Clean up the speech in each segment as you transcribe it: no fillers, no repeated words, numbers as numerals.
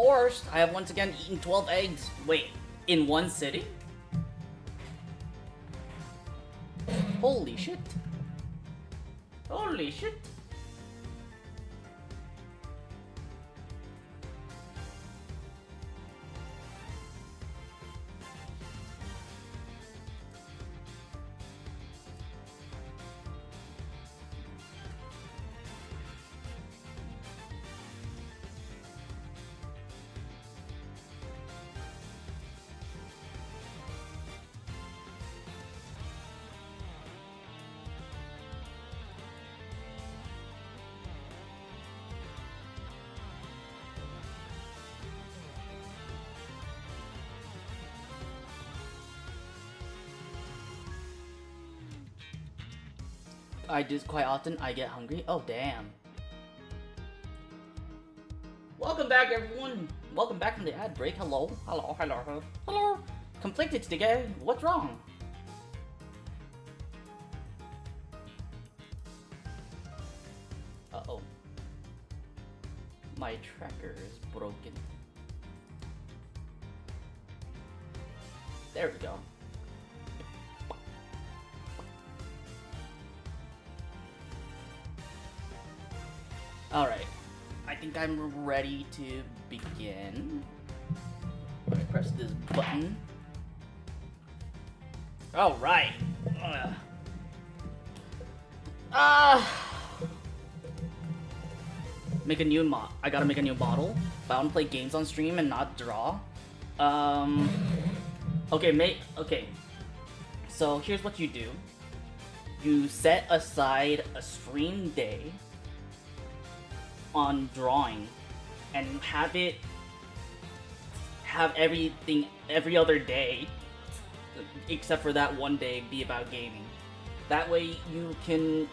reinforced. I have once again eaten 12 eggs. Wait, in one sitting? Holy shit. Holy shit. I do quite often. I get hungry. Oh, damn. Welcome back, everyone. Welcome back from the ad break. Hello. Hello. Hello. Hello. Conflicted today. What's wrong? Uh-oh. My tracker is broken. There we go. Alright, I think I'm ready to begin. Let's press this button. Alright. Make a new mod. I gotta make a new model. But I wanna play games on stream and not draw. Okay, so here's what you do. You set aside a stream day on drawing and have everything every other day except for that one day be about gaming. That way you can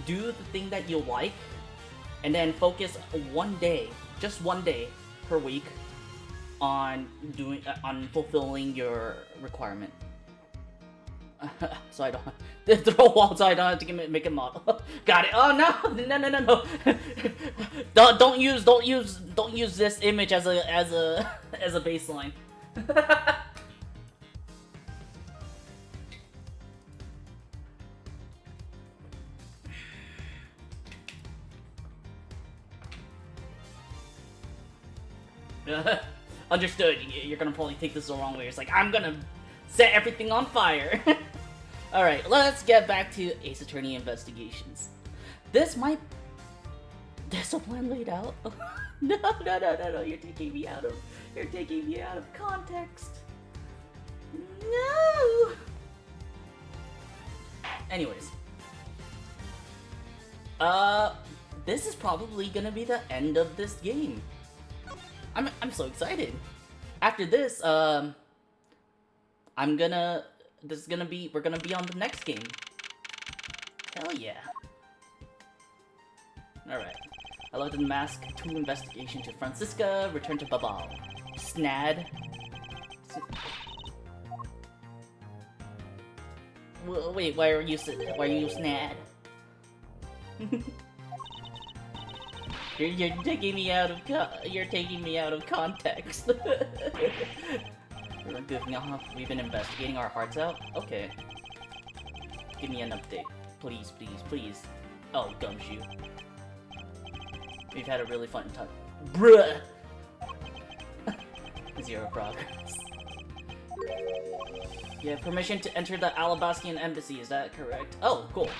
do the thing that you like and then focus one day, just one day per week on fulfilling your requirement. So I don't throw a wall, so I don't have to make a model. Got it. Oh no! Don't use this image as a baseline. Understood. You're gonna probably take this the wrong way. It's like I'm gonna set everything on fire. Alright, let's get back to Ace Attorney Investigations. There's a plan laid out. No, you're taking me out of context. No! Anyways. This is probably gonna be the end of this game. I'm so excited. After this, we're gonna be on the next game. Hell yeah. Alright. I love the Mask 2 investigation to Francisca, return to Babal. Snad. Wait, why are you Snad? You're taking me out of context. We're goofing off. We've been investigating our hearts out. Okay. Give me an update, please. Oh, gumshoe. We've had a really fun time. Bruh. 0 progress. You have permission to enter the Alabastian embassy. Is that correct? Oh, cool.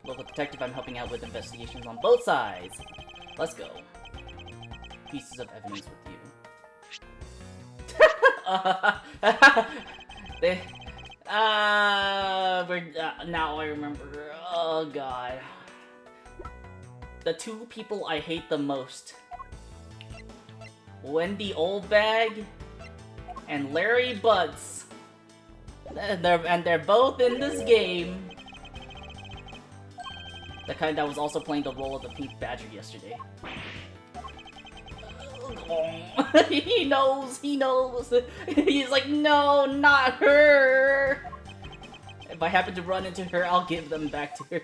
Local detective, I'm helping out with investigations on both sides. Let's go. Pieces of evidence with you. Now I remember. Oh god. The two people I hate the most. Wendy Oldbag and Larry Butts. And they're both in this game. The kind that was also playing the role of the Pink Badger yesterday. He knows. He's like, no, not her. If I happen to run into her, I'll give them back to her.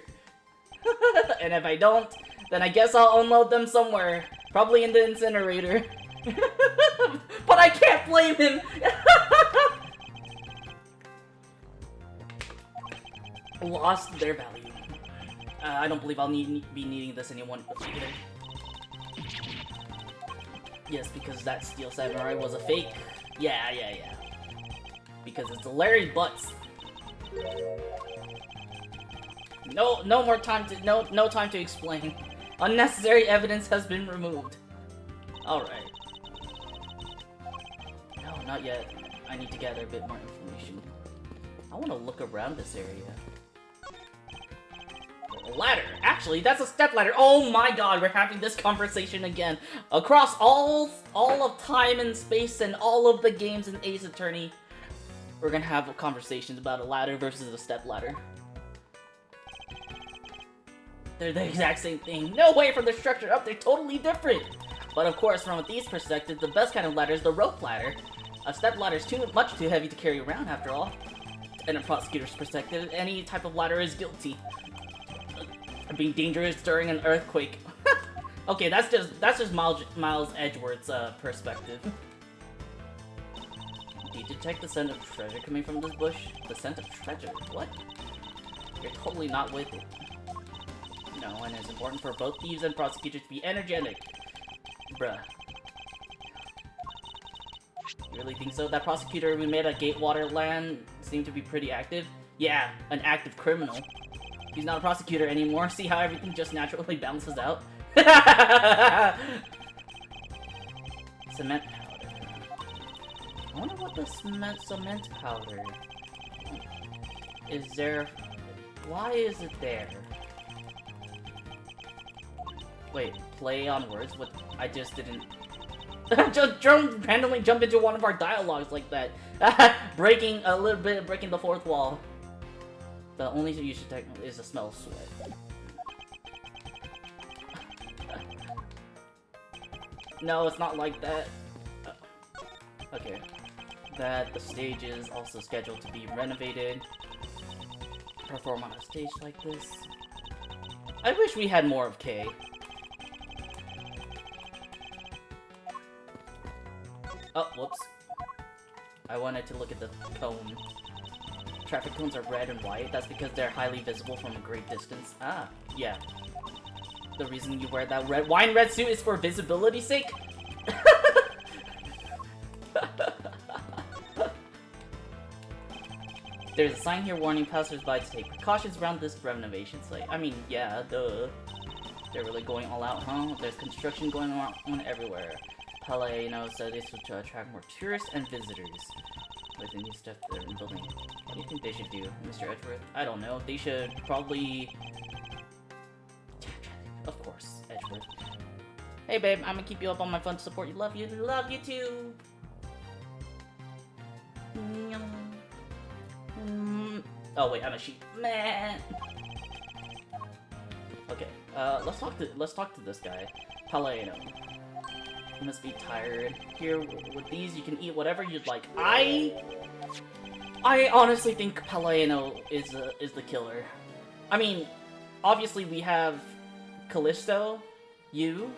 And if I don't, then I guess I'll unload them somewhere. Probably in the incinerator. But I can't blame him! Lost their value. I don't believe I'll be needing this anyone either. Yes, because that Steel Samurai was a fake. Yeah. Because it's a Larry Butts. No more time to no time to explain. Unnecessary evidence has been removed. Alright. No, not yet. I need to gather a bit more information. I want to look around this area. A ladder! Actually, that's a step ladder! Oh my god, we're having this conversation again. Across all of time and space and all of the games in Ace Attorney, we're gonna have conversations about a ladder versus a step ladder. They're the exact same thing. No way from the structure up, they're totally different! But of course, from a thief's perspective, the best kind of ladder is the rope ladder. A step ladder is much too heavy to carry around, after all. In a prosecutor's perspective, any type of ladder is guilty. Being dangerous during an earthquake. Okay, that's just Miles Edgeworth's perspective. Do you detect the scent of treasure coming from this bush? The scent of treasure? What? You're totally not with it. No, and it's important for both thieves and prosecutors to be energetic. Bruh. You really think so? That prosecutor we met at Gatewater Land seemed to be pretty active? Yeah, an active criminal. He's not a prosecutor anymore. See how everything just naturally balances out? Cement powder. I wonder what the cement powder is there. Why is it there? Wait, play on words? What? I just didn't. Just randomly jump into one of our dialogues like that. Breaking the fourth wall. The only thing you should take is the smell of sweat. No, it's not like that. Okay. That the stage is also scheduled to be renovated. Perform on a stage like this. I wish we had more of Kay. Oh, whoops. I wanted to look at the cone. Traffic cones are red and white. That's because they're highly visible from a great distance. Ah, yeah. The reason you wear that wine red suit is for visibility's sake? There's a sign here warning passersby to take precautions around this renovation site. I mean, yeah, duh. They're really going all out, huh? There's construction going on everywhere. Palladino said this would attract more tourists and visitors. With the new stuff they're building. What do you think they should do, Mr. Edgeworth? I don't know. They should probably... Of course, Edgeworth. Hey babe, I'm gonna keep you up on my fun to support you. Love you too! Oh wait, I'm a sheep. Man. Okay, let's talk to this guy. Palladino. You must be tired. Here, with these, you can eat whatever you'd like. I honestly think Palladino is the killer. I mean, obviously we have Callisto, you,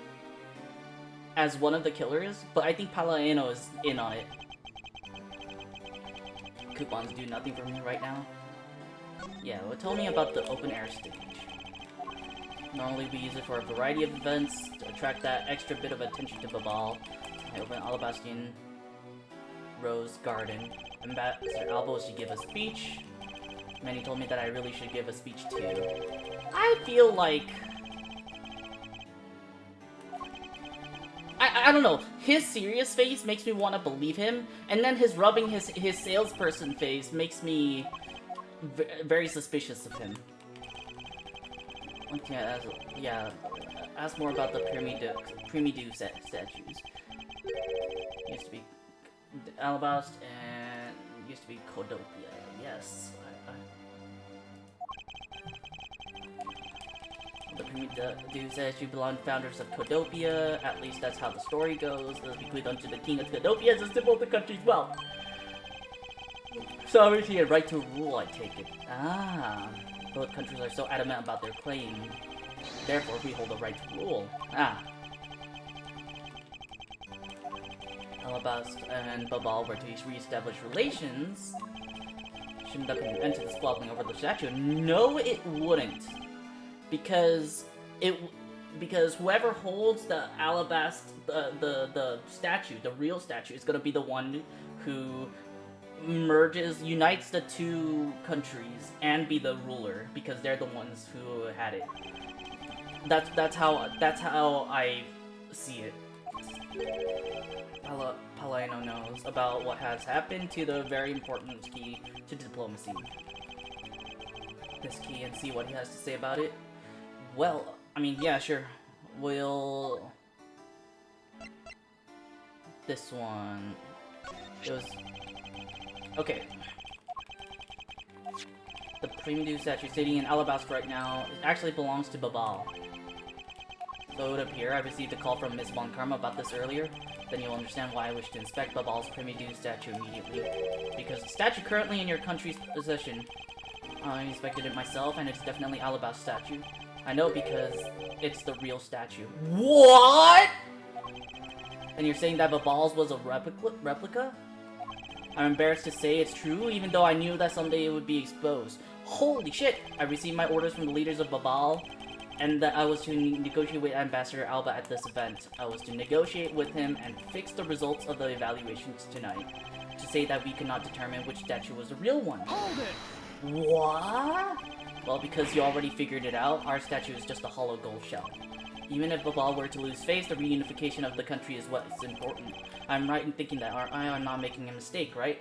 as one of the killers, but I think Palladino is in on it. Coupons do nothing for me right now. Yeah, well, tell me about the open air stage. Normally we use it for a variety of events to attract that extra bit of attention to Babal. I open Alabastian Rose Garden. Ambassador Albo should give a speech. Many told me that I really should give a speech too. I feel like... I don't know. His serious face makes me want to believe him, and then his rubbing his salesperson face makes me very suspicious of him. Yeah, ask more about the Primidu statues. Used to be Alabast and used to be Codopia. Yes. The Primidu statue belonged to founders of Codopia. At least that's how the story goes. It was bequeathed unto the king of Codopia as a symbol of the country's wealth. Sovereignty and right to rule, I take it. Ah. Both countries are so adamant about their claim. Therefore, we hold the right to rule. Ah. Alabast and Babal were to re-establish relations, shouldn't that put an end to the squabbling over the statue? No, it wouldn't. Because whoever holds the Alabast, the statue, the real statue, is gonna be the one who unites the two countries and be the ruler, because they're the ones who had it. That's how I see it. Palaiano knows about what has happened to the very important key to diplomacy. This key, and see what he has to say about it. Well, I mean, yeah, sure. We'll... This one... It was... Okay. The Primidu statue sitting in Alabast right now actually belongs to Babal. So it would appear I received a call from Miss Von Karma about this earlier. Then you'll understand why I wish to inspect Babal's Primidu statue immediately. Because the statue currently in your country's possession, I inspected it myself, and it's definitely Alabast statue. I know because it's the real statue. What? And you're saying that Babal's was a replica? I'm embarrassed to say it's true, even though I knew that someday it would be exposed. Holy shit! I received my orders from the leaders of Babal, and that I was to negotiate with Ambassador Alba at this event. I was to negotiate with him and fix the results of the evaluations tonight, to say that we could not determine which statue was the real one. Hold it! What? Well, because you already figured it out, our statue is just a hollow gold shell. Even if Babal were to lose face, the reunification of the country is what's important. I'm right in thinking that I am not making a mistake, right?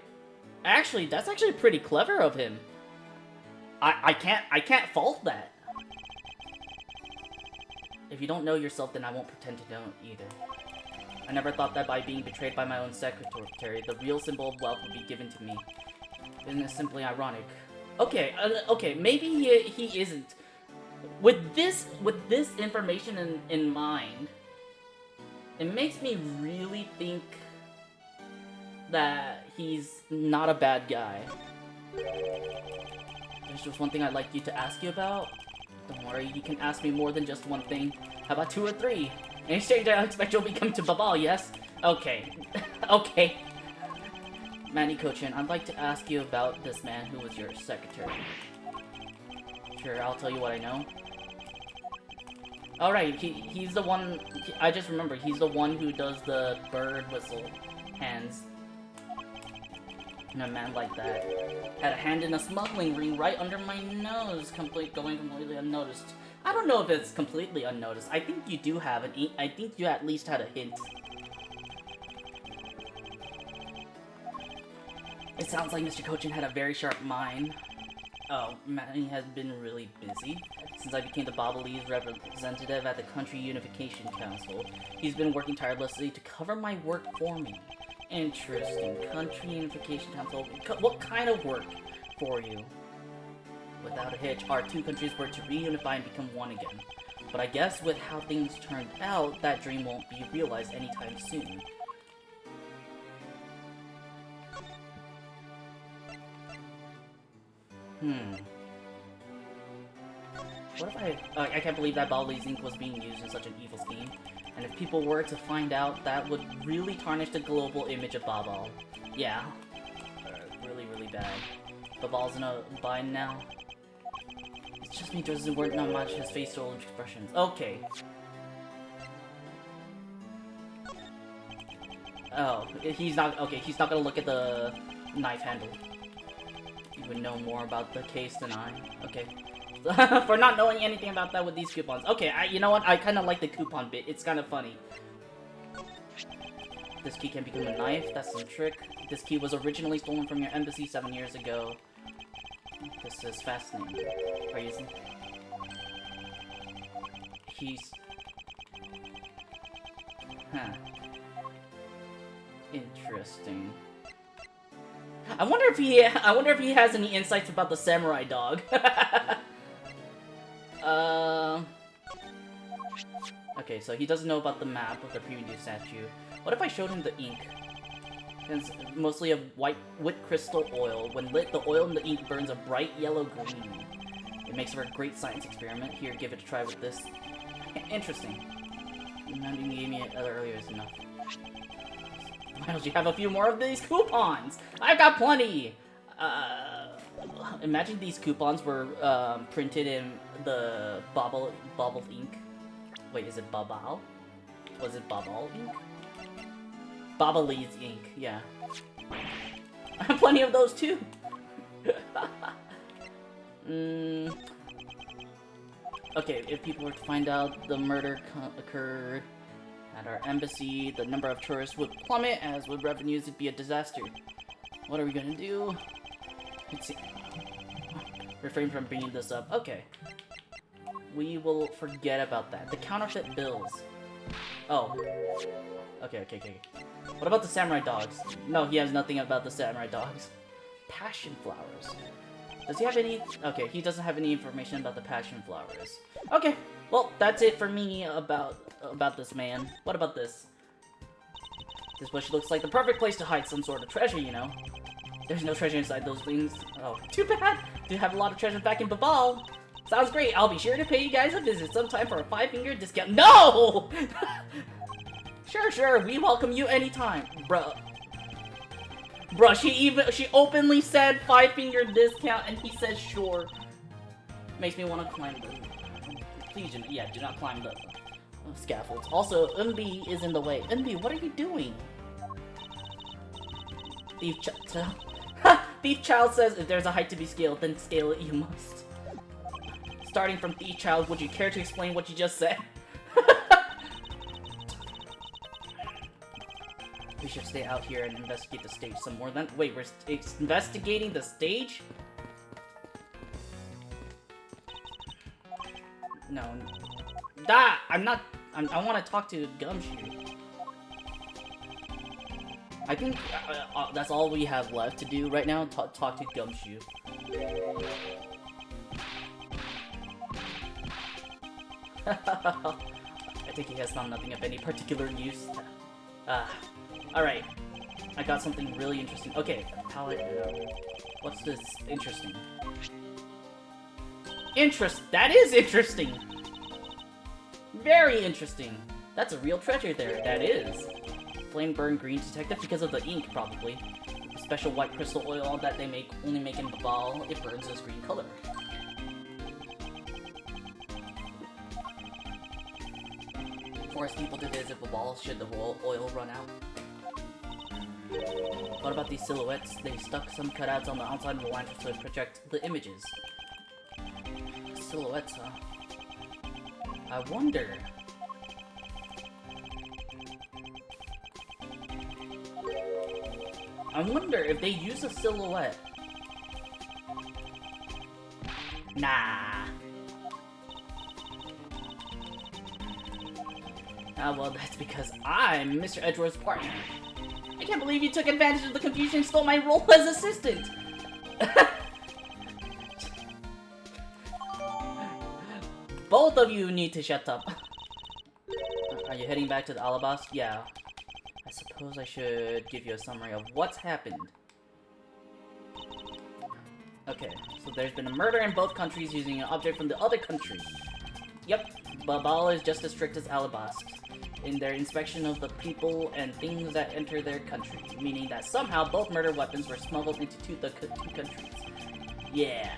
Actually, that's actually pretty clever of him. I can't fault that. If you don't know yourself, then I won't pretend to know either. I never thought that by being betrayed by my own secretary, the real symbol of wealth would be given to me. Isn't it simply ironic? Okay, okay, maybe he isn't. With this information in mind, it makes me really think that he's not a bad guy. There's just one thing I'd like you to ask you about. Don't worry, you can ask me more than just one thing. How about 2 or 3? In exchange, I expect you'll become to Babal, yes? Okay. Okay. Manny Kochin, I'd like to ask you about this man who was your secretary. Sure, I'll tell you what I know. Alright, he's the one... I just remembered, he's the one who does the bird whistle hands. And a man like that had a hand in a smuggling ring right under my nose, going completely unnoticed. I don't know if it's completely unnoticed. I think you do have an... I think you at least had a hint. It sounds like Mr. Kochin had a very sharp mind. Oh, Manny has been really busy. Since I became the Babalese representative at the Country Unification Council, he's been working tirelessly to cover my work for me. Interesting. Country Unification Council. What kind of work for you? Without a hitch, our two countries were to reunify and become one again. But I guess with how things turned out, that dream won't be realized anytime soon. What if I can't believe that Babalese ink was being used in such an evil scheme. And if people were to find out, that would really tarnish the global image of Babal. Yeah. Really, really bad. Babal's in a bind now. It's just me, doesn't work not much his facial expressions. Okay. Oh, he's not gonna look at the knife handle. You would know more about the case than I. Okay. For not knowing anything about that with these coupons. Okay, you know what? I kind of like the coupon bit. It's kind of funny. This key can become a knife. That's some trick. This key was originally stolen from your embassy 7 years ago. This is fascinating. Are you... He's... Huh. Interesting. I wonder if he has any insights about the samurai dog. Okay, so he doesn't know about the map of the Primidu statue. What if I showed him the ink? It's mostly a white crystal oil. When lit, the oil in the ink burns a bright yellow green. It makes for a great science experiment. Here, give it a try with this. Interesting. The amount you gave me earlier is enough. Why don't you have a few more of these coupons? I've got plenty! Imagine these coupons were printed in the bubble ink. Wait, is it Babal? Was it Babal ink? Babalese ink, yeah. I have plenty of those too! Okay, if people were to find out the murder occurred at our embassy, the number of tourists would plummet, as would revenues. It'd be a disaster. What are we gonna do? Let's see. Refrain from bringing this up. Okay. We will forget about that. The counterfeit bills. Oh. Okay. What about the samurai dogs? No, he has nothing about the samurai dogs. Passion flowers. Does he have any? Okay, he doesn't have any information about the passion flowers. Okay, well, that's it for me about this man. What about this? This bush looks like the perfect place to hide some sort of treasure, you know. There's no treasure inside those things. Oh, too bad. Do have a lot of treasure back in Babal. Sounds great. I'll be sure to pay you guys a visit sometime for a 5-finger discount. No! Sure. We welcome you anytime, bruh. Bruh, she openly said 5-finger discount, and he said sure. Makes me want to climb the... Please, do not climb the scaffolds. Also, Unbi is in the way. Unbi, what are you doing? Thief Child says if there's a height to be scaled, then scale it you must. Starting from Thief Child, would you care to explain what you just said? We should stay out here and investigate the stage some more. Then wait, we're investigating the stage? No. I'm not. I want to talk to Gumshoe. I think that's all we have left to do right now. Talk to Gumshoe. I think he has found nothing of any particular use. Alright. I got something really interesting. Okay, what's this interesting? That is interesting! Very interesting! That's a real treasure there, that is. Flame burn green detected because of the ink, probably. A special white crystal oil that they only make in Babal, it burns this green color. Force people to visit Babal should the oil run out. What about these silhouettes? They stuck some cutouts on the outside of the lantern to project the images. Silhouettes, huh? I wonder... if they use a silhouette. Nah. Ah, well, that's because I'm Mr. Edgeworth's partner. I can't believe you took advantage of the confusion and stole my role as assistant! Both of you need to shut up. Are you heading back to the Alabast? Yeah. I suppose I should give you a summary of what's happened. Okay, so there's been a murder in both countries using an object from the other country. Yep, Babal is just as strict as Alabast in their inspection of the people and things that enter their country, meaning that somehow both murder weapons were smuggled into two countries. Yeah.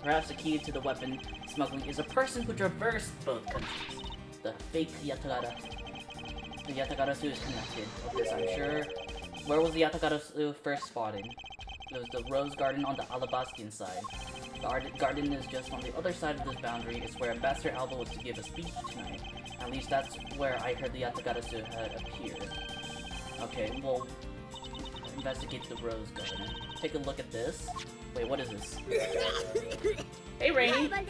Perhaps the key to the weapon smuggling is a person who traversed both countries. The fake Yatagarasu. The Yatagarasu is connected with this, I'm sure. Where was the Yatagarasu first spotted? It was the rose garden on the Alabastian side. The garden is just on the other side of this boundary. It's where Ambassador Alba was to give a speech tonight. At least that's where I heard the Yatagarasu had appeared. Okay, well, investigate the rose garden. Take a look at this. Wait, what is this? Hey, Rainy! And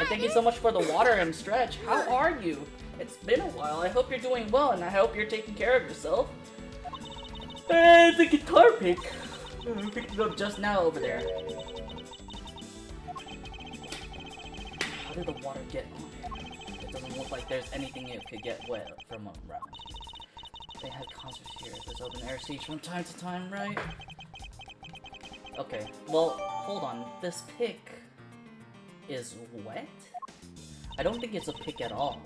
thank you so much for the water and stretch. How are you? It's been a while. I hope you're doing well, and I hope you're taking care of yourself. The guitar pick. I picked it up just now over there. How did the water get on it? It doesn't look like there's anything it could get wet from around here. They had concerts here at this open air stage from time to time, right? Okay, well, hold on. This pick is wet? I don't think it's a pick at all.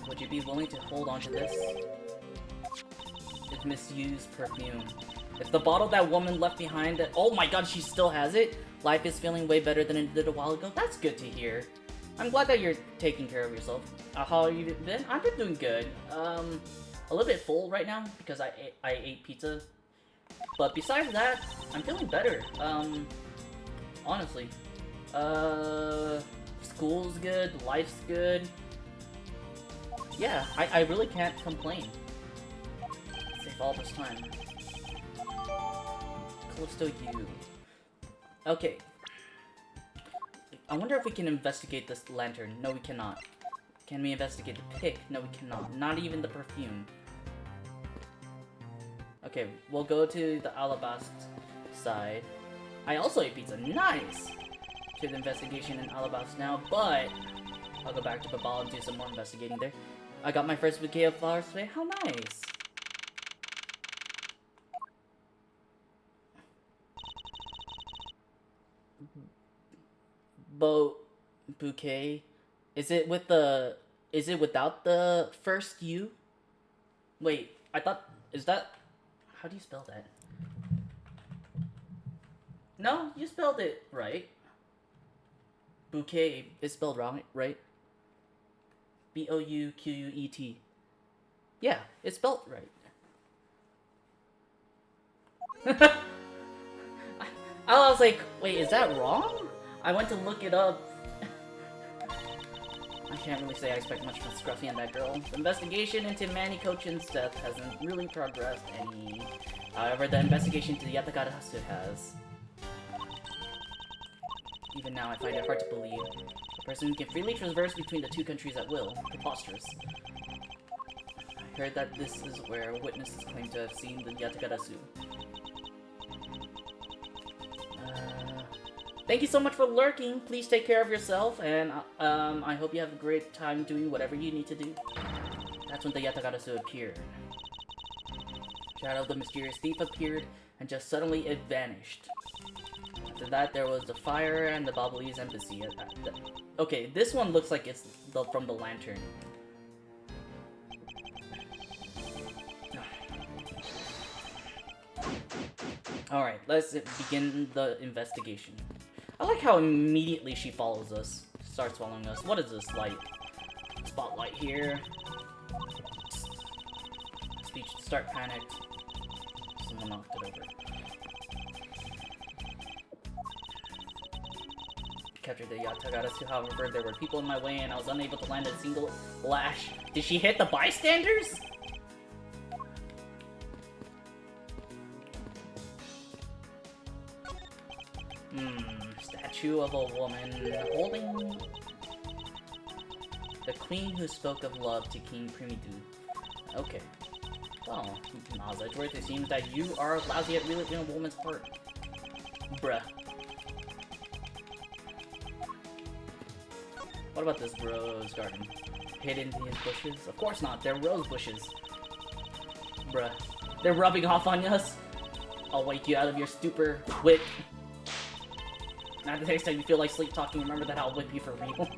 Would you be willing to hold on to this? It's misused perfume. It's the bottle that woman left behind that- Oh my god, she still has it? Life is feeling way better than it did a while ago. That's good to hear. I'm glad that you're taking care of yourself. How have you been? I've been doing good. A little bit full right now because I ate pizza. But besides that, I'm feeling better. Honestly. School's good, life's good. Yeah, I really can't complain. Save all this time. Close to you. Okay. I wonder if we can investigate this lantern. No, we cannot. Can we investigate the pick? No, we cannot. Not even the perfume. Okay, we'll go to the Alabast side. I also ate pizza. Nice! To the investigation in Alabast now, but I'll go back to Babal and do some more investigating there. I got my first bouquet of flowers today. How nice! Bouquet? Is it with the... Is it without the first U? Wait, I thought... Is that... How do you spell that? No, you spelled it right. Bouquet is spelled wrong, right? B-O-U-Q-U-E-T. Yeah, it's spelled right. I was like, wait, is that wrong? I went to look it up. I can't really say I expect much from Scruffy and that girl. The investigation into Manny Kochin's death hasn't really progressed any. However, the investigation into the Yatagarasu has. Even now, I find it hard to believe. A person can freely traverse between the two countries at will. Preposterous. I heard that this is where witnesses claim to have seen the Yatagarasu. Thank you so much for lurking. Please take care of yourself, and I hope you have a great time doing whatever you need to do. That's when the Yatagarasu appeared. Shadow of the mysterious thief appeared, and just suddenly it vanished. After that, there was the fire and the Babalese embassy. Okay, this one looks like it's from the lantern. Alright, let's begin the investigation. I like how immediately she follows us. Starts following us. What is this light? Spotlight here. Speech to start panicked. Someone knocked it over. Captured the Yatagarasu, however, there were people in my way and I was unable to land a single lash. Did she hit the bystanders? Statue of a woman holding the queen who spoke of love to King Primidu. Okay. Well, Maz Edgeworth, it seems that you are lousy at reading a woman's heart. Bruh. What about this rose garden? Hidden in his bushes? Of course not, they're rose bushes. Bruh. They're rubbing off on us. I'll wake you out of your stupor. Whip. Now the next time you feel like sleep talking, remember that I'll whip you for real.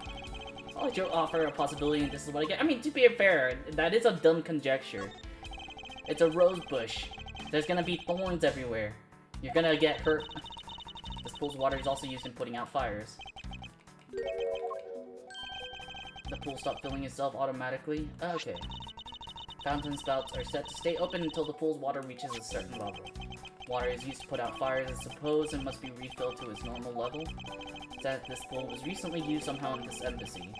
I'll let you offer a possibility and this is what I get. I mean, to be fair, that is a dumb conjecture. It's a rose bush. There's gonna be thorns everywhere. You're gonna get hurt. This pool's water is also used in putting out fires. The pool stopped filling itself automatically. Okay. Fountain spouts are set to stay open until the pool's water reaches a certain level. Water is used to put out fires, I suppose, and must be refilled to its normal level. That this pool was recently used somehow in this embassy.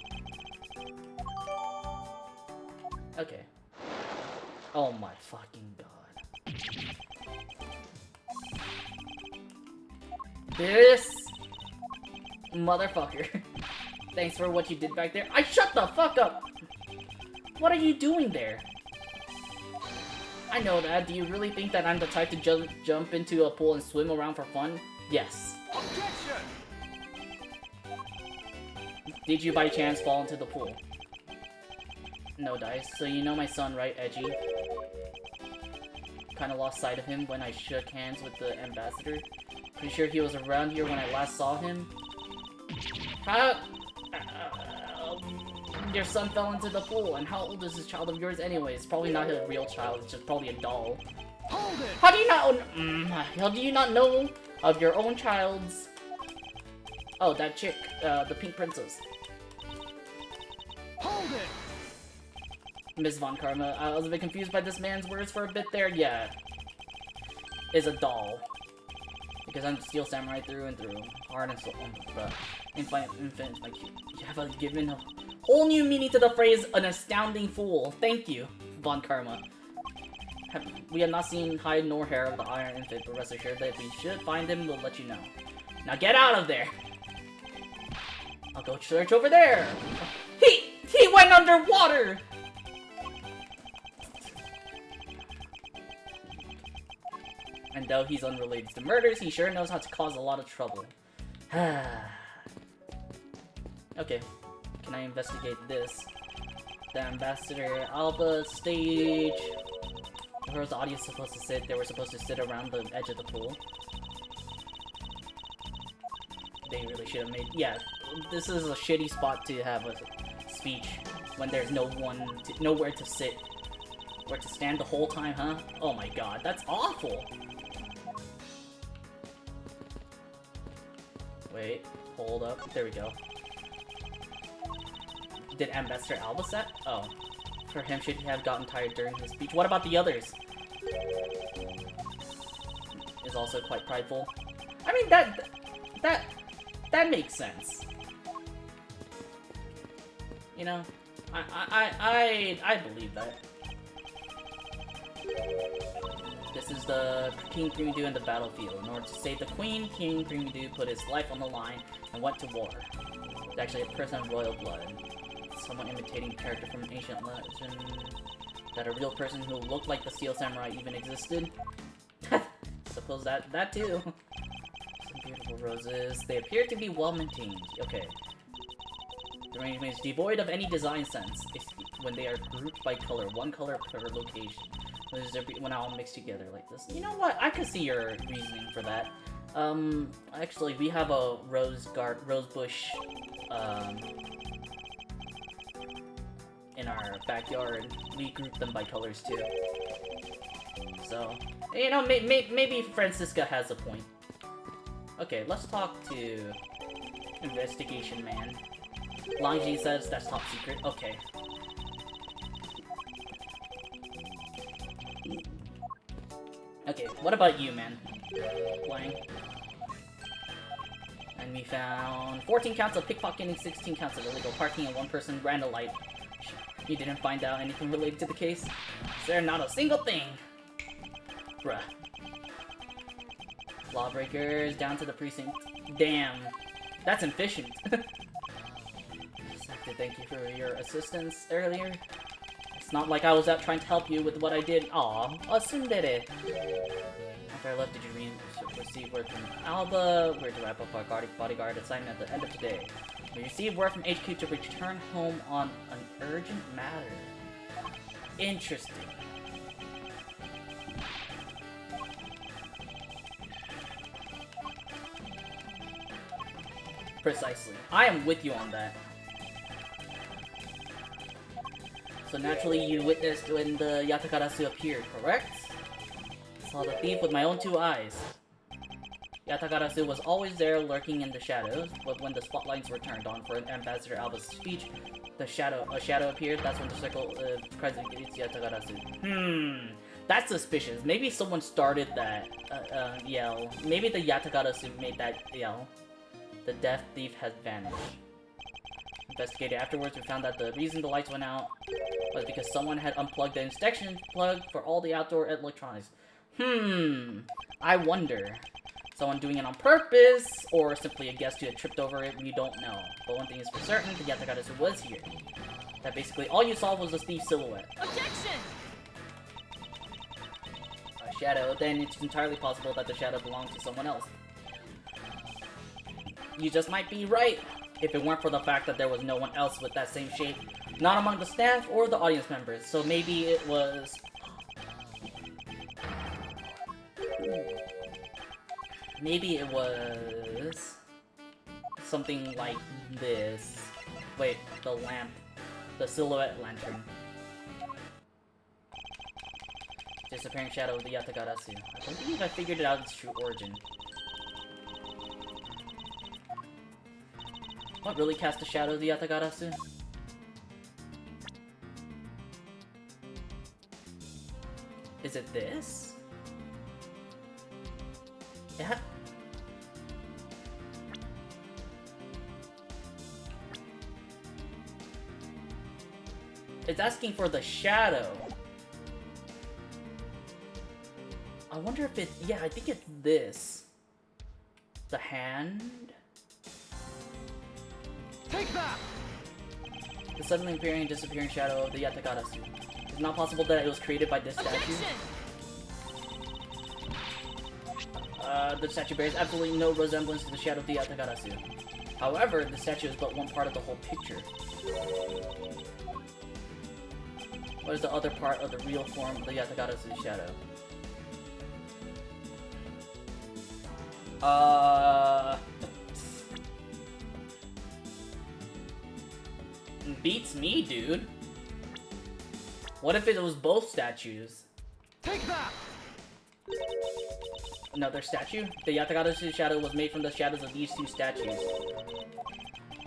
Okay. Oh my fucking god. This motherfucker. Thanks for what you did back there. Shut the fuck up! What are you doing there? I know that. Do you really think that I'm the type to jump into a pool and swim around for fun? Yes. Objection! Did you by chance fall into the pool? No dice. So you know my son, right, Edgy? Kinda lost sight of him when I shook hands with the ambassador. Pretty sure he was around here when I last saw him. Your son fell into the pool, and how old is this child of yours anyway? It's probably not his real child, it's just probably a doll. Hold it! How do you not how do you not know of your own child's... Oh, that chick, the pink princess. Hold it! Miss Von Karma, I was a bit confused by this man's words for a bit there. Yeah. Is a doll. Because I'm Steel Samurai through and through. Hard and soul. Infinite, like, you have given a whole new meaning to the phrase, an astounding fool. Thank you, Von Karma. We have not seen hide nor hair of the Iron Infant, but rest assured that if we should find him, we'll let you know. Now get out of there! I'll go search over there! He went underwater! And though he's unrelated to murders, he sure knows how to cause a lot of trouble. Okay, can I investigate this? The Ambassador Alba stage. Where was the audience supposed to sit? They were supposed to sit around the edge of the pool. They really should have made... Yeah, this is a shitty spot to have a speech when there's nowhere to sit. Where to stand the whole time, huh? Oh my god, that's awful! Wait, hold up. There we go. Did Ambassador Alba set? Oh. For him, should he have gotten tired during his speech? What about the others? Is also quite prideful. I mean, that makes sense. You know, I believe that. This is the King Primidu in the battlefield. In order to save the Queen, King Primidu put his life on the line and went to war. He's actually a person of royal blood. Someone imitating a character from an ancient legend. That a real person who looked like the Steel Samurai even existed? Suppose that too. Some beautiful roses. They appear to be well maintained. Okay. The arrangement is devoid of any design sense when they are grouped by color, one color per location. When all mixed together like this. You know what? I could see your reasoning for that. Actually, we have a rose bush, in our backyard. We group them by colors too. So, you know, maybe Francisca has a point. Okay, let's talk to Investigation Man. Longji says that's top secret. Okay. Okay, what about you, man? Wang. And we found 14 counts of pickpocketing, 16 counts of illegal parking, and one person ran a light. You didn't find out anything related to the case? Is there not a single thing? Bruh. Lawbreakers down to the precinct. Damn. That's efficient. Just have to thank you for your assistance earlier. It's not like I was out trying to help you with what I did. Aw, tsundere. After I left, did you receive word from Alba? We're to wrap up our bodyguard assignment at the end of today. We received word from HQ to return home on an urgent matter. Interesting. Precisely. I am with you on that. So naturally you witnessed when the Yatakarasu appeared, correct? Saw the thief with my own two eyes. Yatakarasu was always there lurking in the shadows, but when the spotlights were turned on for Ambassador Alba's speech, a shadow appeared. That's when the circle present is Yatakarasu. That's suspicious. Maybe someone started that yell. Maybe the Yatakarasu made that yell. The death thief has vanished. Investigated afterwards, we found that the reason the lights went out was because someone had unplugged the extension plug for all the outdoor electronics. I wonder. Someone doing it on purpose, or simply a guest who had tripped over it, we don't know. But one thing is for certain, the Yatakarasu was here. That basically all you saw was the thief's silhouette. Objection! A shadow, then it's entirely possible that the shadow belonged to someone else. You just might be right, if it weren't for the fact that there was no one else with that same shape. Not among the staff or the audience members, so maybe it was... Maybe it was... something like this. Wait, the lamp. The silhouette lantern. Disappearing shadow of the Yatagarasu. I believe I figured it out its true origin. What really cast the shadow of the Yatagarasu? Is it this? Yeah. It's asking for the shadow. I wonder if it... Yeah, I think it's this. The hand? Take that! The suddenly appearing and disappearing shadow of the Yatagarasu. It's not possible that it was created by this statue. Objection! The statue bears absolutely no resemblance to the shadow of the Yatagarasu. However, the statue is but one part of the whole picture. What is the other part of the real form of the Yatagarasu's shadow? Beats me, dude. What if it was both statues? Take that! Another statue? The Yatagarasu shadow was made from the shadows of these two statues.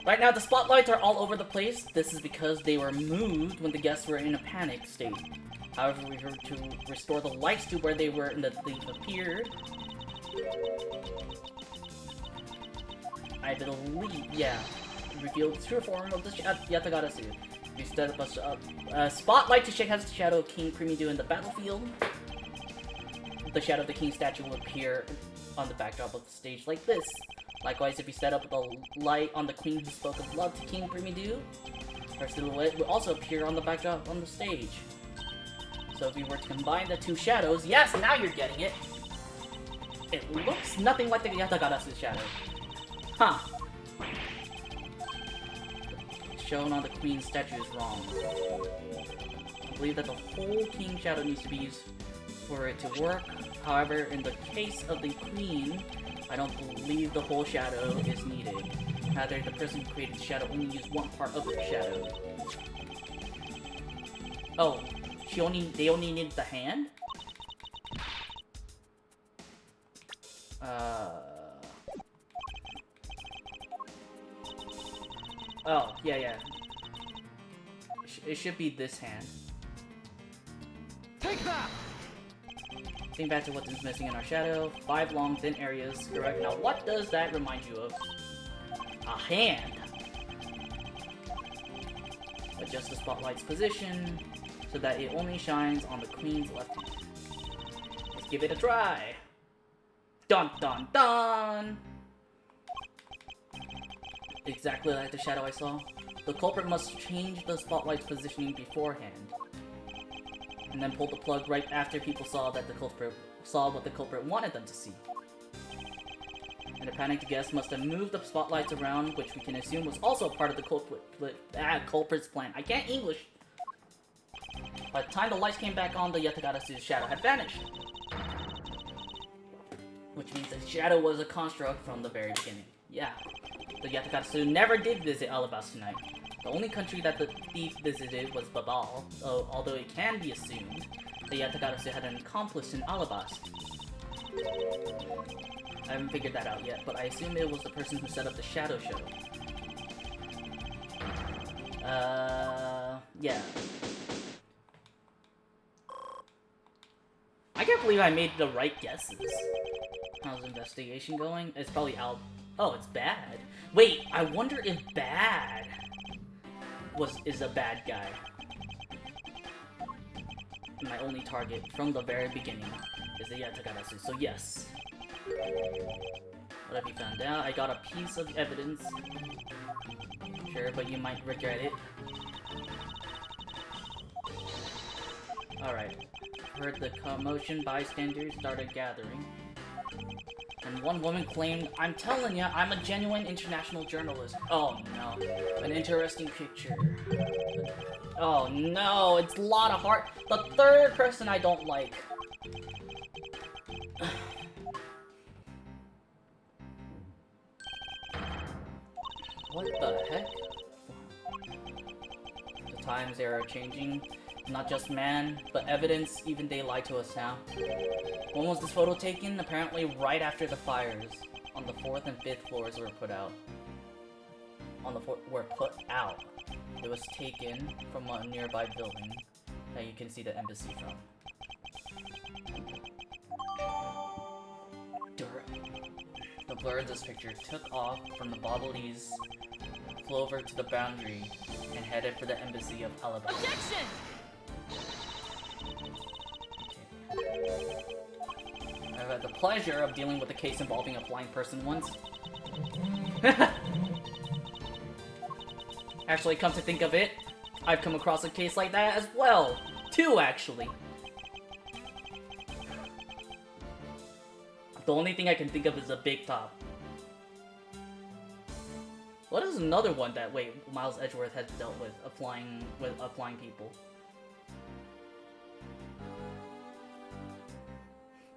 Right now, the spotlights are all over the place. This is because they were moved when the guests were in a panic state. However, we were to restore the lights to where they were and that they appeared. I believe, yeah. Revealed the true form of the Yatagarasu. We set up a spotlight to shake out the shadow of King Primidu in the battlefield. The shadow of the king statue will appear on the backdrop of the stage like this. Likewise, if we set up the light on the queen who spoke of love to King Primidu, her silhouette will also appear on the backdrop on the stage. So if we were to combine the two shadows, yes, now you're getting it! It looks nothing like the Yatagarasu shadow. Huh. Shown on the queen's statue is wrong. I believe that the whole king shadow needs to be used for it to work. However, in the case of the queen, I don't believe the whole shadow is needed. Rather, the person who created the shadow only used one part of the shadow. Oh, they only needed the hand? Oh, yeah. It should be this hand. Take that! Think back to what's missing in our shadow. 5 long, thin areas. Correct. Now, what does that remind you of? A hand. Adjust the spotlight's position so that it only shines on the queen's left hand. Let's give it a try. Dun dun dun! Exactly like the shadow I saw. The culprit must change the spotlight's positioning beforehand. And then pull the plug right after people saw what the culprit wanted them to see. And the panicked guest must have moved the spotlights around, which we can assume was also part of the culprit's plan. I can't English! By the time the lights came back on, the Yatagarasu's shadow had vanished. Which means the shadow was a construct from the very beginning. Yeah. The Yatagarasu never did visit Alabasta tonight. The only country that the thief visited was Babal, although it can be assumed the Yatagarasu had an accomplice in Alabasta. I haven't figured that out yet, but I assume it was the person who set up the shadow show. Yeah. I can't believe I made the right guesses. How's the investigation going? It's probably Oh, it's Bad. Wait, I wonder if Bad is a bad guy. My only target from the very beginning is the Yatagarasu, so yes. What have you found out? I got a piece of evidence. Sure, but you might regret it. Alright. Heard the commotion, bystanders started gathering. And one woman claimed, "I'm telling ya, I'm a genuine international journalist." Oh no, an interesting picture. Oh no, it's a lot of heart. The third person I don't like. What the heck? The Times they are changing. Not just man, but evidence, even they lie to us now. When was this photo taken? Apparently right after the fires. On the 4th and 5th floors were put out. It was taken from a nearby building that you can see the embassy from. The blur of this picture took off from the Bobblies, flew over to the boundary, and headed for the embassy of Alabama. Objection! Okay. I've had the pleasure of dealing with a case involving a blind person once. Actually, come to think of it, I've come across a case like that as well. 2, actually. The only thing I can think of is a big top. What is another one that Miles Edgeworth has dealt with flying people?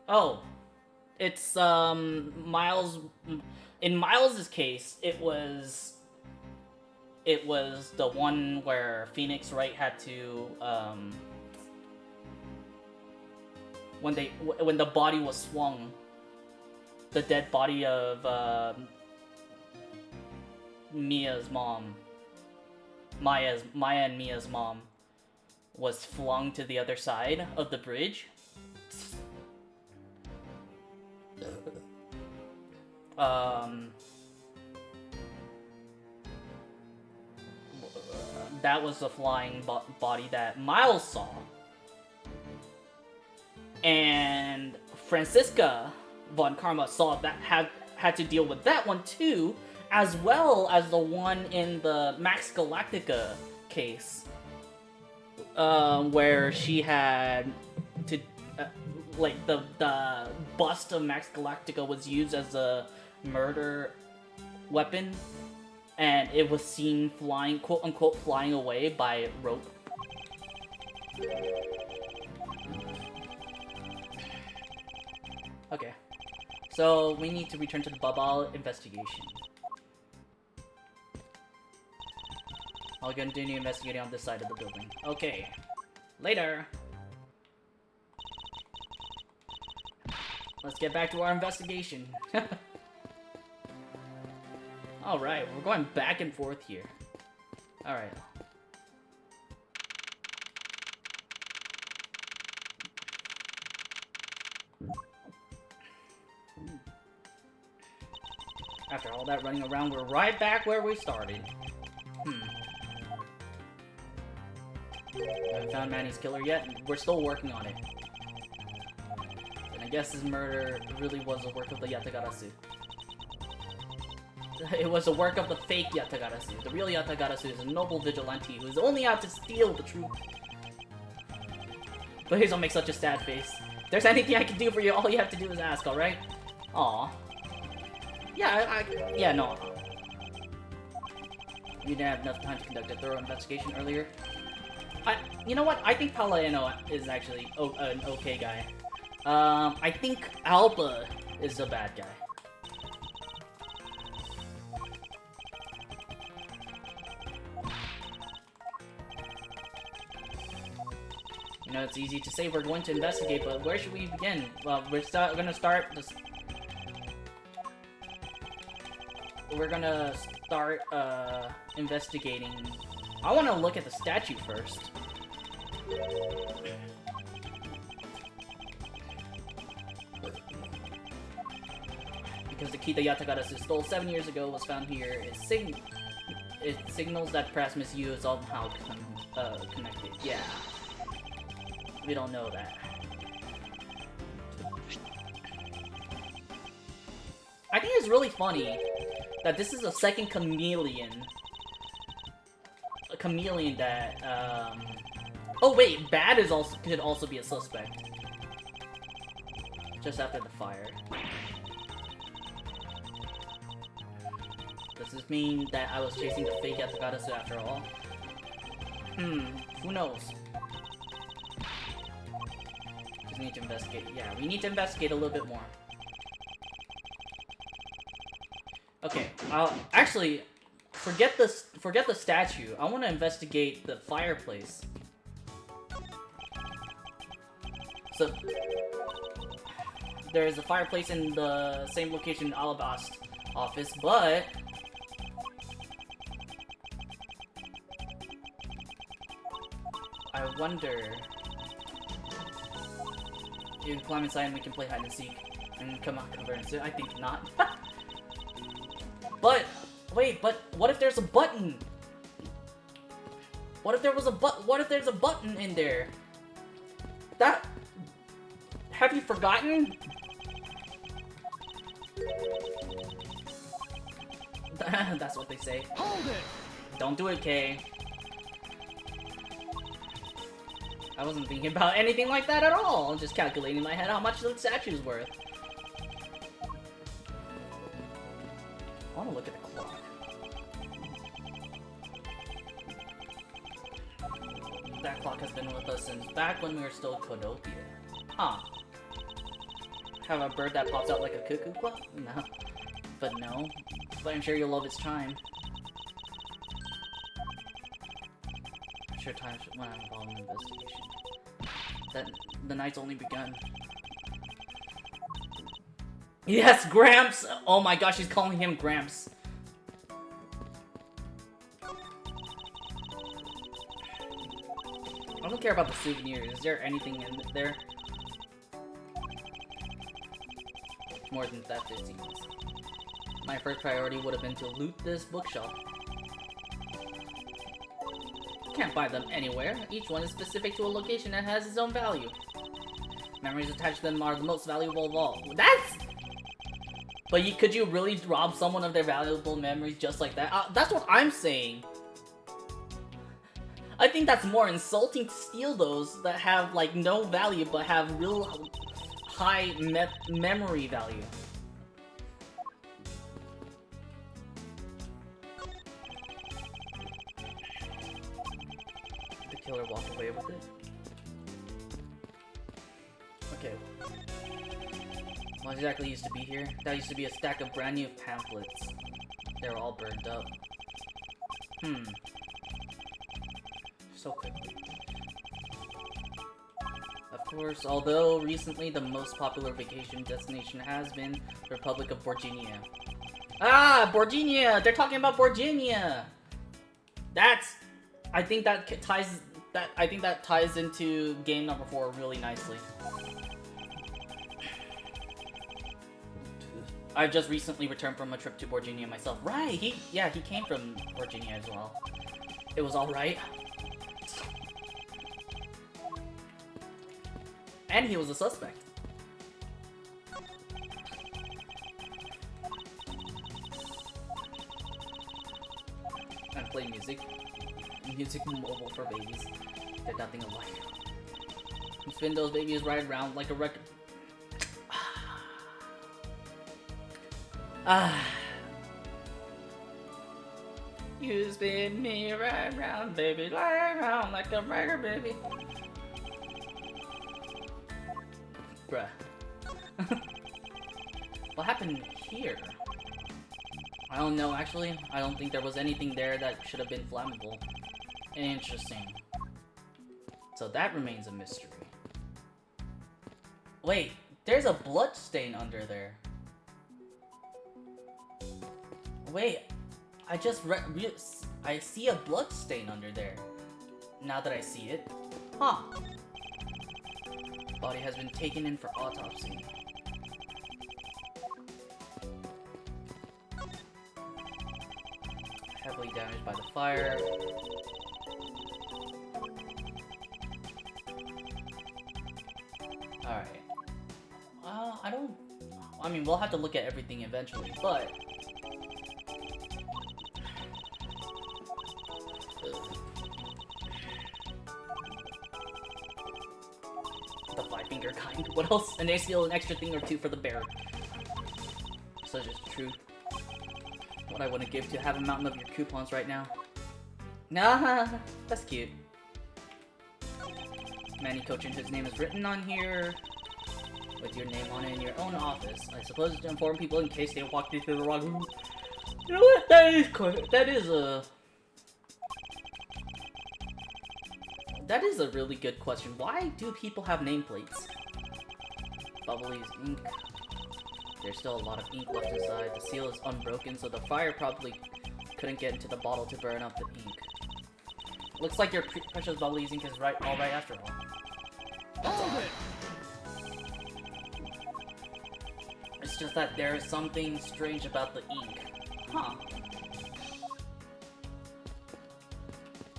Oh, it's Miles. In Miles's case, it was the one where Phoenix Wright had to when the body was swung. The dead body of Maya and Mia's mom was flung to the other side of the bridge. That was the flying body that Miles saw. And Franziska von Karma saw that had to deal with that one too, as well as the one in the Max Galactica case, where she had to the bust of Max Galactica was used as a murder weapon, and it was seen flying, quote unquote, flying away by rope. Okay. So, we need to return to the Babal investigation. I'll continue investigating on this side of the building. Okay. Later! Let's get back to our investigation. Alright, we're going back and forth here. Alright. After all that running around, we're right back where we started. Haven't found Manny's killer yet. We're still working on it. And I guess his murder really was a work of the Yatagarasu. It was a work of the fake Yatagarasu. The real Yatagarasu is a noble vigilante who's only out to steal the truth. Please don't make such a sad face. If there's anything I can do for you, all you have to do is ask, alright? Aw. Yeah, no. You didn't have enough time to conduct a thorough investigation earlier. You know what? I think Palaiano is actually an okay guy. I think Alba is a bad guy. You know, it's easy to say we're going to investigate, but where should we begin? Well, we're gonna start this. We're gonna start investigating. I want to look at the statue first. Because the key that Yatagarasu stole 7 years ago was found here. It signals that perhaps Miss Yu is somehow connected. Yeah. We don't know that. I think it's really funny that this is a second chameleon. A chameleon that, oh wait, Bad could also be a suspect. Just after the fire. Does this mean that I was chasing the fake Yatagarasu after all? Who knows? Just need to investigate. Yeah, we need to investigate a little bit more. Okay, actually, forget the statue. I want to investigate the fireplace. So there's a fireplace in the same location in Alabast office, but I wonder if you climb inside and we can play hide and seek and come out covered in. I think not. But wait, but what if there's a button? What if there was a what if there's a button in there? That have you forgotten? That's what they say. Hold it! Don't do it, Kay. I wasn't thinking about anything like that at all. I'm just calculating in my head how much the statue's worth. I want to look at the clock. That clock has been with us since back when we were still Kodopia. Huh. Have a bird that pops out like a cuckoo clock? No. But no. But I'm sure you'll love its chime. I'm sure time should when I'm involved in investigation. That the night's only begun. Yes, Gramps! Oh my gosh, she's calling him Gramps. I don't care about the souvenirs. Is there anything in there? More than theft, it seems. My first priority would have been to loot this bookshelf. Can't find them anywhere. Each one is specific to a location that has its own value. Memories attached to them are the most valuable of all. That's... But could you really rob someone of their valuable memories just like that? That's what I'm saying. I think that's more insulting to steal those that have, like, no value but have real high memory value. The killer walked away with it. Okay. What exactly used to be here? That used to be a stack of brand new pamphlets. They were all burned up. So quickly. Of course, although recently the most popular vacation destination has been the Republic of Borginia. Ah, Borginia! They're talking about Borginia! That's... I think that ties into game number 4 really nicely. I've just recently returned from a trip to Borginia myself. Right, he came from Borginia as well. It was alright. And he was a suspect. And play music. Music mobile for babies. They're nothing alike. You spin those babies right around like a record. You spin me right round, baby, right round like a record, baby. Bruh. What happened here? I don't know, actually. I don't think there was anything there that should have been flammable. Interesting. So that remains a mystery. Wait, there's a blood stain under there. Wait, I just I see a blood stain under there. Now that I see it. Huh. Body has been taken in for autopsy. Heavily damaged by the fire. Alright. I mean, we'll have to look at everything eventually, but... The 5-finger kind. What else? And they steal an extra thing or two for the bear. Such is the truth. What I wouldn't give to have a mountain of your coupons right now. Nah, that's cute. Manny Cochin, his name is written on here with your name on it in your own office. I suppose to inform people in case they walked you through the wrong room. You know what? That is a really good question. Why do people have nameplates? Bubbly's ink. There's still a lot of ink left inside. The seal is unbroken, so the fire probably couldn't get into the bottle to burn up the ink. Looks like your precious Bubbly's ink is all right after all. Hold it! It's just that there is something strange about the ink. Huh.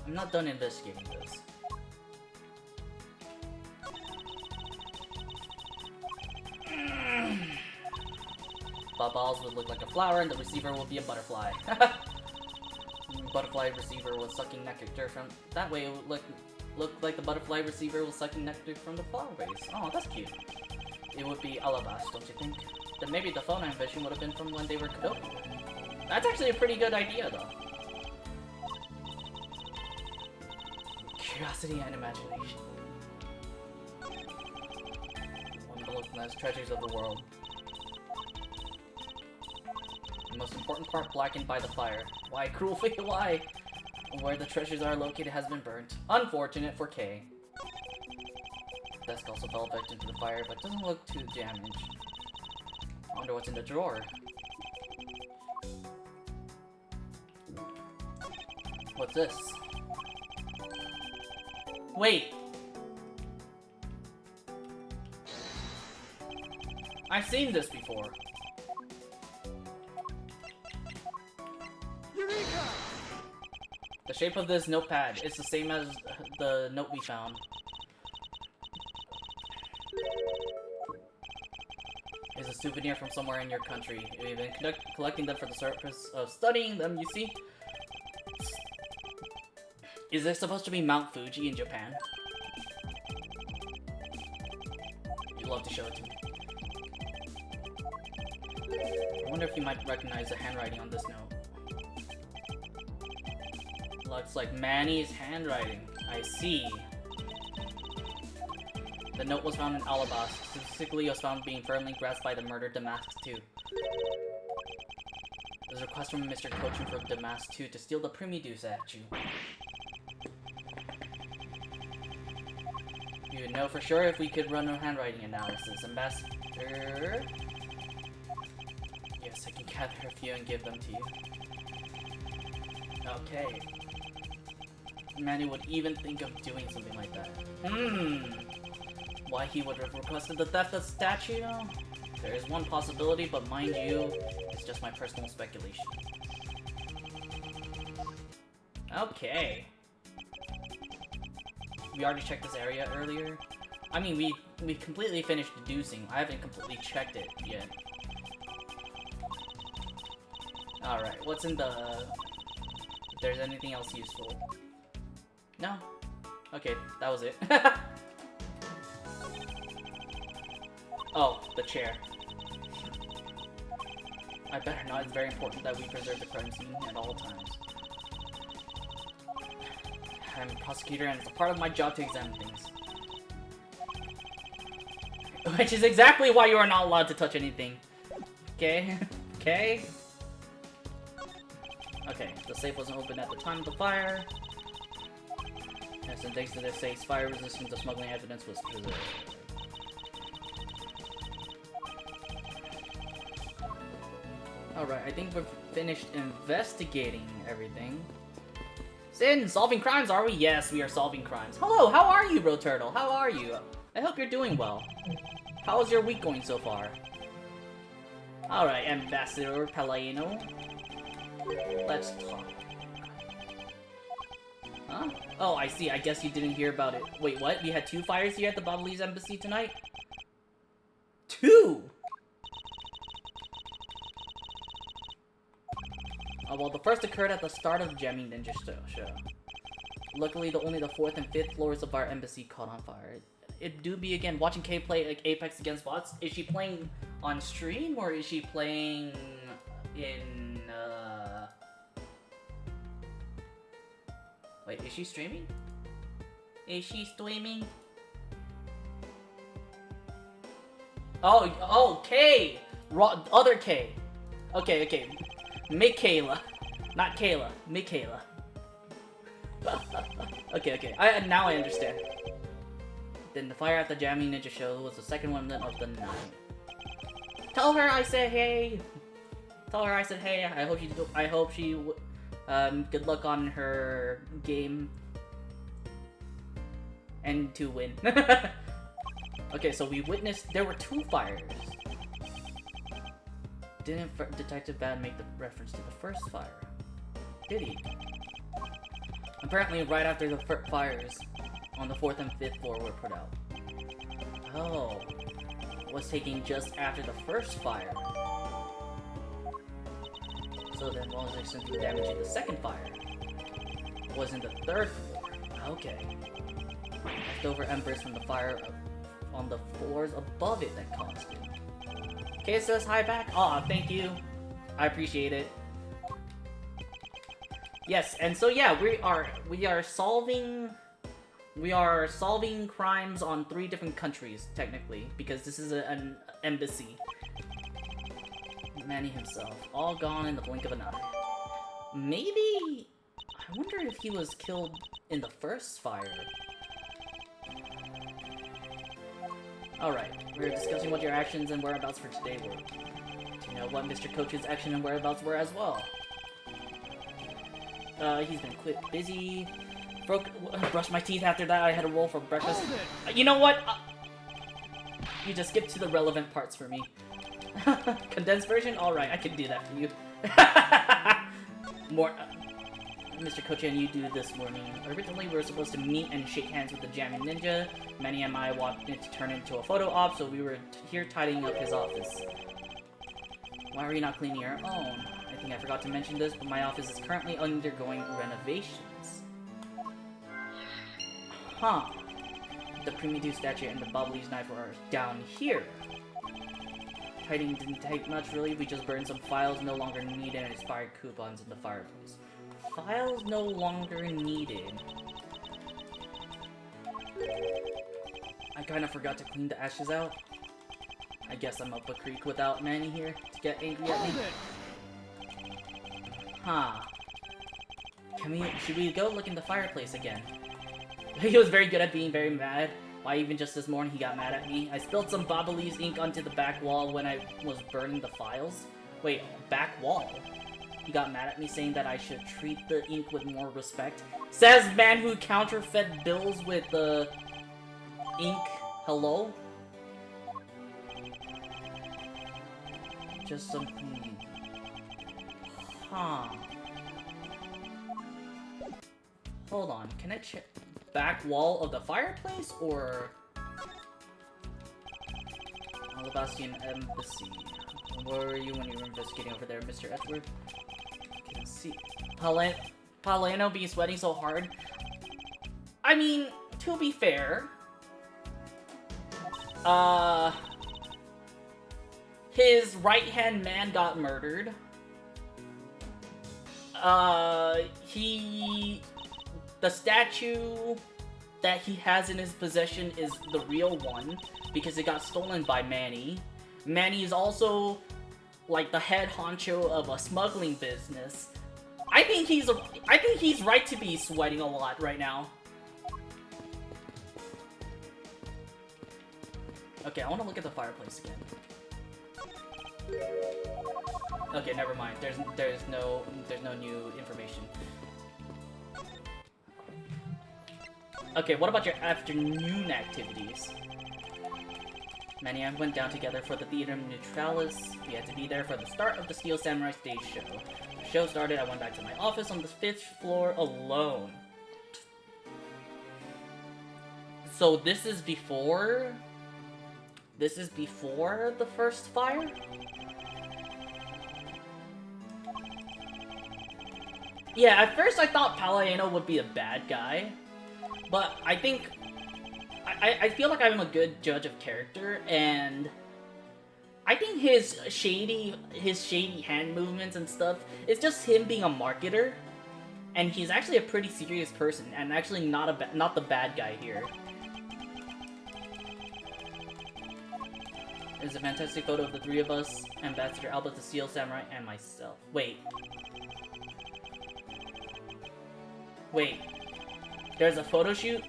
I'm not done investigating this. Balls would look like a flower and the receiver will be a butterfly. Butterfly receiver was sucking nectar from... That way it would look like the butterfly receiver was sucking nectar from the flower base. Oh, that's cute. It would be Alabast, don't you think? Then maybe the phone ambition would have been from when they were Kadopi. That's actually a pretty good idea, though. Curiosity and imagination. One of the last treasures of the world. The most important part blackened by the fire. Why, cruel fate, why? Where the treasures are located has been burnt. Unfortunate for Kay. The desk also fell victim to the fire, but doesn't look too damaged. I wonder what's in the drawer. What's this? Wait! I've seen this before. Eureka! The shape of this notepad is the same as the note we found. It's a souvenir from somewhere in your country. We've been collecting them for the purpose of studying them, you see? Is this supposed to be Mount Fuji in Japan? You'd love to show it to me. I wonder if you might recognize the handwriting on this note. Looks like Manny's handwriting. I see. The note was found in Alabast. Specifically, it was found being firmly grasped by the murdered Damask 2. There's a request from Mr. Cochin for Damask 2 to steal the Primidu statue. You would know for sure if we could run a handwriting analysis. Ambassador... Yes, I can gather a few and give them to you. Okay. Manny would even think of doing something like that. Why he would have requested the theft of the statue? There is one possibility, but mind you, it's just my personal speculation. Okay. We already checked this area earlier. I mean, we completely finished deducing. I haven't completely checked it yet. Alright, what's in the... If there's anything else useful. No? Okay, that was it. Oh, the chair. I better not. It's very important that we preserve the crime scene at all times. I'm a prosecutor and it's a part of my job to examine things. Which is exactly why you are not allowed to touch anything. Okay? Okay? Okay, the safe wasn't open at the time of the fire. Yes, and thanks to this safe's fire resistance, the smuggling evidence was preserved. Alright, I think we've finished investigating everything. Sin, solving crimes, are we? Yes, we are solving crimes. Hello, how are you, Bro Turtle? How are you? I hope you're doing well. How is your week going so far? Alright, Ambassador Palladino. Let's talk. Huh? Oh, I see. I guess you didn't hear about it. Wait, what? We had 2 fires here at the Babalese Embassy tonight? 2! Well, the first occurred at the start of Jamming Ninja show. Luckily, only the 4th and 5th floors of our embassy caught on fire. It do be, again, watching Kay play like Apex against bots. Is she playing on stream, or is she playing in, Wait, is she streaming? Is she streaming? Oh, Kay! Other Kay. Okay. Michaela. Not Kayla. Michaela. Okay. Now I understand. Then the fire at the Jamming Ninja show was the second one of the night. Tell her I said hey. Tell her I said hey. I hope she good luck on her game and to win. Okay, so we witnessed there were 2 fires. Didn't Detective Bad make the reference to the first fire? Did he? Apparently, right after the fires on the 4th and 5th floor were put out. Oh, was taking just after the first fire. So then, what was there something damaging the second fire? Was in the 3rd floor. Okay. Leftover embers from the fire on the floors above it that caused it. Okay, says hi back. Aw, thank you. I appreciate it. Yes, and so yeah, we are solving crimes on 3 different countries technically because this is an embassy. Manny himself, all gone in the blink of an eye. Maybe I wonder if he was killed in the first fire. Alright, we're discussing what your actions and whereabouts for today were. Do you know what Mr. Coach's action and whereabouts were as well? He's been busy. Brushed my teeth after that. I had a roll for breakfast. You know what? You just skip to the relevant parts for me. Condensed version? Alright, I can do that for you. More... Mr. Kochi and you do this morning. Originally, we were supposed to meet and shake hands with the Jamming Ninja. Manny and I wanted to turn into a photo op, so we were here tidying up his office. Why are you not cleaning your own? I think I forgot to mention this, but my office is currently undergoing renovations. Huh. The Primitive statue and the Bobbly's knife are down here. Tidying didn't take much, really. We just burned some files no longer needed and expired coupons in the fireplace. Files no longer needed. I kinda forgot to clean the ashes out. I guess I'm up a creek without Manny here to get angry at me. Huh. Should we go look in the fireplace again? He was very good at being very mad. Why, even just this morning he got mad at me. I spilled some Bobbly's ink onto the back wall when I was burning the files. Wait, back wall? He got mad at me saying that I should treat the ink with more respect. Says man who counterfeit bills with the ink. Hello? Just something... Huh. Hold on, can I check back wall of the fireplace, or... Alabastian Embassy. Where were you when you were investigating over there, Mr. Edward? Can see... Paleno be sweating so hard? I mean, to be fair... his right-hand man got murdered. The statue that he has in his possession is the real one, because it got stolen by Manny. Manny is also, like, the head honcho of a smuggling business. I think he's right to be sweating a lot right now. Okay, I want to look at the fireplace again. Okay, never mind. There's no new information. Okay, what about your afternoon activities? Manny and I went down together for the Theater Neutralis. We had to be there for the start of the Steel Samurai stage show. The show started, I went back to my office on the 5th floor alone. So this is before... This is before the first fire? Yeah, at first I thought Palaieno would be a bad guy. But I think... I feel like I'm a good judge of character, and... I think his shady hand movements and stuff is just him being a marketer. And he's actually a pretty serious person, and actually not the bad guy here. There's a fantastic photo of the three of us, Ambassador Alba, the Steel Samurai, and myself. Wait. Wait. There's a photo shoot?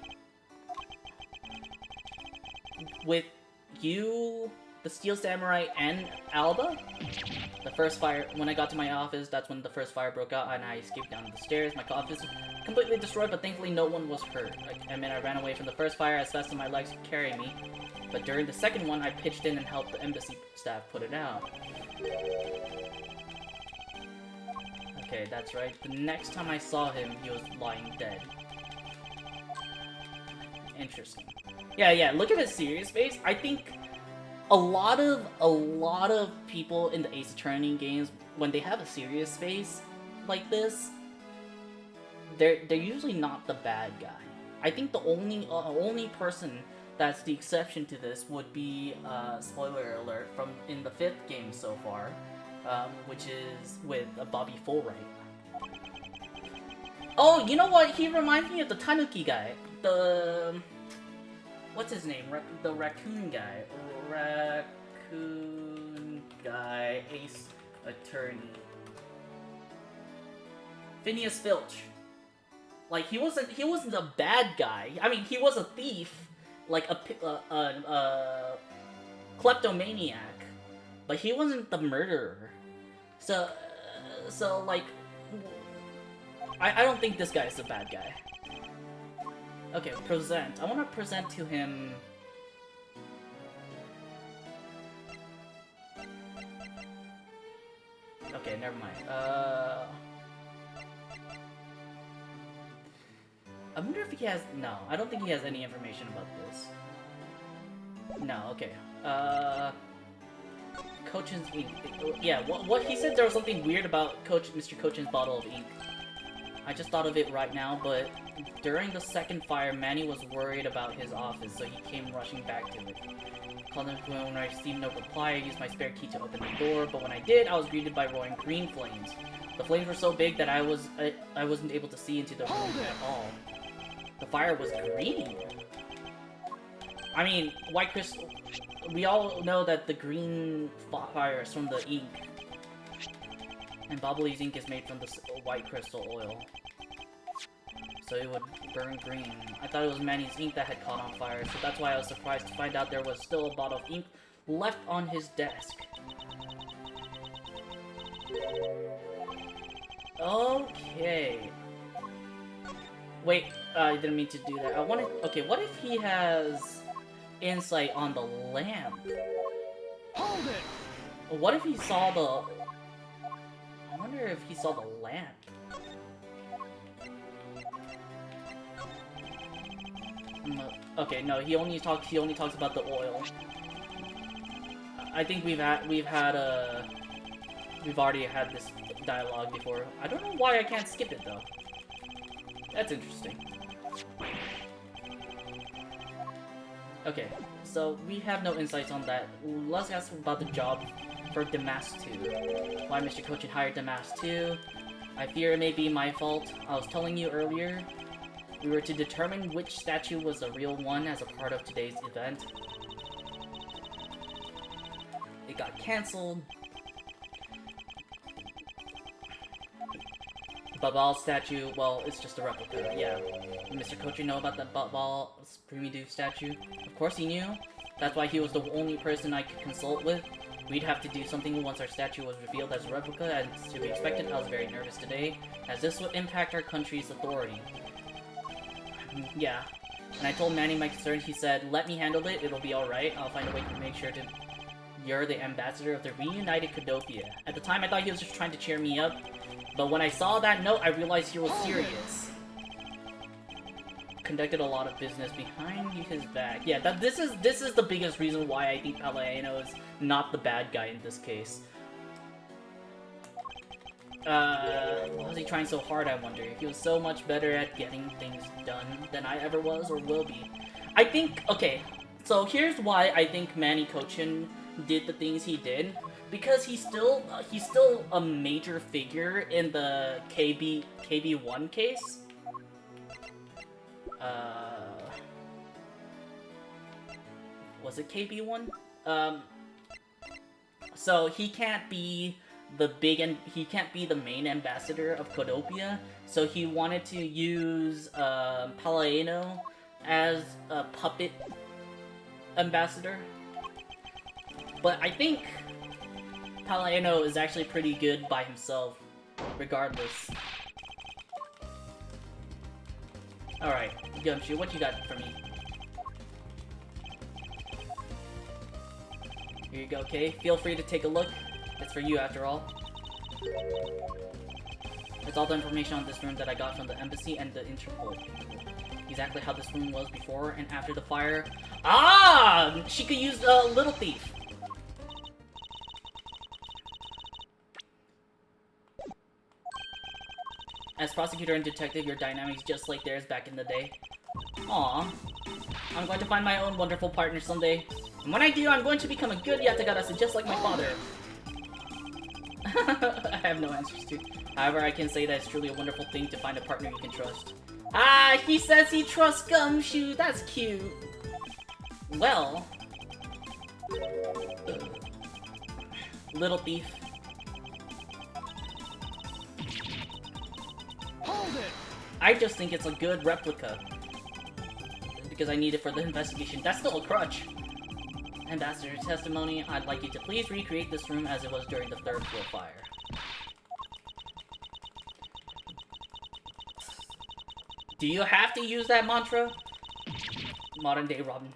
With you, the Steel Samurai, and Alba? The first fire, when I got to my office, that's when the first fire broke out and I escaped down the stairs. My office was completely destroyed, but thankfully no one was hurt. I ran away from the first fire as fast as my legs could carry me. But during the second one, I pitched in and helped the embassy staff put it out. Okay, that's right. The next time I saw him, he was lying dead. Interesting. Yeah, look at his serious face. I think a lot of people in the Ace Attorney games, when they have a serious face like this, they're usually not the bad guy. I think the only person that's the exception to this would be spoiler alert from in the 5th game so far, which is with Bobby Fulbright. Oh, you know what? He reminds me of the Tanuki guy. What's his name? The raccoon guy. Raccoon guy, Ace Attorney. Phineas Filch. Like, he wasn't a bad guy. I mean, he was a thief, like a kleptomaniac, but he wasn't the murderer. So like, I don't think this guy is the bad guy. Okay, present. I want to present to him. Okay, never mind. I wonder if he has. No, I don't think he has any information about this. No, okay. Cochin's ink. Yeah, what he said there was something weird about Mr. Cochin's bottle of ink. I just thought of it right now, but during the second fire, Manny was worried about his office, so he came rushing back to it. Called him when I received no reply. I used my spare key to open the door, but when I did, I was greeted by roaring green flames. The flames were so big that I wasn't able to see into the room at all. The fire was green. I mean, white crystal. We all know that the green fire is from the ink, and Bobbly's ink is made from the white crystal oil, so it would burn green. I thought it was Manny's ink that had caught on fire, so that's why I was surprised to find out there was still a bottle of ink left on his desk. Okay. Wait, I didn't mean to do that. I wanted. Okay, what if he has insight on the lamp? Hold it! What if he saw the... I wonder if he saw the lamp. Okay, no, he only talks about the oil. I think we've already had this dialogue before. I don't know why I can't skip it though. That's interesting. Okay, so we have no insights on that. Let's ask about the job for Damask 2. Why Mr. Cochin hired Damask 2. I fear it may be my fault. I was telling you earlier, we were to determine which statue was the real one as a part of today's event. It got cancelled. Babal statue, well, it's just a replica, yeah. Did Mr. Cochin know about the Babal Primidu statue? Of course he knew. That's why he was the only person I could consult with. We'd have to do something once our statue was revealed as a replica, and to be expected, I was very nervous today, as this would impact our country's authority. Yeah. And I told Manny my concern, he said, let me handle it, it'll be alright, I'll find a way to make sure to... You're the ambassador of the reunited Kodopia. At the time, I thought he was just trying to cheer me up, but when I saw that note, I realized he was serious. Conducted a lot of business behind his back. Yeah, this is the biggest reason why I think Palaiano is not the bad guy in this case. Why was he trying so hard, I wonder? He was so much better at getting things done than I ever was or will be. I think, okay, so here's why I think Manny Cochin did the things he did. Because he's still a major figure in the KB1 case. Was it KB1? So he can't be he can't be the main ambassador of Codopia. So he wanted to use Palaieno as a puppet ambassador. But I think Palaieno is actually pretty good by himself, regardless. Alright, Gumshoe, what you got for me? Here you go, okay? Feel free to take a look. It's for you, after all. It's all the information on this room that I got from the embassy and the Interpol. Exactly how this room was before and after the fire. Ah! She could use Little Thief. As prosecutor and detective, your dynamics just like theirs back in the day. Aww. I'm going to find my own wonderful partner someday. And when I do, I'm going to become a good Yatagarasu just like my father. I have no answers to. However, I can say that it's truly a wonderful thing to find a partner you can trust. Ah, he says he trusts Gumshoe. That's cute. Well. Little Thief. Hold it! I just think it's a good replica. Because I need it for the investigation. That's still a crutch. Ambassador's testimony, I'd like you to please recreate this room as it was during the third floor fire. Do you have to use that mantra? Modern day Robin.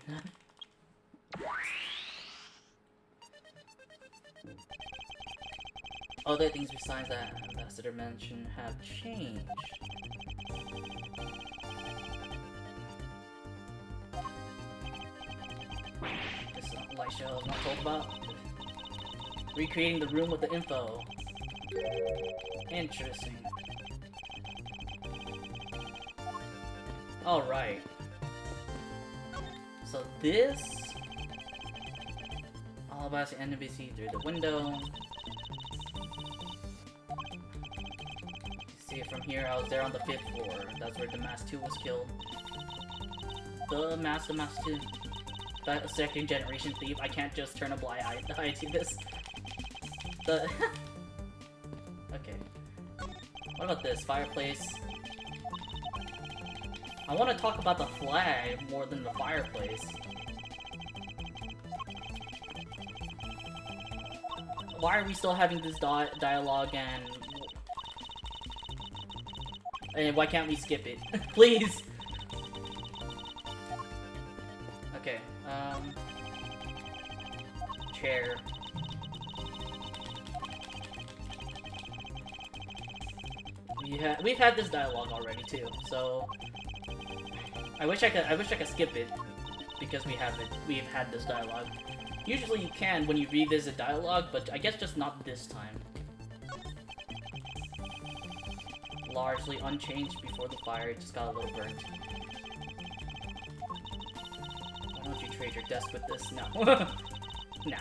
Other things besides that Ambassador mentioned have changed. This light show I was not told about. Recreating the room with the info. Interesting. Alright. So this... all about the NBC through the window. See it from here, I was there on the 5th floor. That's where the Mask 2 was killed. The Mask 2. That second generation thief. I can't just turn a blind eye to this. The... okay. What about this? Fireplace. I want to talk about the flag more than the fireplace. Why are we still having this dialogue and why can't we skip it? Please! Okay, chair. We've had this dialogue already too, so I wish I could skip it because we've had this dialogue. Usually you can when you revisit dialogue, but I guess just not this time. Largely unchanged before the fire, it just got a little burnt. Why don't you trade your desk with this? No. Nah.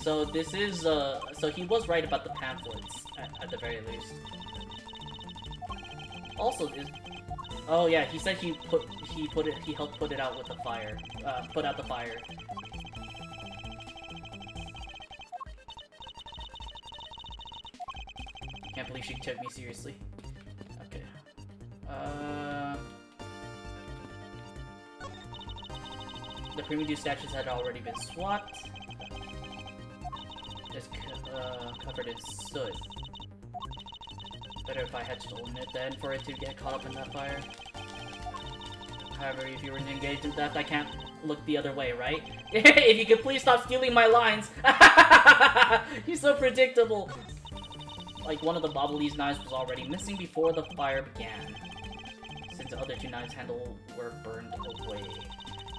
So this is, so he was right about the pamphlets, at the very least. Also, oh yeah, he said he helped put it out with the fire, put out the fire. Can't believe she took me seriously. Okay. The Primitive statues had already been swapped. It's covered in soot. Better if I had stolen it then for it to get caught up in that fire. However, if you were engaged in theft, I can't look the other way, right? If you could please stop stealing my lines! You're so predictable! Like, one of the Bobbly's knives was already missing before the fire began. Since the other two knives' handles were burned away.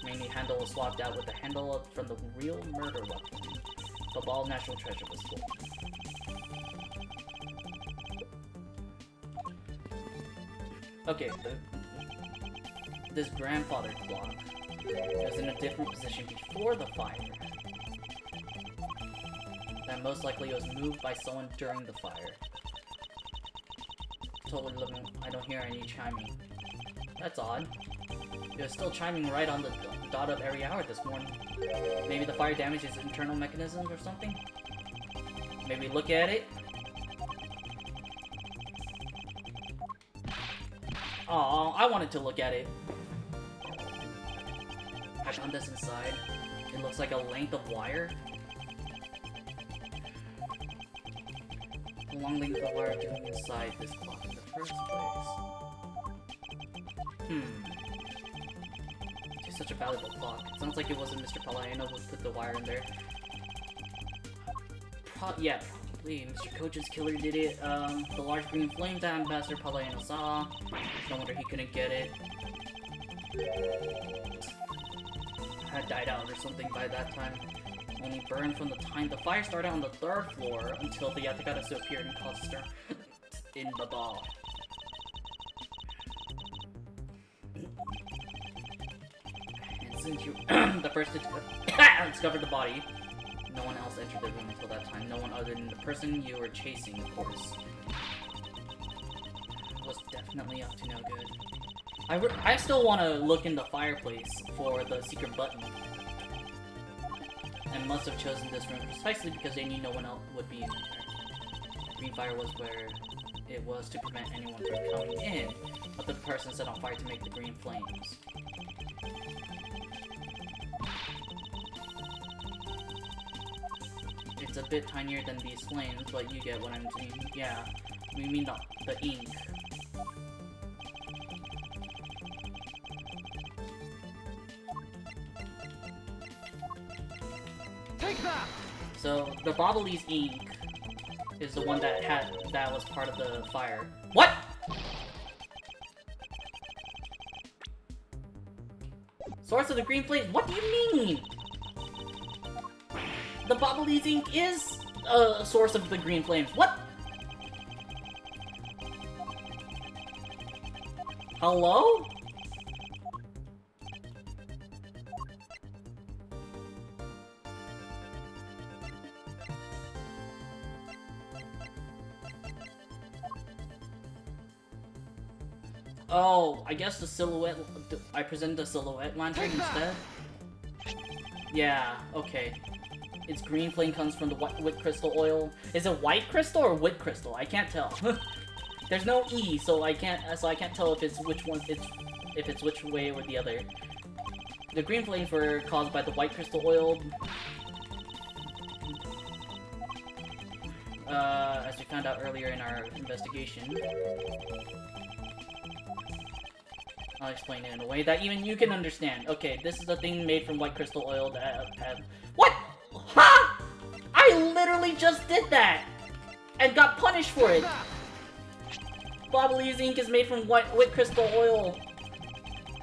Mainly handle was swapped out with the handle from the real murder weapon. The Ball National Treasure was stolen. Okay, this grandfather clock was in a different position before the fire. That most likely was moved by someone during the fire. Totally living, I don't hear any chiming. That's odd. It was still chiming right on the dot of every hour this morning. Maybe the fire damage is internal mechanisms or something? Maybe look at it. Oh, I wanted to look at it. I found this inside. It looks like a length of wire. A long length of wire doing inside this clock in the first place. It's such a valuable clock. It sounds like it wasn't Mr. Palaiano who put the wire in there. Yeah, probably. Mr. Coach's killer did it. The large green flame that Ambassador Palaiano saw. No wonder he couldn't get it. Had died out or something by that time. Only burned from the time the fire started on the 3rd floor until the Yatakata appeared and caused stir in the ball. And since you the first to discovered the body, no one else entered the room until that time. No one other than the person you were chasing, of course. Was definitely up to no good. I still want to look in the fireplace for the secret button. And must have chosen this room precisely because they knew no one else would be in there. Green fire was where it was to prevent anyone from coming in, but the person set on fire to make the green flames. It's a bit tinier than these flames, but you get what I'm saying. Yeah, we mean the ink. Take that! So the Bobbly's ink is the one that was part of the fire. What? Source of the green flame? What do you mean? The Bobbly's ink is a source of the green flames. What? Hello? Oh, I guess the silhouette. I present the silhouette lantern instead. Yeah, okay. Its green flame comes from the white crystal oil. Is it white crystal or wood crystal? I can't tell. There's no E, so I can't tell if it's which one. If it's which way or the other. The green flames were caused by the white crystal oil. As we found out earlier in our investigation. I'll explain it in a way that even you can understand. Okay, this is the thing made from white crystal oil that had... What? Huh? I literally just did that! And got punished for it! Bobbly's ink is made from white crystal oil.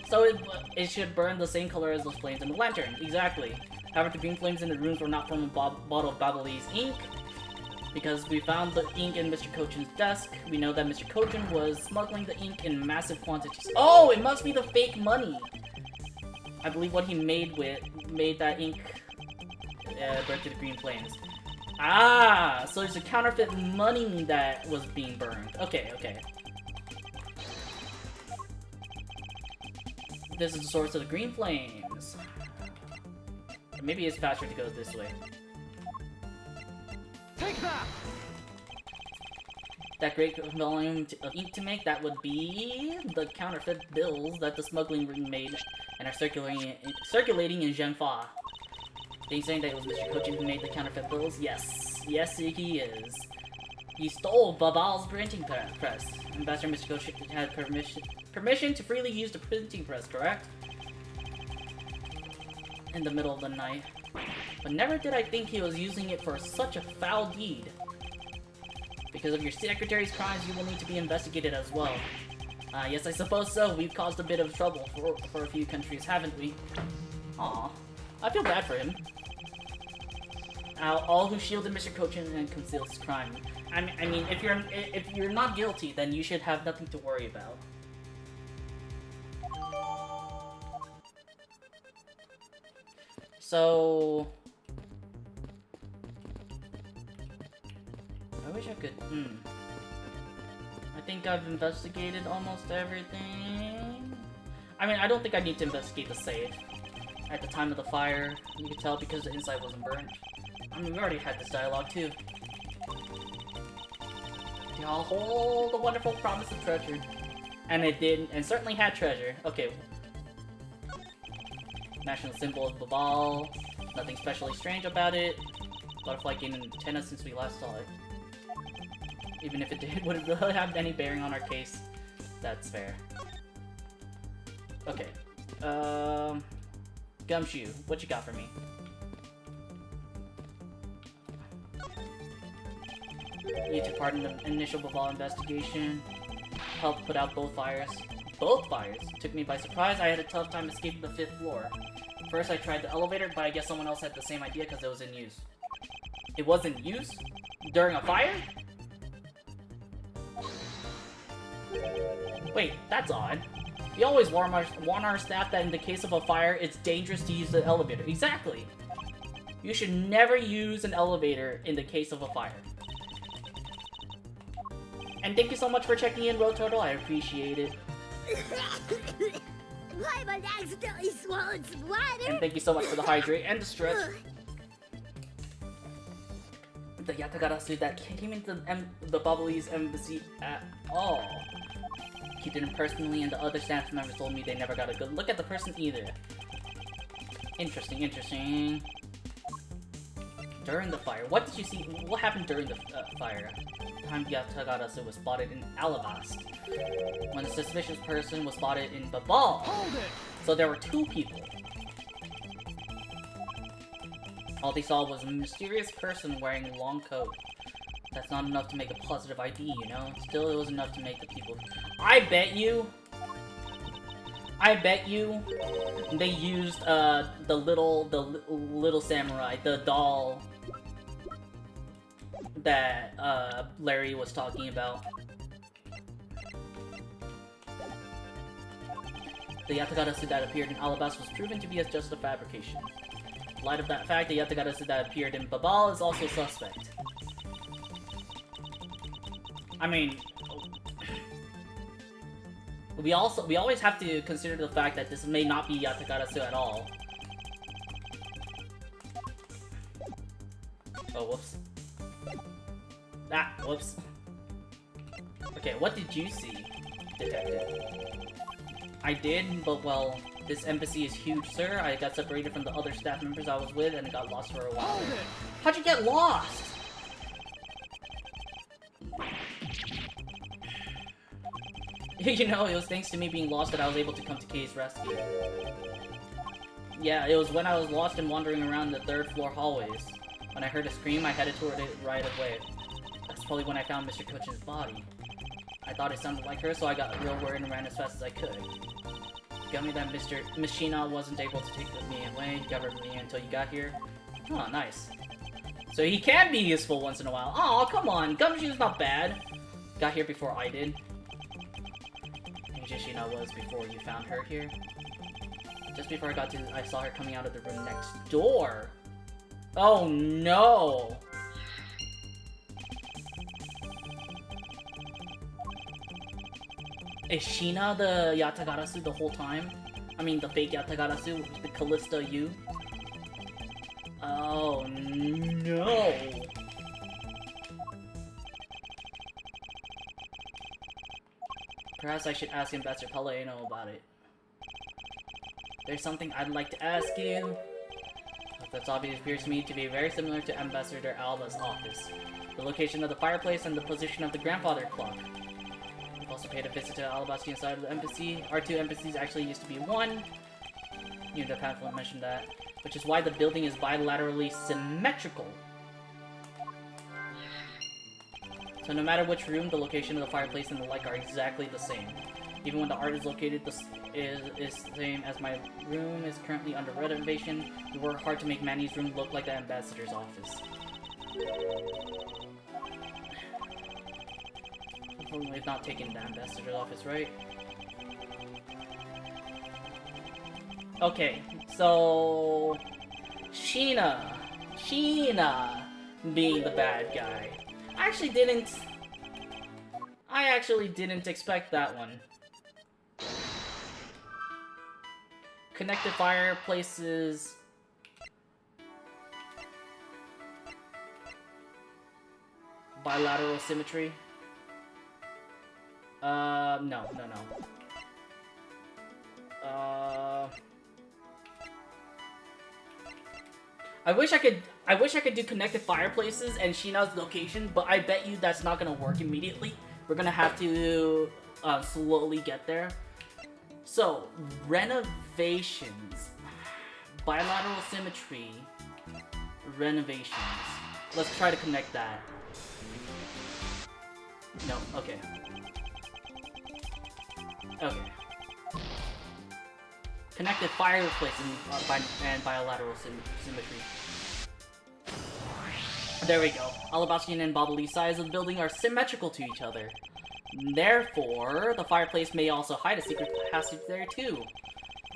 So it should burn the same color as those flames in the lantern. Exactly. However, the green flames in the rooms were not from a bottle of Bobbly's ink. Because we found the ink in Mr. Cochin's desk, we know that Mr. Cochin was smuggling the ink in massive quantities. Oh, it must be the fake money! I believe what he made that ink burn to the green flames. Ah, so it's a counterfeit money that was being burned. Okay, okay. This is the source of the green flames. Maybe it's faster to go this way. Take that! That great volume of ink to make, that would be the counterfeit bills that the smuggling ring made and are circulating in Zhenfa. Are you saying that it was Mr. Cochin who made the counterfeit bills? Yes. Yes, he is. He stole Babal's printing press. Ambassador Mr. Cochin had permission to freely use the printing press, correct? In the middle of the night. But never did I think he was using it for such a foul deed. Because of your secretary's crimes, you will need to be investigated as well. Yes, I suppose so. We've caused a bit of trouble for a few countries, haven't we? Aw, I feel bad for him. All who shielded Mr. Cochin and concealed his crime. I mean, if you're not guilty, then you should have nothing to worry about. So... I wish I could... I think I've investigated almost everything. I mean, I don't think I need to investigate the safe. At the time of the fire, you could tell because the inside wasn't burned. I mean, we already had this dialogue too. Y'all hold the wonderful promise of treasure. And it did, and certainly had treasure. Okay. National symbol of Babal. Nothing especially strange about it. Butterfly gained an antenna since we last saw it. Even if it did, would it really have any bearing on our case? That's fair. Okay. Gumshoe, what you got for me? You took part in the initial Babal investigation. Helped put out both fires. Both fires? Took me by surprise. I had a tough time escaping the 5th floor. First I tried the elevator, but I guess someone else had the same idea because it was in use. It was in use? During a fire? Wait, that's odd. We always warn our staff that in the case of a fire, it's dangerous to use the elevator. Exactly! You should never use an elevator in the case of a fire. And thank you so much for checking in, Road Turtle. I appreciate it. Why am I accidentally swallowed some water? And thank you so much for the hydrate and the stretch. The Yatagarasu that came into the Bubbly's embassy at all. He didn't personally, and the other staff members told me they never got a good look at the person either. Interesting, interesting. During the fire, what did you see? What happened during the fire? The time Yatagarasu was spotted in Alabast. When a suspicious person was spotted in Babal. Hold it! So there were 2 people. All they saw was a mysterious person wearing a long coat. That's not enough to make a positive ID, you know? Still, it was enough to make the people... I bet you they used the little samurai, the doll that Larry was talking about. The Yatagarasu that appeared in Alabast was proven to be just a fabrication. In light of that fact, the Yatagarasu that appeared in Babal is also suspect. I mean, we always have to consider the fact that this may not be Yatagarasu at all. Oh, whoops. Ah, whoops. Okay, what did you see, Detective? I did, but well, this embassy is huge, sir. I got separated from the other staff members I was with and got lost for a while. Hold it! How'd you get lost? You know, it was thanks to me being lost that I was able to come to Kei's rescue. Yeah, it was when I was lost and wandering around the 3rd floor hallways. When I heard a scream, I headed toward it right away. That's probably when I found Mr. Kuchin's body. I thought it sounded like her, so I got real worried and ran as fast as I could. Got me that Mr. Mishina wasn't able to take me away, covered me until you got here. Oh, nice. So he can be useful once in a while. Oh, come on, Gumshoe's not bad. Got here before I did. Mishina was before you found her here. Just before I saw her coming out of the room next door. Oh no! Is Shina the Yatagarasu the whole time? I mean, the fake Yatagarasu, the Callista you? Oh no! Perhaps I should ask Ambassador Palladino about it. There's something I'd like to ask you. That's obvious appears to me to be very similar to Ambassador Alba's office. The location of the fireplace and the position of the grandfather clock. I've also paid a visit to Alabastian side of the embassy. Our 2 embassies actually used to be one. You know, the pamphlet mentioned that. Which is why the building is bilaterally symmetrical. So no matter which room, the location of the fireplace and the like are exactly the same. Even when the art is located is the same as my room is currently under renovation, we work hard to make Manny's room look like the ambassador's office. Hopefully we've not taken the ambassador's office, right? Okay, so... Sheena being the bad guy. I actually didn't expect that one. connected fireplaces. Bilateral symmetry. No. I wish I could do connected fireplaces and Shina's location, but I bet you that's not gonna work immediately. We're gonna have to slowly get there. So, renovations. Bilateral symmetry. Renovations. Let's try to connect that. No, okay. Okay. Connected fireplace and bilateral symmetry. There we go. Alabastian and Bobbly sides of the building are symmetrical to each other. Therefore, the fireplace may also hide a secret passage there too.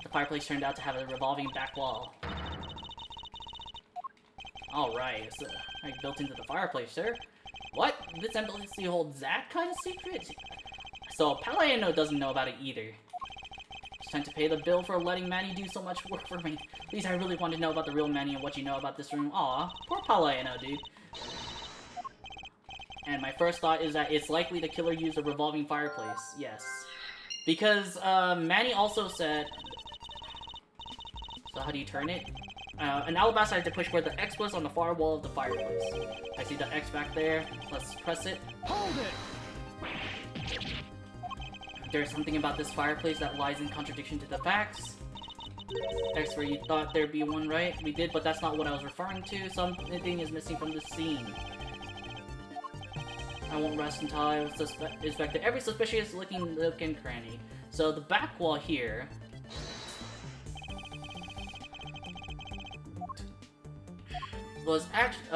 The fireplace turned out to have a revolving back wall. Alright, so built into the fireplace, sir. What? This embassy holds that kind of secret? So Palaiano doesn't know about it either. It's time to pay the bill for letting Manny do so much work for me. Please, I really want to know about the real Manny and what you know about this room. Aw, poor Palaiano, dude. And my first thought is that it's likely the killer used a revolving fireplace. Yes. Because, Manny also said... So how do you turn it? An alabaster had to push where the X was on the far wall of the fireplace. I see the X back there. Let's press it. Hold it! There's something about this fireplace that lies in contradiction to the facts. X where you thought there'd be one, right? We did, but that's not what I was referring to. Something is missing from the scene. I won't rest until I inspected every suspicious looking nook and cranny. So the back wall here... was actually,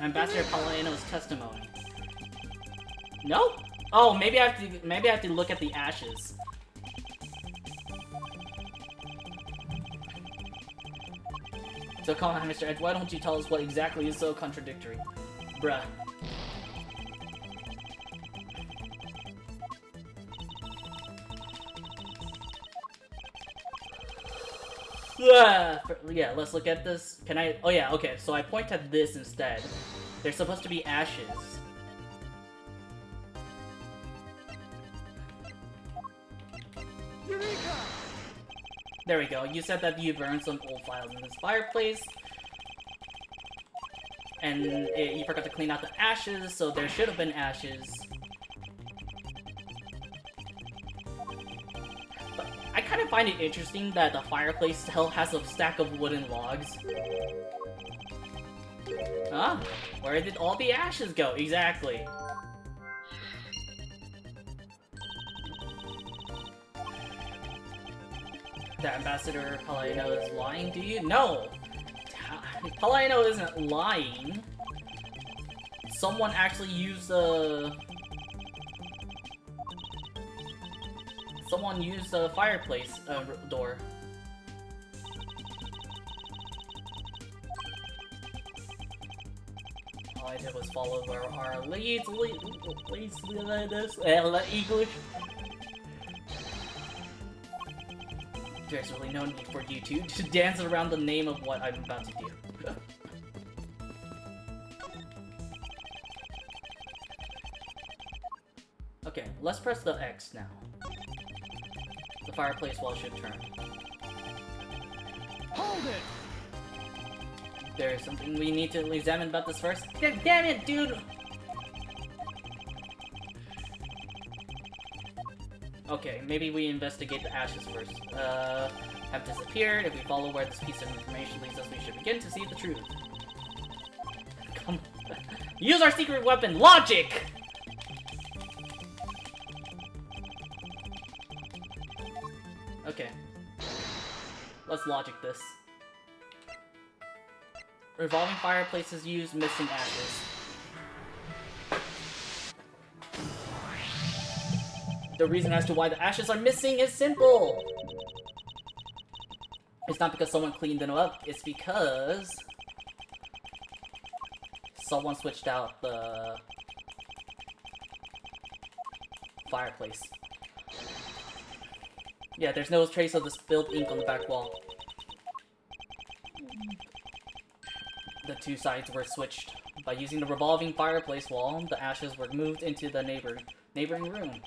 Ambassador Palaiano's testimony. Nope. Oh, maybe I have to look at the ashes. So come on, Mr. Edge, why don't you tell us what exactly is so contradictory? Bruh. Yeah, let's look at this. Can I? Oh yeah, okay, so I point at this instead. They're supposed to be ashes. Eureka! There we go. You said that you burned some old files in this fireplace. And you forgot to clean out the ashes, so there should have been ashes. But I kind of find it interesting that the fireplace still has a stack of wooden logs. Huh? Where did all the ashes go? Exactly. That Ambassador Palaiano is lying to you? No! Palaiano isn't lying. Someone actually used the... Someone used the fireplace door. All I did was follow where our leads led us. English. There's really no need for you two to dance around the name of what I'm about to do. Okay, let's press the X now. The fireplace wall should turn. Hold it! There's something we need to examine about this first. God damn it, dude! Okay, maybe we investigate the ashes first. Have disappeared. If we follow where this piece of information leads us, we should begin to see the truth. Come on. Use our secret weapon, logic! Okay. Let's logic this. Revolving fireplaces use missing ashes. The reason as to why the ashes are missing is simple! It's not because someone cleaned them up, it's because... someone switched out the... fireplace. Yeah, there's no trace of the spilled ink on the back wall. The two sides were switched. By using the revolving fireplace wall, the ashes were moved into the neighboring room.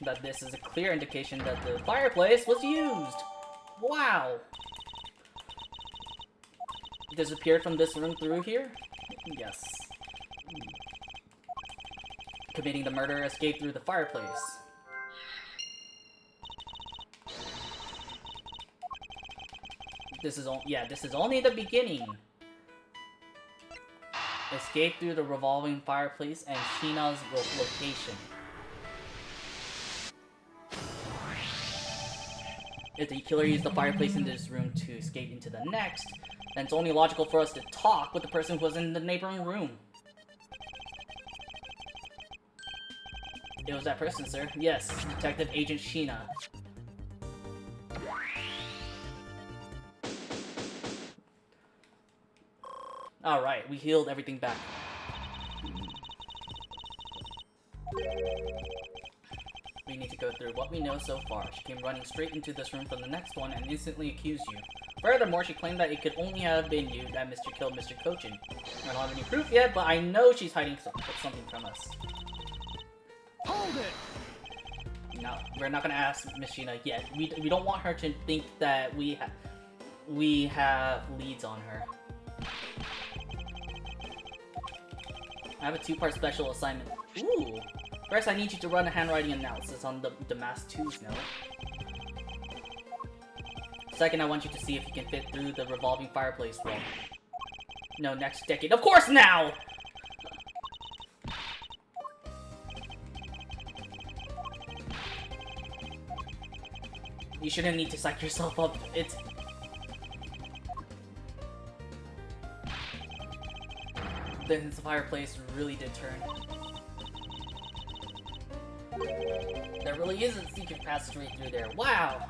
That this is a clear indication that the fireplace was used. Wow! Disappeared from this room through here? Yes. Committing the murder, escaped through the fireplace. This is only the beginning. Escape through the revolving fireplace and Sheena's location. If the killer used the fireplace in this room to escape into the next, then it's only logical for us to talk with the person who was in the neighboring room. It was that person, sir. Yes, Detective Agent Sheena. Alright, we healed everything back. We need to go through what we know so far. She came running straight into this room from the next one and instantly accused you. Furthermore, she claimed that it could only have been you that killed Mr. Kochin. I don't have any proof yet, but I know she's hiding something from us. Hold it! No, we're not gonna ask Miss Sheena yet. We don't want her to think that we have leads on her. I have a 2-part special assignment. Ooh! First, I need you to run a handwriting analysis on the Mask 2's note. Second, I want you to see if you can fit through the revolving fireplace wall. No, next decade. Of course now! You shouldn't need to psych yourself up. It's... The fireplace really did turn. There really is a secret passageway through there. Wow!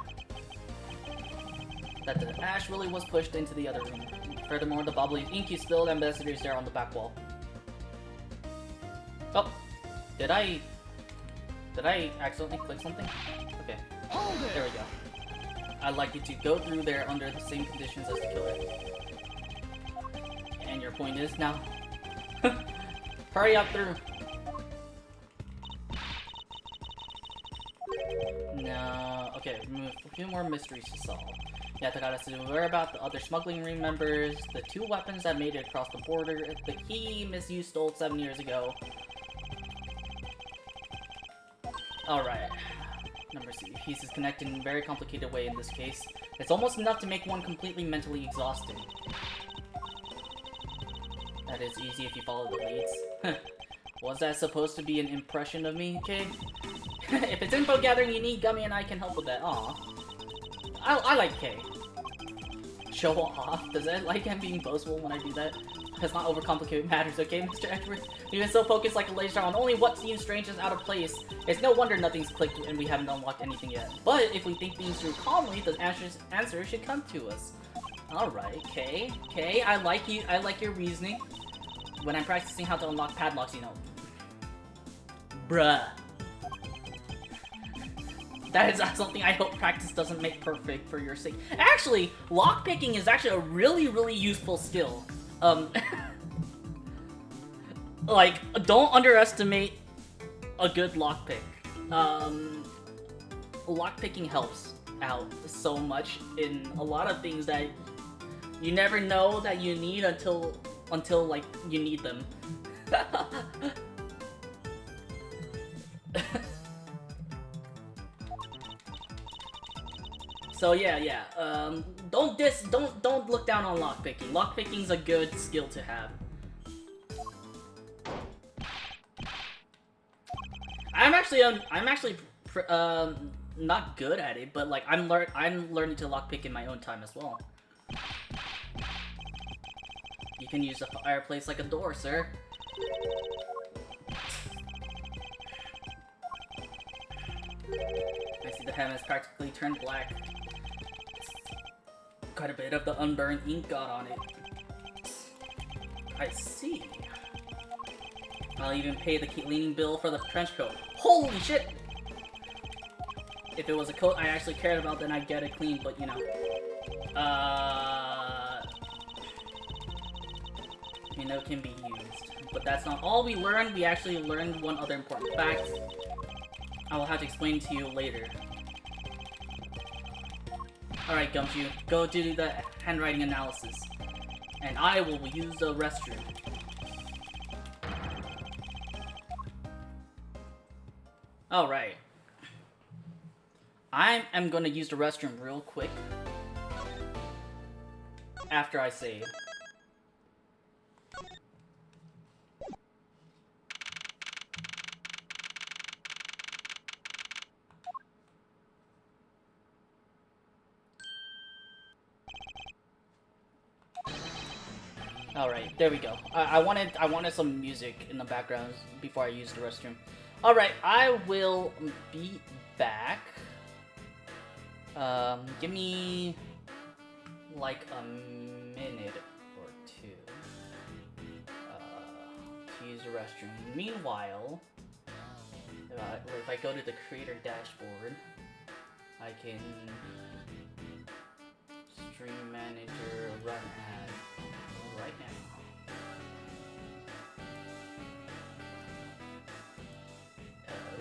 That the ash really was pushed into the other room. Furthermore, the bubbly ink you spilled ambassadors there on the back wall. Oh! Did I accidentally click something? Okay. Hold it! There we go. I'd like you to go through there under the same conditions as the killer. And your point is now? Hurry up through! No, okay, a few more mysteries to solve. Yatagata is aware about the other smuggling ring members, the 2 weapons that made it across the border, the key Miss Yu stole 7 years ago. Alright. Number C. Pieces connect in a very complicated way in this case. It's almost enough to make one completely mentally exhausted. That is easy if you follow the leads. Was that supposed to be an impression of me, Kay? If it's info gathering you need, Gummy and I can help with that. Aw. I like Kay. Show off? Does that like him being boastful when I do that? Let's not overcomplicate matters, okay, Mr. Edwards? You've been so focused like a laser on only what seems strange is out of place. It's no wonder nothing's clicked and we haven't unlocked anything yet. But if we think things through calmly, the answer should come to us. Alright, Kay. Kay, I like you. I like your reasoning. When I'm practicing how to unlock padlocks, you know. Bruh. That is something I hope practice doesn't make perfect for your sake. Actually, lockpicking is actually a really, really useful skill. Like, don't underestimate a good lockpick. Lockpicking helps out so much in a lot of things that you never know that you need until like you need them. So yeah. Don't look down on lockpicking. Lockpicking's a good skill to have. I'm actually not good at it, but like I'm learning to lockpick in my own time as well. You can use the fireplace like a door, sir. I see the hem has practically turned black. Quite a bit of the unburned ink got on it. I see. I'll even pay the cleaning bill for the trench coat. Holy shit! If it was a coat I actually cared about, then I'd get it clean, but you know. You know, it can be used. But that's not all we learned. We actually learned one other important fact. I will have to explain to you later. Alright, Gumshoe, go do the handwriting analysis. And I will use the restroom. Alright. I am gonna use the restroom real quick. After I save. Alright, there we go. I wanted some music in the background before I use the restroom. Alright, I will be back. Give me like a minute or two to use the restroom. Meanwhile, if I go to the creator dashboard, I can stream manager run ad right now.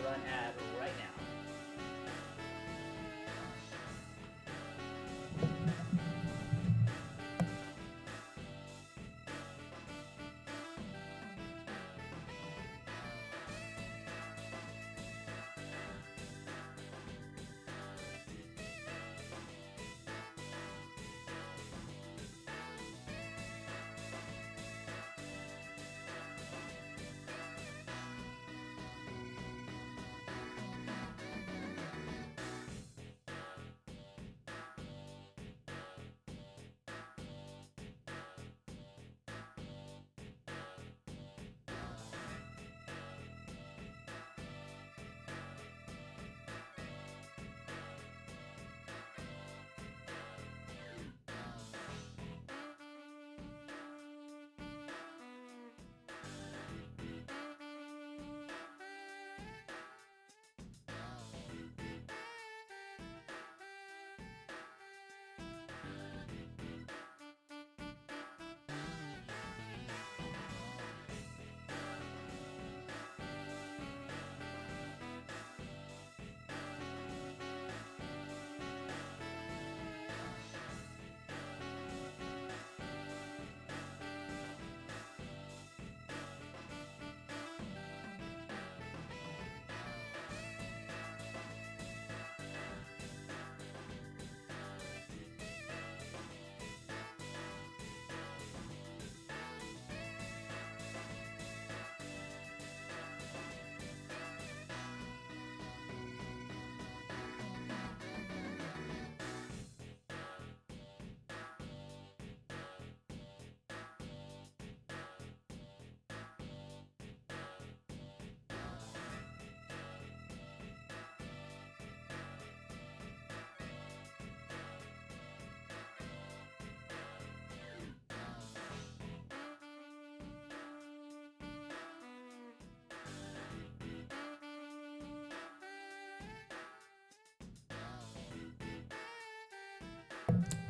Run ad right now.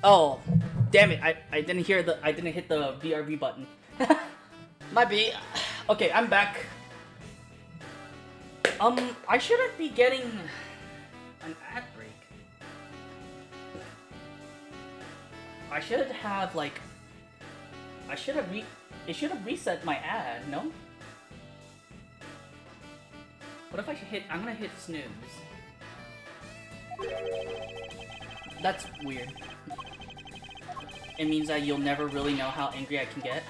Oh, damn it! I didn't hit the VRV button. Might be. Okay, I'm back. I shouldn't be getting an ad break. I should have like. It should have reset my ad. No. What if I should hit? I'm gonna hit snooze. That's weird. It means that you'll never really know how angry I can get.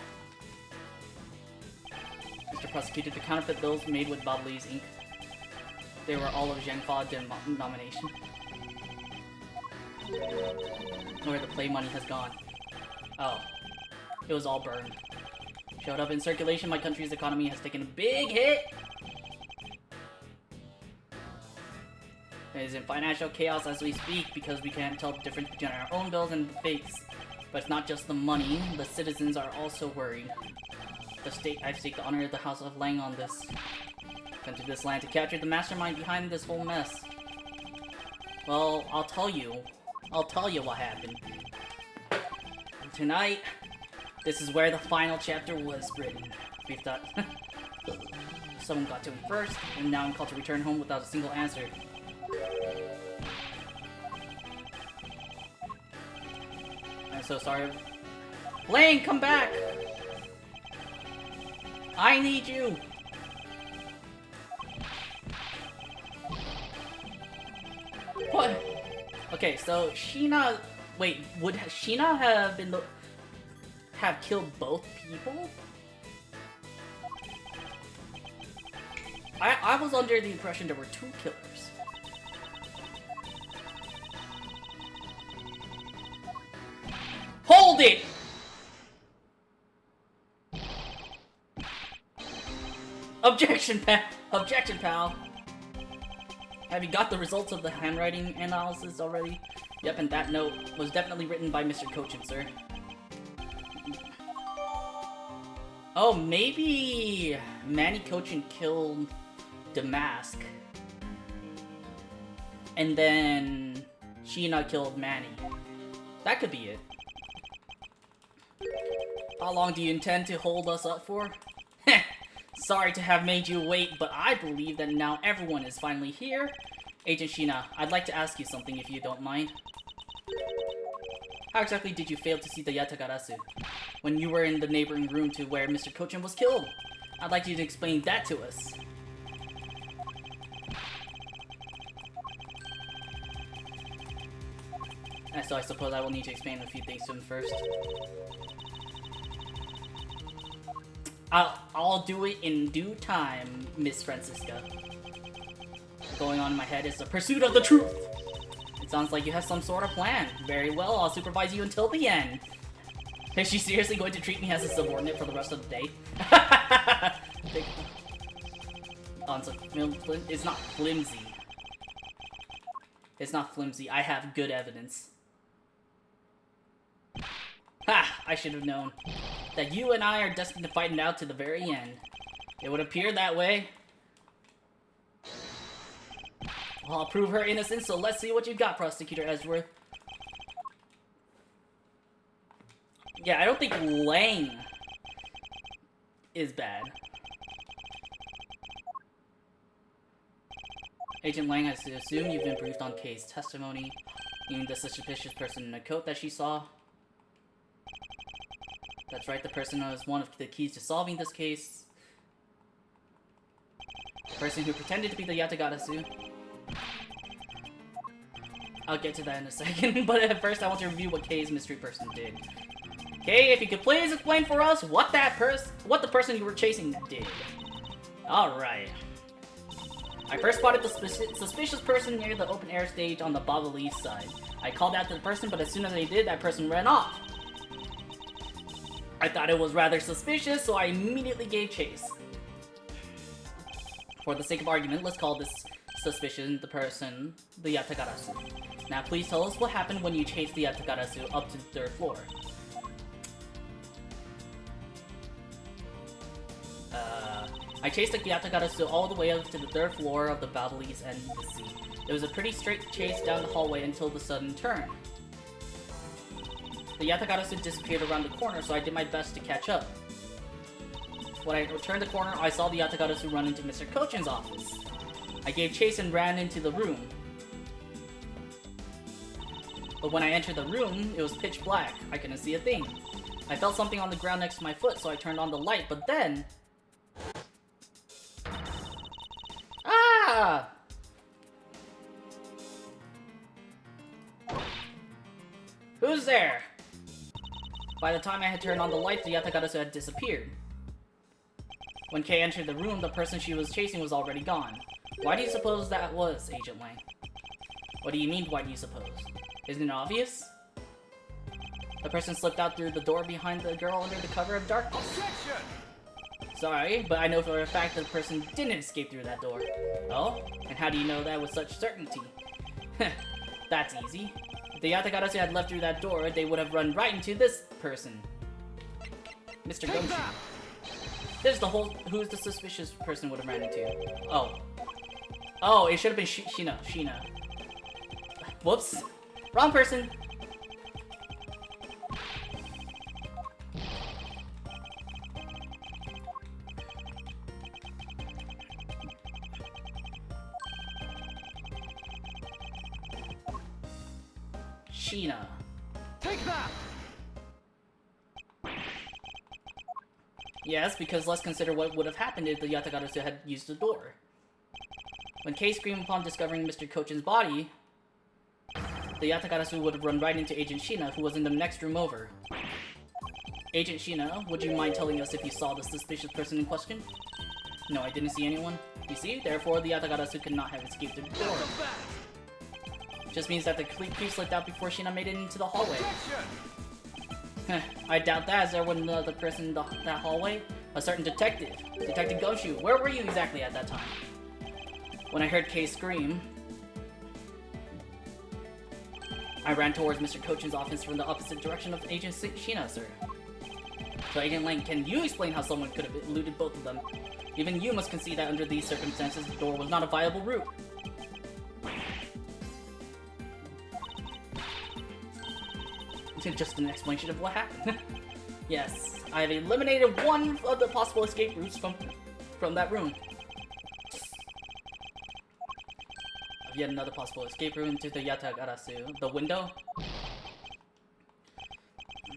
Mr. Prosecutor, the counterfeit bills made with Bobbly's ink. They were all of Zhenfa denomination. Where the play money has gone. Oh. It was all burned. Showed up in circulation, my country's economy has taken a big hit! It is in financial chaos as we speak because we can't tell the difference between our own bills and the fakes. But it's not just the money, the citizens are also worried. I've staked the honor of the House of Lang on this. Come to this land to capture the mastermind behind this whole mess. Well, I'll tell you. I'll tell you what happened. Tonight, this is where the final chapter was written. We thought someone got to him first, and now I'm called to return home without a single answer. I'm so sorry. Blaine, come back! I need you! What? Okay, so Sheena... Wait, would Sheena have been have killed both people? I was under the impression there were two killers. Hold it! Objection, pal! Objection, pal! Have you got the results of the handwriting analysis already? Yep, and that note was definitely written by Mr. Cochin, sir. Oh, maybe Manny Cochin killed Damask. And then Sheena killed Manny. That could be it. How long do you intend to hold us up for? Heh! Sorry to have made you wait, but I believe that now everyone is finally here. Agent Sheena, I'd like to ask you something if you don't mind. How exactly did you fail to see the Yatagarasu when you were in the neighboring room to where Mr. Cochin was killed? I'd like you to explain that to us. So I suppose I will need to explain a few things to him first. I'll do it in due time, Miss Francisca. What's going on in my head is the pursuit of the truth. It sounds like you have some sort of plan. Very well, I'll supervise you until the end. Is she seriously going to treat me as a subordinate for the rest of the day? It's not flimsy. It's not flimsy. I have good evidence. Ha! I should have known that you and I are destined to fight it out to the very end. It would appear that way. Well, I'll prove her innocence, so let's see what you got, Prosecutor Edgeworth. Yeah, I don't think Lang is bad. Agent Lang, I assume you've been briefed on case testimony, meaning the suspicious person in the coat that she saw. That's right, the person was one of the keys to solving this case. The person who pretended to be the Yatagarasu. I'll get to that in a second, but at first I want to review what Kay's mystery person did. Kay, if you could please explain for us what the person you were chasing did. Alright. I first spotted the suspicious person near the open air stage on the Babalee side. I called out to the person, but as soon as I did, that person ran off. I thought it was rather suspicious, so I immediately gave chase. For the sake of argument, let's call this suspicion the person, the Yatagarasu. Now please tell us what happened when you chased the Yatagarasu up to the third floor. I chased the Yatagarasu all the way up to the third floor of the Babalee's embassy. It was a pretty straight chase down the hallway until the sudden turn. The Yatagarasu disappeared around the corner, so I did my best to catch up. When I turned the corner, I saw the Yatagarasu run into Mr. Cochin's office. I gave chase and ran into the room. But when I entered the room, it was pitch black. I couldn't see a thing. I felt something on the ground next to my foot, so I turned on the light, but then... Ah! Who's there? By the time I had turned on the light, the Yatagarasu had disappeared. When Kay entered the room, the person she was chasing was already gone. Why do you suppose that was, Agent Lang? What do you mean, why do you suppose? Isn't it obvious? The person slipped out through the door behind the girl under the cover of darkness. Objection! Sorry, but I know for a fact that the person didn't escape through that door. Oh? And how do you know that with such certainty? That's easy. If the Yatagarasu had left through that door, they would have run right into this person. Mr. Gumshoe. There's the whole... Who's the suspicious person would have ran into? Oh. Oh, it should have been Sheena. Whoops. Wrong person. Sheena. Take that! Yes, because let's consider what would have happened if the Yatagarasu had used the door. When Kei screamed upon discovering Mr. Kochin's body, the Yatagarasu would have run right into Agent Sheena, who was in the next room over. Agent Sheena, would you mind telling us if you saw the suspicious person in question? No, I didn't see anyone. You see? Therefore, the Yatagarasu could not have escaped through the door. Just means that the creep slipped out before Sheena made it into the hallway. I doubt that, as there was another person in that hallway. A certain detective. Detective Goshu. Where were you exactly at that time? When I heard Kei scream, I ran towards Mr. Kochin's office from the opposite direction of Agent Sheena, sir. So Agent Lang, can you explain how someone could have eluded both of them? Even you must concede that under these circumstances, the door was not a viable route. Just an explanation of what happened. Yes, I have eliminated one of the possible escape routes from that room. Yet another possible escape route into the Yatagarasu. The window?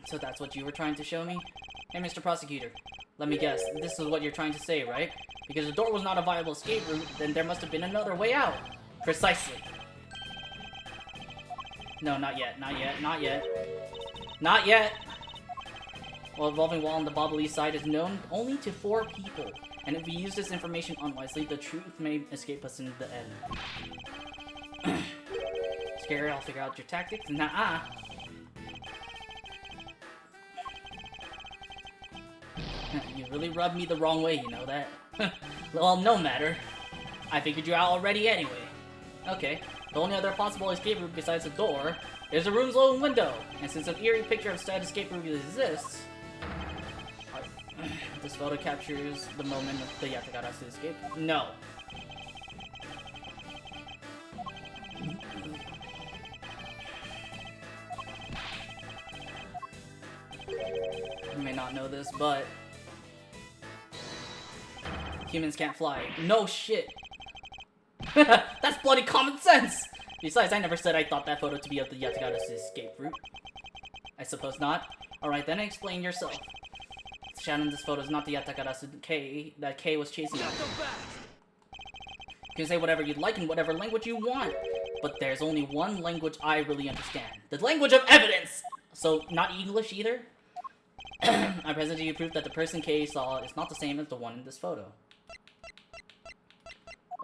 So that's what you were trying to show me? Hey, Mr. Prosecutor, let me guess, this is what you're trying to say, right? Because the door was not a viable escape route, then there must have been another way out. Precisely. No, not yet, not yet, not yet. Not yet! Well, evolving wall on the Bobbly side is known only to 4 people, and if we use this information unwisely, the truth may escape us in the end. Scary, I'll figure out your tactics. Nah-uh! You really rubbed me the wrong way, you know that? Well, no matter. I figured you out already anyway. Okay, the only other possible escape route besides the door is the room's own window, and since an eerie picture of said escape route exists, this photo captures the moment of the Yatagarasu escape. No. You may not know this, but humans can't fly. No shit. That's bloody common sense! Besides, I never said I thought that photo to be of the Yatagarasu escape route. I suppose not. Alright then, explain yourself. Shannon, this photo is not the Yatagarasu that Kei was chasing after. You can say whatever you'd like in whatever language you want, but there's only one language I really understand. The language of evidence! So, not English either? I present to you proof that the person Kei saw is not the same as the one in this photo.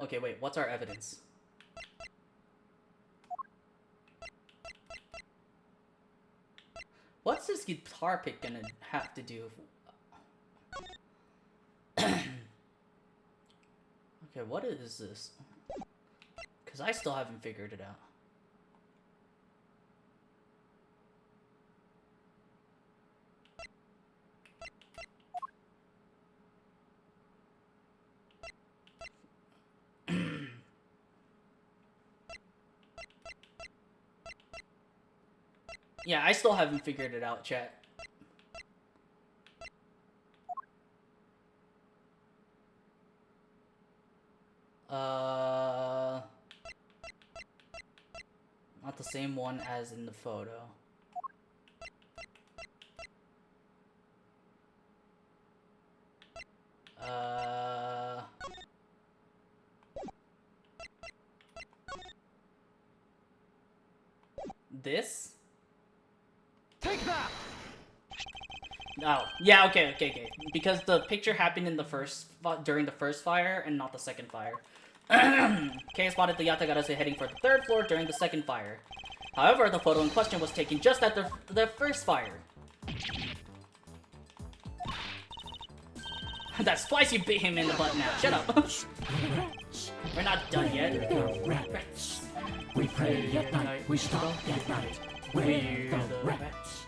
Okay, wait, what's our evidence? What's this guitar pick gonna have to do? Okay, what is this? Because I still haven't figured it out. Yeah, I still haven't figured it out, chat. Not the same one as in the photo. This? Take that! Oh, yeah, okay. Because the picture happened in the during the first fire and not the second fire. Kei spotted the Yatagarasu heading for the 3rd floor during the second fire. However, the photo in question was taken just after the first fire. That's twice you bit him in the butt now. Shut up. We're not done yet. Rats. We pray at night, we stalk at night. We're the rats.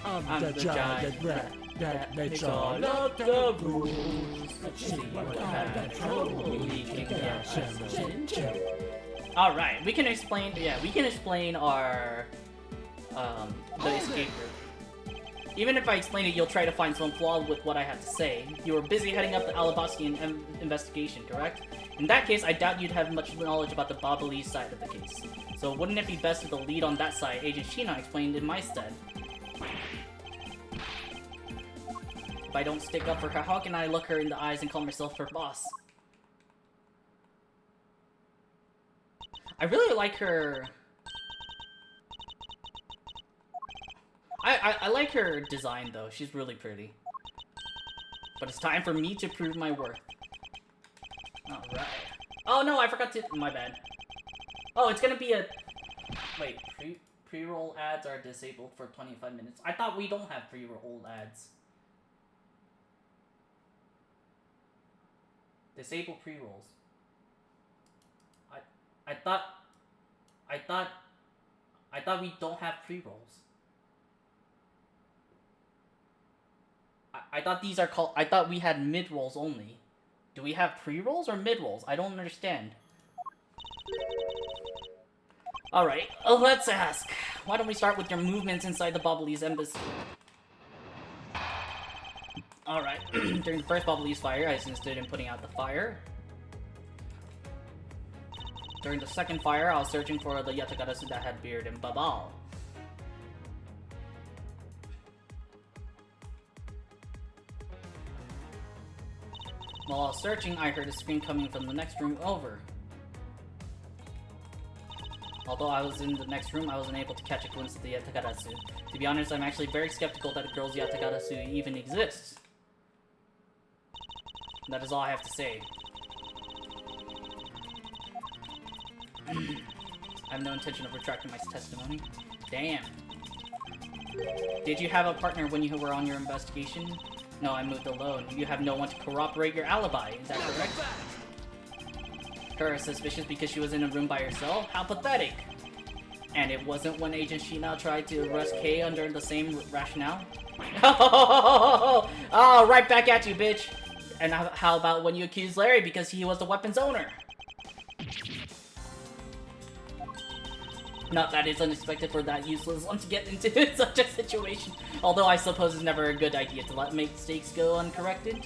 I'm the giant rat that makes all of the rules. Let's see what kind of trouble we can get ourselves into. Alright, we can explain, yeah, we can explain our, the escape route. Even if I explain it, you'll try to find some flaw with what I have to say. You were busy heading up the Alabastian investigation, correct? In that case, I doubt you'd have much knowledge about the Babalese side of the case. So wouldn't it be best if the lead on that side, Agent Sheena, explained in my stead? If I don't stick up for her, how can I look her in the eyes and call myself her boss? I really like her... I like her design, though. She's really pretty. But it's time for me to prove my worth. Alright. Oh, no, I forgot to... My bad. Oh, it's gonna be a... Wait, pre-roll ads are disabled for 25 minutes. I thought we don't have pre-roll ads. Disable pre-rolls. I thought we don't have pre-rolls. I thought these are called... I thought we had mid-rolls only. Do we have pre-rolls or mid-rolls? I don't understand. Alright, let's ask. Why don't we start with your movements inside the Babalese embassy? Alright, during the first Babalese fire, I assisted in putting out the fire. During the second fire, I was searching for the Yatagarasu that had beard and Babal. While I was searching, I heard a scream coming from the next room over. Although I was in the next room, I wasn't able to catch a glimpse of the Yatagarasu. To be honest, I'm actually very skeptical that a girl's Yatagarasu even exists. That is all I have to say. I have no intention of retracting my testimony. Damn. Did you have a partner when you were on your investigation? No, I moved alone. You have no one to corroborate your alibi, is that correct? Her is suspicious because she was in a room by herself? How pathetic! And it wasn't when Agent Sheena tried to arrest Kay under the same rationale? Oh, right back at you, bitch! And how about when you accused Larry because he was the weapon's owner? Not that it's unexpected for that useless one to get into such a situation. Although I suppose it's never a good idea to let mistakes go uncorrected.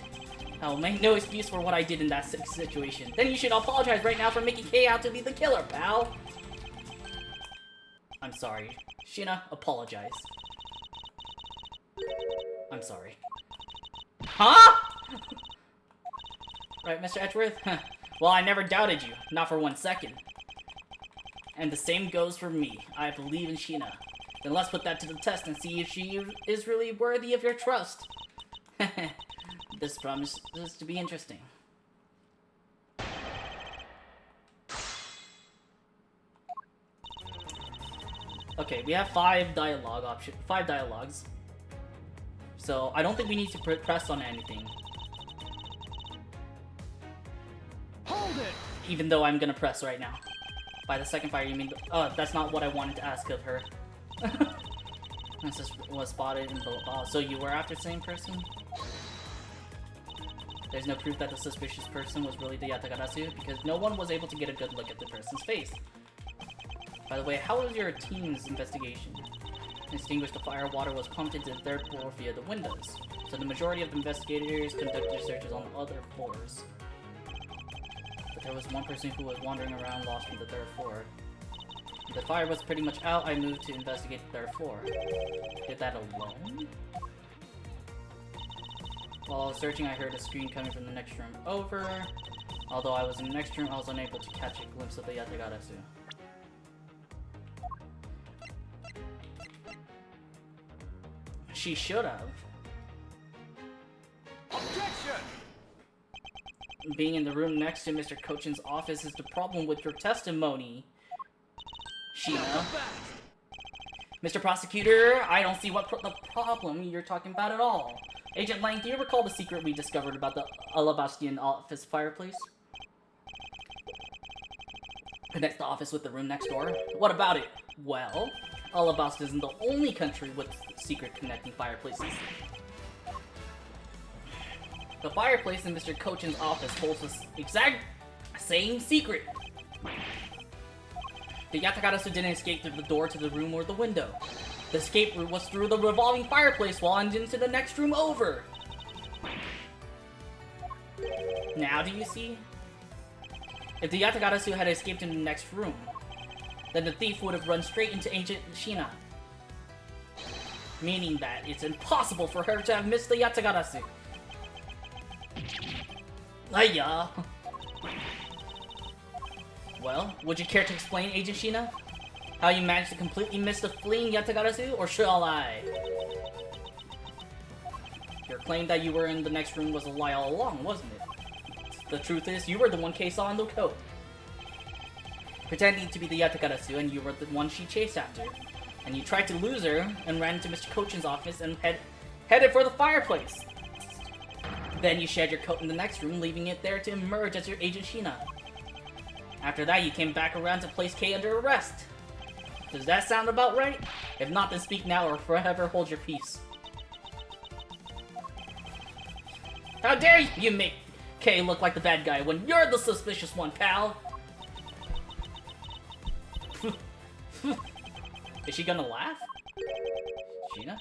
I'll make no excuse for what I did in that situation. Then you should apologize right now for making Kay out to be the killer, pal. I'm sorry. Sheena, apologize. I'm sorry. Huh? Right, Mr. Edgeworth? Well, I never doubted you. Not for 1 second. And the same goes for me. I believe in Sheena. Then let's put that to the test and see if she is really worthy of your trust. This promises to be interesting. Okay, we have 5 dialogues. So I don't think we need to press on anything. Hold it! Even though I'm gonna press right now. By the second fire, you mean... Oh, that's not what I wanted to ask of her. This was spotted in the... So you were after the same person? There's no proof that the suspicious person was really the Yatagarasu, because no one was able to get a good look at the person's face. By the way, how was your team's investigation? To extinguish the fire, water was pumped into the 3rd floor via the windows, so the majority of the investigators conducted searches on the other floors. But there was one person who was wandering around lost from the 3rd floor. When the fire was pretty much out, I moved to investigate the 3rd floor. Did that alone? While I was searching, I heard a scream coming from the next room over. Although I was in the next room, I was unable to catch a glimpse of the Yatagarasu. She should have. Objection! Being in the room next to Mr. Kochin's office is the problem with your testimony, Sheena. Mr. Prosecutor, I don't see what the problem you're talking about at all. Agent Lang, do you recall the secret we discovered about the Alabastian office fireplace? Connects the office with the room next door? What about it? Well, Alabasta isn't the only country with secret connecting fireplaces. The fireplace in Mr. Kochin's office holds the exact same secret. The Yatagarasu didn't escape through the door to the room or the window. The escape route was through the revolving fireplace wall and into the next room over. Now do you see? If the Yatagarasu had escaped in the next room, then the thief would have run straight into Agent Shina. Meaning that it's impossible for her to have missed the Yatagarasu. Hiya! Well, would you care to explain, Agent Shina? How you managed to completely miss the fleeing Yatagarasu, or shall I? Your claim that you were in the next room was a lie all along, wasn't it? The truth is, you were the one Kei saw in the coat. Pretending to be the Yatagarasu, and you were the one she chased after. And you tried to lose her, and ran into Mr. Kochin's office and headed for the fireplace. Then you shed your coat in the next room, leaving it there to emerge as your Agent Shina. After that, you came back around to place Kei under arrest. Does that sound about right? If not, then speak now or forever hold your peace. How dare you make Kei look like the bad guy when you're the suspicious one, pal? Is she gonna laugh? Shina?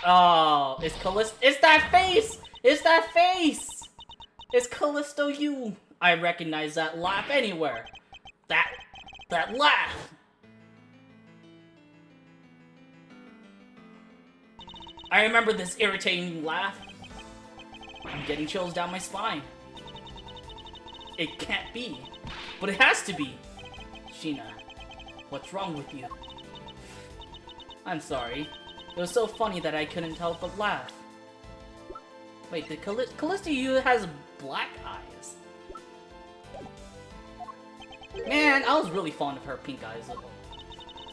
Oh, it's Callisto. It's that face! It's that face! It's Callisto you. I recognize that laugh anywhere. That laugh! I remember this irritating laugh. I'm getting chills down my spine. It can't be. But it has to be. Shina, what's wrong with you? I'm sorry. It was so funny that I couldn't help but laugh. Wait, the Callisto you has black eyes. Man, I was really fond of her pink eyes though.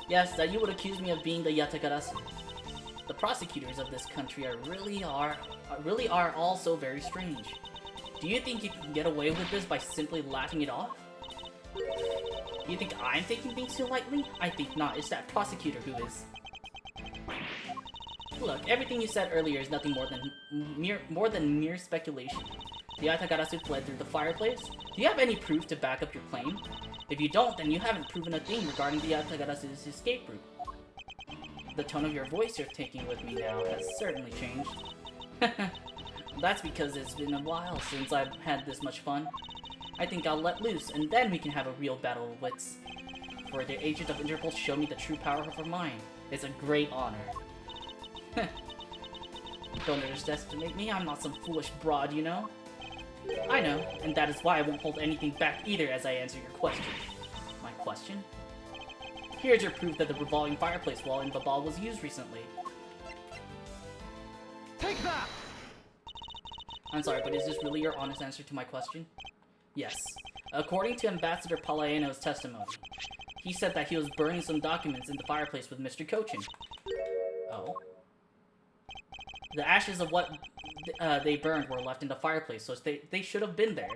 Yes, that you would accuse me of being the Yatagarasu. The prosecutors of this country really are all so very strange. Do you think you can get away with this by simply laughing it off? Do you think I'm taking things too lightly? I think not. It's that prosecutor who is. Look, everything you said earlier is nothing more than mere speculation. The Yatagarasu fled through the fireplace. Do you have any proof to back up your claim? If you don't, then you haven't proven a thing regarding the Yatagarasu's escape route. The tone of your voice you're taking with me now has certainly changed. That's because it's been a while since I've had this much fun. I think I'll let loose, and then we can have a real battle of wits. For the agent of Interpol to show me the true power of her mind. It's a great honor. Don't underestimate me, I'm not some foolish broad, you know? I know, and that is why I won't hold anything back either as I answer your question. My question? Here's your proof that the revolving fireplace wall in Babal was used recently. Take that! I'm sorry, but is this really your honest answer to my question? Yes. According to Ambassador Palaieno's testimony, he said that he was burning some documents in the fireplace with Mr. Kochin. Oh. The ashes of what they burned were left in the fireplace, so they should have been there.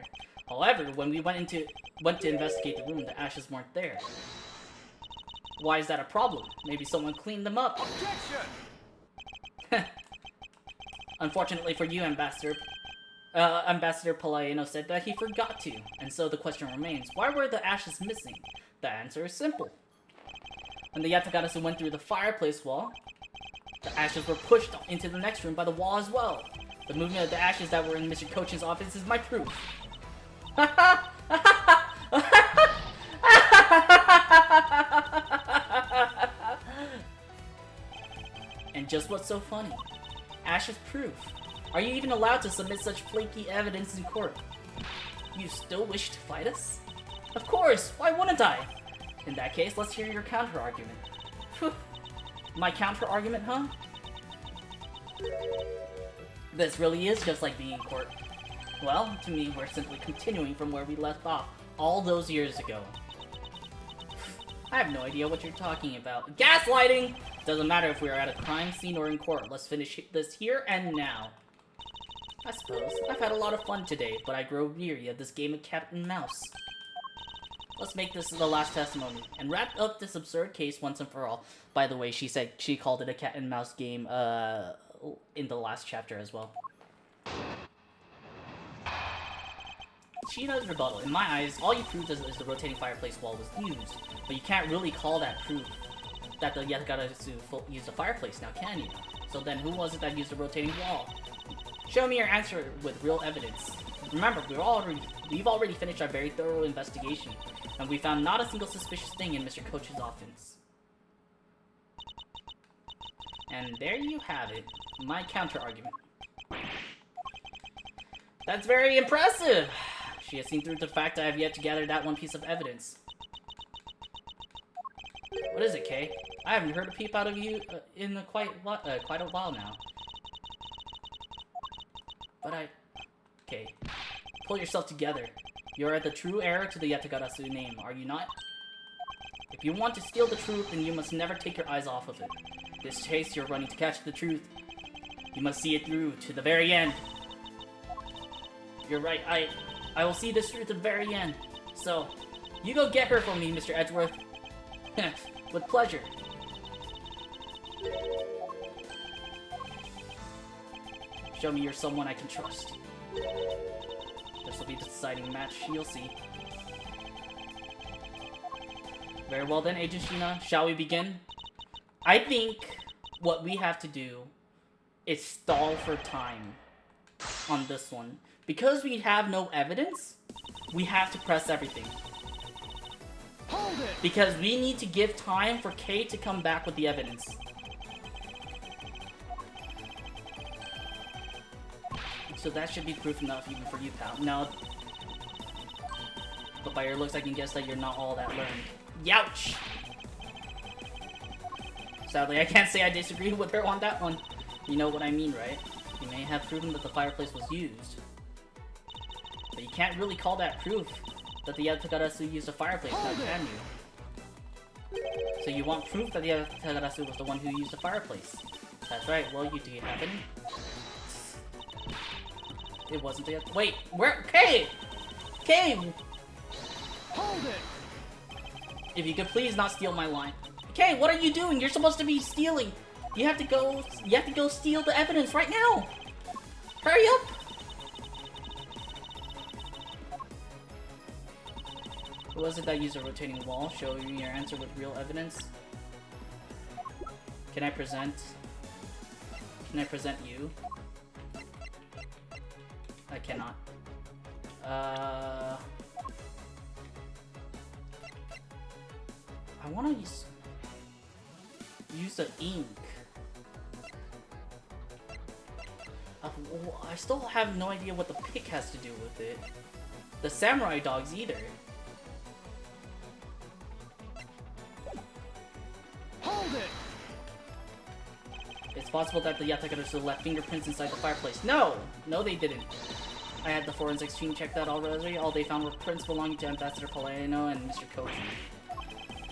However, when we went to investigate the room, the ashes weren't there. Why is that a problem? Maybe someone cleaned them up. Objection! Unfortunately for you, Ambassador Palaieno said that he forgot to, and so the question remains, why were the ashes missing? The answer is simple. When the Yatagarasu went through the fireplace wall, the ashes were pushed into the next room by the wall as well. The movement of the ashes that were in Mr. Kochin's office is my proof. And just what's so funny? Ashes proof. Are you even allowed to submit such flaky evidence in court? You still wish to fight us? Of course! Why wouldn't I? In that case, let's hear your counter-argument. My counter-argument, huh? This really is just like being in court. Well, to me, we're simply continuing from where we left off all those years ago. I have no idea what you're talking about. Gaslighting! Doesn't matter if we're at a crime scene or in court. Let's finish this here and now. I suppose. I've had a lot of fun today, but I grow weary of this game of cat and mouse. Let's make this the last testimony, and wrap up this absurd case once and for all. By the way, she said she called it a cat and mouse game, in the last chapter as well. Sheena's rebuttal. In my eyes, all you proved is the rotating fireplace wall was used, but you can't really call that proof that the Yatagarasu used a fireplace now, can you? So then who was it that used the rotating wall? Show me your answer with real evidence. Remember, we've already finished our very thorough investigation, and we found not a single suspicious thing in Mr. Coach's office. And there you have it, my counter-argument. That's very impressive! She has seen through the fact I have yet to gather that one piece of evidence. What is it, Kay? I haven't heard a peep out of you in quite a while now. But Kay, pull yourself together. You're the true heir to the Yatagarasu name, are you not? If you want to steal the truth, then you must never take your eyes off of it. This chase you're running to catch the truth, you must see it through to the very end. You're right, I will see this through to the very end. So, you go get her for me, Mr. Edgeworth. With pleasure. Show me you're someone I can trust. This will be the deciding match, you'll see. Very well then, Agent Sheena, shall we begin? I think what we have to do is stall for time on this one. Because we have no evidence, we have to press everything. Hold it! Because we need to give time for Kay to come back with the evidence. So that should be proof enough even for you, pal. No. But by your looks, I can guess that you're not all that learned. Youch! Sadly, I can't say I disagree with her on that one. You know what I mean, right? You may have proven that the fireplace was used. But you can't really call that proof that the Yatagarasu used a fireplace, now can you? So you want proof that the Yatagarasu was the one who used the fireplace. That's right, well, do you have any? It wasn't the wait, where? Kay! Kay! Hold it! If you could please not steal my line. Kay, what are you doing? You're supposed to be stealing. You have to go steal the evidence right now. Hurry up! Who was it that used a rotating wall? Show me your answer with real evidence. Can I present you? I cannot. I wanna use the ink. I still have no idea what the pick has to do with it. The samurai dogs either. Hold it! It's possible that the Yatagarasu left fingerprints inside the fireplace. No! No, they didn't. I had the forensics team check that already. All they found were prints belonging to Ambassador Palermo and Mr. Koji.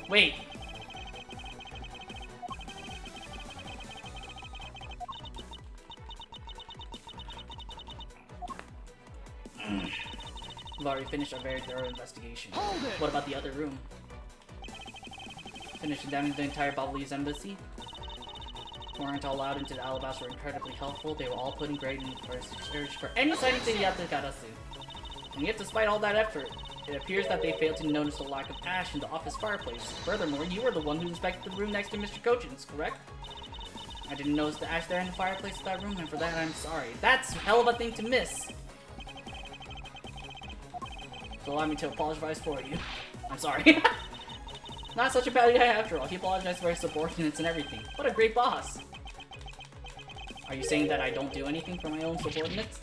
Wait! We've already finished our very thorough investigation. What about the other room? Finished examining the entire Babalu's embassy? Weren't allowed into the Alabas were incredibly helpful. They were all put in great need for search for any sightings of the Yatagarasu. And yet, despite all that effort, it appears that they failed to notice the lack of ash in the office fireplace. Furthermore, you were the one who inspected the room next to Mr. Kochin's, correct? I didn't notice the ash there in the fireplace of that room, and for that I'm sorry. That's a hell of a thing to miss! So allow me to apologize for you. I'm sorry. Not such a bad guy after all. He apologized for his subordinates and everything. What a great boss. Are you saying that I don't do anything for my own subordinates?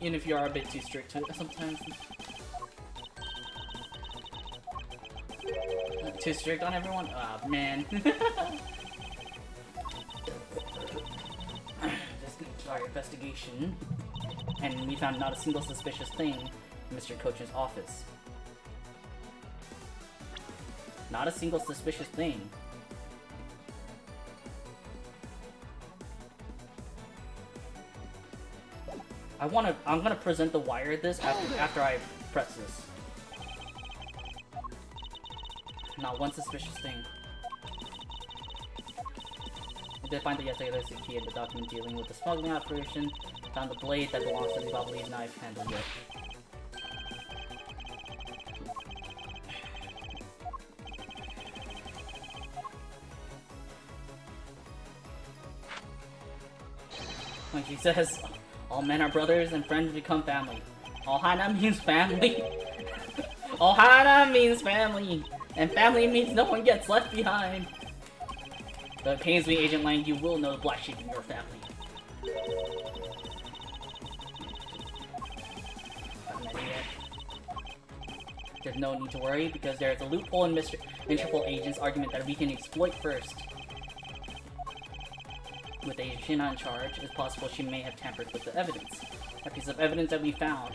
Even if you are a bit too strict sometimes. Too strict on everyone? Ah, oh, man. Let's continue our investigation. And we found not a single suspicious thing in Mr. Kochin's office. Not a single suspicious thing. I'm gonna present the wire this after I press this. Not one suspicious thing. did find the Yatagarasu key in the document dealing with the smuggling operation. Found the blade that belongs to the Babalese knife handle yet. When she says, all men are brothers and friends become family. Ohana means family. Ohana means family. And family means no one gets left behind. Though it pains me, Agent Lang, you will know the black sheep in your family. Found any yet? There's no need to worry, because there's a loophole in Mr. Interpol Agent's argument that we can exploit first. With Agent Shina in charge, it's possible she may have tampered with the evidence. A piece of evidence that we found.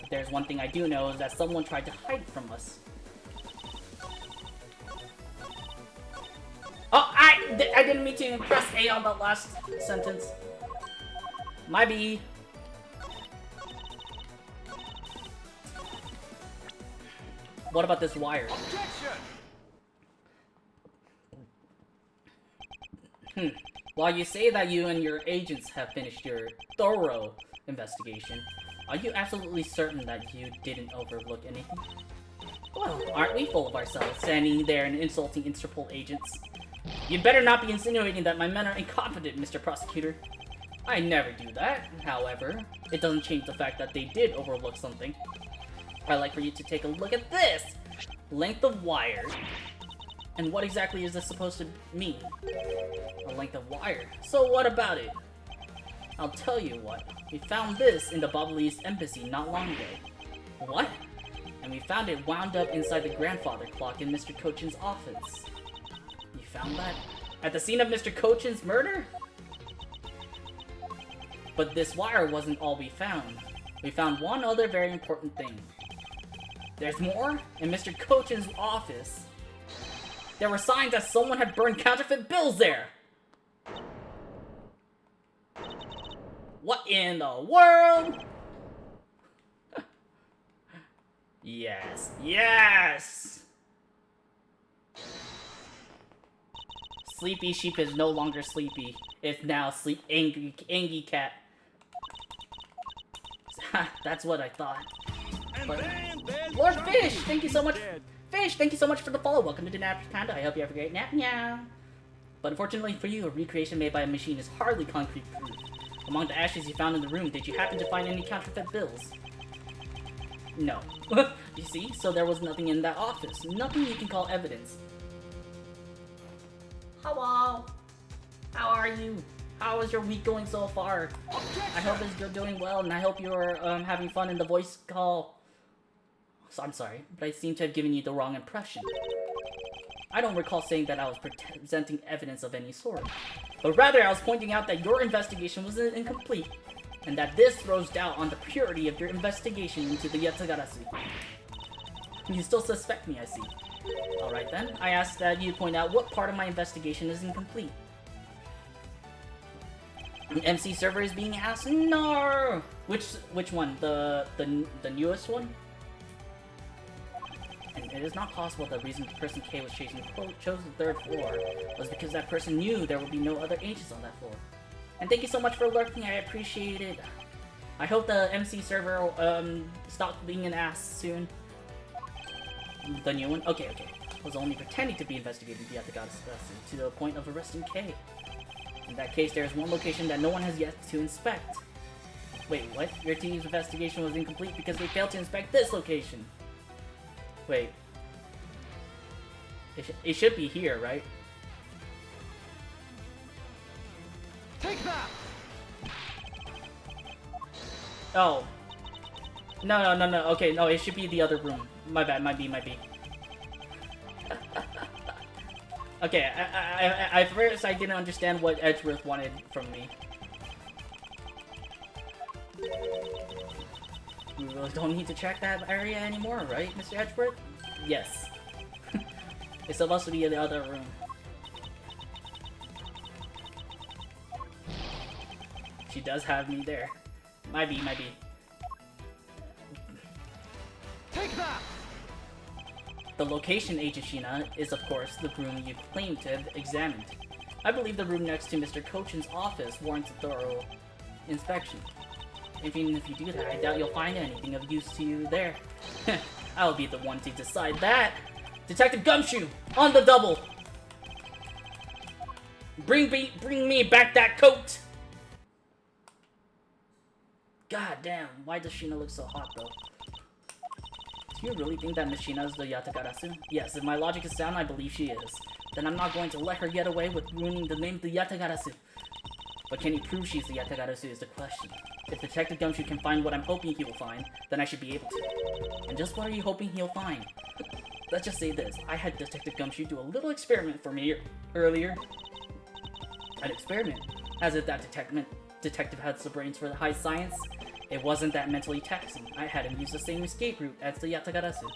If there's one thing I do know is that someone tried to hide it from us. Oh, I didn't mean to press A on that last sentence. My B. What about this wire? Objection! While you say that you and your agents have finished your thorough investigation, are you absolutely certain that you didn't overlook anything? Well, aren't we full of ourselves, standing there and insulting Interpol agents? You better not be insinuating that my men are incompetent, Mr. Prosecutor. I never do that, however. It doesn't change the fact that they did overlook something. I'd like for you to take a look at this! Length of wire. And what exactly is this supposed to mean? A length of wire. So what about it? I'll tell you what. We found this in the Babalese embassy not long ago. What? And we found it wound up inside the grandfather clock in Mr. Cochin's office. You found that? At the scene of Mr. Cochin's murder? But this wire wasn't all we found. We found one other very important thing. There's more? In Mr. Cochin's office, there were signs that someone had burned counterfeit bills there! What in the world? Yes, yes! Sleepy Sheep is no longer sleepy. It's now Angry Cat. That's what I thought. But, Lord Fish, thank you so much. Fish, thank you so much for the follow. Welcome to the Nap Panda. I hope you have a great nap. Meow. But unfortunately for you, a recreation made by a machine is hardly concrete proof. Among the ashes you found in the room, did you happen to find any counterfeit bills? No. You see? So there was nothing in that office. Nothing you can call evidence. Hello. How are you? How is your week going so far? I hope you're doing well, and I hope you're having fun in the voice call. So I'm sorry, but I seem to have given you the wrong impression. I don't recall saying that I was presenting evidence of any sort, but rather I was pointing out that your investigation was incomplete, and that this throws doubt on the purity of your investigation into the Yatagarasu. You still suspect me, I see. Alright then, I ask that you point out what part of my investigation is incomplete. The MC server is being asked? No! Which one? The newest one? And it is not possible the reason person K was chasing chose the third floor was because that person knew there would be no other agents on that floor. And thank you so much for lurking, I appreciate it. I hope the MC server stops being an ass soon. The new one? Okay. Was only pretending to be investigating the Yatagarasu to the point of arresting K. In that case, there is one location that no one has yet to inspect. Wait, what? Your team's investigation was incomplete because they failed to inspect this location. Wait. It should be here, right? Take that! Oh. No. Okay, no, it should be the other room. My bad, might be. Okay, at first I didn't understand what Edgeworth wanted from me. We really don't need to check that area anymore, right, Mr. Edgeworth? Yes. It's supposed to be in the other room. She does have me there. Might be. Take that! The location, Agent Shina, is of course the room you claim to have examined. I believe the room next to Mr. Cochin's office warrants a thorough inspection. Even if you do that, I doubt you'll find anything of use to you there. I'll be the one to decide that. Detective Gumshoe, on the double! Bring me back that coat! God damn, why does Sheena look so hot though? Do you really think that Miss Sheena is the Yatagarasu? Yes, if my logic is sound, I believe she is. Then I'm not going to let her get away with ruining the name of the Yatagarasu. But can he prove she's the Yatagarasu is the question. If Detective Gumshoe can find what I'm hoping he will find, then I should be able to. And just what are you hoping he'll find? Let's just say this. I had Detective Gumshoe do a little experiment for me earlier. An experiment? As if that detective has the brains for the high science. It wasn't that mentally taxing. I had him use the same escape route as the Yatagarasu.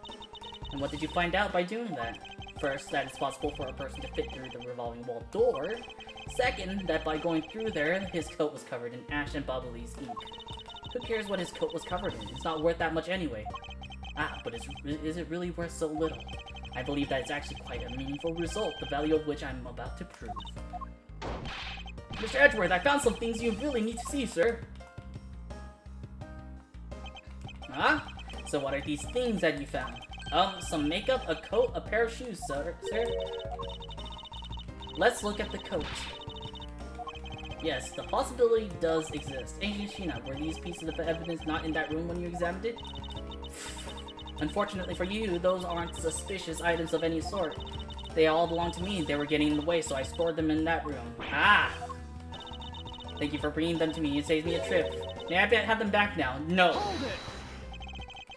And what did you find out by doing that? First, that it's possible for a person to fit through the revolving wall door. Second, that by going through there, his coat was covered in ash and Bubbly's ink. Who cares what his coat was covered in? It's not worth that much anyway. Ah, but is it really worth so little? I believe that it's actually quite a meaningful result, the value of which I'm about to prove. Mr. Edgeworth, I found some things you really need to see, sir. Huh? So what are these things that you found? Some makeup, a coat, a pair of shoes, sir. Let's look at the coat. Yes, the possibility does exist. Agent Sheena, were these pieces of evidence not in that room when you examined it? Unfortunately for you, those aren't suspicious items of any sort. They all belong to me. They were getting in the way, so I stored them in that room. Ah! Thank you for bringing them to me. It saves me a trip. May I have them back now? No. Hold it!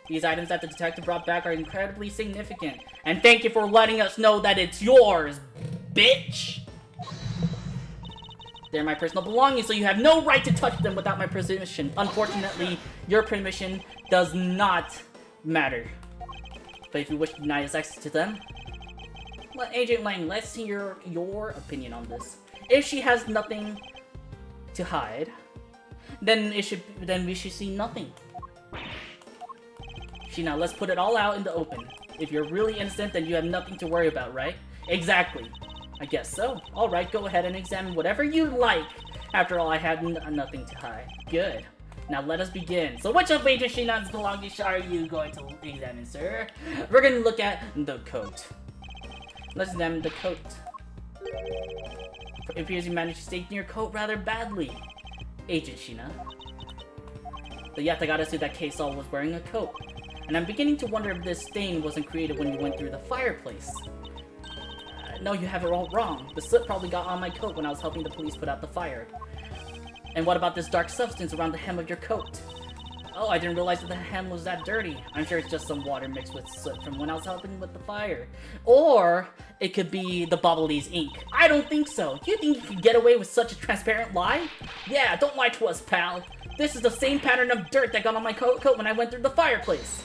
These items that the detective brought back are incredibly significant. And thank you for letting us know that it's yours, bitch! They're my personal belongings, so you have no right to touch them without my permission. Unfortunately, your permission does not matter. But if you wish to deny us access to them... Well, Agent Lang, let's hear your opinion on this. If she has nothing to hide, then we should see nothing. Sheena, let's put it all out in the open. If you're really innocent, then you have nothing to worry about, right? Exactly. I guess so. Alright, go ahead and examine whatever you like. After all, I had nothing to hide. Good. Now let us begin. So which of Agent Sheena's belongings are you going to examine, sir? We're going to look at the coat. Let's examine the coat. It appears you managed to stake your coat rather badly, Agent Sheena. The Yatagarasu that Kei-Saw was wearing a coat. And I'm beginning to wonder if this stain wasn't created when you went through the fireplace. No, you have it all wrong. The soot probably got on my coat when I was helping the police put out the fire. And what about this dark substance around the hem of your coat? Oh, I didn't realize that the hem was that dirty. I'm sure it's just some water mixed with soot from when I was helping with the fire. Or it could be the Bubbly's ink. I don't think so. You think you can get away with such a transparent lie? Yeah, don't lie to us, pal. This is the same pattern of dirt that got on my coat when I went through the fireplace.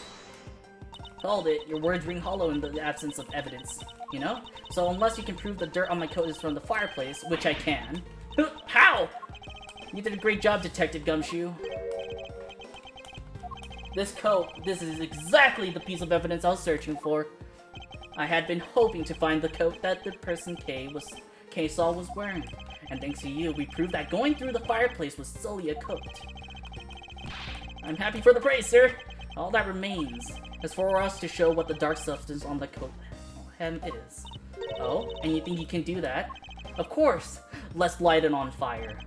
Hold it, your words ring hollow in the absence of evidence, you know? So unless you can prove the dirt on my coat is from the fireplace, which I can. How? You did a great job, Detective Gumshoe. This coat, this is exactly the piece of evidence I was searching for. I had been hoping to find the coat that the person Kei-Saw was wearing. And thanks to you, we proved that going through the fireplace was solely a coat. I'm happy for the praise, sir. All that remains is for us to show what the dark substance on the coat hem is. Oh, and you think you can do that? Of course! Let's light it on fire.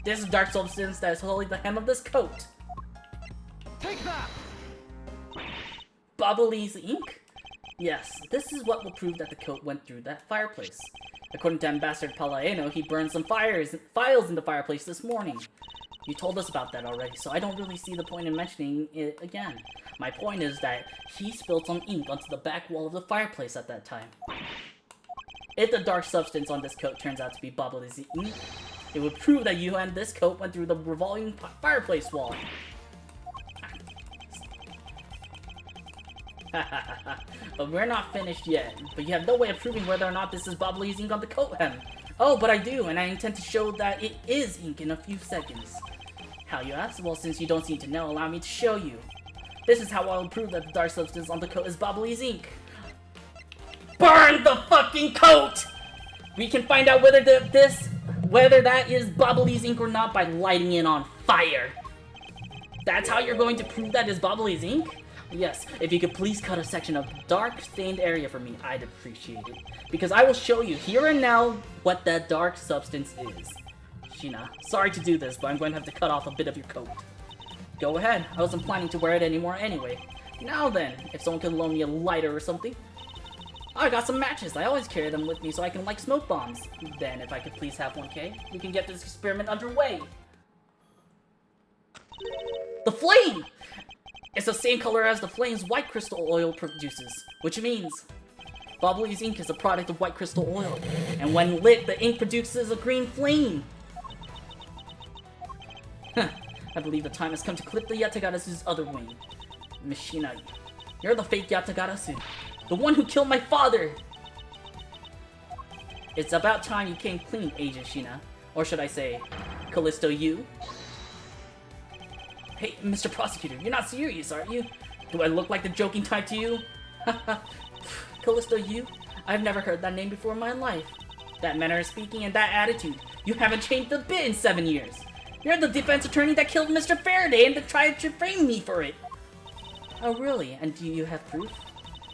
This is dark substance that is holding the hem of this coat. Take that! Bubbly's ink? Yes, this is what will prove that the coat went through that fireplace. According to Ambassador Palaeno, he burned some files in the fireplace this morning. You told us about that already, so I don't really see the point in mentioning it again. My point is that he spilled some ink onto the back wall of the fireplace at that time. If the dark substance on this coat turns out to be Bubbly's ink, it would prove that you and this coat went through the revolving fireplace wall. But we're not finished yet. But you have no way of proving whether or not this is Bubbly's ink on the coat hem. Oh, but I do, and I intend to show that it is ink in a few seconds. How, you ask? Well, since you don't seem to know, allow me to show you. This is how I'll prove that the dark substance on the coat is Bubbly's ink. Burn the fucking coat! We can find out whether whether that is Bobbly's ink or not by lighting it on fire. That's how you're going to prove that is Bobbly's ink? Yes, if you could please cut a section of dark stained area for me, I'd appreciate it. Because I will show you here and now what that dark substance is. Sheena, sorry to do this, but I'm going to have to cut off a bit of your coat. Go ahead, I wasn't planning to wear it anymore anyway. Now then, if someone could loan me a lighter or something. Oh, I got some matches. I always carry them with me so I can light smoke bombs. Then, if I could please have 1K, we can get this experiment underway. The flame! It's the same color as the flame's white crystal oil produces, which means Bobbly's ink is a product of white crystal oil, and when lit, the ink produces a green flame. I believe the time has come to clip the Yatagarasu's other wing. Miss Sheena, you're the fake Yatagarasu. The one who killed my father! It's about time you came clean, Agent Sheena. Or should I say, Callisto you? Hey, Mr. Prosecutor, you're not serious, are you? Do I look like the joking type to you? Callisto you? I've never heard that name before in my life. That manner of speaking and that attitude, you haven't changed a bit in 7 years. You're the defense attorney that killed Mr. Faraday and tried to frame me for it. Oh really? And do you have proof?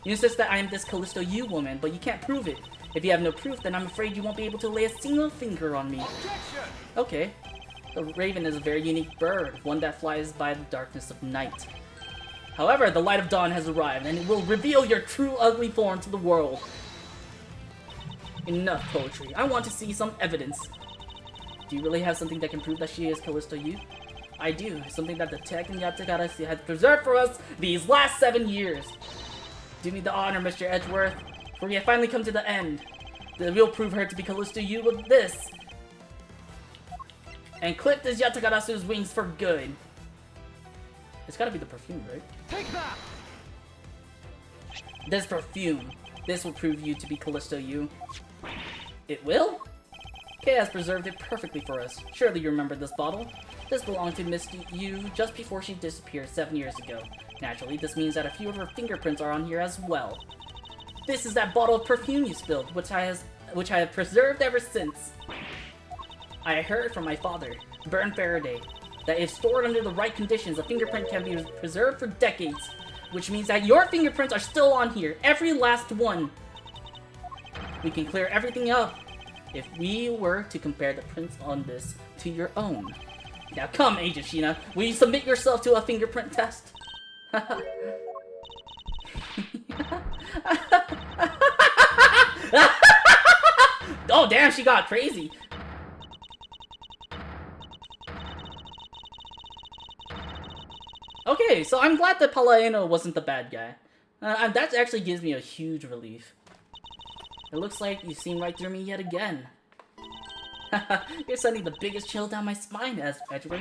You insist that I am this Callisto you woman, but you can't prove it. If you have no proof, then I'm afraid you won't be able to lay a single finger on me. Objection! Okay. The raven is a very unique bird, one that flies by the darkness of night. However, the light of dawn has arrived, and it will reveal your true ugly form to the world. Enough poetry. I want to see some evidence. Do you really have something that can prove that she is Callisto you? I do. Something that the Tech and Yatagarasu has preserved for us these last 7 years. Do me the honor, Mr. Edgeworth, for we have finally come to the end. We'll prove her to be Callisto you with this. And clip this Yatagarasu's wings for good. It's gotta be the perfume, right? Take that! This perfume. This will prove you to be Callisto you. It will? Kay has preserved it perfectly for us. Surely you remember this bottle? This belonged to Miss Yu just before she disappeared 7 years ago. Naturally, this means that a few of her fingerprints are on here as well. This is that bottle of perfume you spilled, which I have preserved ever since. I heard from my father, Bern Faraday, that if stored under the right conditions, a fingerprint can be preserved for decades. Which means that your fingerprints are still on here, every last one. We can clear everything up if we were to compare the prints on this to your own. Now come, Agent Sheena, will you submit yourself to a fingerprint test? Oh damn, she got crazy. Okay, so I'm glad that Palaieno wasn't the bad guy. That actually gives me a huge relief. It looks like you've seen right through me yet again. You're sending the biggest chill down my spine, Edgeworth.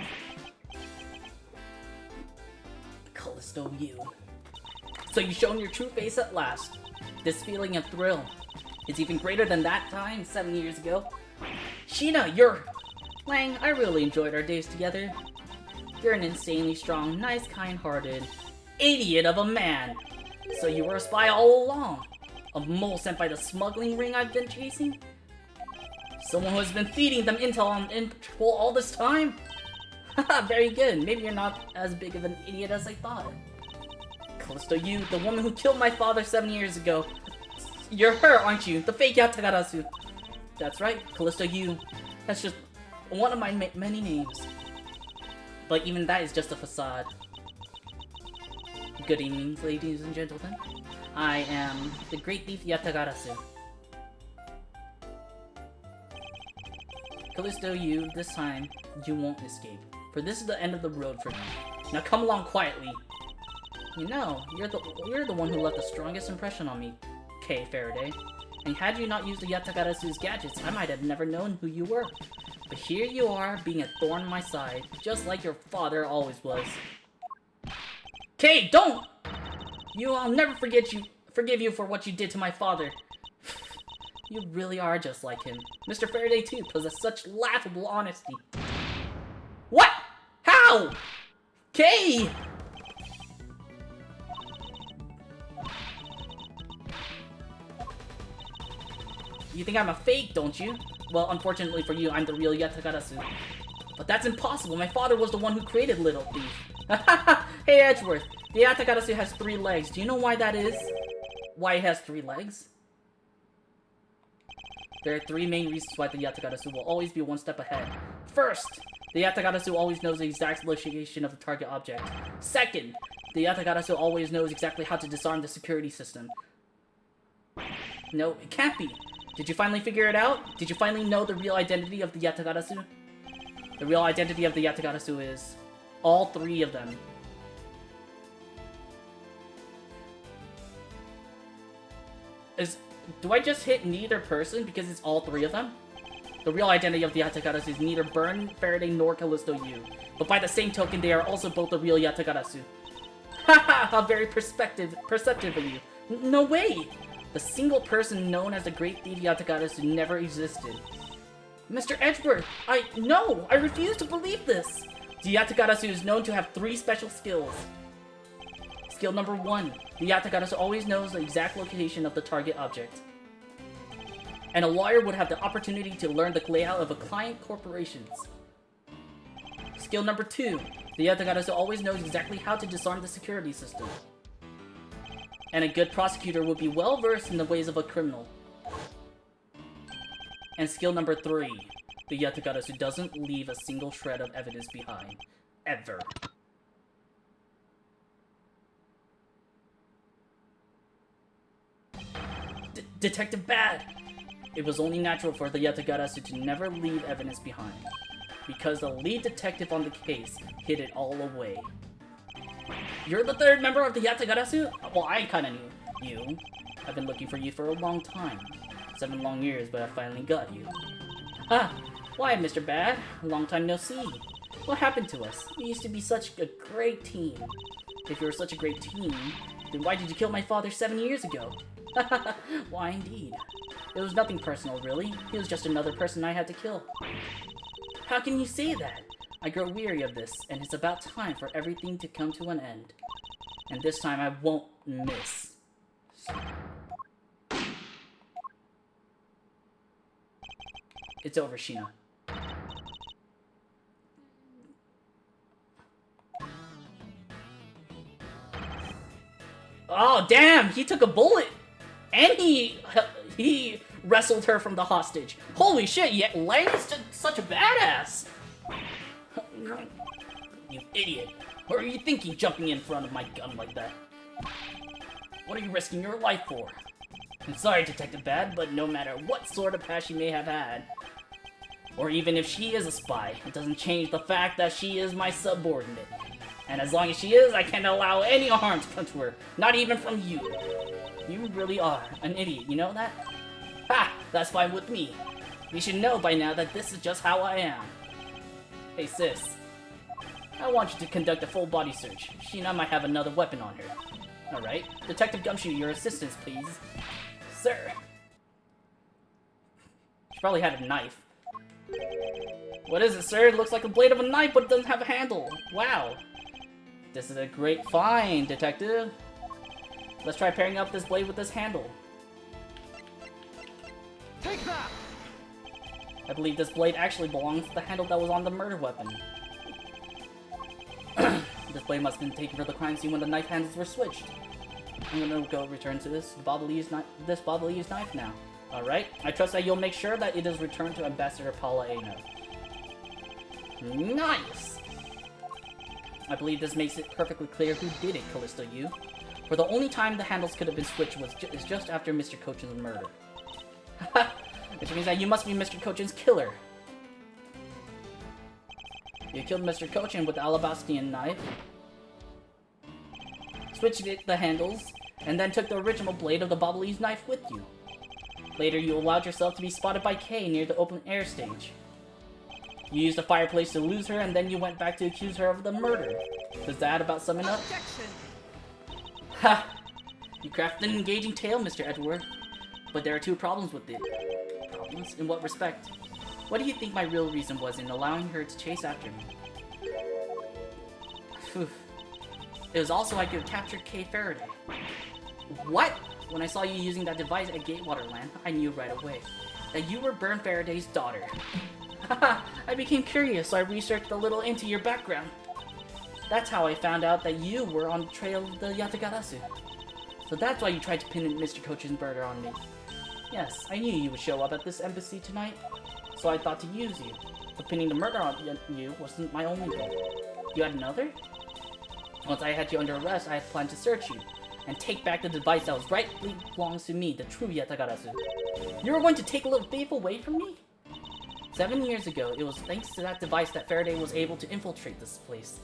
Callisto you. So you've shown your true face at last. This feeling of thrill. It's even greater than that time 7 years ago. Sheena, you're... Lang, I really enjoyed our days together. You're an insanely strong, nice, kind-hearted idiot of a man. So you were a spy all along. A mole sent by the smuggling ring I've been chasing? Someone who has been feeding them intel on Interpol all this time? Haha, very good. Maybe you're not as big of an idiot as I thought. Callisto you, the woman who killed my father 7 years ago. You're her, aren't you? The fake Yatagarasu. That's right, Callisto you. That's just one of my many names. But even that is just a facade. Good evening, ladies and gentlemen. I am the Great Thief Yatagarasu. Callisto you, this time, you won't escape. For this is the end of the road for you. Now come along quietly. You know, you're the one who left the strongest impression on me, Kay Faraday. And had you not used the Yatagarasu's gadgets, I might have never known who you were. But here you are, being a thorn in my side, just like your father always was. Kay, don't! I'll never forgive you for what you did to my father. You really are just like him. Mr. Faraday, too, possessed such laughable honesty. What? How? Kay! You think I'm a fake, don't you? Well, unfortunately for you, I'm the real Yatagarasu. But that's impossible. My father was the one who created Little Thief. Hey, Edgeworth. The Yatagarasu has 3 legs. Do you know why that is? Why it has 3 legs? There are 3 main reasons why the Yatagarasu will always be 1 step ahead. First, the Yatagarasu always knows the exact location of the target object. Second, the Yatagarasu always knows exactly how to disarm the security system. No, it can't be. Did you finally figure it out? Did you finally know the real identity of the Yatagarasu? The real identity of the Yatagarasu is all 3 of them. Do I just hit neither person because it's all 3 of them? The real identity of the Yatagarasu is neither Burn, Faraday, nor Callisto U. But by the same token, they are also both the real Yatagarasu. Haha, how very perceptive of you. No way! The single person known as the Great Thief Yatagarasu never existed. Mr. Edgeworth, I refuse to believe this! The Yatagarasu is known to have 3 special skills. Skill number 1. The Yatagarasu always knows the exact location of the target object. And a lawyer would have the opportunity to learn the layout of a client corporations. Skill number 2. The Yatagarasu always knows exactly how to disarm the security system. And a good prosecutor would be well versed in the ways of a criminal. And skill number 3. The Yatagarasu doesn't leave a single shred of evidence behind. Ever. Detective Bad! It was only natural for the Yatagarasu to never leave evidence behind, because the lead detective on the case hid it all away. You're the 3rd member of the Yatagarasu? Well, I kinda knew you. I've been looking for you for a long time. 7 long years, but I finally got you. Ah, why, Mr. Bad? Long time no see. What happened to us? We used to be such a great team. If you were such a great team, then why did you kill my father 7 years ago? Why, indeed. It was nothing personal, really. He was just another person I had to kill. How can you say that? I grow weary of this, and it's about time for everything to come to an end. And this time I won't miss. It's over, Sheena. Oh, damn! He took a bullet! And he wrestled her from the hostage. Holy shit, yeah, Lang's such a badass! You idiot. What are you thinking jumping in front of my gun like that? What are you risking your life for? I'm sorry, Detective Bad, but no matter what sort of past she may have had, or even if she is a spy, it doesn't change the fact that she is my subordinate. And as long as she is, I can't allow any harm to come to her, not even from you. You really are an idiot, you know that? Ha! That's fine with me. You should know by now that this is just how I am. Hey sis, I want you to conduct a full body search. Sheena might have another weapon on her. Alright, Detective Gumshoe, your assistance, please. Sir. She probably had a knife. What is it, sir? It looks like a blade of a knife, but it doesn't have a handle. Wow. This is a great find, Detective. Let's try pairing up this blade with this handle. Take that! I believe this blade actually belongs to the handle that was on the murder weapon. This blade must have been taken for the crime scene when the knife handles were switched. I'm gonna go return to this Bobbleese knife now. Alright, I trust that you'll make sure that it is returned to Ambassador Paula Ano. Nice! I believe this makes it perfectly clear who did it, Callisto U. For the only time the handles could have been switched is just after Mr. Cochin's murder. Which means that you must be Mr. Cochin's killer. You killed Mr. Cochin with the Alabastian knife, switched the handles, and then took the original blade of the Bobbleese knife with you. Later, you allowed yourself to be spotted by Kay near the open air stage. You used the fireplace to lose her, and then you went back to accuse her of the murder. Does that about sum it up? Objection! Ha! You crafted an engaging tale, Mr. Edgeworth. But there are 2 problems with it. Problems? In what respect? What do you think my real reason was in allowing her to chase after me? Phew. It was also I could capture Kay Faraday. What? When I saw you using that device at Gatewater Land, I knew right away that you were Burn Faraday's daughter. I became curious, so I researched a little into your background. That's how I found out that you were on the trail of the Yatagarasu. So that's why you tried to pin Mr. Coach's murder on me. Yes, I knew you would show up at this embassy tonight, so I thought to use you. But pinning the murder on you wasn't my only goal. You had another? Once I had you under arrest, I had planned to search you and take back the device that was rightfully belongs to me, the true Yatagarasu. You were going to take a little thief away from me? 7 years ago, it was thanks to that device that Faraday was able to infiltrate this place.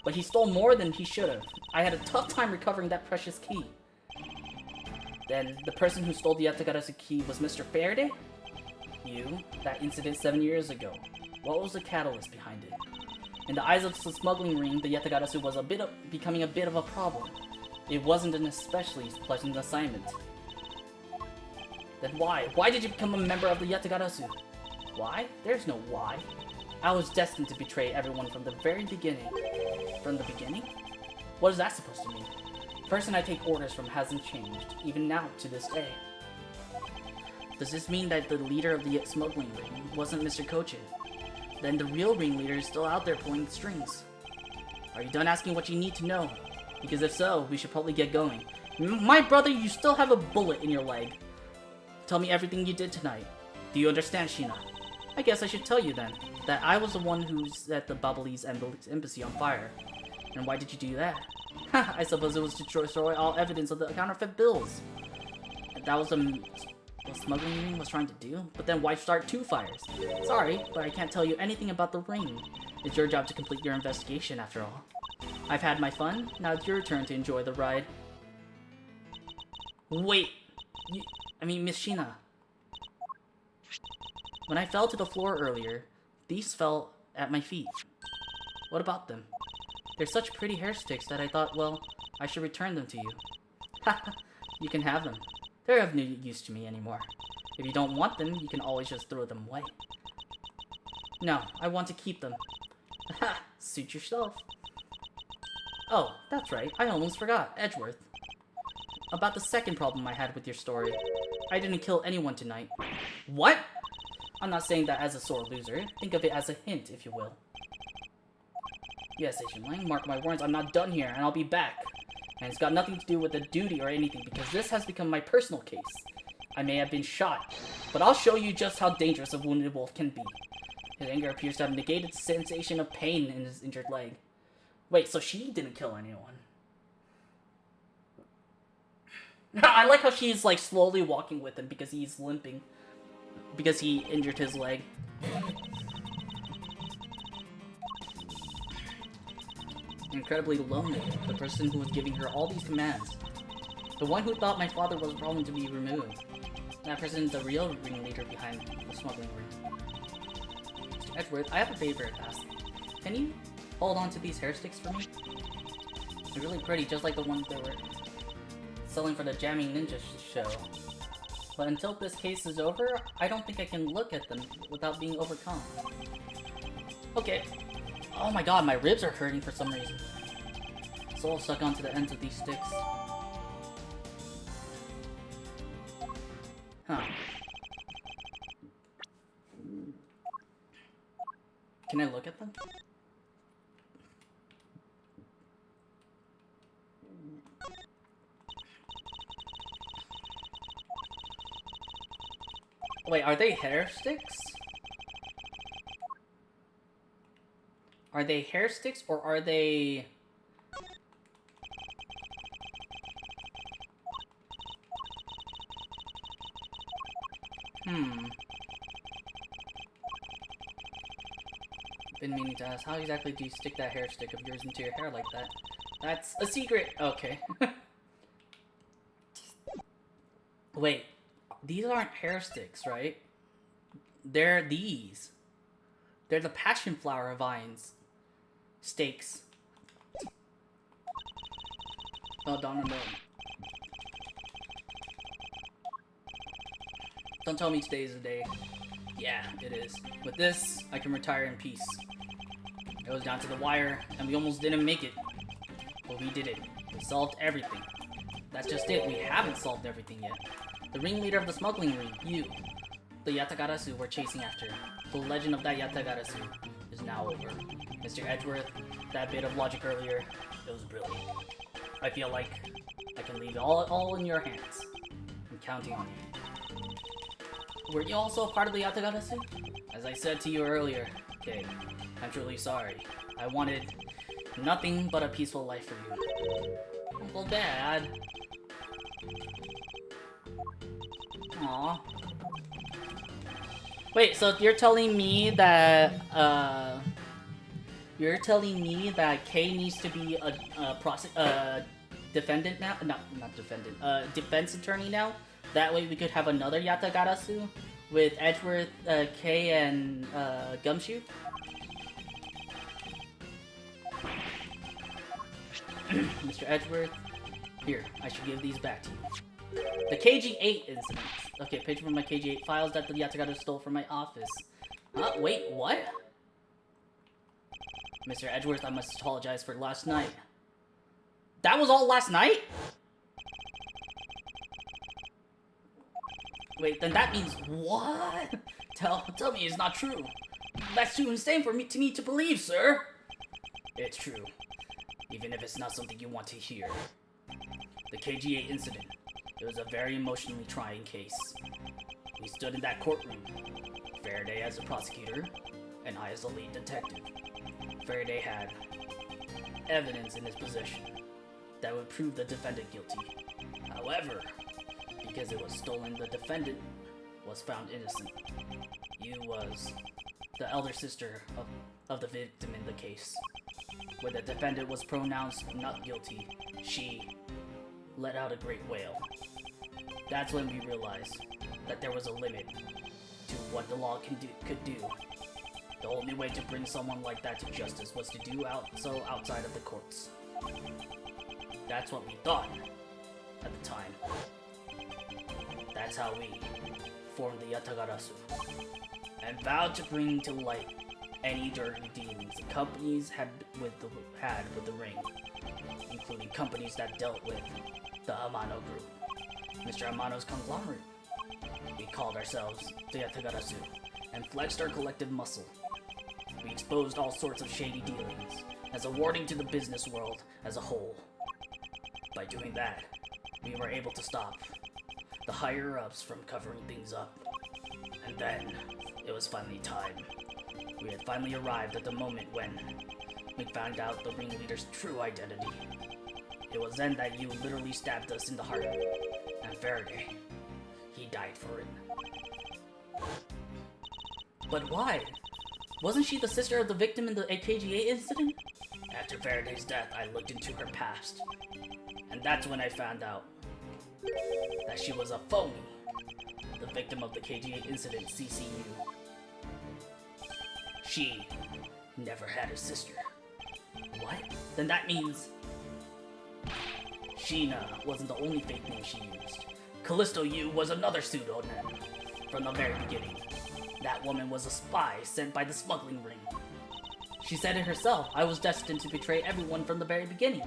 But he stole more than he should have. I had a tough time recovering that precious key. Then, the person who stole the Yatagarasu key was Mr. Faraday? You? That incident 7 years ago. What was the catalyst behind it? In the eyes of the smuggling ring, the Yatagarasu was becoming a bit of a problem. It wasn't an especially pleasant assignment. Then why? Why did you become a member of the Yatagarasu? Why? There's no why. I was destined to betray everyone from the very beginning. From the beginning? What is that supposed to mean? The person I take orders from hasn't changed, even now to this day. Does this mean that the leader of the smuggling ring wasn't Mr. Kochin? Then the real ringleader is still out there pulling the strings. Are you done asking what you need to know? Because if so, we should probably get going. My brother, you still have a bullet in your leg. Tell me everything you did tonight. Do you understand, Sheena? I guess I should tell you then, that I was the one who set the Babylese embassy on fire. And why did you do that? I suppose it was to destroy all evidence of the counterfeit bills. And that was what smuggling ring was trying to do? But then why start 2 fires? Sorry, but I can't tell you anything about the ring. It's your job to complete your investigation after all. I've had my fun, now it's your turn to enjoy the ride. Wait, Miss Sheena. When I fell to the floor earlier, these fell at my feet. What about them? They're such pretty hair sticks that I thought, well, I should return them to you. Haha, you can have them. They're of no use to me anymore. If you don't want them, you can always just throw them away. No, I want to keep them. Ha! Suit yourself. Oh, that's right, I almost forgot, Edgeworth. About the second problem I had with your story. I didn't kill anyone tonight. What? I'm not saying that as a sore loser. Think of it as a hint, if you will. Yes, Agent Lang, mark my words, I'm not done here, and I'll be back. And it's got nothing to do with the duty or anything, because this has become my personal case. I may have been shot, but I'll show you just how dangerous a wounded wolf can be. His anger appears to have negated the sensation of pain in his injured leg. Wait, so she didn't kill anyone? I like how she's like slowly walking with him because he's limping. Because he injured his leg. Incredibly lonely, the person who was giving her all these commands. The one who thought my father was a problem to be removed. That person is the real ringleader behind the smuggling ring. Mr. Edgeworth, I have a favor to ask. Can you hold on to these hair sticks for me? They're really pretty, just like the ones they were selling for the Jamming Ninja show. But until this case is over, I don't think I can look at them without being overcome. Okay. Oh my god, my ribs are hurting for some reason. Soul stuck onto the ends of these sticks. Huh. Can I look at them? Wait, are they hair sticks? Are they hair sticks or are they... Been meaning to ask, how exactly do you stick that hair stick of yours into your hair like that? That's a secret! Okay. Wait, these aren't hair sticks, right? They're these. They're the passion flower vines. Stakes. Oh, Donna, no. Don't tell me today is the day. Yeah, it is. With this, I can retire in peace. It was down to the wire, and we almost didn't make it. But we did it. We solved everything. That's just it, we haven't solved everything yet. The ringleader of the smuggling ring, you, the Yatagarasu we're chasing after. The legend of that Yatagarasu is now over. Mr. Edgeworth, that bit of logic earlier, it was brilliant. I feel like I can leave it all in your hands. I'm counting on you. Were you also a part of the Yatagarasu? As I said to you earlier, Kay, I'm truly sorry. I wanted nothing but a peaceful life for you. Uncle Dad. Aww. Wait, so you're telling me that Kay needs to be a defendant now? Not defendant. Defense attorney now. That way we could have another Yatagarasu with Edgeworth, Kay, and Gumshoe. Mr. Edgeworth, here, I should give these back to you. The KG-8 incident. Okay, picture from my KG-8 files that the Yatagarasu stole from my office. Wait, what? Mr. Edgeworth, I must apologize for last night. That was all last night? Wait, then that means what? Tell me it's not true. That's too insane for me to believe, sir. It's true. Even if it's not something you want to hear. The KG-8 incident. It was a very emotionally trying case. We stood in that courtroom. Faraday as the prosecutor, and I as the lead detective. Faraday had evidence in his possession that would prove the defendant guilty. However, because it was stolen, the defendant was found innocent. You was the elder sister of the victim in the case. When the defendant was pronounced not guilty, she let out a great wail. That's when we realized that there was a limit to what the law could do. The only way to bring someone like that to justice was to do so outside of the courts. That's what we thought at the time. That's how we formed the Yatagarasu and vowed to bring to light any dirty dealings the companies had with the ring, including companies that dealt with the Amano group, Mr. Amano's conglomerate. We called ourselves the Yatagarasu and flexed our collective muscle. We exposed all sorts of shady dealings as a warning to the business world as a whole. By doing that, we were able to stop the higher-ups from covering things up. And then, it was finally time. We had finally arrived at the moment when we found out the ringleader's true identity. It was then that you literally stabbed us in the heart. And Faraday, he died for it. But why? Wasn't she the sister of the victim in the KG-8 incident? After Faraday's death, I looked into her past. And that's when I found out that she was a phony. The victim of the KG-8 incident, CCU. She never had a sister. What? Then that means Sheena wasn't the only fake name she used. Callisto Yu was another pseudonym from the very beginning. That woman was a spy sent by the smuggling ring. She said it herself, I was destined to betray everyone from the very beginning.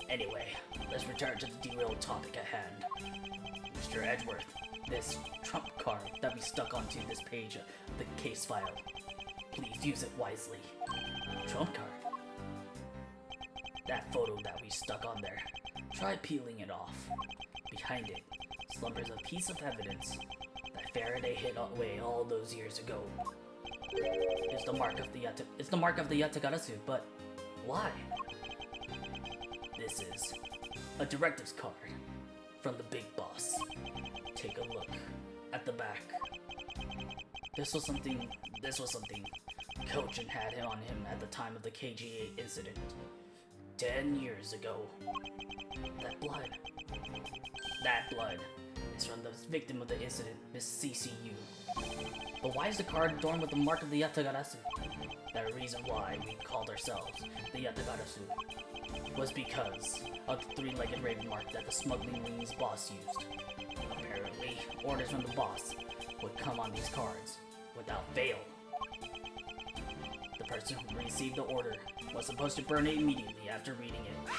Anyway, let's return to the derailed topic at hand. Mr. Edgeworth, this trump card that we stuck onto this page of the case file, please use it wisely. Trump card? That photo that we stuck on there, try peeling it off. Behind it slumbers a piece of evidence that Faraday hid away all those years ago. It's the mark of the Yatagarasu, but why? This is a directives card from the big boss. Take a look at the back. This was something Kojin had on him at the time of the KG-8 incident. 10 years ago. That blood is from the victim of the incident, Miss CCU. But why is the card adorned with the mark of the Yatagarasu? That reason why we called ourselves the Yatagarasu was because of the three-legged raven mark that the smuggling ring's boss used. Apparently, orders from the boss would come on these cards without fail. The person who received the order was supposed to burn it immediately after reading it.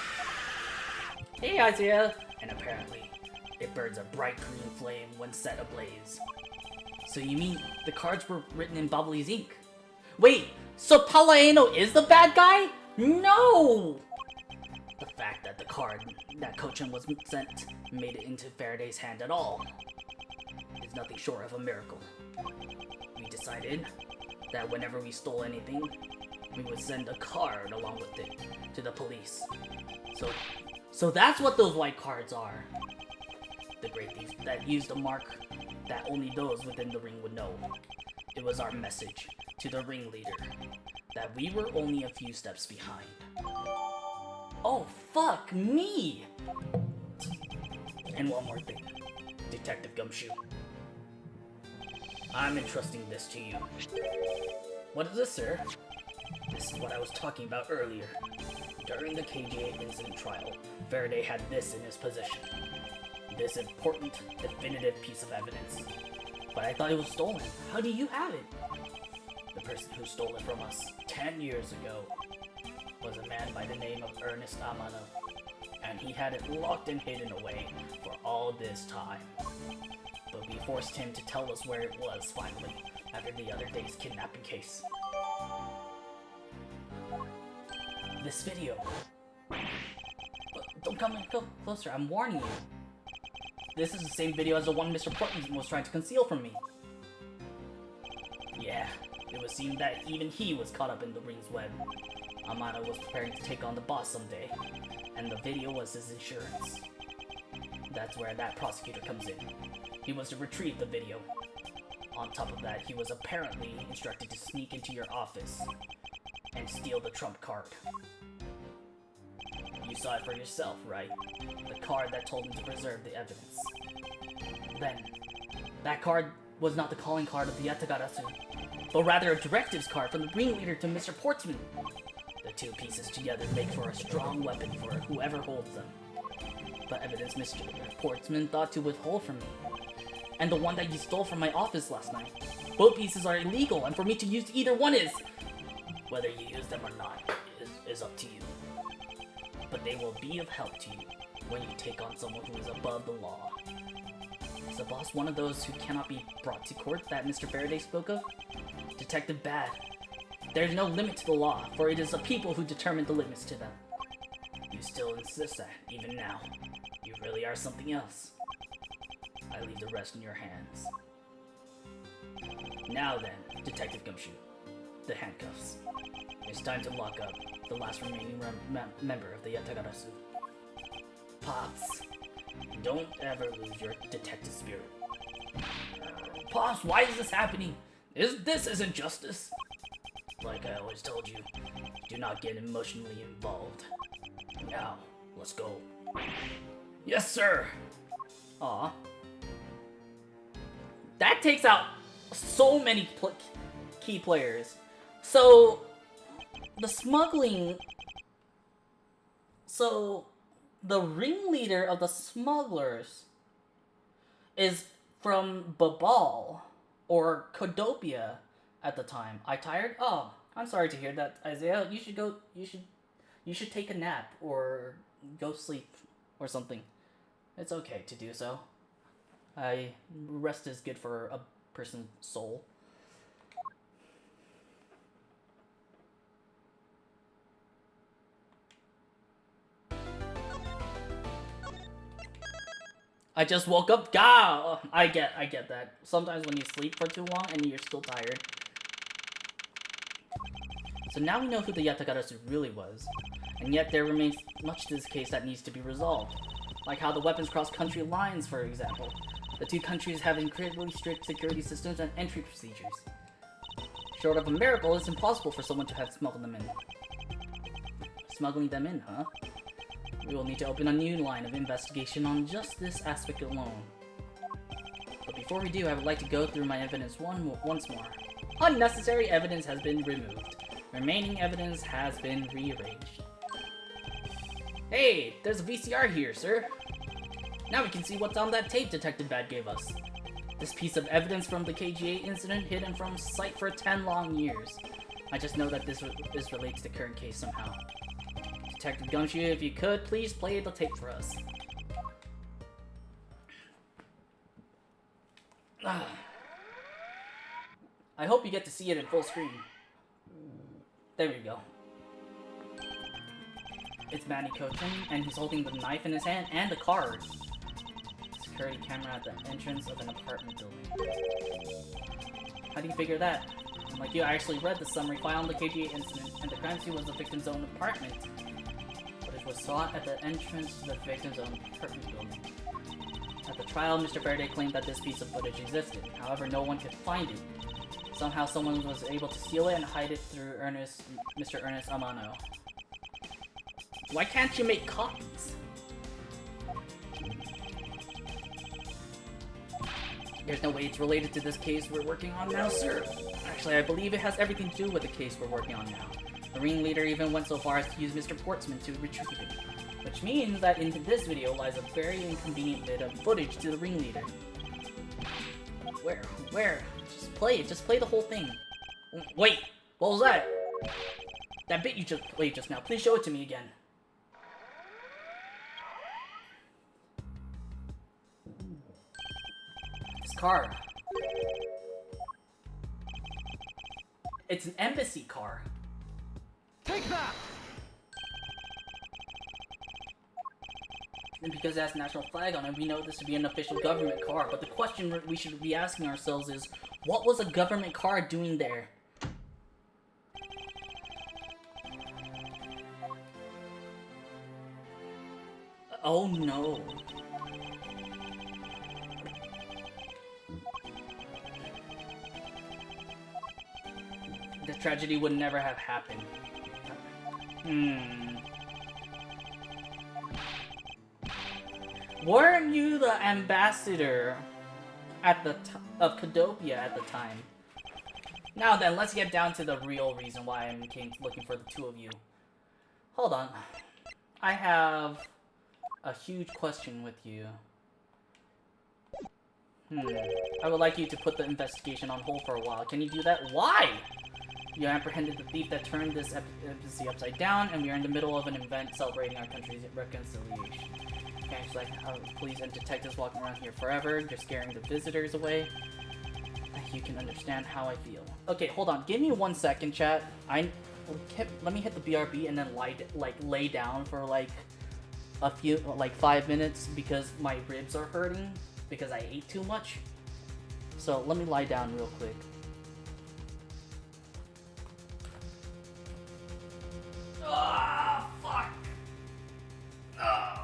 Hey Isaiah, and apparently, it burns a bright green flame when set ablaze. So you mean the cards were written in Bubbly's ink? Wait, so Palaieno is the bad guy? No! The fact that the card that Kochen was sent made it into Faraday's hand at all is nothing short of a miracle. We decided that whenever we stole anything, we would send a card along with it to the police. So that's what those white cards are. The great thief that used a mark that only those within the ring would know. It was our message to the ringleader that we were only a few steps behind. Oh, fuck me! And one more thing, Detective Gumshoe. I'm entrusting this to you. What is this, sir? This is what I was talking about earlier. During the KGA incident trial, Faraday had this in his possession. This important, definitive piece of evidence. But I thought it was stolen. How do you have it? The person who stole it from us 10 years ago was a man by the name of Ernest Amano, and he had it locked and hidden away for all this time. But we forced him to tell us where it was finally, after the other day's kidnapping case. This video. Don't come closer, I'm warning you. This is the same video as the one Mr. Portman was trying to conceal from me. Yeah, it would seem that even he was caught up in the ring's web. Amano was preparing to take on the boss someday, and the video was his insurance. That's where that prosecutor comes in. He was to retrieve the video. On top of that, he was apparently instructed to sneak into your office and steal the trump card. You saw it for yourself, right? The card that told him to preserve the evidence. Then, that card was not the calling card of the Yatagarasu, but rather a directives card from the ringleader to Mr. Portsman. The two pieces together make for a strong weapon for whoever holds them. The evidence Mr. Portsman thought to withhold from me, and the one that you stole from my office last night. Both pieces are illegal, and for me to use either one is... Whether you use them or not is up to you. But they will be of help to you when you take on someone who is above the law. Is the boss one of those who cannot be brought to court that Mr. Faraday spoke of? Detective Bad. There's no limit to the law, for it is the people who determine the limits to them. You still insist that, even now. You really are something else. I leave the rest in your hands. Now then, Detective Gumshoe. The handcuffs. It's time to lock up the last remaining member of the Yatagarasu. Pops, don't ever lose your detective spirit. Pops, why is this happening? This isn't justice. Like I always told you, do not get emotionally involved. Now, let's go. Yes, sir! Aw. That takes out so many key players. So, the smuggling... So, the ringleader of the smugglers is from Babal, or Kodopia at the time. I tired? Oh, I'm sorry to hear that, Isaiah. You should go, you should take a nap, or go sleep, or something. It's okay to do so. Rest is good for a person's soul. I just woke up. Gah! I get that. Sometimes when you sleep for too long and you're still tired. So now we know who the Yatagarasu really was. And yet there remains much to this case that needs to be resolved. Like how the weapons cross country lines, for example. The two countries have incredibly strict security systems and entry procedures. Short of a miracle, it's impossible for someone to have smuggled them in. Smuggling them in, huh? We will need to open a new line of investigation on just this aspect alone. But before we do, I would like to go through my evidence once more. Unnecessary evidence has been removed. Remaining evidence has been rearranged. Hey, there's a VCR here, sir. Now we can see what's on that tape Detective Bad gave us. This piece of evidence from the KGA incident hidden from sight for 10 long years. I just know that this relates to the current case somehow. Detective Gumshoe, if you could, please play the tape for us. I hope you get to see it in full screen. There we go. It's Manny Kochen, and he's holding the knife in his hand and the card. Security camera at the entrance of an apartment building. How do you figure that? Like you, I actually read the summary file on the KGA incident, and the crime scene was the victim's own apartment. Footage was sought at the entrance to the victim's own apartment building. At the trial, Mr. Faraday claimed that this piece of footage existed. However, no one could find it. Somehow, someone was able to steal it and hide it through Mr. Ernest Amano. Why can't you make copies? There's no way it's related to this case we're working on now, sir. Actually, I believe it has everything to do with the case we're working on now. The ringleader even went so far as to use Mr. Portsman to retrieve it. Which means that in this video lies a very inconvenient bit of footage to the ringleader. Where? Just play it, just play the whole thing. Wait, what was that? That bit you just played just now, please show it to me again. This car. It's an embassy car. Take that! And because it has a national flag on it, we know this to be an official government car. But the question we should be asking ourselves is, what was a government car doing there? Oh no. The tragedy would never have happened. Weren't you the ambassador at of Cadopia at the time? Now then, let's get down to the real reason why I came looking for the two of you. Hold on. I have a huge question with you. I would like you to put the investigation on hold for a while. Can you do that? Why? You apprehended the thief that turned this embassy upside down, and we are in the middle of an event celebrating our country's reconciliation. Can't like police and detectives walking around here forever, just scaring the visitors away. You can understand how I feel. Okay, hold on. Give me 1 second, chat. Let me hit the BRB and then lay down for like a few 5 minutes because my ribs are hurting because I ate too much. So let me lie down real quick. Ah, fuck. Oh.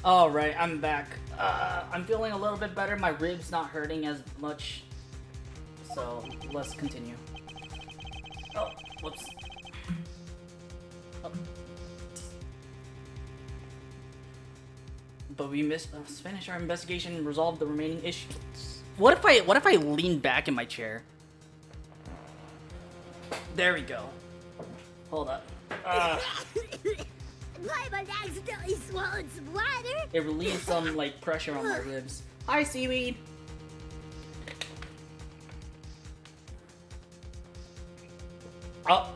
Alright, I'm back. I'm feeling a little bit better. My ribs not hurting as much. So, let's continue. Oh, whoops. Oh. But we missed. Let's finish our investigation and resolve the remaining issues. What if I lean back in my chair? There we go. Hold up. Paimon accidentally swallowed some water. It relieved some like pressure on my ribs. Hi, seaweed. Oh,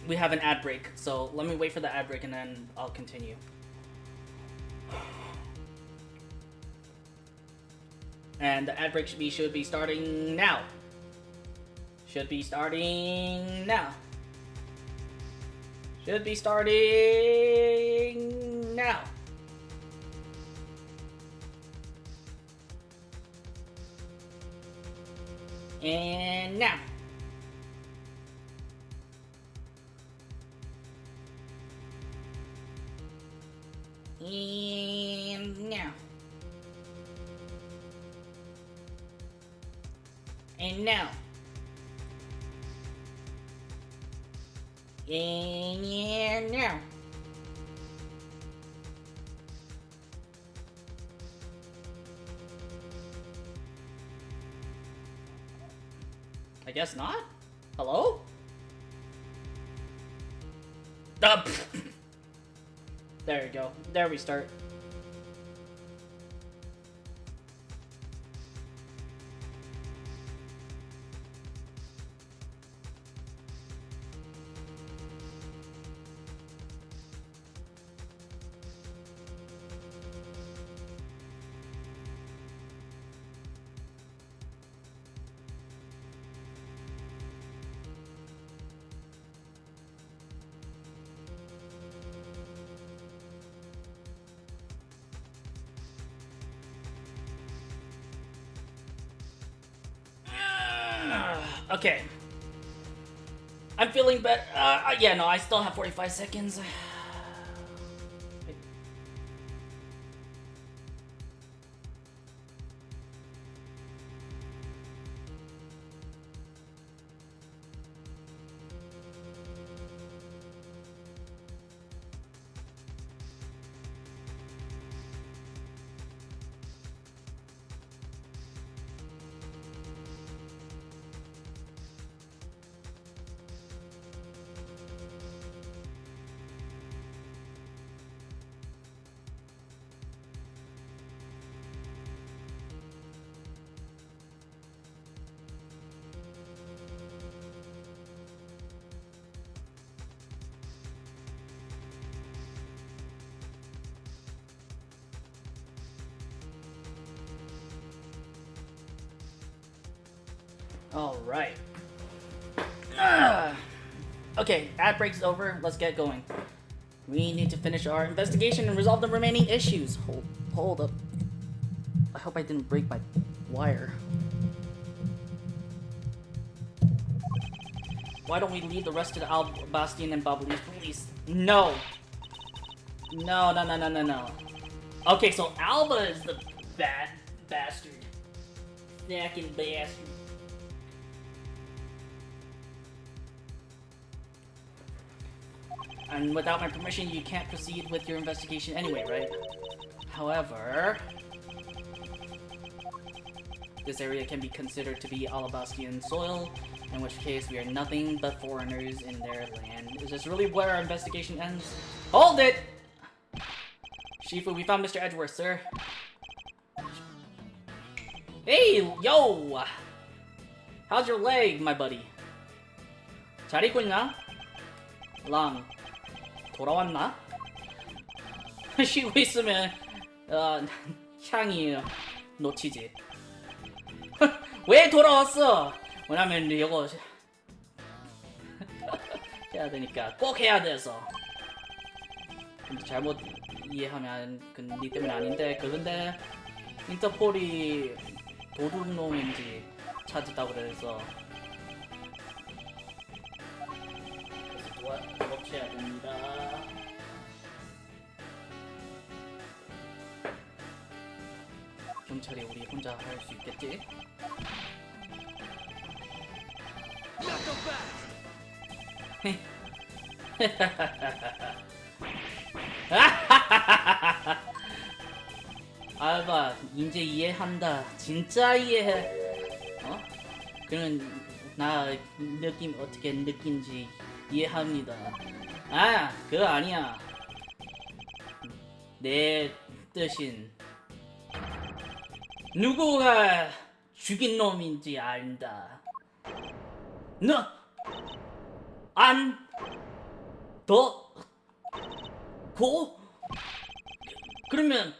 we have an ad break, so let me wait for the ad break and then I'll continue. And the ad break should be starting now. Should be starting now. Should be starting now. And now. And now. And now. And now. I guess not? Hello? There you go. There we start. Okay. I'm feeling better. Yeah, no, I still have 45 seconds. All right. Okay, ad break's over. Let's get going. We need to finish our investigation and resolve the remaining issues. Hold up. I hope I didn't break my wire. Why don't we leave the rest of the Albastian and Babalis, please? No. No, no, no, no, no, no. Okay, so Alba is the bad bastard. Snacking bastard. And without my permission, you can't proceed with your investigation anyway, right? However, this area can be considered to be Alabastian soil, in which case we are nothing but foreigners in their land. Is this really where our investigation ends? Hold it! Shifu, we found Mr. Edgeworth, sir. Hey, yo! How's your leg, my buddy? 잘 있고 있나? 랑, 돌아왔나? 쉬고 있으면 향이 놓치지. 왜 돌아왔어? 왜냐면 이거 해야 되니까 꼭 해야 돼서. 근데 잘못 이해하면 그건 니 때문에 아닌데 그런데 인터폴이 도둑놈인지 찾았다고 그래서 도와줘야 됩니다. 경찰이 우리 혼자 할 수 있겠지? 알바 이제 이해한다. 진짜 이해해. 어? 그런 나 느낌 어떻게 느낀지 이해합니다. 아, 그거 아니야. 내 뜻인 누구가 죽인 놈인지 안다. 너 안 더 고? 그러면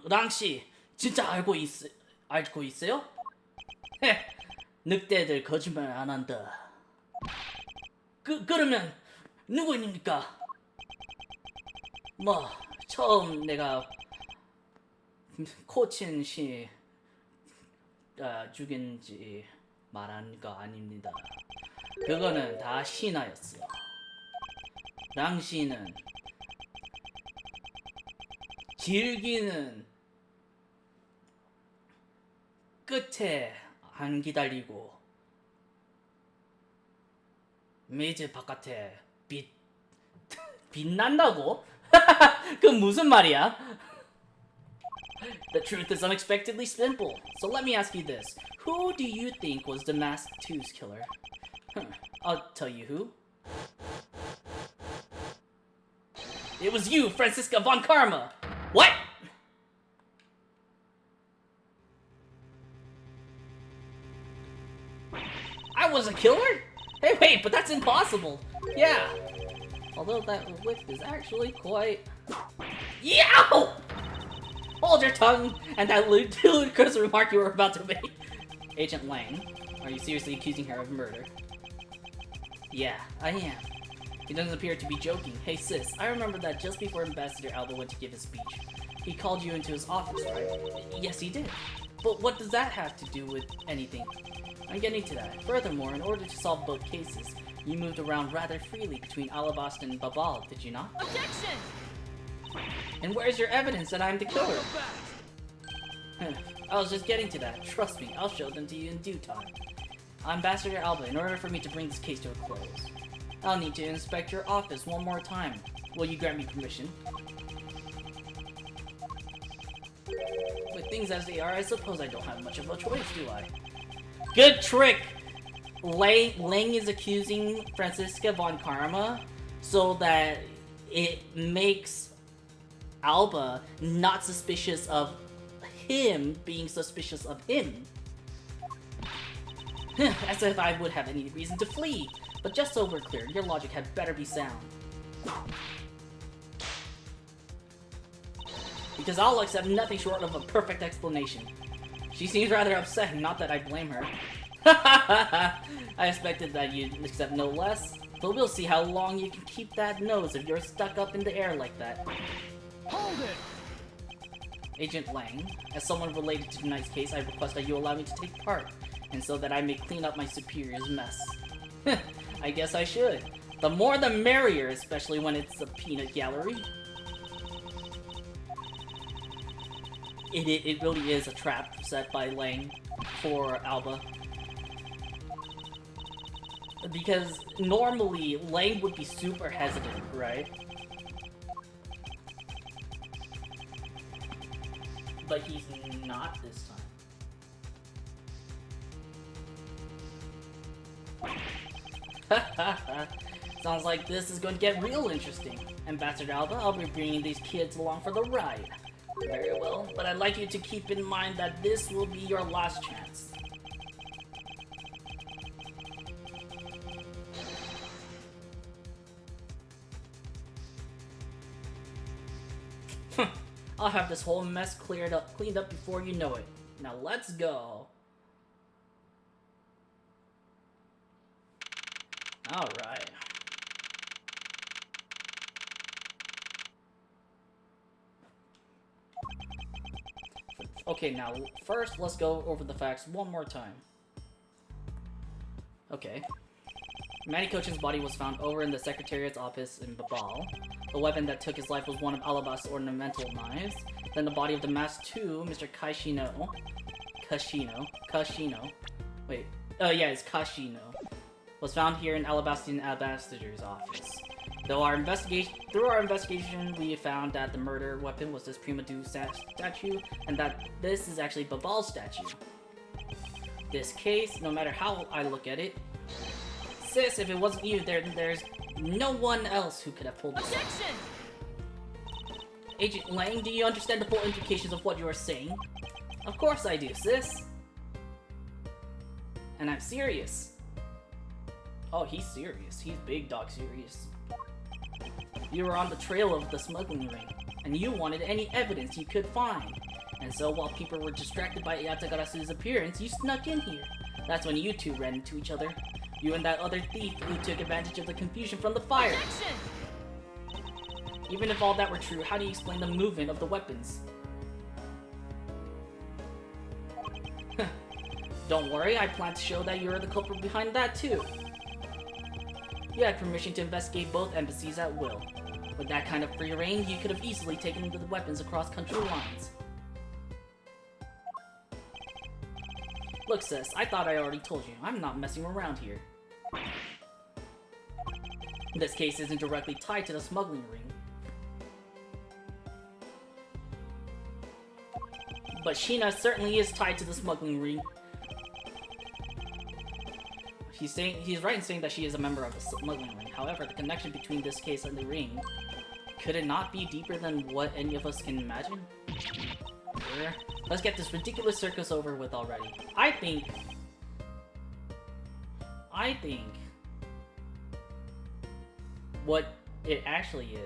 랑씨 진짜 알고 있어요? 헤, 늑대들 거짓말 안 한다. 그러면 누구입니까? 뭐 처음 내가 코친 씨 죽인지 말한 거 아닙니다. 그거는 다 신하였어. 랑씨는 질기는 끝에 안 기다리고 메이즈 바깥에 빛난다고? 그건 무슨 말이야? The truth is unexpectedly simple. So let me ask you this. Who do you think was the masked tooth killer? I'll tell you who. It was you, Franziska von Karma! What?! I was a killer? Hey, wait, but that's impossible! Yeah! Although that whip is actually quite... Yow! Hold your tongue and that ludicrous remark you were about to make. Agent Lang, are you seriously accusing her of murder? Yeah, I am. He doesn't appear to be joking. Hey sis, I remember that just before Ambassador Alba went to give his speech, he called you into his office, right? Yes, he did. But what does that have to do with anything? I'm getting to that. Furthermore, in order to solve both cases, you moved around rather freely between Alabasta and Babal, did you not? Objection! And where's your evidence that I'm the killer? I was just getting to that. Trust me, I'll show them to you in due time. Ambassador Alba, in order for me to bring this case to a close, I'll need to inspect your office one more time. Will you grant me permission? With things as they are, I suppose I don't have much of a choice, do I? Good trick! Lang is accusing Franziska von Karma so that it makes Alba not suspicious of him being suspicious of him. As if I would have any reason to flee. But just so we're clear, your logic had better be sound. Because I'll accept nothing short of a perfect explanation. She seems rather upset, not that I blame her. I expected that you'd accept no less, but we'll see how long you can keep that nose if you're stuck up in the air like that. Hold it! Agent Lang, as someone related to tonight's case, I request that you allow me to take part and so that I may clean up my superior's mess. I guess I should. The more the merrier, especially when it's a peanut gallery. It really is a trap set by Lang for Alba. Because normally, Lang would be super hesitant, right? But he's not this time. Sounds like this is going to get real interesting. Ambassador Alba, I'll be bringing these kids along for the ride. Very well, but I'd like you to keep in mind that this will be your last chance. I'll have this whole mess cleaned up before you know it. Now let's go. Alright. Okay, now first let's go over the facts one more time. Okay. Manny Kochan's body was found over in the Secretariat's office in Babal. The weapon that took his life was one of Alabast's ornamental knives. Then the body of the Mask 2, Mr. Kashino. Wait. Oh yeah, it's Kashino. Was found here in Alabastian Ambassador's office. Through our investigation, we found that the murder weapon was this Prima Du statue, and that this is actually Babal's statue. This case, no matter how I look at it, sis, if it wasn't you, there's no one else who could have pulled this off. Agent Lang, do you understand the full implications of what you are saying? Of course I do, sis. And I'm serious. Oh, he's serious. He's big dog serious. You were on the trail of the smuggling ring, and you wanted any evidence you could find. And so while people were distracted by Yatagarasu's appearance, you snuck in here. That's when you two ran into each other. You and that other thief who took advantage of the confusion from the fire. Even if all that were true, how do you explain the movement of the weapons? Don't worry, I plan to show that you're the culprit behind that too. You had permission to investigate both embassies at will. With that kind of free reign, you could have easily taken the weapons across country lines. Look, sis, I thought I already told you. I'm not messing around here. This case isn't directly tied to the smuggling ring. But Sheena certainly is tied to the smuggling ring. He's right in saying that she is a member of the smuggling ring. However, the connection between this case and the ring, could it not be deeper than what any of us can imagine? Let's get this ridiculous circus over with already. I think what it actually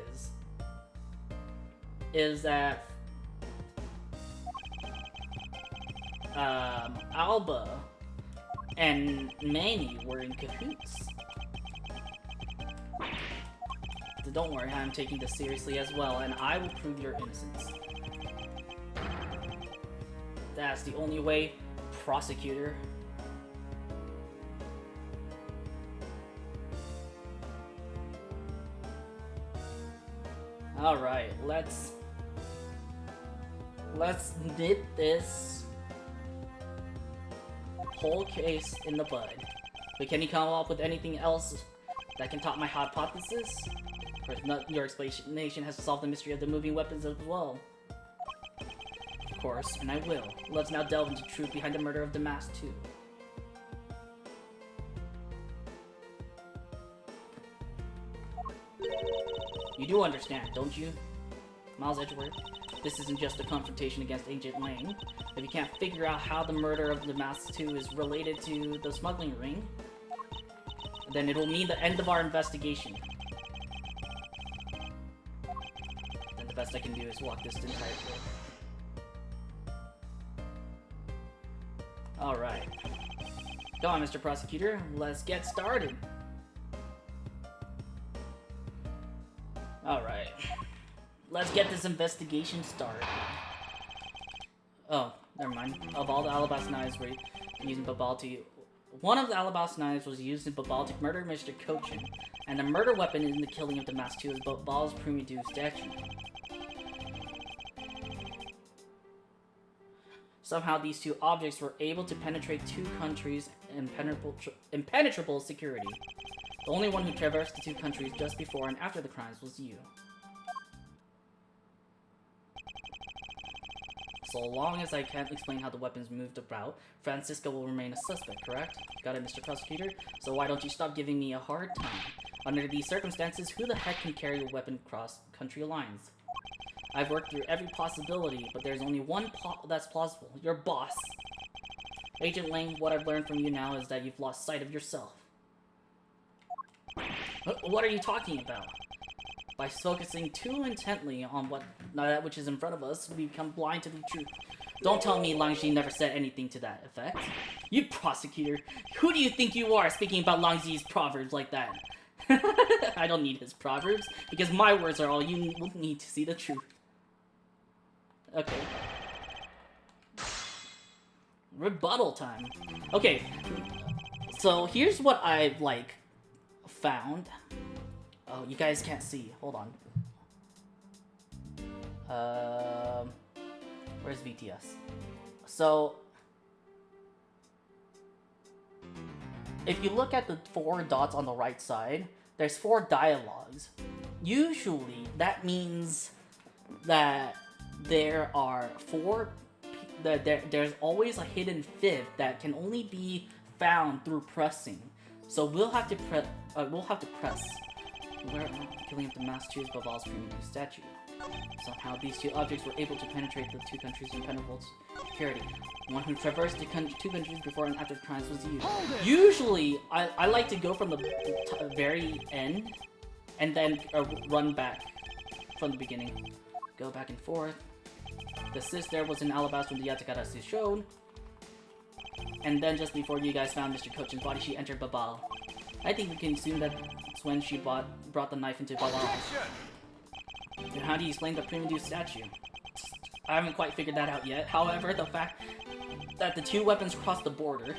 is that Alba and Manny were in cahoots. So don't worry, I'm taking this seriously as well, and I will prove your innocence. That's the only way, prosecutor. Alright, let's nip this whole case in the bud. But can you come up with anything else that can top my hypothesis? Or your explanation has to solve the mystery of the moving weapons as well. Of course, and I will. Let's now delve into the truth behind the murder of the Mask 2. You do understand, don't you? Miles Edgeworth, this isn't just a confrontation against Agent Lang. If you can't figure out how the murder of the Mask 2 is related to the smuggling ring, then it'll mean the end of our investigation. Then the best I can do is walk this entire way. Alright. Go on, Mr. Prosecutor, let's get started. Alright. Let's get this investigation started. Oh, never mind. Of all the Alabasta knives we're using Babal to... One of the Alabasta knives was used in Babal to murder Mr. Cochin, and the murder weapon in the killing of the Master 2 is Babal's Primitive statue. Somehow these two objects were able to penetrate two countries' impenetrable security. The only one who traversed the two countries just before and after the crimes was you. So long as I can't explain how the weapons moved about, Francisco will remain a suspect, correct? Got it, Mr. Prosecutor? So why don't you stop giving me a hard time? Under these circumstances, who the heck can carry a weapon across country lines? I've worked through every possibility, but there's only one that's plausible. Your boss. Agent Lang, what I've learned from you now is that you've lost sight of yourself. What are you talking about? By focusing too intently on that which is in front of us, we become blind to the truth. Don't tell me Lang Zi never said anything to that effect. You prosecutor, who do you think you are speaking about Lang Zi's proverbs like that? I don't need his proverbs, because my words are all you will need to see the truth. Okay. Rebuttal time. Okay, so here's what I've, like, found. Oh, you guys can't see. Hold on. Where's VTS? So, if you look at the 4 dots on the right side, there's 4 dialogues. Usually, that means that there are 4. There's always a hidden 5th that can only be found through pressing. So we'll have to press. Where killing of the Master 2 is Babal's Primitive statue. Somehow these two objects were able to penetrate the two countries' impenetrable security. The one who traversed the two countries before and after the crimes was you. Usually, I like to go from the very end and then run back from the beginning. Go back and forth. The sis there was in Alabasta when the Yatakara is shown. And then just before you guys found Mr. Cochin's body, she entered Babal. I think we can assume that it's when she brought the knife into Babal. And how do you explain the Primitive statue? I haven't quite figured that out yet. However, the fact that the 2 weapons crossed the border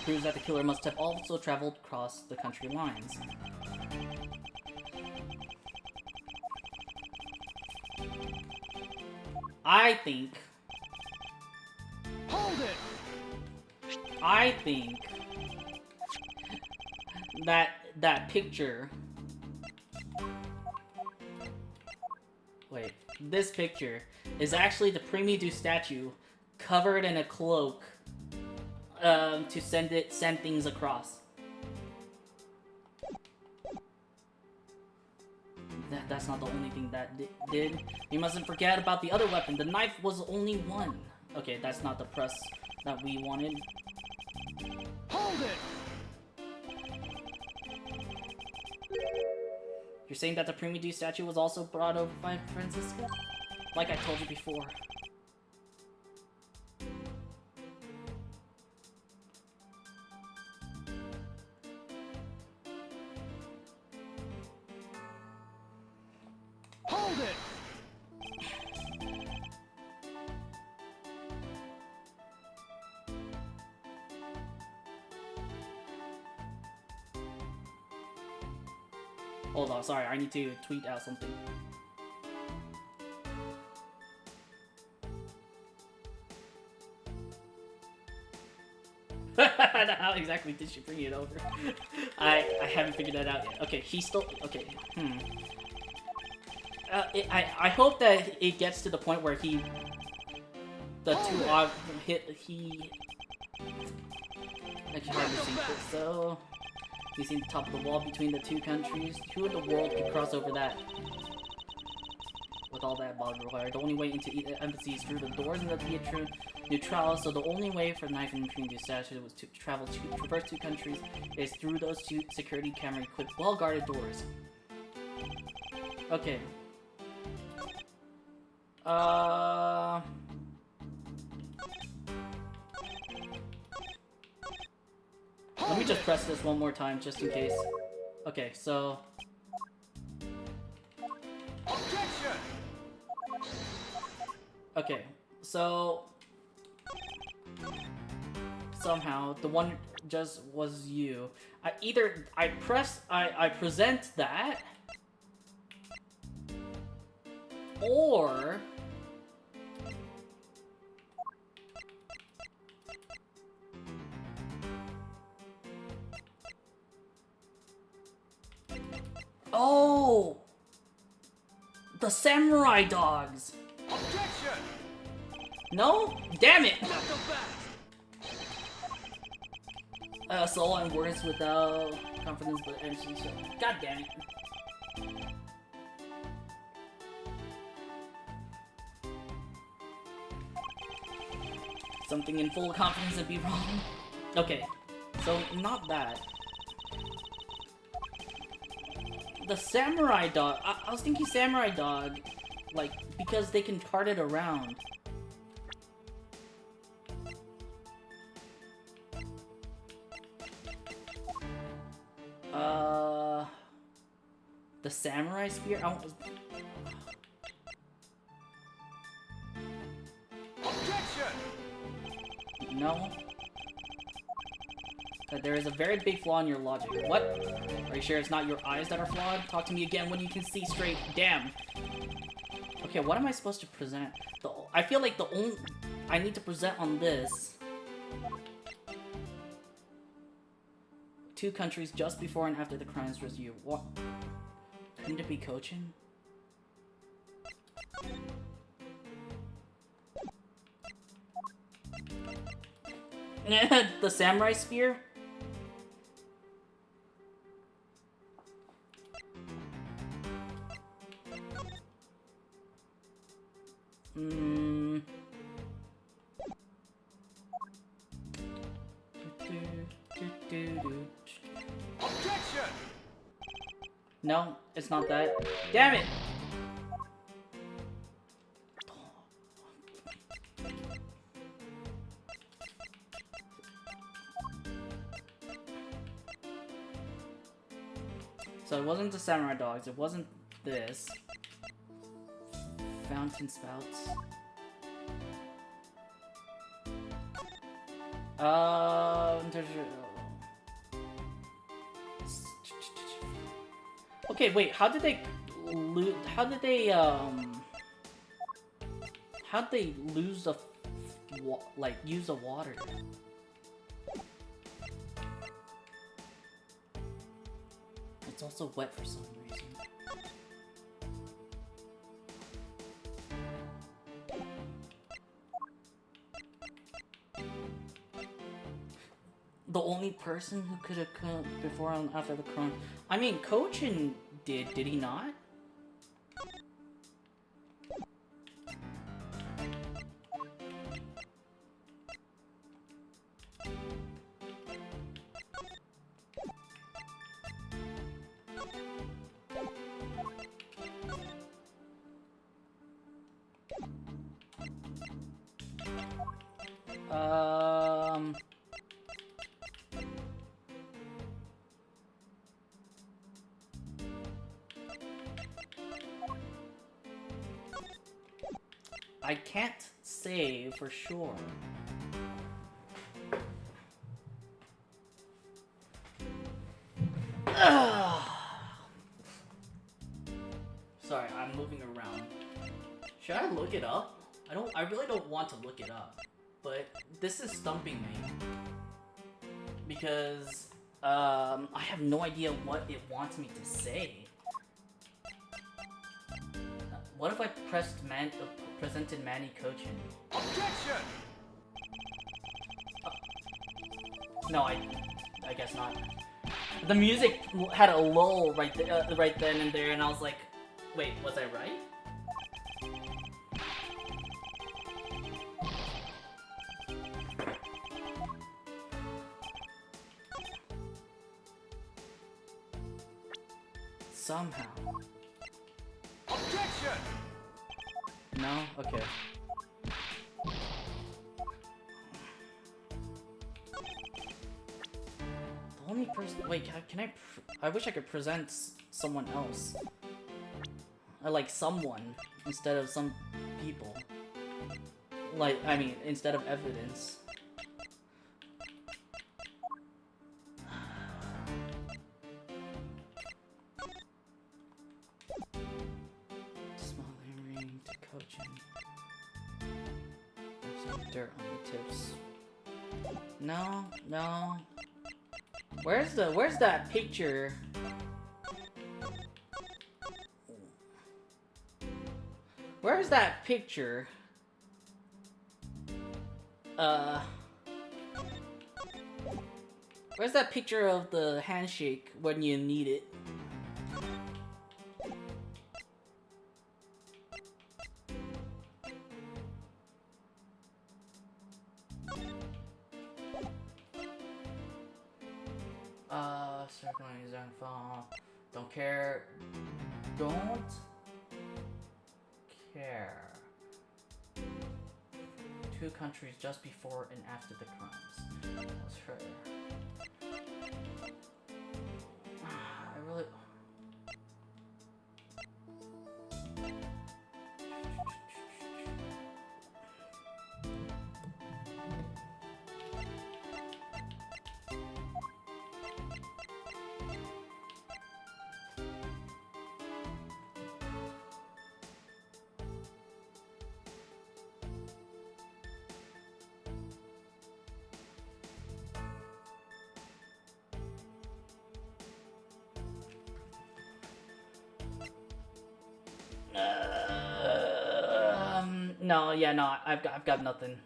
proves that the killer must have also traveled across the country lines. I think that picture... Wait, this picture is actually the Primitive statue covered in a cloak to send things across. That's not the only thing that did. You mustn't forget about the other weapon. The knife was only one. Okay, that's not the press that we wanted. Hold it! You're saying that the Primitive statue was also brought over by Francisco? Like I told you before. Hold it! Hold on, sorry, I need to tweet out something. How exactly did she bring it over? I haven't figured that out yet. Okay, he's still... Okay, I hope that it gets to the point where he... The two he... I can hardly see it, so... He's seen the top of the wall between the two countries. Who in the world could cross over that? With all that bog required. The only way into the embassy is through the doors in the Theatre Neutral, so the only way for the knife and Primitive statue was to traverse 2 countries is through those 2 security camera equipped well-guarded doors. Okay. Let me just press this one more time, just in case. Okay, so... Objection! Okay, so... somehow the one just was you. I present that, or oh, the samurai dogs. Objection! No, damn it. Not so fast! Soul and words without confidence, but energy. So, god damn it. Something in full confidence would be wrong. Okay, so not that. The samurai dog. I was thinking samurai dog, like because they can cart it around. The samurai spear? Objection! No. There is a very big flaw in your logic. What? Are you sure it's not your eyes that are flawed? Talk to me again when you can see straight. Damn. Okay, what am I supposed to present? I feel like the only... I need to present on this. 2 countries just before and after the crimes was you. What? Couldn't it be Cochin? The samurai spear? Objection! No, it's not that. Damn it! So it wasn't the samurai dogs, it wasn't this. Fountain spouts. Okay, wait, how did they lose the use the water? It's also wet for some reason. The only person who could have come before and after the crime. I mean, Cochin did he not? I can't say for sure. Sorry, I'm moving around. Should I look it up? I really don't want to look it up, but this is stumping me because I have no idea what it wants me to say. What if I presented Manny Cochin? Objection! No, I guess not. The music had a lull right then and there, and I was like, wait, was I right? Somehow. Objection! No? Okay. The only person... Wait, can I... I wish I could present someone else. Like, someone, instead of some people. Like, I mean, instead of evidence. dirt on the tips. No, no. Where's that picture? Where's that picture? Where's that picture of the handshake when you need it? Circling Zenfall. Don't care. Don't care. 2 countries just before and after the crimes. That was her. I really. No, yeah, no, I've got nothing.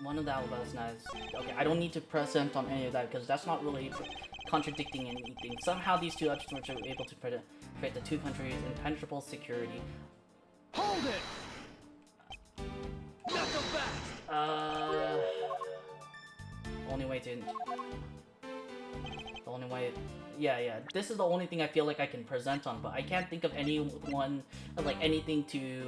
One of that was nice. Okay, I don't need to present on any of that because that's not really contradicting anything. Somehow these 2 objects were able to create the 2 countries' impenetrable security. Hold it! Knuckle back! Only way to... The only way... Yeah, this is the only thing I feel like I can present on, but I can't think of anyone, like, anything to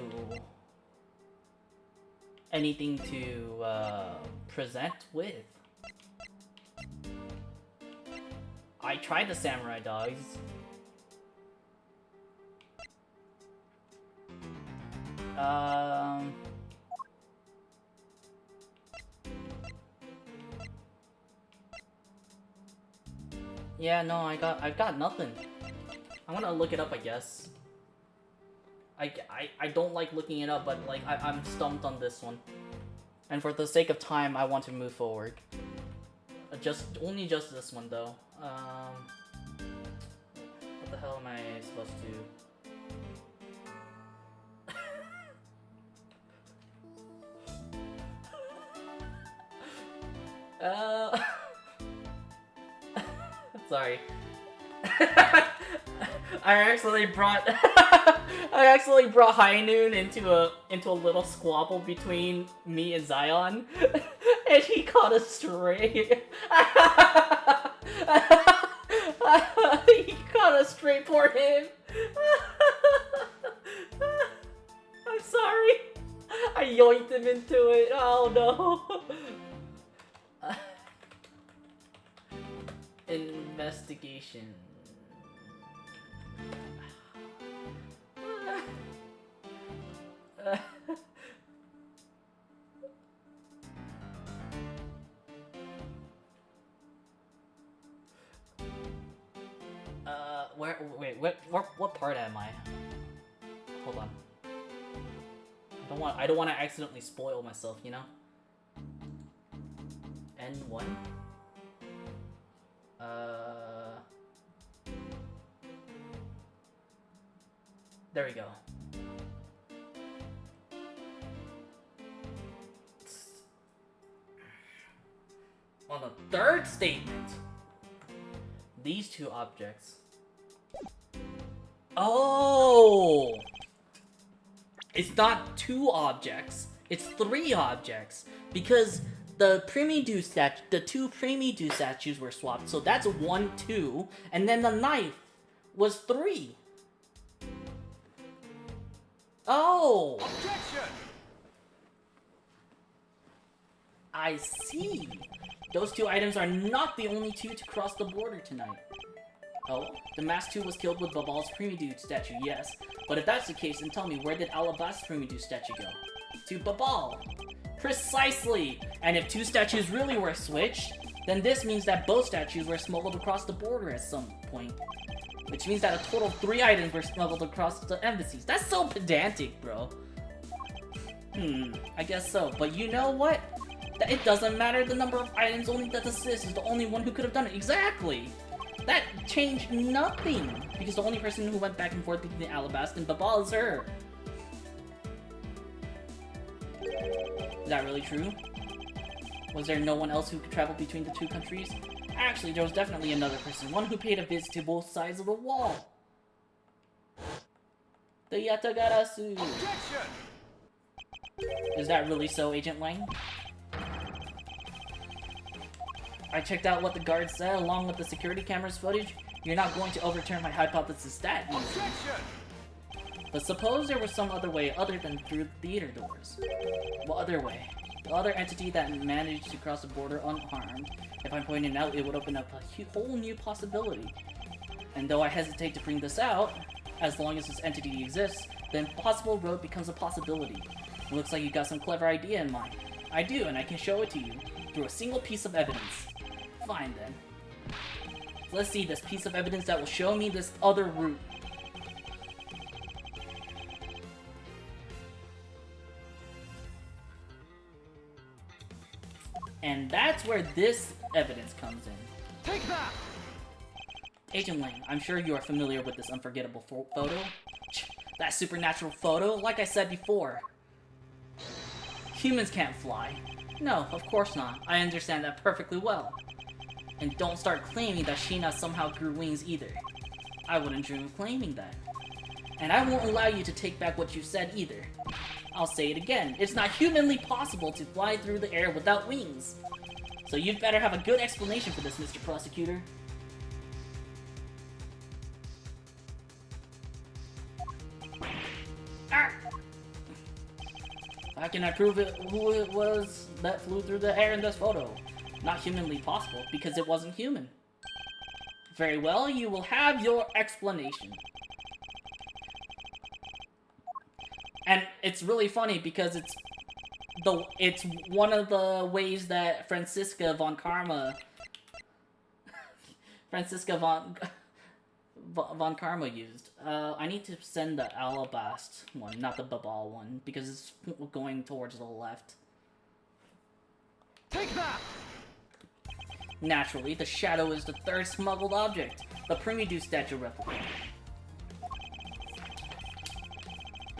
present with. I tried the samurai dogs. Yeah, no, I've got nothing. I'm gonna look it up, I guess. I don't like looking it up, but like I'm stumped on this one. And for the sake of time, I want to move forward. Only just this one though. What the hell am I supposed to? Sorry. I accidentally brought High Noon into a little squabble between me and Zion, and he caught a stray. He caught a stray, poor him. I'm sorry. I yoinked him into it. Oh no. Investigation. What part am I? Hold on. I don't want to accidentally spoil myself, you know? N1? There we go. On the 3rd statement, these 2 objects. Oh! It's not 2 objects, it's 3 objects. Because the 2 Primidu statues were swapped, so that's 1, 2, and then the knife was 3. Oh! Objection! I see. Those 2 items are not the only 2 to cross the border tonight. Oh, the masked 2 was killed with Babal's Primidu statue, yes. But if that's the case, then tell me, where did Alabast's Primidu statue go? To Babal! Precisely! And if 2 statues really were switched, then this means that both statues were smuggled across the border at some point. Which means that a total of 3 items were smuggled across the embassies. That's so pedantic, bro. I guess so. But you know what? It doesn't matter the number of items, only that the sis is the only one who could have done it. Exactly! That changed nothing! Because the only person who went back and forth between Alabasta and Babal is her. Is that really true? Was there no one else who could travel between the two countries? Actually, there was definitely another person. One who paid a visit to both sides of the wall. The Yatagarasu. Objection! Is that really so, Agent Lang? I checked out what the guard said along with the security camera's footage. You're not going to overturn my hypothesis that easy. Objection! But suppose there was some other way other than through the theater doors. What other way? The other entity that managed to cross the border unharmed. If I'm pointing out, it would open up a whole new possibility. And though I hesitate to bring this out, as long as this entity exists, the impossible road becomes a possibility. It looks like you got some clever idea in mind. I do, and I can show it to you through a single piece of evidence. Fine then. Let's see this piece of evidence that will show me this other route. And that's where this evidence comes in. Take that! Agent Lang, I'm sure you are familiar with this unforgettable photo. That supernatural photo, like I said before. Humans can't fly. No, of course not. I understand that perfectly well. And don't start claiming that Sheena somehow grew wings either. I wouldn't dream of claiming that. And I won't allow you to take back what you said either. I'll say it again. It's not humanly possible to fly through the air without wings. So you'd better have a good explanation for this, Mr. Prosecutor. Ah! How can I prove who it was that flew through the air in this photo? Not humanly possible, because it wasn't human. Very well, you will have your explanation. And it's really funny because it's one of the ways that Franziska von Karma used. I need to send the Alabast one, not the Babal one, because it's going towards the left. Take that! Naturally, the shadow is the third smuggled object, the Primidu statue replica.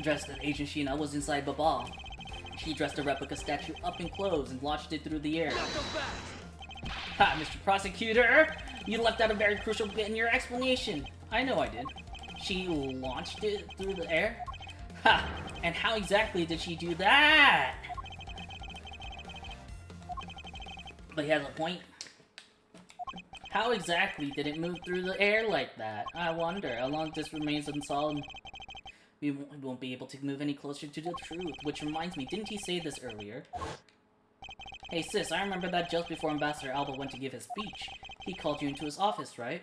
Dressed as Agent Sheena was inside Babal. She dressed the replica statue up in clothes and launched it through the air. Ha, Mr. Prosecutor! You left out a very crucial bit in your explanation. I know I did. She launched it through the air? Ha! And how exactly did she do that? But he has a point. How exactly did it move through the air like that? I wonder. How long this remains unsolved, we won't be able to move any closer to the truth. Which reminds me, didn't he say this earlier? Hey sis, I remember that just before Ambassador Alba went to give his speech, he called you into his office, right?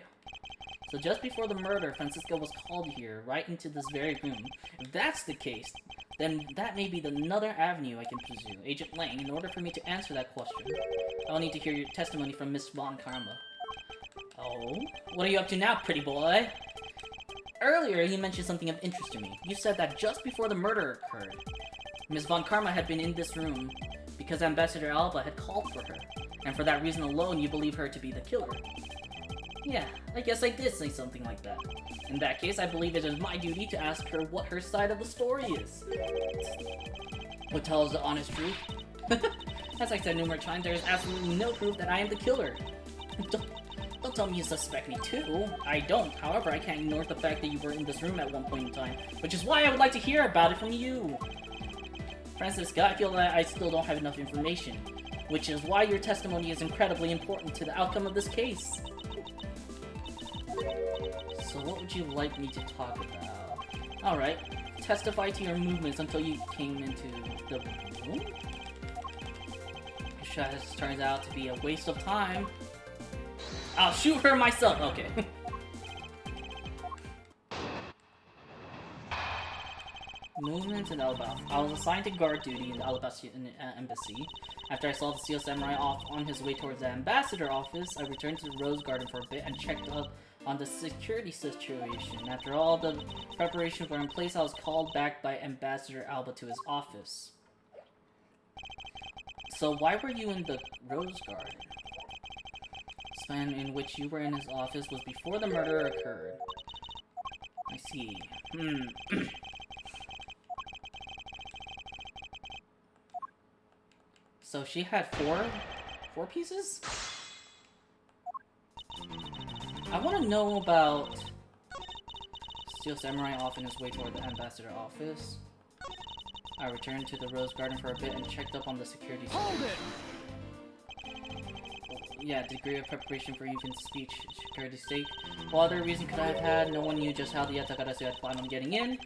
So just before the murder, Franziska was called here, right into this very room. If that's the case, then that may be another avenue I can pursue. Agent Lang, in order for me to answer that question, I'll need to hear your testimony from Miss Von Karma. Oh? What are you up to now, pretty boy? Earlier, you mentioned something of interest to me. You said that just before the murder occurred, Miss Von Karma had been in this room because Ambassador Alba had called for her, and for that reason alone, you believe her to be the killer. Yeah, I guess I did say something like that. In that case, I believe it is my duty to ask her what her side of the story is. But tell us the honest truth. As I said numerous times, there is absolutely no proof that I am the killer. Don't tell me you suspect me too. I don't. However, I can't ignore the fact that you were in this room at one point in time, which is why I would like to hear about it from you. Franziska, I feel that I still don't have enough information, which is why your testimony is incredibly important to the outcome of this case. So what would you like me to talk about? Alright, testify to your movements until you came into the room? This turns out to be a waste of time. I'll shoot her myself! Okay. Movements in Alabasta. I was assigned to guard duty in the Alabasta embassy. After I saw the Seal Samurai off on his way towards the ambassador office, I returned to the Rose Garden for a bit and checked up on the security situation. After all the preparations were in place, I was called back by Ambassador Alba to his office. So why were you in the Rose Garden? The span in which you were in his office was before the murder occurred. I see. So she had four pieces? I want to know about Steel Samurai off in his way toward the ambassador office. I returned to the Rose Garden for a bit and checked up on the security system. Hold it! Yeah, degree of preparation for even speech, security sake. What other reason could I have had? No one knew just how the Yatakarasu had planned on getting in.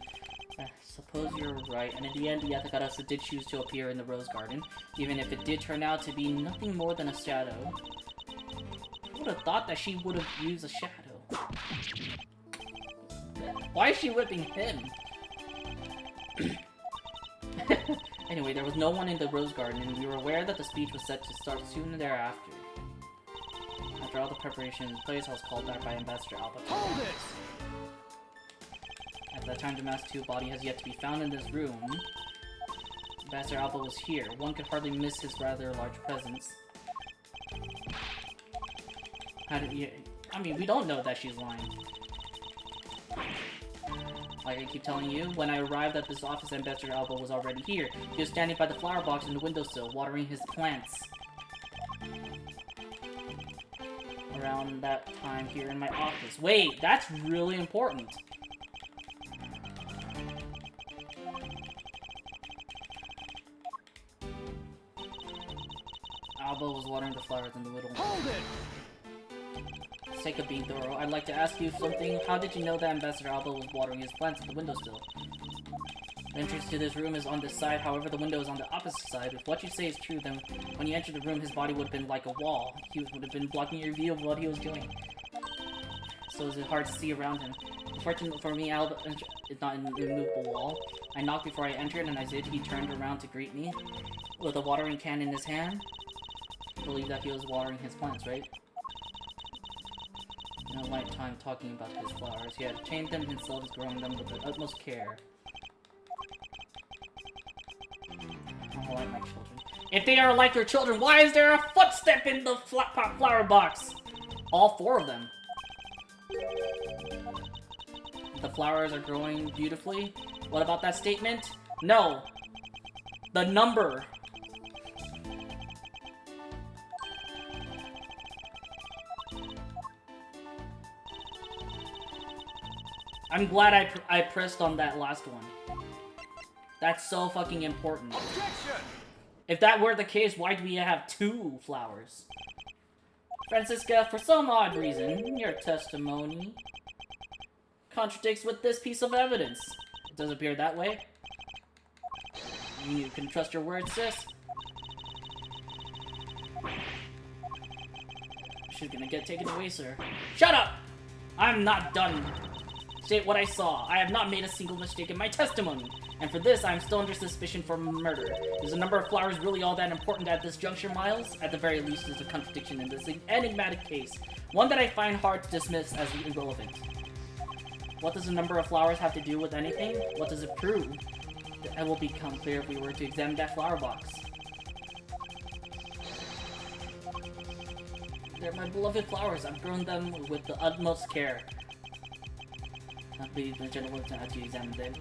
I suppose you're right, and in the end, the Yatakarasu did choose to appear in the Rose Garden, even if it did turn out to be nothing more than a shadow. I would have thought that she would have used a shadow. Why is she whipping him? Anyway, there was no one in the Rose Garden, and we were aware that the speech was set to start soon thereafter. After all the preparation in place, I was called back by Ambassador Alba. Hold it! At that time, the Mask 2 body has yet to be found in this room. Ambassador Alba was here. One could hardly miss his rather large presence. How did you... I mean, we don't know that she's lying. Like I keep telling you, when I arrived at this office, Ambassador Alba was already here. He was standing by the flower box in the windowsill, watering his plants. Around that time here in my office. Wait, that's really important. Alba was watering the flowers in the little... Hold it! For the sake of being thorough, I'd like to ask you something. How did you know that Ambassador Alba was watering his plants at the windowsill? The entrance to this room is on this side, however the window is on the opposite side. If what you say is true, then when you entered the room, his body would have been like a wall. He would have been blocking your view of what he was doing. So is it hard to see around him? Fortunately for me, Alba is not an immovable wall. I knocked before I entered, and as he turned around to greet me, with a watering can in his hand. I believe that he was watering his plants, right? In a light time talking about his flowers. He had tamed them himself, growing them with the utmost care. I like my children. If they are like your children, why is there a footstep in the flower box? All four of them. The flowers are growing beautifully. What about that statement? No. The number. I'm glad I pressed on that last one. That's so fucking important. Objection! If that were the case, why do we have two flowers? Francisca, for some odd reason, your testimony contradicts with this piece of evidence. It does appear that way. You can trust your words, sis. She's gonna get taken away, sir. Shut up! I'm not done. State what I saw. I have not made a single mistake in my testimony. And for this, I am still under suspicion for murder. Is the number of flowers really all that important at this juncture, Miles? At the very least, there's a contradiction in this enigmatic case. One that I find hard to dismiss as irrelevant. What does the number of flowers have to do with anything? What does it prove? It will become clear if we were to examine that flower box. They're my beloved flowers. I've grown them with the utmost care. I believe the general will have to examine them.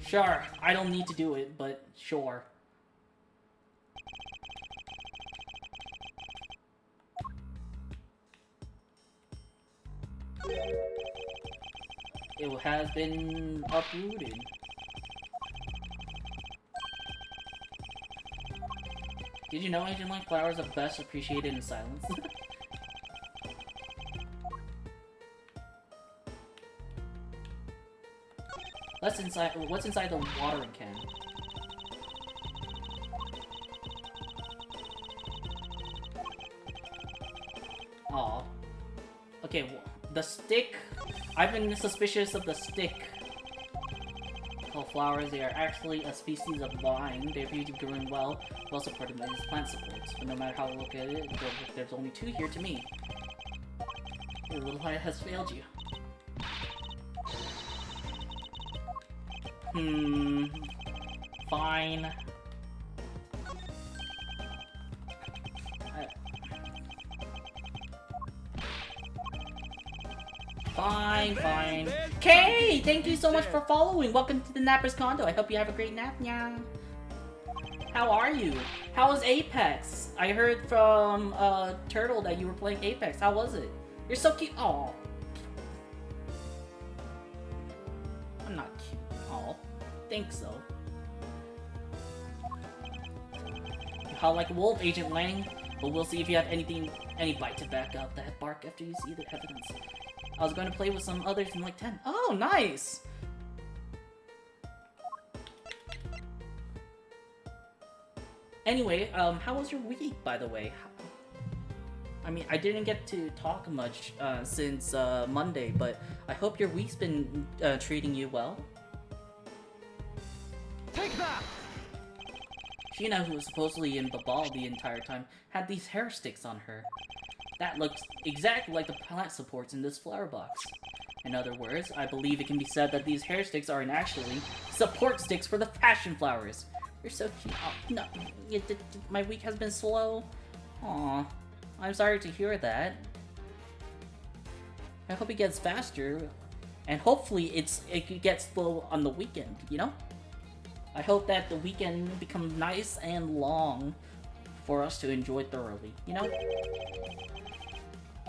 Sure, I don't need to do it, but sure. It has been uprooted. Did you know Agent-like flowers are best appreciated in silence? What's inside the watering can? Aw. Okay, the stick. I've been suspicious of the stick. Called flowers, they are actually a species of vine. They appear to be growing well supported by these plant supports. But no matter how I look at it, there's only two here to me. Your little eye has failed you. Fine. Fine, fine. Kay, thank you so much for following. Welcome to the Napper's Condo. I hope you have a great nap, yeah. How are you? How was Apex? I heard from Turtle that you were playing Apex. How was it? You're so cute. Aw. I'm not cute. Aw. Think so. How like a wolf, Agent Lang? But we'll see if you have any bite to back up that bark after you see the evidence. I was going to play with some others in like 10. Oh, nice! Anyway, how was your week, by the way? I mean, I didn't get to talk much since Monday, but I hope your week's been treating you well. Take that! Sheena, who was supposedly in Babal the entire time, had these hair sticks on her. That looks exactly like the plant supports in this flower box. In other words, I believe it can be said that these hair sticks aren't actually support sticks for the passion flowers. You're so cute. Oh, no, my week has been slow. Aw, I'm sorry to hear that. I hope it gets faster, and hopefully it gets slow on the weekend, you know? I hope that the weekend becomes nice and long for us to enjoy thoroughly, you know?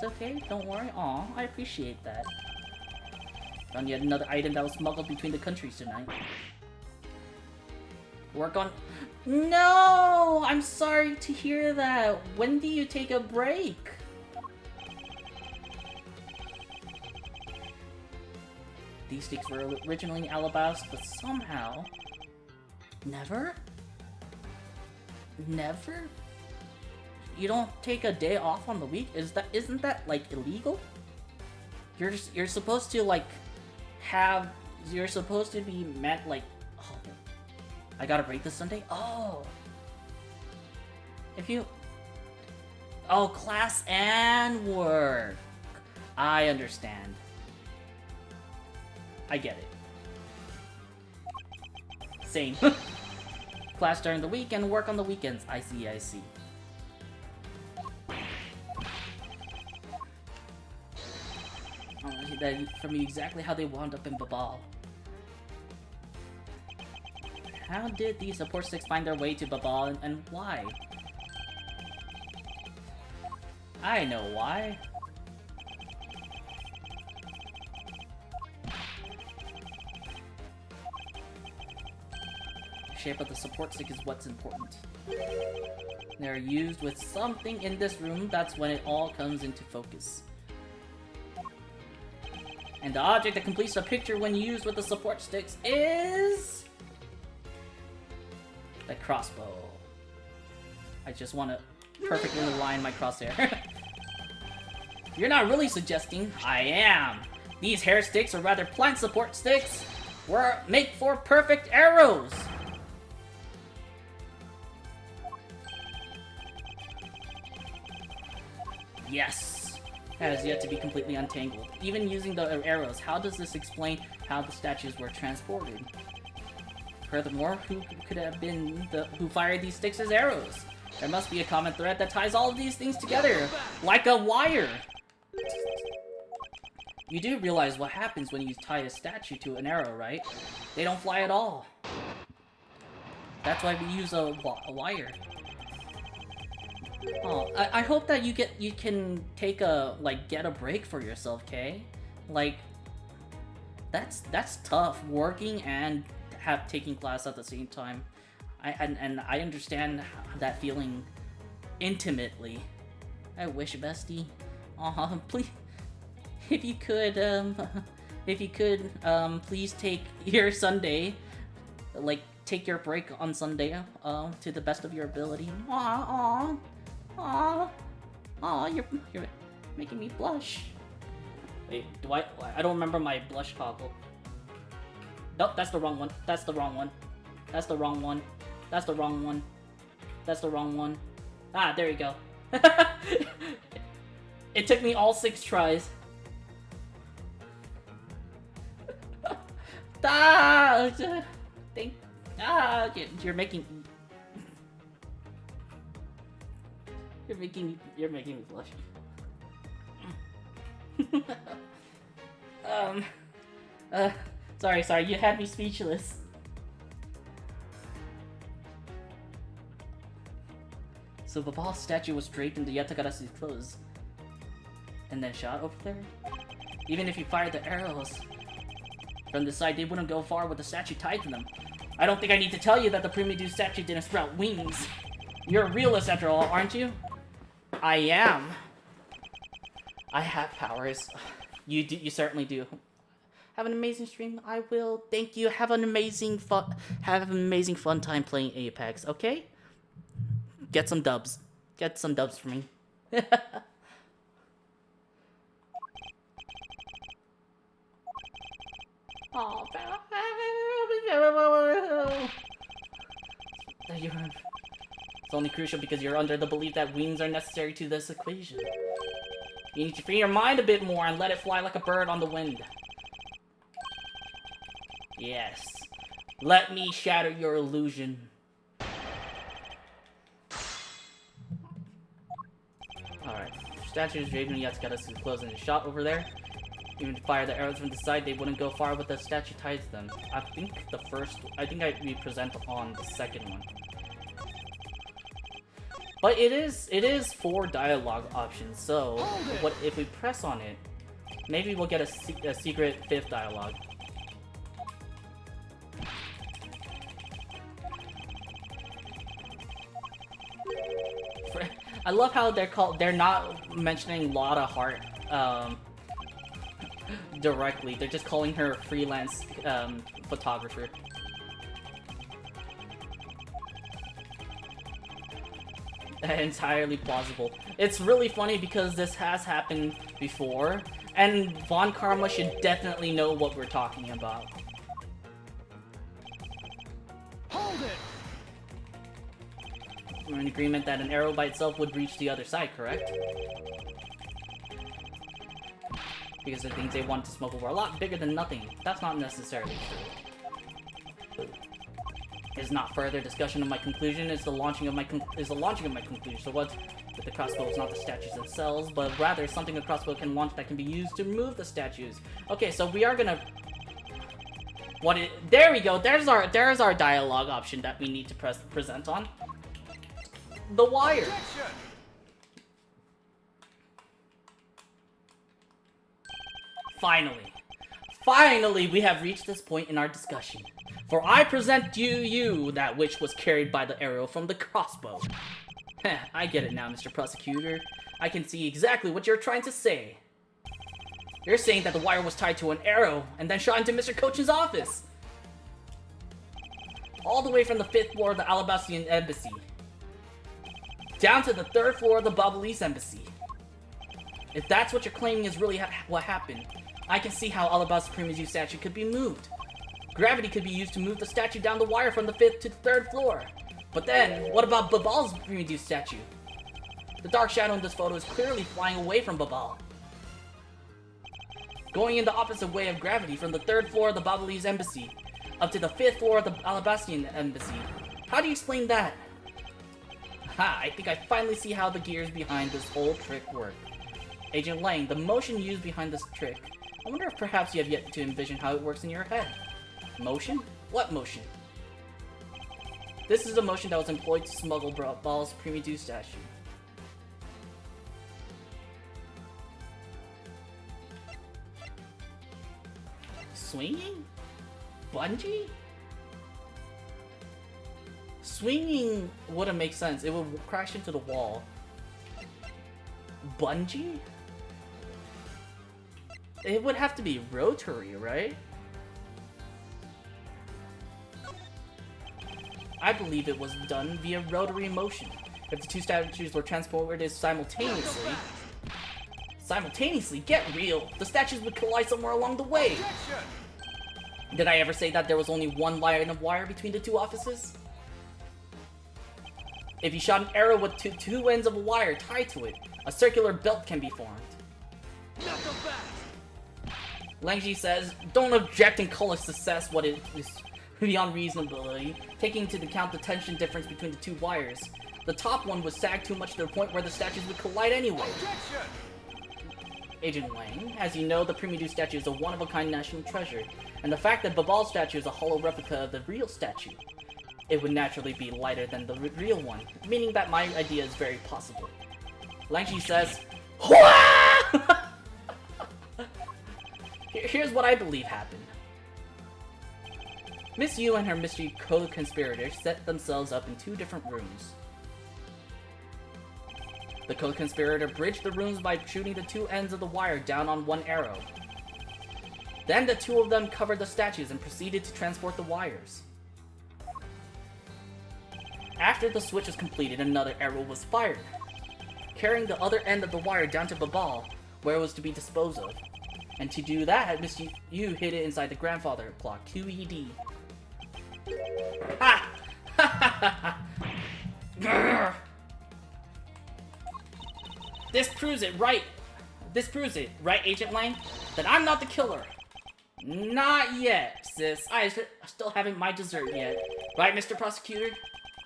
It's okay, don't worry. Aw, I appreciate that. Found yet another item that was smuggled between the countries tonight. Work on... No! I'm sorry to hear that. When do you take a break? These sticks were originally Alabasta, but somehow... Never? Never? You don't take a day off on the week? Isn't that like illegal? You're supposed to like you're supposed to be met like, oh, I got a break this Sunday? Oh. Oh, class and work. I understand. I get it. Same. Class during the week and work on the weekends. I see, I see. That from you exactly how they wound up in Babal. How did these support sticks find their way to Babal and why? I know why. The shape of the support stick is what's important. They're used with something in this room, that's when it all comes into focus. And the object that completes the picture when used with the support sticks is... the crossbow. I just want to perfectly align my crosshair. You're not really suggesting. I am. These hair sticks, or rather plant support sticks, make for perfect arrows. Yes. Has yet to be completely untangled. Even using the arrows, how does this explain how the statues were transported? Furthermore, who could have been who fired these sticks as arrows? There must be a common thread that ties all of these things together, like a wire. You do realize what happens when you tie a statue to an arrow, right? They don't fly at all. That's why we use a wire. Oh, I hope that you can take get a break for yourself, Kay? Like, that's tough, working and taking class at the same time. I understand that feeling intimately. I wish, bestie. Please, if you could, please take your Sunday, take your break on Sunday, to the best of your ability. You're making me blush. Wait, I don't remember my blush toggle. Nope, that's the wrong one. That's the wrong one. That's the wrong one. That's the wrong one. That's the wrong one. Ah, there you go. It took me all 6 tries. You're making me blush. Sorry, you had me speechless. So Babal's statue was draped in the Yatagarasu's clothes. And then shot over there? Even if you fired the arrows from the side, they wouldn't go far with the statue tied to them. I don't think I need to tell you that the Primidu statue didn't sprout wings. You're a realist after all, aren't you? I am. I have powers. You certainly do. Have an amazing stream. I will. Thank you. Have an amazing fun time playing Apex, okay? Get some dubs. Get some dubs for me. Oh, it's only crucial because you're under the belief that wings are necessary to this equation. You need to free your mind a bit more and let it fly like a bird on the wind. Yes. Let me shatter your illusion. Alright. Statues draped in Yatsugarasu's clothes and shot over there. Even to fire the arrows from the side, they wouldn't go far with the statue tied to them. I think we present on the second one. But it is 4 dialogue options, so what if we press on it? Maybe we'll get a secret 5th dialogue. I love how they're not mentioning Lotta Hart directly. They're just calling her freelance photographer. Entirely plausible. It's really funny because this has happened before, and Von Karma should definitely know what we're talking about. Hold it! We're in agreement that an arrow by itself would reach the other side, correct? Because the things they want to smuggle were a lot bigger than nothing. That's not necessarily true. It's not further discussion of my conclusion, it's the launching of my conclusion. So what with the crossbow is not the statues themselves, but rather something a crossbow can launch that can be used to move the statues. Okay, so we are gonna there we go, there's our dialogue option that we need to present on. The wire. Objection! Finally, we have reached this point in our discussion. For I present you that which was carried by the arrow from the crossbow. Heh, I get it now, Mr. Prosecutor. I can see exactly what you're trying to say. You're saying that the wire was tied to an arrow and then shot into Mr. Cochin's office. All the way from the 5th floor of the Alabastian Embassy. Down to the 3rd floor of the Babalese Embassy. If that's what you're claiming is really what happened, I can see how Alabaster Primizu statue could be moved. Gravity could be used to move the statue down the wire from the 5th to the 3rd floor. But then, what about Babal's Primizu statue? The dark shadow in this photo is clearly flying away from Babal. Going in the opposite way of gravity from the 3rd floor of the Babalese Embassy up to the 5th floor of the Alabastian Embassy. How do you explain that? Ha, I think I finally see how the gears behind this whole trick work. Agent Lang, the motion used behind this trick. I wonder if perhaps you have yet to envision how it works in your head. Motion? What motion? This is the motion that was employed to smuggle Babal's Primidu statue. Swinging? Bungee? Swinging wouldn't make sense. It would crash into the wall. Bungee? It would have to be rotary, right? I believe it was done via rotary motion. If the two statues were transported simultaneously... Get real! The statues would collide somewhere along the way! Objection! Did I ever say that there was only one line of wire between the two offices? If you shot an arrow with two ends of a wire tied to it, a circular belt can be formed. Knuckle back! Langji says, don't object and call a success what it is beyond reasonability, taking into account the tension difference between the two wires. The top one would sag too much to the point where the statues would collide anyway. Objection! Agent Wang. As you know, the Primidu statue is a one-of-a-kind national treasure, and the fact that Babal's statue is a hollow replica of the real statue, it would naturally be lighter than the real one, meaning that my idea is very possible. Langshi says, Hwaa! Here's what I believe happened. Miss Yu and her mystery co-conspirators set themselves up in 2 different rooms. The co-conspirator bridged the rooms by shooting the 2 ends of the wire down on one arrow. Then the 2 of them covered the statues and proceeded to transport the wires. After the switch was completed, another arrow was fired, carrying the other end of the wire down to Babal, where it was to be disposed of. And to do that, Miss Yu hid it inside the grandfather clock, QED. Ha! Grr. This proves it, right? Agent Lang? That I'm not the killer. Not yet, sis. I still haven't my dessert yet. Right, Mr. Prosecutor?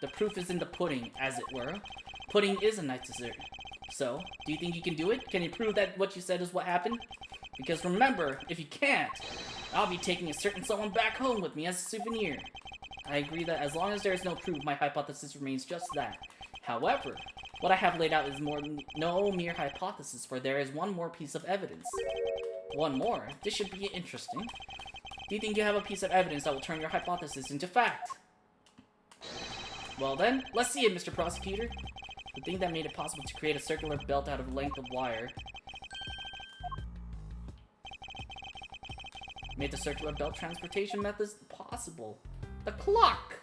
The proof is in the pudding, as it were. Pudding is a nice dessert. So, do you think you can do it? Can you prove that what you said is what happened? Because remember, if you can't, I'll be taking a certain someone back home with me as a souvenir. I agree that as long as there is no proof, my hypothesis remains just that. However, what I have laid out is no mere hypothesis, for there is one more piece of evidence. One more? This should be interesting. Do you think you have a piece of evidence that will turn your hypothesis into fact? Well then, let's see it, Mr. Prosecutor. The thing that made it possible to create a circular belt out of a length of wire made the circular belt transportation methods possible. The clock!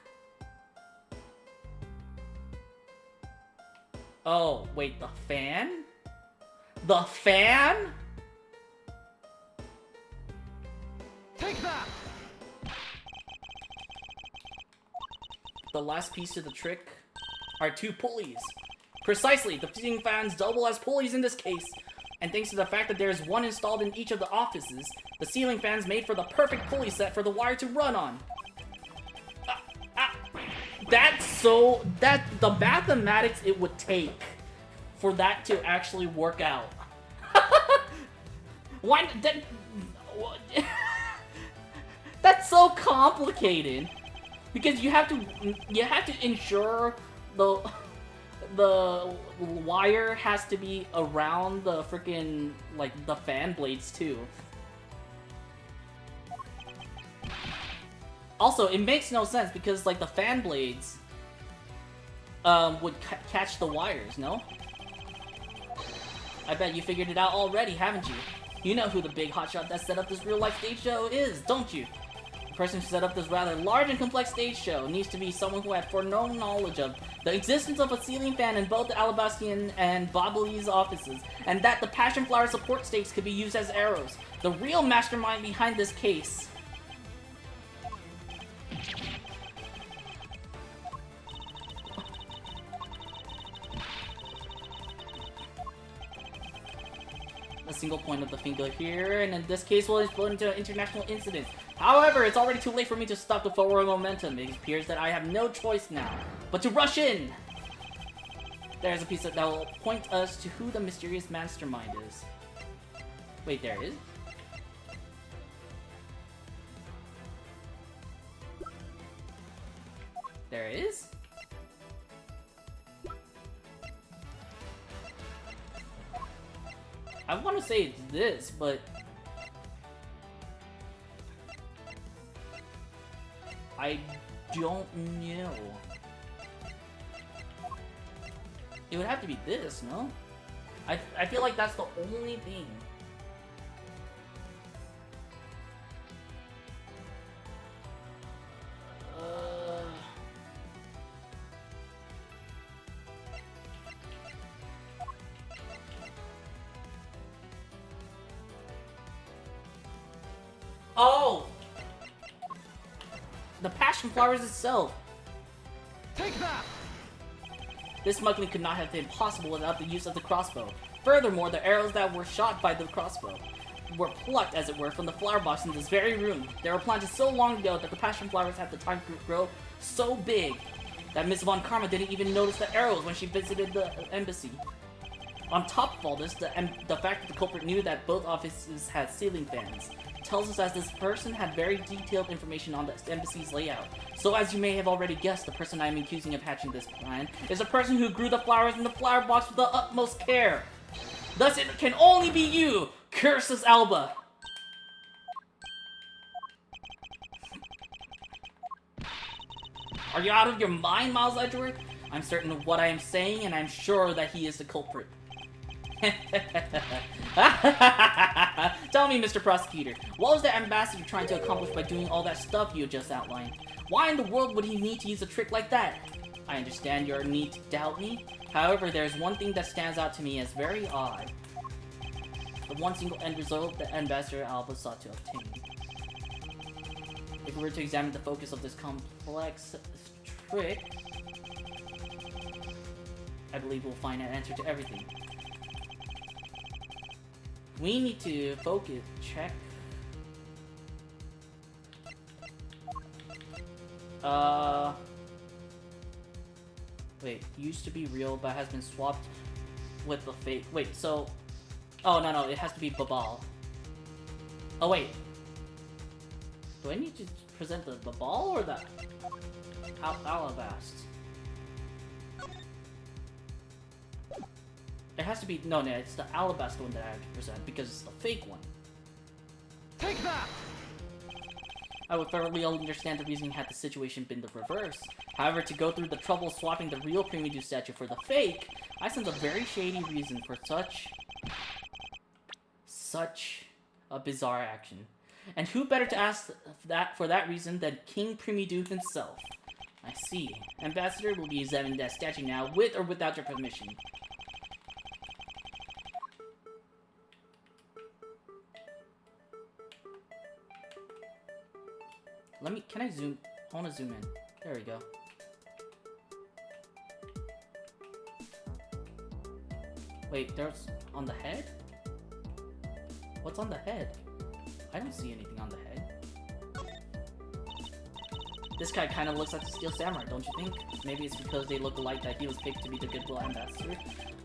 Oh, wait, the fan? The fan? Take that! The last piece of the trick are 2 pulleys. Precisely, the ceiling fans double as pulleys in this case. And thanks to the fact that there is one installed in each of the offices, the ceiling fans made for the perfect pulley set for the wire to run on. The mathematics it would take for that to actually work out. Why that? That's so complicated because you have to ensure the wire has to be around the freaking like the fan blades too. Also, it makes no sense because like the fan blades would catch the wires, no? I bet you figured it out already, haven't you? You know who the big hotshot that set up this real-life stage show is, don't you? The person who set up this rather large and complex stage show needs to be someone who had foreknown knowledge of the existence of a ceiling fan in both the Alabastian and Babali's offices, and that the passion flower support stakes could be used as arrows. The real mastermind behind this case. A single point of the finger here, and in this case will explode into an international incident. However, it's already too late for me to stop the forward momentum. It appears that I have no choice now, but to rush in! There's a piece that will point us to who the mysterious mastermind is. Wait, there is? There is? I want to say it's this, but I don't know. It would have to be this, no? I feel like that's the only thing. Oh! The passion flowers itself. Take that! This smuggling could not have been possible without the use of the crossbow. Furthermore, the arrows that were shot by the crossbow were plucked, as it were, from the flower box in this very room. They were planted so long ago that the passion flowers had the time to grow so big that Miss Von Karma didn't even notice the arrows when she visited the embassy. On top of all this, the fact that the culprit knew that both offices had ceiling fans tells us that this person had very detailed information on the embassy's layout. So as you may have already guessed, the person I am accusing of hatching this plan is a person who grew the flowers in the flower box with the utmost care. Thus, it can only be you, Cursus Alba. Are you out of your mind, Miles Edgeworth? I'm certain of what I am saying, and I'm sure that he is the culprit. Tell me, Mr. Prosecutor, what was the ambassador trying to accomplish by doing all that stuff you just outlined? Why in the world would he need to use a trick like that? I understand your need to doubt me. However, there's one thing that stands out to me as very odd. The one single end result that Ambassador Alba sought to obtain. If we were to examine the focus of this complex trick, I believe we'll find an answer to everything. We need to focus, check. Wait, used to be real but has been swapped with the fake. Wait, so, oh no, it has to be Babal. Oh wait, do I need to present the Babal or the Alabast? It has to be, no, it's the Alabast one that I have to present because it's the fake one. Take that! I would thoroughly understand the reasoning had the situation been the reverse. However, to go through the trouble of swapping the real Primidu statue for the fake, I sense a very shady reason for such a bizarre action. And who better to ask for that reason than King Primidu himself? I see. Ambassador will be examining that statue now, with or without your permission. Can I zoom? I want to zoom in. There we go. Wait, there's on the head? What's on the head? I don't see anything on the head. This guy kind of looks like the Steel Samurai, don't you think? Maybe it's because they look alike that he was picked to be the Goodwill Ambassador.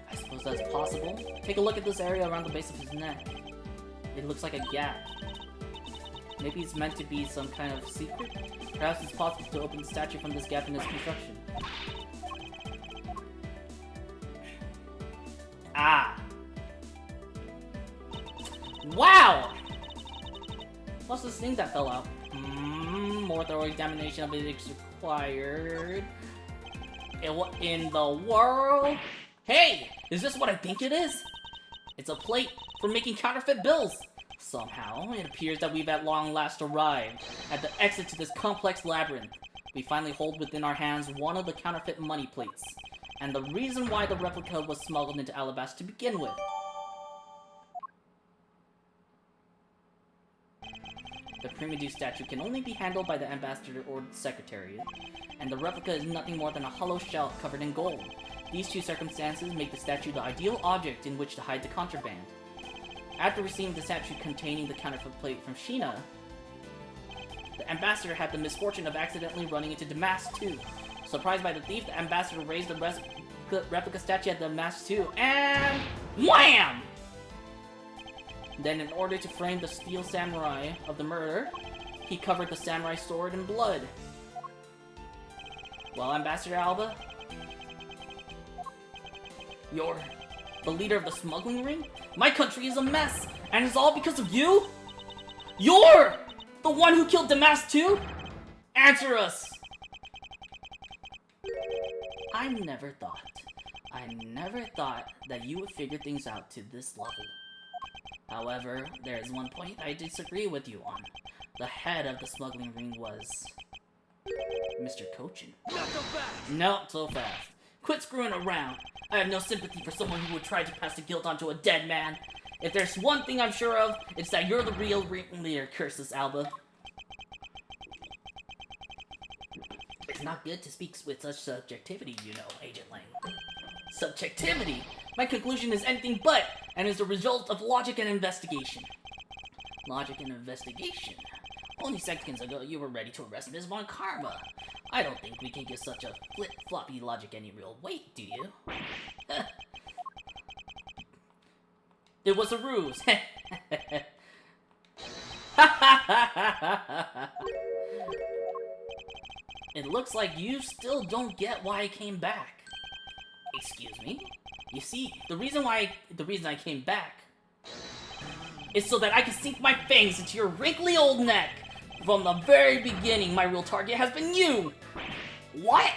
I suppose that's possible. Take a look at this area around the base of his neck. It looks like a gap. Maybe it's meant to be some kind of secret? Perhaps it's possible to open the statue from this gap in its construction. Ah! Wow! What's this thing that fell out? More thorough examination of it is required. What in the world? Hey! Is this what I think it is? It's a plate for making counterfeit bills! Somehow, it appears that we've at long last arrived at the exit to this complex labyrinth. We finally hold within our hands one of the counterfeit money plates, and the reason why the replica was smuggled into Alabast to begin with. The Primidu statue can only be handled by the ambassador or the secretariat, and the replica is nothing more than a hollow shell covered in gold. These two circumstances make the statue the ideal object in which to hide the contraband. After receiving the statue containing the counterfeit plate from Sheena, the ambassador had the misfortune of accidentally running into Damask too. Surprised by the thief, the ambassador raised the replica statue at Damask too, and wham! Then, in order to frame the Steel Samurai of the murder, he covered the samurai sword in blood. Well, Ambassador Alba, you're the leader of the smuggling ring? My country is a mess, and it's all because of you? You're the one who killed Damask too? Answer us! I never thought that you would figure things out to this level. However, there is one point I disagree with you on. The head of the smuggling ring was Mr. Cochin. Not so fast! Not so fast. Quit screwing around. I have no sympathy for someone who would try to pass the guilt onto a dead man. If there's one thing I'm sure of, it's that you're the real ringleader, Cursus Alba. It's not good to speak with such subjectivity, you know, Agent Lang. Subjectivity? My conclusion is anything but, and is the result of logic and investigation. Logic and investigation? Only seconds ago, you were ready to arrest Ms. Von Karma. I don't think we can give such a flip-floppy logic any real weight, do you? It was a ruse. It looks like you still don't get why I came back. Excuse me? You see, the reason I came back is so that I can sink my fangs into your wrinkly old neck. From the very beginning, my real target has been you! What?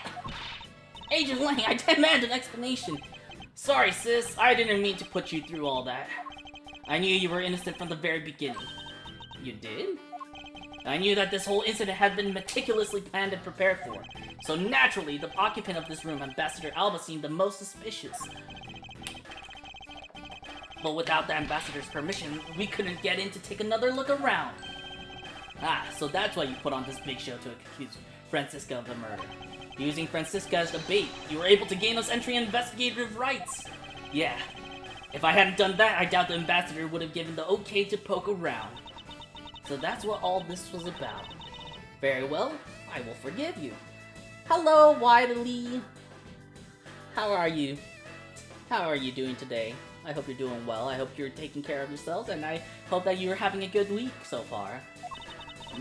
Agent Lang, I demand an explanation. Sorry, sis, I didn't mean to put you through all that. I knew you were innocent from the very beginning. You did? I knew that this whole incident had been meticulously planned and prepared for. So naturally, the occupant of this room, Ambassador Alba, seemed the most suspicious. But without the Ambassador's permission, we couldn't get in to take another look around. Ah, so that's why you put on this big show to accuse Francisca of the murder. Using Francisca as the bait, you were able to gain us entry and investigative rights. Yeah, if I hadn't done that, I doubt the Ambassador would have given the okay to poke around. So that's what all this was about. Very well, I will forgive you. Hello, Widely. How are you? How are you doing today? I hope you're doing well. I hope you're taking care of yourselves, and I hope that you're having a good week so far.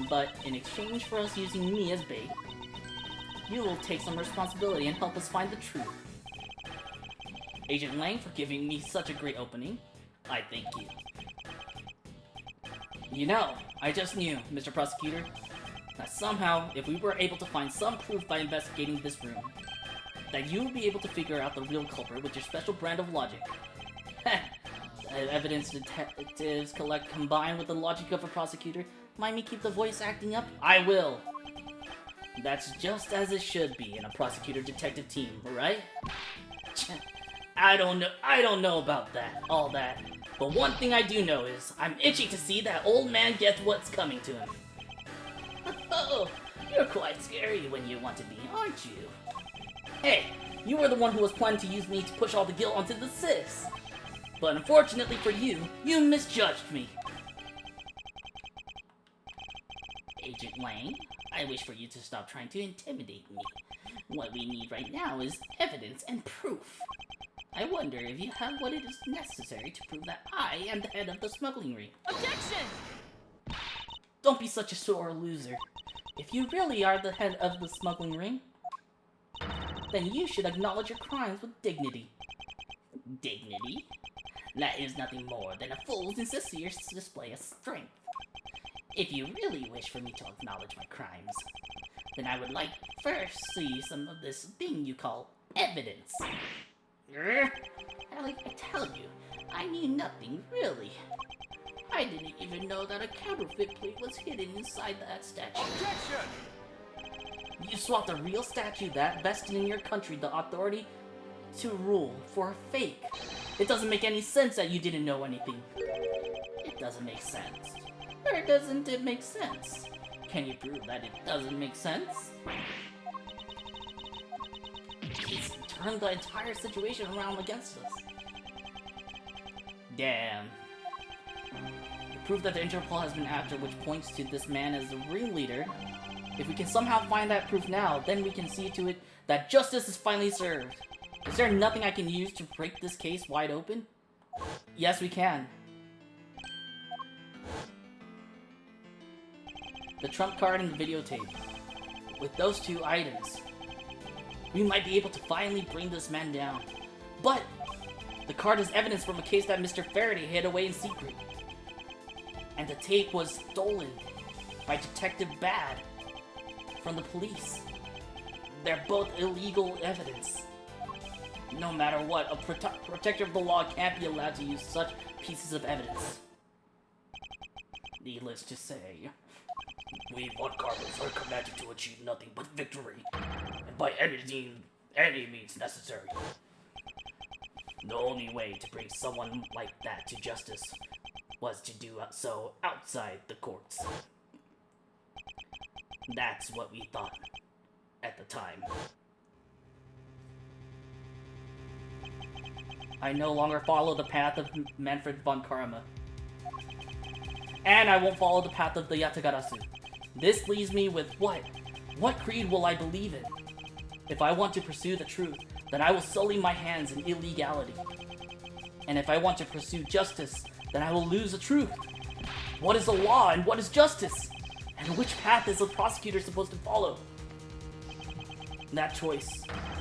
But in exchange for us using me as bait, you will take some responsibility and help us find the truth. Agent Lang, for giving me such a great opening. I thank you. You know, I just knew, Mr. Prosecutor, that somehow, if we were able to find some proof by investigating this room, that you would be able to figure out the real culprit with your special brand of logic. Evidence detectives collect combined with the logic of a prosecutor. Mind me keep the voice acting up? I will! That's just as it should be in a prosecutor-detective team, right? I don't know about that, all that. But one thing I do know is, I'm itching to see that old man get what's coming to him. Oh, you're quite scary when you want to be, aren't you? Hey, you were the one who was planning to use me to push all the guilt onto the sis. But unfortunately for you, you misjudged me. Agent Lang, I wish for you to stop trying to intimidate me. What we need right now is evidence and proof. I wonder if you have what it is necessary to prove that I am the head of the smuggling ring. Objection! Don't be such a sore loser. If you really are the head of the smuggling ring, then you should acknowledge your crimes with dignity. Dignity? That is nothing more than a fool's and sincere display of strength. If you really wish for me to acknowledge my crimes, then I would like first see some of this thing you call evidence. I tell you, I knew nothing really. I didn't even know that a counterfeit plate was hidden inside that statue. Objection! You swapped a real statue that vested in your country the authority to rule for a fake. It doesn't make any sense that you didn't know anything. It doesn't make sense. Or doesn't it make sense? Can you prove that it doesn't make sense? It's turned the entire situation around against us. Damn. The proof that the Interpol has been after, which points to this man as the ringleader. If we can somehow find that proof now, then we can see to it that justice is finally served. Is there nothing I can use to break this case wide open? Yes, we can. The trump card and the videotape. With those two items, we might be able to finally bring this man down. But the card is evidence from a case that Mr. Faraday hid away in secret. And the tape was stolen by Detective Bad from the police. They're both illegal evidence. No matter what, a protector of the law can't be allowed to use such pieces of evidence. Needless to say, we Von Carlos are commanded to achieve nothing but victory, and by any means necessary. The only way to bring someone like that to justice was to do so outside the courts. That's what we thought at the time. I no longer follow the path of Manfred von Karma. And I won't follow the path of the Yatagarasu. This leaves me with what? What creed will I believe in? If I want to pursue the truth, then I will sully my hands in illegality. And if I want to pursue justice, then I will lose the truth. What is the law and what is justice? And which path is the prosecutor supposed to follow? That choice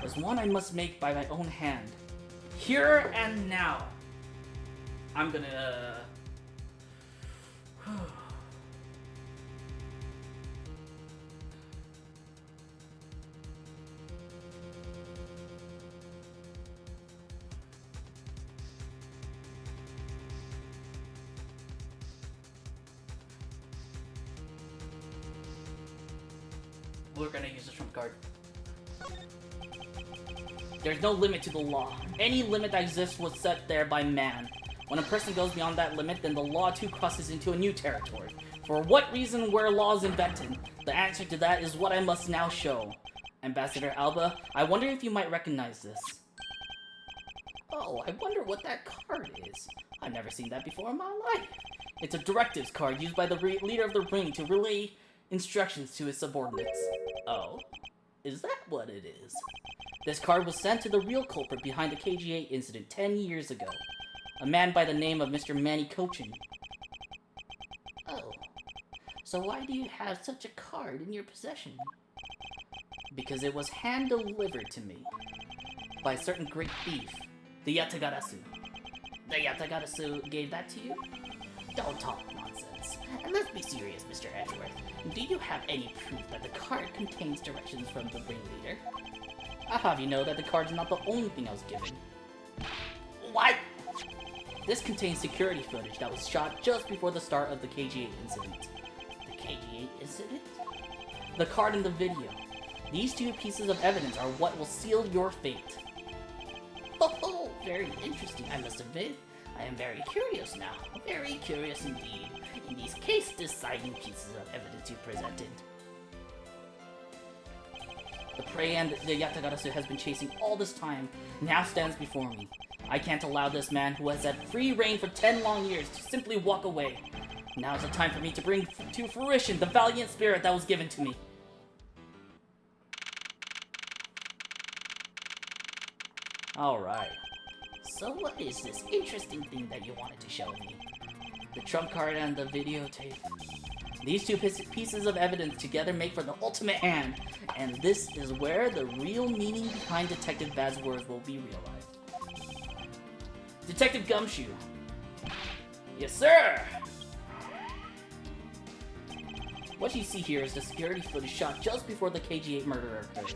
is one I must make by my own hand. Here and now. I'm gonna... We're gonna use a trump card. There's no limit to the law. Any limit that exists was set there by man. When a person goes beyond that limit, then the law too crosses into a new territory. For what reason were laws invented? The answer to that is what I must now show. Ambassador Alba, I wonder if you might recognize this. Oh, I wonder what that card is. I've never seen that before in my life. It's a directives card used by the leader of the ring to relay instructions to his subordinates. Oh? Is that what it is? This card was sent to the real culprit behind the KGA incident 10 years ago. A man by the name of Mr. Manny Cochin. Oh. So why do you have such a card in your possession? Because it was hand-delivered to me by a certain great thief, the Yatagarasu. The Yatagarasu gave that to you? Don't talk nonsense. And let's be serious, Mr. Edgeworth. Do you have any proof that the card contains directions from the ringleader? I'll have you know that the card is not the only thing I was given. What? This contains security footage that was shot just before the start of the KGA incident. The KGA incident? The card and the video. These two pieces of evidence are what will seal your fate. Oh, very interesting, I must admit. I am very curious now. Very curious indeed. In these case-deciding pieces of evidence you presented. The prey and the Yatagarasu has been chasing all this time, now stands before me. I can't allow this man who has had free reign for 10 long years to simply walk away. Now is the time for me to bring to fruition the valiant spirit that was given to me. Alright. So what is this interesting thing that you wanted to show me? The trump card and the videotape. These two pieces of evidence together make for the ultimate hand, and this is where the real meaning behind Detective Bad's words will be realized. Detective Gumshoe. Yes, sir! What you see here is the security footage shot just before the KG-8 murder occurred.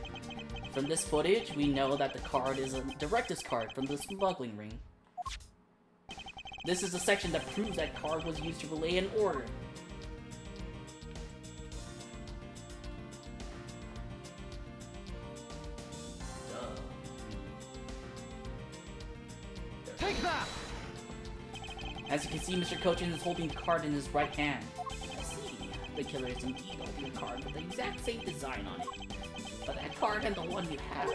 From this footage, we know that the card is a directives card from the smuggling ring. This is the section that proves that card was used to relay an order. Take that! As you can see, Mr. Cochin is holding the card in his right hand. I see. The killer is indeed holding a card with the exact same design on it. But that card and the one you have,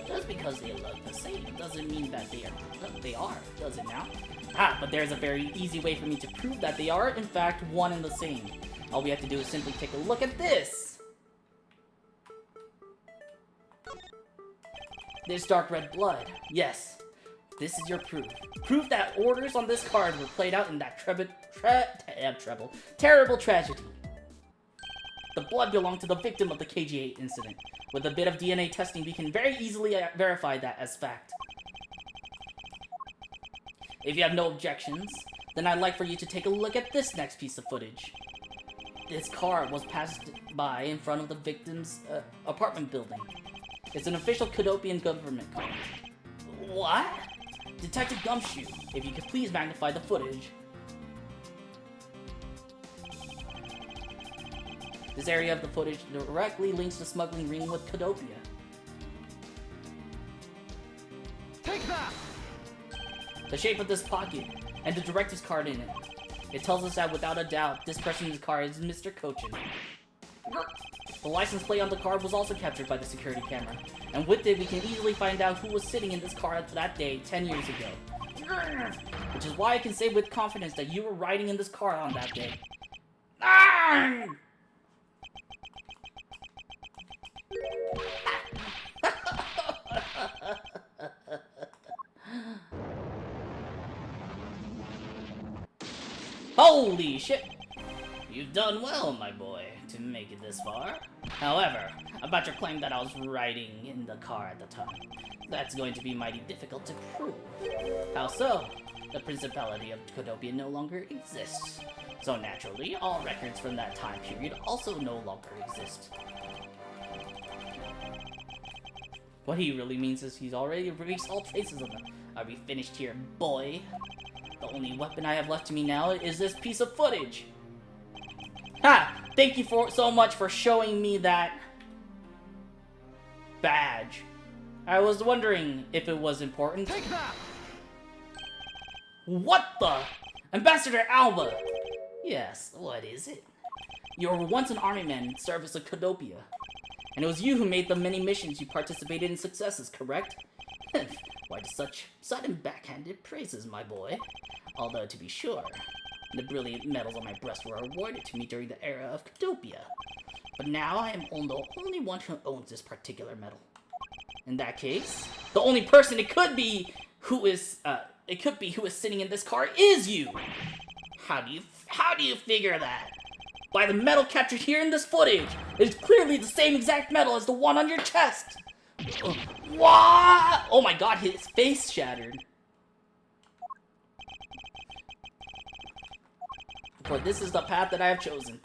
just because they look the same, doesn't mean that they are, does it now? Ah, but there's a very easy way for me to prove that they are, in fact, one and the same. All we have to do is simply take a look at this! This dark red blood. Yes, this is your proof. Proof that orders on this card were played out in that terrible tragedy. The blood belonged to the victim of the KG-8 incident. With a bit of DNA testing, we can very easily verify that as fact. If you have no objections, then I'd like for you to take a look at this next piece of footage. This car was passed by in front of the victim's apartment building. It's an official Cadopian government car. What? Detective Gumshoe, if you could please magnify the footage. This area of the footage directly links the smuggling ring with Cadopia. Take that! The shape of this pocket, and the directives card in it. It tells us that without a doubt, this person's car is Mr. Cochin. The license plate on the car was also captured by the security camera, and with it we can easily find out who was sitting in this car that day 10 years ago. Which is why I can say with confidence that you were riding in this car on that day. Holy shit! You've done well, my boy, to make it this far. However, about your claim that I was riding in the car at the time, that's going to be mighty difficult to prove. How so? The Principality of Codopia no longer exists. So naturally, all records from that time period also no longer exist. What he really means is he's already erased all traces of them. Are we finished here, boy? The only weapon I have left to me now is this piece of footage. Ha! Thank you so much for showing me that badge. I was wondering if it was important. Take that! What the? Ambassador Alba! Yes, what is it? You were once an army man in service of Codopia. And it was you who made the many missions you participated in successes, correct? Why such sudden backhanded praises, my boy? Although, to be sure, the brilliant medals on my breast were awarded to me during the era of Codopia. But now I am the only one who owns this particular medal. In that case, the only person it could be who is sitting in this car is you! How do you figure that? By the medal captured here in this footage! It is clearly the same exact medal as the one on your chest! What? Oh my god, his face shattered. For this is the path that I have chosen.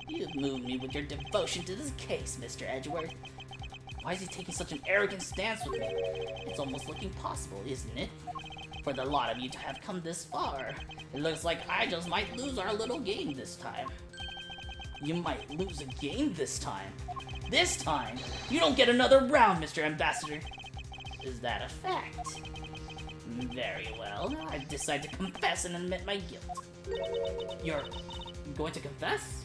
You've moved me with your devotion to this case, Mr. Edgeworth. Why is he taking such an arrogant stance with me? It's almost looking possible, isn't it? For the lot of you to have come this far, it looks like I just might lose our little game this time. You might lose a game this time? This time? You don't get another round, Mr. Ambassador. Is that a fact? Very well, I decide to confess and admit my guilt. You're going to confess?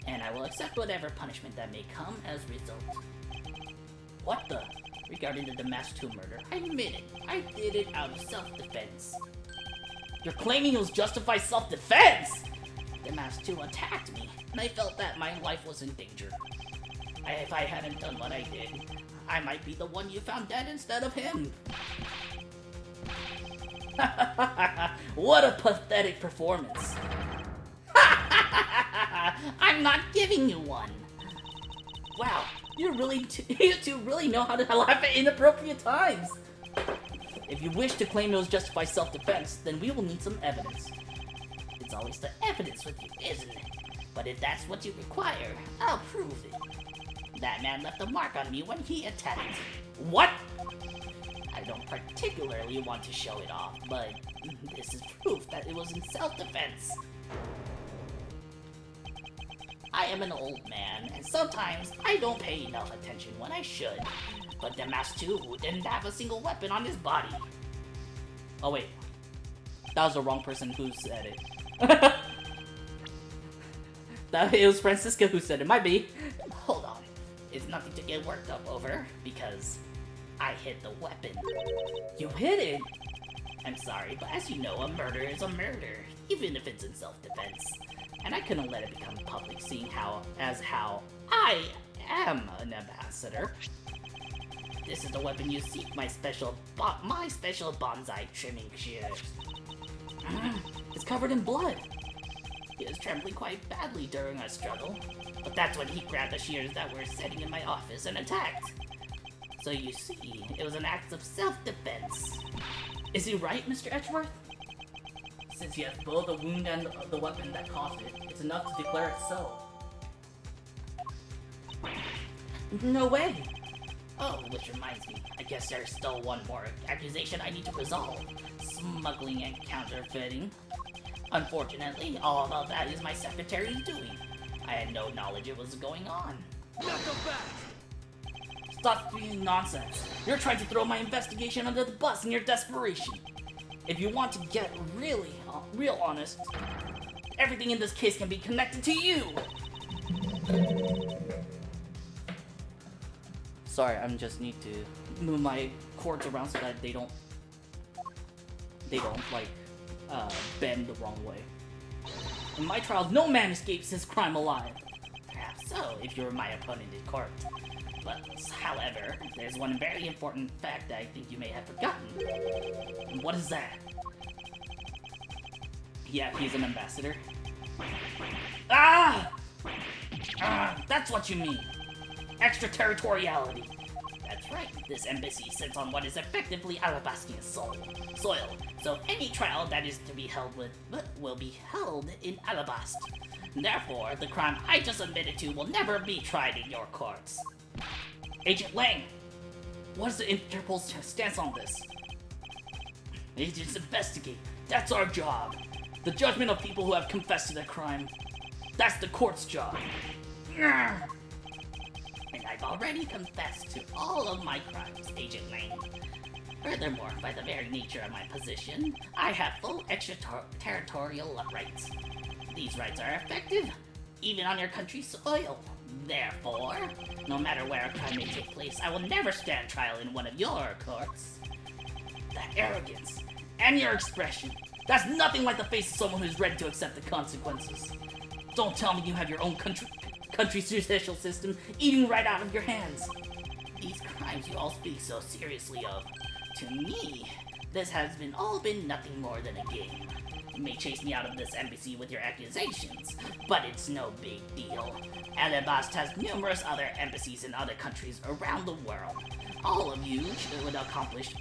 And I will accept whatever punishment that may come as a result. What the? Regarding the Damask II murder, I admit it. I did it out of self-defense. You're claiming it was justified self-defense? Damask II attacked me, and I felt that my life was in danger. If I hadn't done what I did, I might be the one you found dead instead of him. What a pathetic performance. I'm not giving you one. Wow, you two really know how to laugh at inappropriate times. If you wish to claim it was justified self-defense, then we will need some evidence. It's always the evidence with you, isn't it? But if that's what you require, I'll prove it. That man left a mark on me when he attacked. What? I don't particularly want to show it off, but this is proof that it was in self-defense. I am an old man, and sometimes I don't pay enough attention when I should. But Damask II didn't have a single weapon on his body. Oh wait, that was the wrong person who said it. It was Francisca who said it, might be. Hold on, it's nothing to get worked up over, because I hit the weapon. You hit it? I'm sorry, but as you know, a murder is a murder, even if it's in self-defense. And I couldn't let it become public, seeing how I am an ambassador. This is the weapon you seek, my special bonsai trimming shears. It's covered in blood. He was trembling quite badly during our struggle, but that's when he grabbed the shears that were sitting in my office and attacked. So you see, it was an act of self-defense. Is he right, Mr. Edgeworth? Since he has both the wound and the weapon that caused it, it's enough to declare it so. No way! Oh, which reminds me, I guess there's still one more accusation I need to resolve. Smuggling and counterfeiting. Unfortunately, all of that is my secretary's doing. I had no knowledge it was going on. Knock him back! Stop being nonsense. You're trying to throw my investigation under the bus in your desperation. If you want to get real honest, everything in this case can be connected to you. Sorry, I just need to move my cords around so that they don't like bend the wrong way. In my trials, no man escapes his crime alive. Perhaps so, if you were my opponent in court. But, however, there's one very important fact that I think you may have forgotten. And what is that? Yeah, he's an ambassador. Ah! That's what you mean. Extraterritoriality. That's right, this embassy sits on what is effectively Alabastian soil. So any trial that is to be held will be held in Alabast. Therefore, the crime I just admitted to will never be tried in your courts. Agent Lang, what is the Interpol's stance on this? Agents investigate. That's our job. The judgment of people who have confessed to their crime. That's the court's job. And I've already confessed to all of my crimes, Agent Lang. Furthermore, by the very nature of my position, I have full extraterritorial rights. These rights are effective, even on your country's soil. Therefore, no matter where a crime may take place, I will never stand trial in one of your courts. That arrogance, and your expression, that's nothing like the face of someone who's ready to accept the consequences. Don't tell me you have your own country's judicial system eating right out of your hands. These crimes you all speak so seriously of, to me, this has all been nothing more than a game. You may chase me out of this embassy with your accusations, but it's no big deal. Alabast has numerous other embassies in other countries around the world. All you would accomplish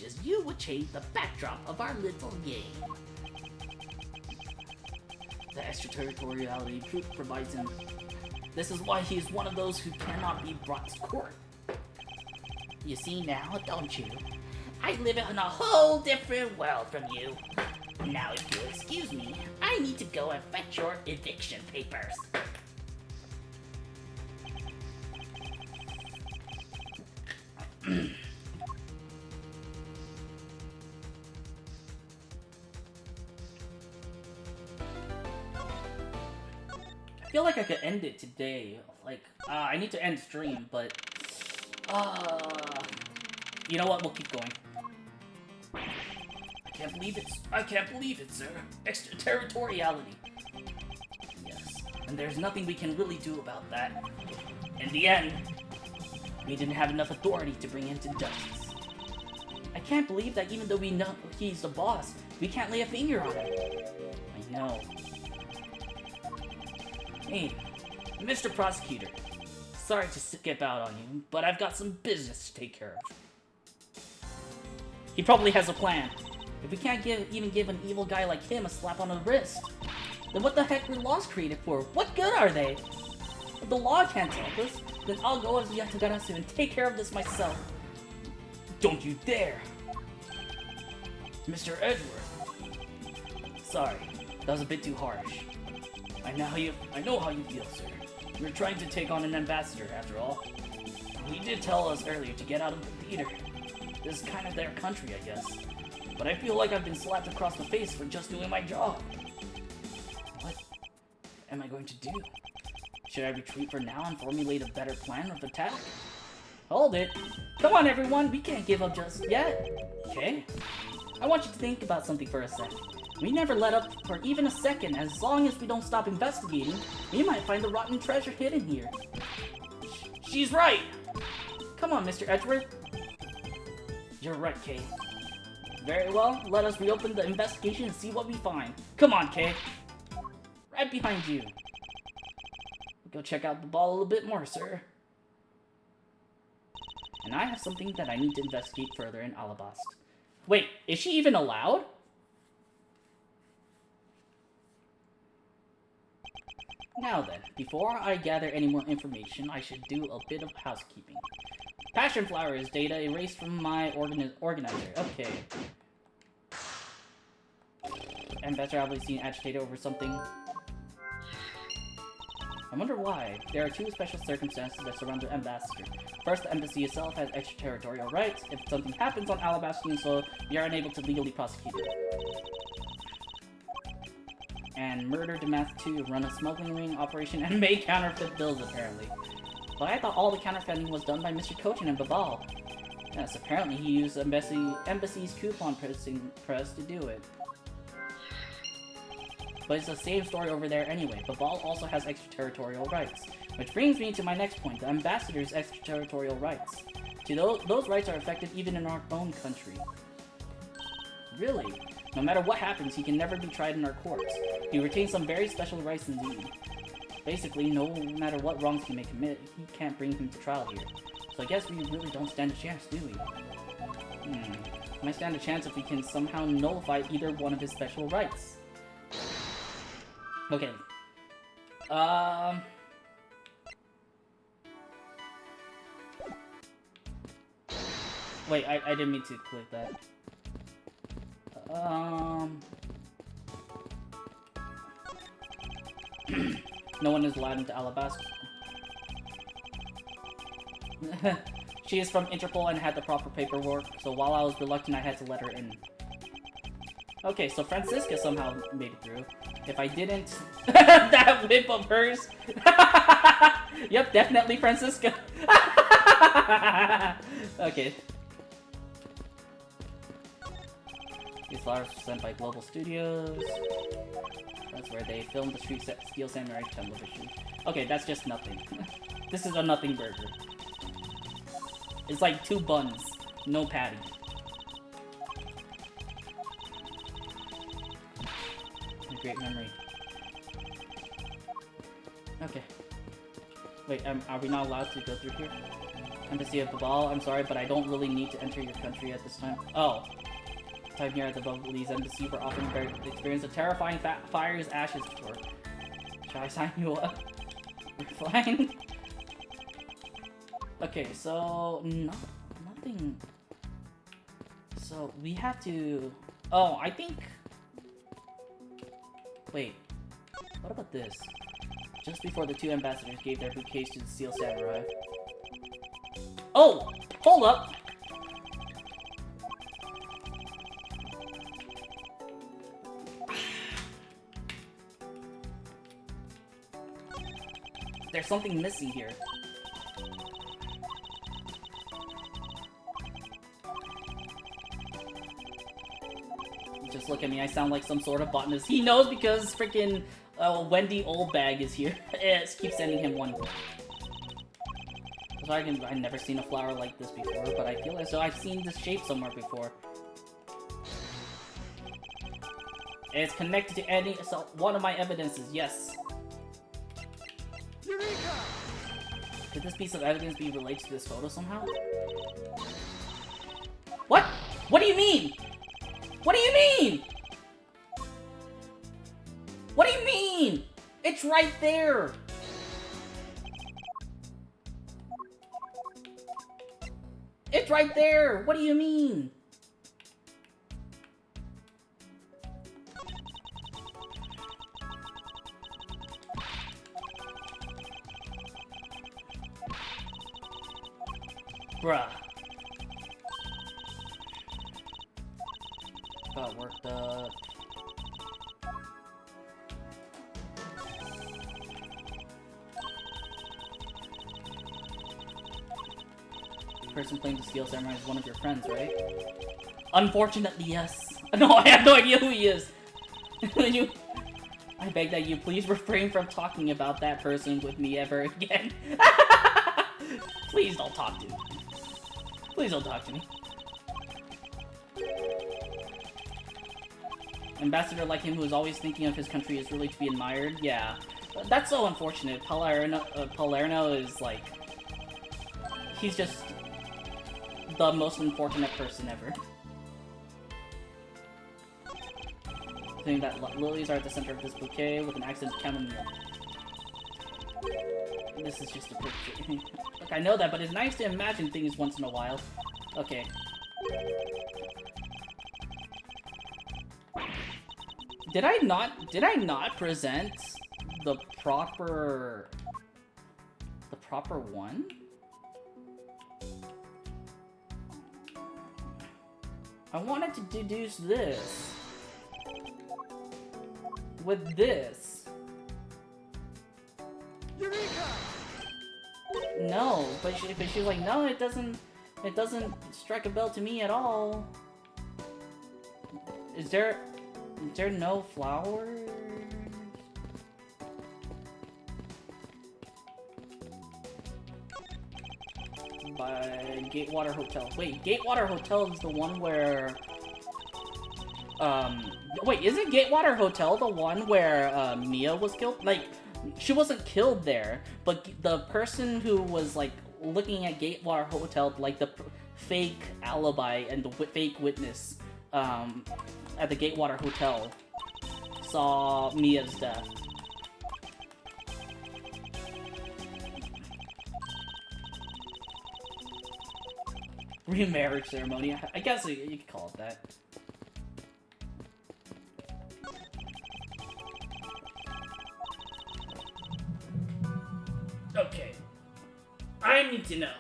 is you would change the backdrop of our little game. The extraterritoriality truth provides him. This is why he is one of those who cannot be brought to court. You see now, don't you? I live in a whole different world from you. Now, if you'll excuse me, I need to go and fetch your eviction papers. I feel like I could end it today. Like, I need to end stream, but you know what? We'll keep going. I can't believe it, sir. Extraterritoriality. Yes, and there's nothing we can really do about that. In the end, we didn't have enough authority to bring him to justice. I can't believe that even though we know he's the boss, we can't lay a finger on him. I know. Hey, Mr. Prosecutor. Sorry to skip out on you, but I've got some business to take care of. He probably has a plan. If we can't even give an evil guy like him a slap on the wrist, then what the heck were laws created for? What good are they? If the law can't help us, then I'll go as Yatagarasu and take care of this myself. Don't you dare! Mr. Edgeworth. Sorry, that was a bit too harsh. I know how you feel, sir. We're trying to take on an ambassador, after all. He did tell us earlier to get out of the theater. This is kind of their country, I guess. But I feel like I've been slapped across the face for just doing my job. What am I going to do? Should I retreat for now and formulate a better plan of attack? Hold it. Come on, everyone. We can't give up just yet. Okay? I want you to think about something for a second. We never let up for even a second. As long as we don't stop investigating, we might find the rotten treasure hidden here. She's right! Come on, Mr. Edgeworth. You're right, Kay. Very well, let us reopen the investigation and see what we find. Come on, Kay. Right behind you. Go check out the ball a little bit more, sir. And I have something that I need to investigate further in Alabast. Wait, is she even allowed? Now then, before I gather any more information, I should do a bit of housekeeping. Passion Flower is data erased from my organizer. Okay. Ambassador obviously seen agitated over something. I wonder why. There are two special circumstances that surround the ambassador. First, the embassy itself has extraterritorial rights. If something happens on Alabastian soil, we are unable to legally prosecute it. And Murder Demath 2 run a smuggling ring operation and made counterfeit bills, apparently. But I thought all the counterfeiting was done by Mr. Kochin and Babal. Yes, apparently he used embassy's coupon press to do it. But it's the same story over there anyway. Baval also has extraterritorial rights. Which brings me to my next point, the ambassador's extraterritorial rights. See, those rights are effective even in our own country. Really? No matter what happens, he can never be tried in our courts. He retains some very special rights indeed. Basically, no matter what wrongs he may commit, he can't bring him to trial here. So I guess we really don't stand a chance, do we? Might stand a chance if we can somehow nullify either one of his special rights. Okay. Wait, I didn't mean to click that. No one is allowed into Alabasta. She is from Interpol and had the proper paperwork, so while I was reluctant, I had to let her in. Okay, so Francisca somehow made it through. If I didn't... that whip of hers! Yep, definitely Francisca! Okay. These flowers were sent by Global Studios. That's where they filmed the Steel Samurai television. Okay, that's just nothing. This is a nothing burger. It's like 2 buns, no patty. A great memory. Okay. Wait, are we not allowed to go through here? Embassy of Babal, I'm sorry, but I don't really need to enter your country at this time. Oh. Time here at the Babalese Embassy, we're often experience a terrifying fire's ashes tour. Shall I sign you up? We're fine. Okay, so nothing. So we have to. Oh, I think. Wait. What about this? Just before the 2 ambassadors gave their bouquets to the Steel Samurai. Oh, hold up. There's something missing here. Just look at me, I sound like some sort of botanist. He knows because freaking Wendy Oldbag is here. Keep sending him one. So I've never seen a flower like this before, but I feel as though I've seen this shape somewhere before. It's connected to one of my evidences, yes. Eureka! Could this piece of evidence be related to this photo somehow? What? What do you mean? What do you mean? What do you mean? It's right there! It's right there! What do you mean? Bruh. Got worked up. The person playing the Steel Samurai is one of your friends, right? Unfortunately, yes. No, I have no idea who he is. I beg that you please refrain from talking about that person with me ever again. Please don't talk to me. Please don't talk to me. Ambassador like him who is always thinking of his country is really to be admired? Yeah. That's so unfortunate. Palermo is like... He's just the most unfortunate person ever. Saying that lilies are at the center of this bouquet with an accent of chamomile. This is just a picture. Look, I know that, but it's nice to imagine things once in a while. Okay. Did I not present the proper one? I wanted to deduce this with this. Eureka! No, but she's like, no, it doesn't strike a bell to me at all. Is there no flowers? by Gatewater Hotel. Wait, Gatewater Hotel is the one where... Wait, isn't Gatewater Hotel the one where, Mia was killed? Like, she wasn't killed there, but the person who was, like, looking at Gatewater Hotel, like, the fake alibi and the fake witness, at the Gatewater Hotel, saw Mia's death. Remarriage ceremony. I guess you could call it that. Okay. I need to know.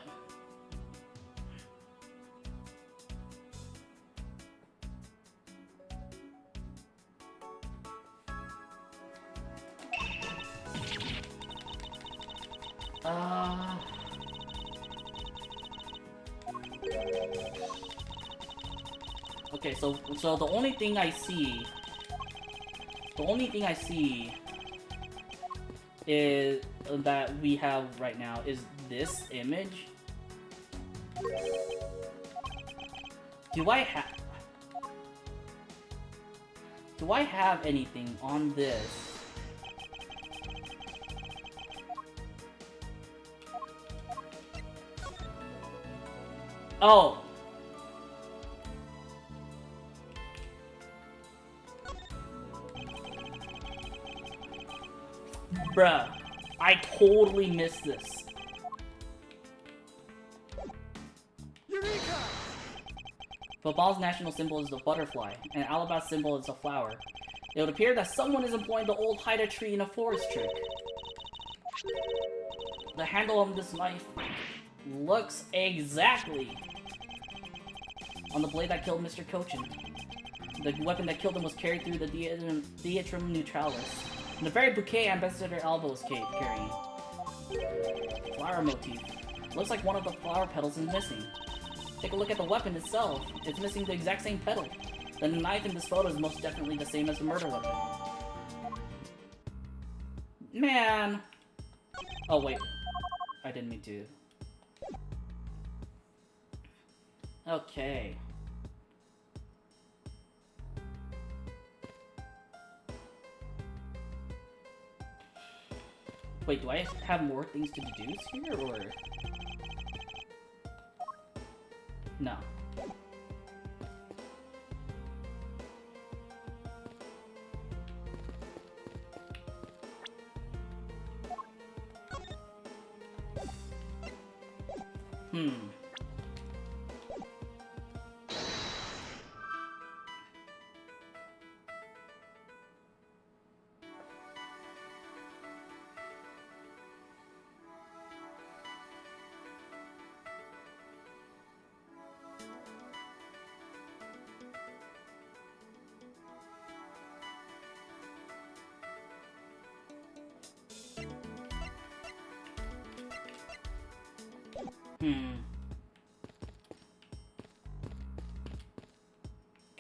Okay, so the only thing I see is that we have right now is this image. Do I have anything on this? Oh. Bruh, I totally missed this. Eureka! Football's national symbol is the butterfly, and Alabast's symbol is a flower. It would appear that someone is employing the old hide a tree in a forest trick. The handle on this knife looks exactly on the blade that killed Mr. Cochin. The weapon that killed him was carried through the Diatrum Neutralis. And the very bouquet Ambassador Alba was carrying. Flower motif. Looks like one of the flower petals is missing. Take a look at the weapon itself. It's missing the exact same petal. The knife in this photo is most definitely the same as the murder weapon. Man! Oh wait. I didn't mean to. Okay. Wait, do I have more things to deduce here, or...? No.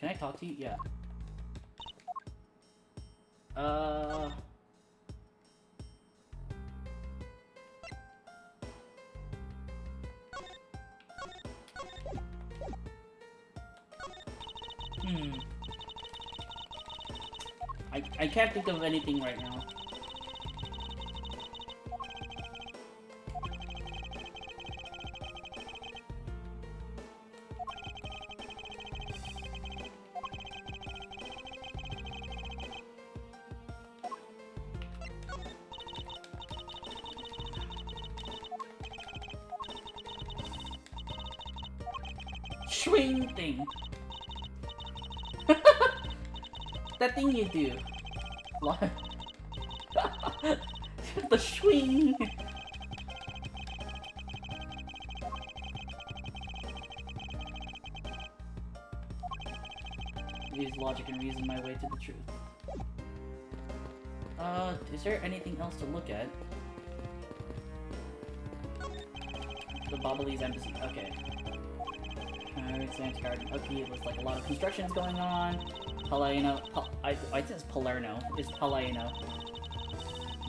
Can I talk to you? Yeah. I can't think of anything right now. Swing thing. That thing you do. The swing. Use logic and reason my way to the truth. Is there anything else to look at? The Bobbly's embassy. Okay. Sam's garden. Okay, it was like a lot of constructions going on. Palerno. I think it's Palerno. It's Palerno.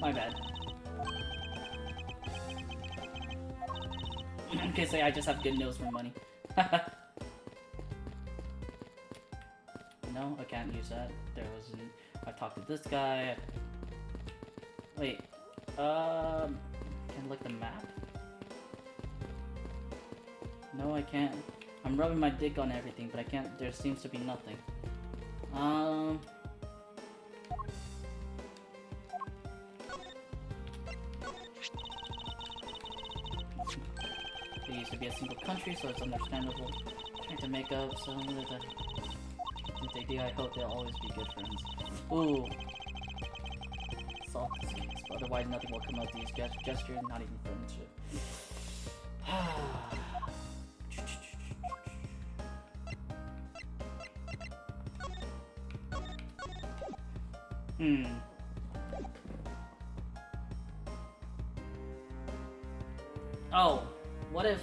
My bad. can say I just have good nose for money. No, I can't use that. There was I talked to this guy. Wait, can I look at the map? No, I can't. I'm rubbing my dick on everything, but I can't. There seems to be nothing. It used to be a single country, so it's understandable. Trying to make up some of the. If they do, I hope they'll always be good friends. Ooh. Solve this case, but otherwise nothing will come out of these gestures, not even friendship. Oh, what if...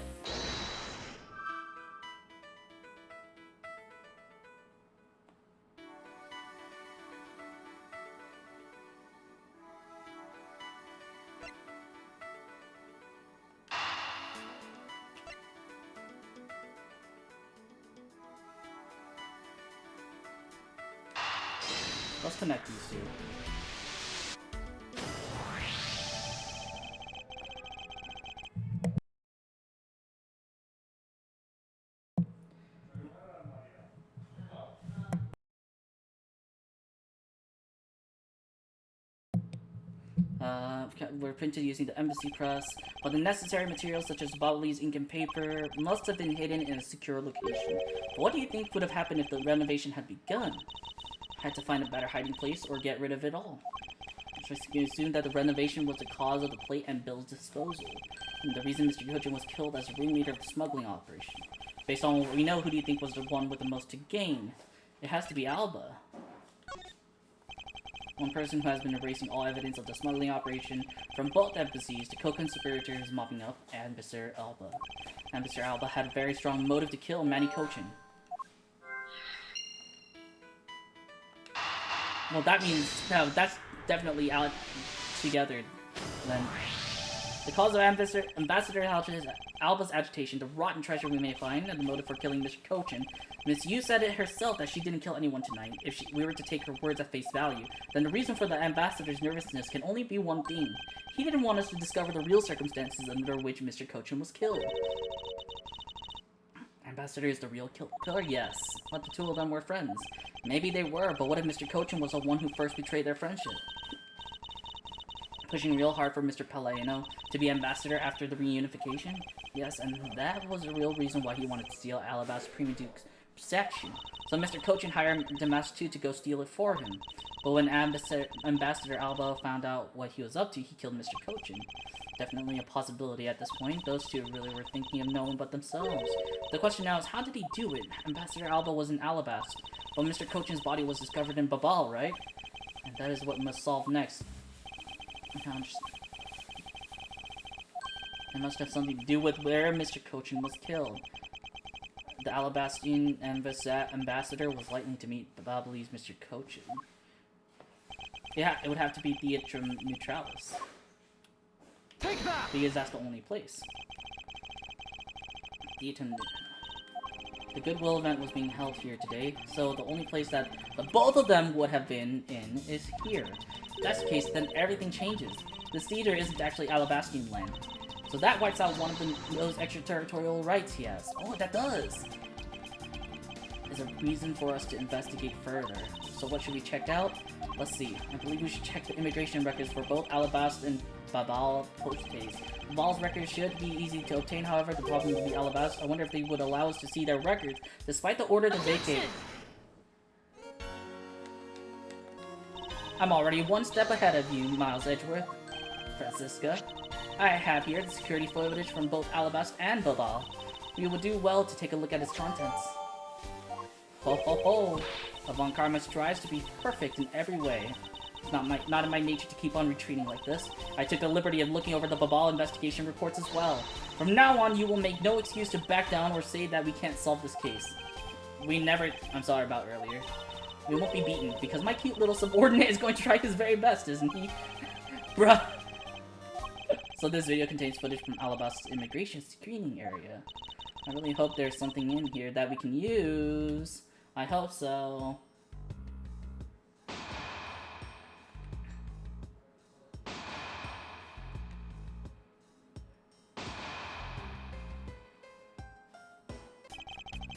Let's connect these two. Were printed using the embassy press, but the necessary materials such as Bobbly's ink and paper must have been hidden in a secure location. But what do you think would have happened if the renovation had begun? Had to find a better hiding place or get rid of it all. So you assume that the renovation was the cause of the plate and Bill's disposal, and the reason Mr. Kojin was killed as a ringleader of the smuggling operation. Based on what we know, who do you think was the one with the most to gain? It has to be Alba. One person who has been erasing all evidence of the smuggling operation from both embassies, the co-conspirators mopping up, Ambassador Alba. Ambassador Alba had a very strong motive to kill Manny Kojin. Well, that means, no, that's definitely out together, then. The cause of Ambassador Alba's agitation, the rotten treasure we may find, and the motive for killing Mr. Kojin. Miss Yu said it herself that she didn't kill anyone tonight. If we were to take her words at face value, then the reason for the Ambassador's nervousness can only be one thing. He didn't want us to discover the real circumstances under which Mr. Kojin was killed. Ambassador is the real killer? Yes. But the two of them were friends. Maybe they were, but what if Mr. Kojin was the one who first betrayed their friendship? Pushing real hard for Mr. Palladino to be ambassador after the reunification? Yes, and that was the real reason why he wanted to steal Alabaster Prima Duke's statue. So Mr. Kojin hired Damastu to go steal it for him. But when Ambassador Alba found out what he was up to, he killed Mr. Kojin. Definitely a possibility at this point. Those two really were thinking of no one but themselves. The question now is, how did he do it? Ambassador Alba was in Alabast, but Mr. Kojin's body was discovered in Babal, right? And that is what we must solve next. It must have something to do with where Mr. Kojin was killed. The Alabastian ambassador was likely to meet Babali's Mr. Kojin. Yeah, it would have to be Theatrum Neutralis. Take that! Because that's the only place. Theatrum. The Goodwill event was being held here today, so the only place that the both of them would have been in is here. If that's the case, then everything changes. This theater isn't actually Alabastian land. So that wipes out one of those extraterritorial rights he has. Oh, that does! There's a reason for us to investigate further. So what should we check out? Let's see. I believe we should check the immigration records for both Alabast and Babal Postes. Babal's records should be easy to obtain, however, the problem would be Alabast. I wonder if they would allow us to see their records, despite the order to vacate. I'm already one step ahead of you, Miles Edgeworth. Francisca. I have here the security footage from both Alabast and Babal. We would do well to take a look at its contents. Ho ho ho! Avant Karma strives to be perfect in every way. It's not in my nature to keep on retreating like this. I took the liberty of looking over the Babal investigation reports as well. From now on, you will make no excuse to back down or say that we can't solve this case. I'm sorry about earlier. We won't be beaten, because my cute little subordinate is going to try his very best, isn't he? Bruh. So this video contains footage from Alabast's immigration screening area. I really hope there's something in here that we can use. I hope so.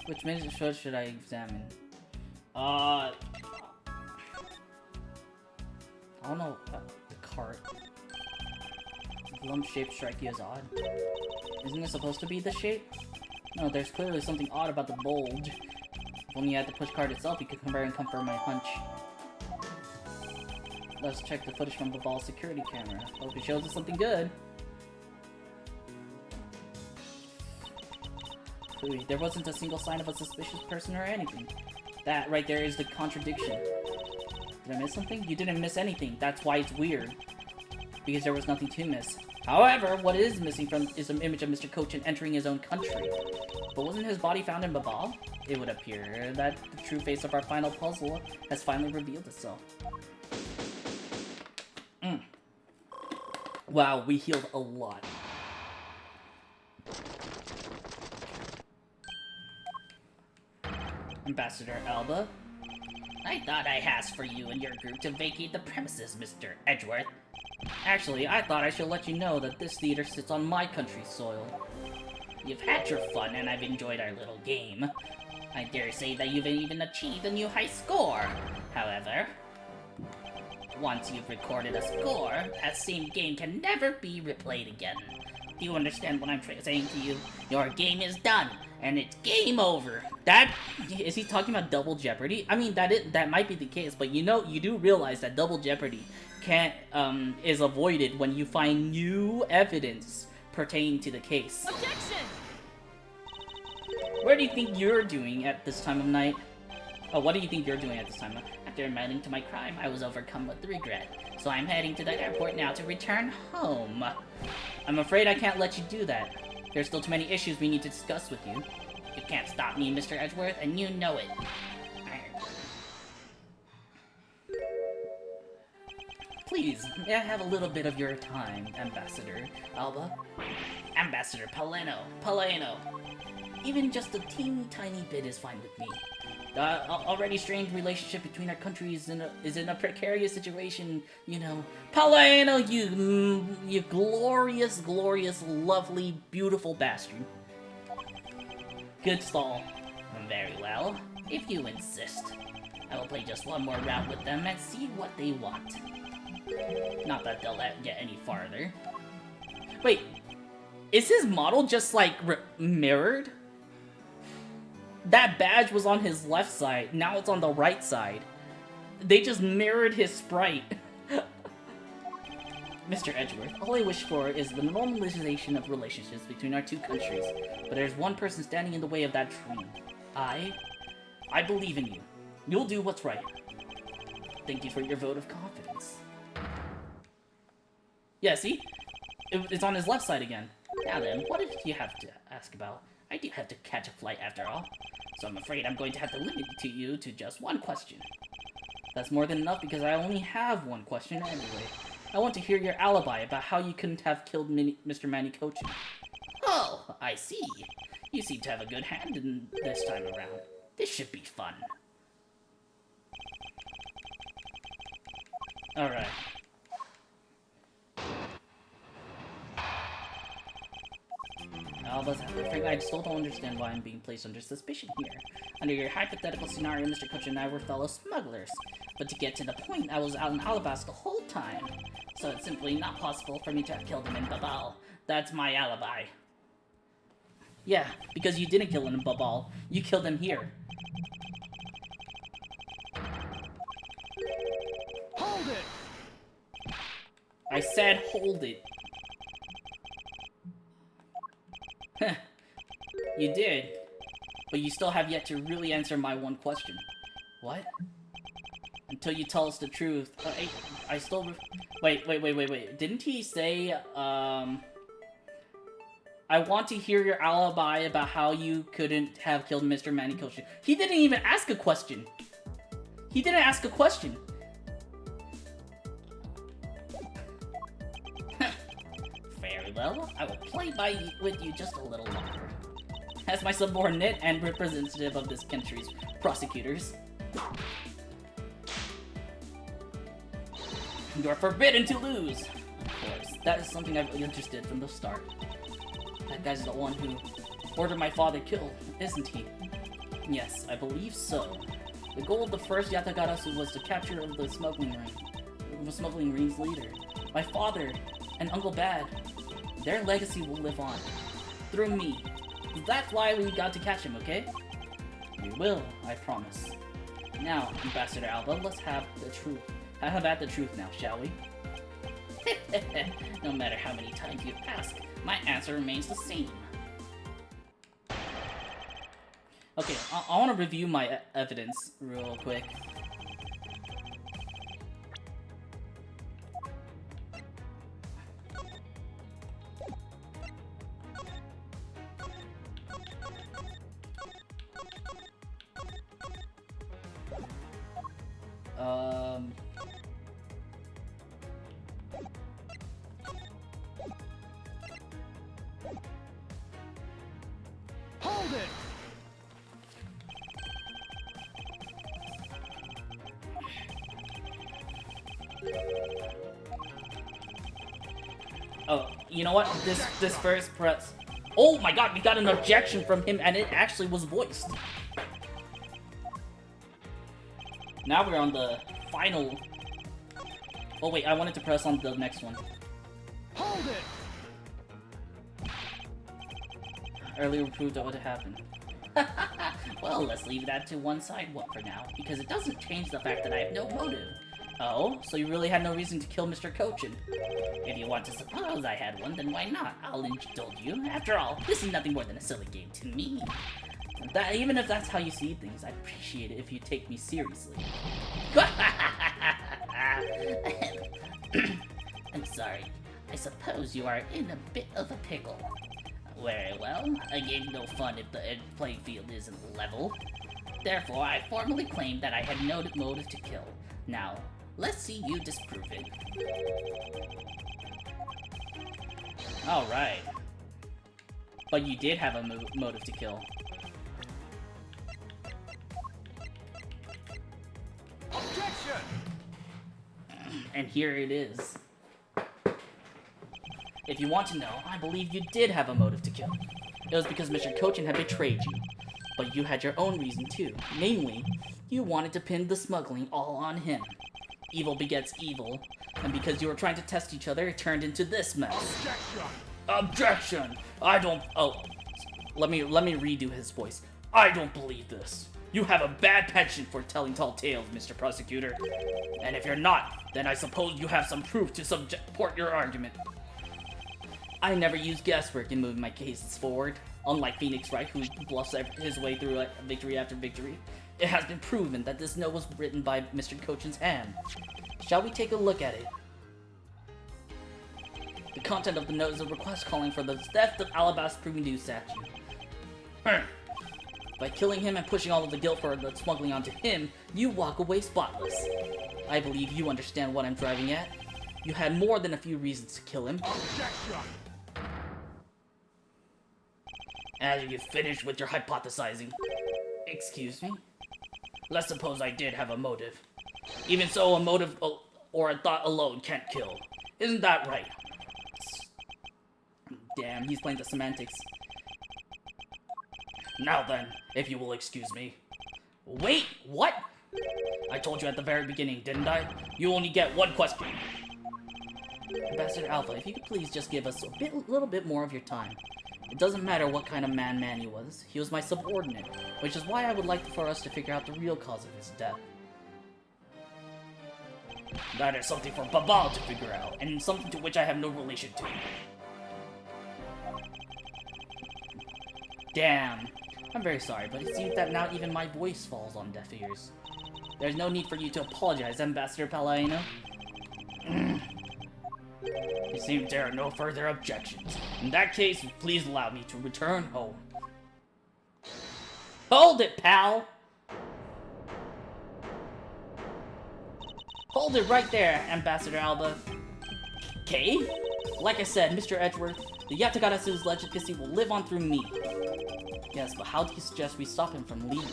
Which measure should I examine? I don't know. The cart. The lump shape strike you as odd. Isn't it supposed to be the shape? No, there's clearly something odd about the bulge. If only you had the push cart itself, you could compare and confirm my hunch. Let's check the footage from Babal's security camera. Hope it shows us something good. Ooh, there wasn't a single sign of a suspicious person or anything. That right there is the contradiction. Did I miss something? You didn't miss anything. That's why it's weird. Because there was nothing to miss. However, what is missing from is an image of Mr. Kochin entering his own country. But wasn't his body found in Babal? It would appear that the true face of our final puzzle has finally revealed itself. Wow, we healed a lot. Ambassador Alba? I thought I asked for you and your group to vacate the premises, Mr. Edgeworth. Actually, I thought I should let you know that this theater sits on my country's soil. You've had your fun and I've enjoyed our little game. I dare say that you've even achieved a new high score. However, once you've recorded a score, that same game can never be replayed again. Do you understand what I'm saying to you? Your game is done, and it's game over. Is he talking about Double Jeopardy? I mean, that might be the case, but you do realize that Double Jeopardy is avoided when you find new evidence pertaining to the case. Objection! Where do you think you're doing at this time of night? Oh, what do you think you're doing at this time? After admitting to my crime, I was overcome with regret. So I'm heading to the airport now to return home. I'm afraid I can't let you do that. There's still too many issues we need to discuss with you. You can't stop me, Mr. Edgeworth, and you know it. Please, may I have a little bit of your time, Ambassador Alba? Ambassador Paleno. Even just a teeny tiny bit is fine with me. The already strained relationship between our countries is in a precarious situation, you know. Paleno, you glorious, lovely, beautiful bastard. Good stall. Very well. If you insist. I will play just one more round with them and see what they want. Not that they'll get any farther. Wait, is his model just like mirrored? That badge was on his left side, now it's on the right side. They just mirrored his sprite. Mr. Edgeworth, all I wish for is the normalization of relationships between our two countries. But there's one person standing in the way of that dream. I believe in you. You'll do what's right. Thank you for your vote of confidence. Yeah, see? It's on his left side again. Now then, what did you have to ask about? I do have to catch a flight after all. So I'm afraid I'm going to have to limit you to just one question. That's more than enough because I only have one question anyway. I want to hear your alibi about how you couldn't have killed Mr. Manny Kochin. Oh, I see. You seem to have a good hand in this time around. This should be fun. Alright. Alba's afraid I still don't understand why I'm being placed under suspicion here. Under your hypothetical scenario, Mr. Kochin and I were fellow smugglers. But to get to the point, I was out in Alabasta the whole time. So it's simply not possible for me to have killed him in Babal. That's my alibi. Yeah, because you didn't kill him in Babal. You killed him here. Hold it! I said hold it. You did. But you still have yet to really answer my one question. What? Until you tell us the truth. I still... Wait. Didn't he say, I want to hear your alibi about how you couldn't have killed Mr. Manny Kochin. He didn't even ask a question. He didn't ask a question. Fair well, I will play with you just a little longer. As my subordinate and representative of this country's prosecutors, you are forbidden to lose! Of course, that is something I've understood from the start. That guy's the one who ordered my father killed, isn't he? Yes, I believe so. The goal of the first Yatagarasu was the capture of the smuggling ring's leader. My father and Uncle Bad, their legacy will live on. Through me. That's why we got to catch him, okay? We will, I promise. Now, Ambassador Alba, let's have the truth. Have at the truth now, shall we? No matter how many times you ask, my answer remains the same. Okay, I want to review my evidence real quick. Hold it! Oh, you know what? This first press. Oh my god, we got an objection from him and it actually was voiced. Now we're on the final. Oh wait, I wanted to press on the next one. Hold it! Earlier proved that would happen. Well, let's leave that to one side for now, because it doesn't change the fact that I have no motive. Oh, so you really had no reason to kill Mr. Cochin? If you want to suppose I had one, then why not? I'll indulge you. After all, this is nothing more than a silly game to me. Even if that's how you see things, I'd appreciate it if you take me seriously. I'm sorry. I suppose you are in a bit of a pickle. Very well, a game's no fun if the playing field isn't level. Therefore, I formally claim that I had no motive to kill. Now, let's see you disprove it. Alright. But you did have a motive to kill. Objection! And here it is. If you want to know, I believe you did have a motive to kill. It was because Mr. Cochin had betrayed you. But you had your own reason too. Namely, you wanted to pin the smuggling all on him. Evil begets evil, and because you were trying to test each other, it turned into this mess. Objection! Objection! I don't... Oh, let me redo his voice. I don't believe this. You have a bad penchant for telling tall tales, Mr. Prosecutor. And if you're not, then I suppose you have some proof to support your argument. I never use guesswork in moving my cases forward. Unlike Phoenix Wright, who bluffs his way through victory after victory, it has been proven that this note was written by Mr. Cochin's hand. Shall we take a look at it? The content of the note is a request calling for the theft of Alabasta Prumindu statue. By killing him and pushing all of the guilt for the smuggling onto him, you walk away spotless. I believe you understand what I'm driving at. You had more than a few reasons to kill him. Objection! As you finish with your hypothesizing. Excuse me? Let's suppose I did have a motive. Even so, a motive or a thought alone can't kill. Isn't that right? Damn, he's playing the semantics. Now then, if you will excuse me. Wait, what? I told you at the very beginning, didn't I? You only get one question. Ambassador Alpha, if you could please just give us a little bit more of your time. It doesn't matter what kind of man he was. He was my subordinate, which is why I would like for us to figure out the real cause of his death. That is something for Babal to figure out, and something to which I have no relation to. Damn. I'm very sorry, but it seems that now even my voice falls on deaf ears. There's no need for you to apologize, Ambassador Palladino. It seems there are no further objections. In that case, please allow me to return home. Hold it, pal! Hold it right there, Ambassador Alba. Okay? Like I said, Mr. Edgeworth, The Yatagarasu's legacy will live on through me. Yes, but how do you suggest we stop him from leaving?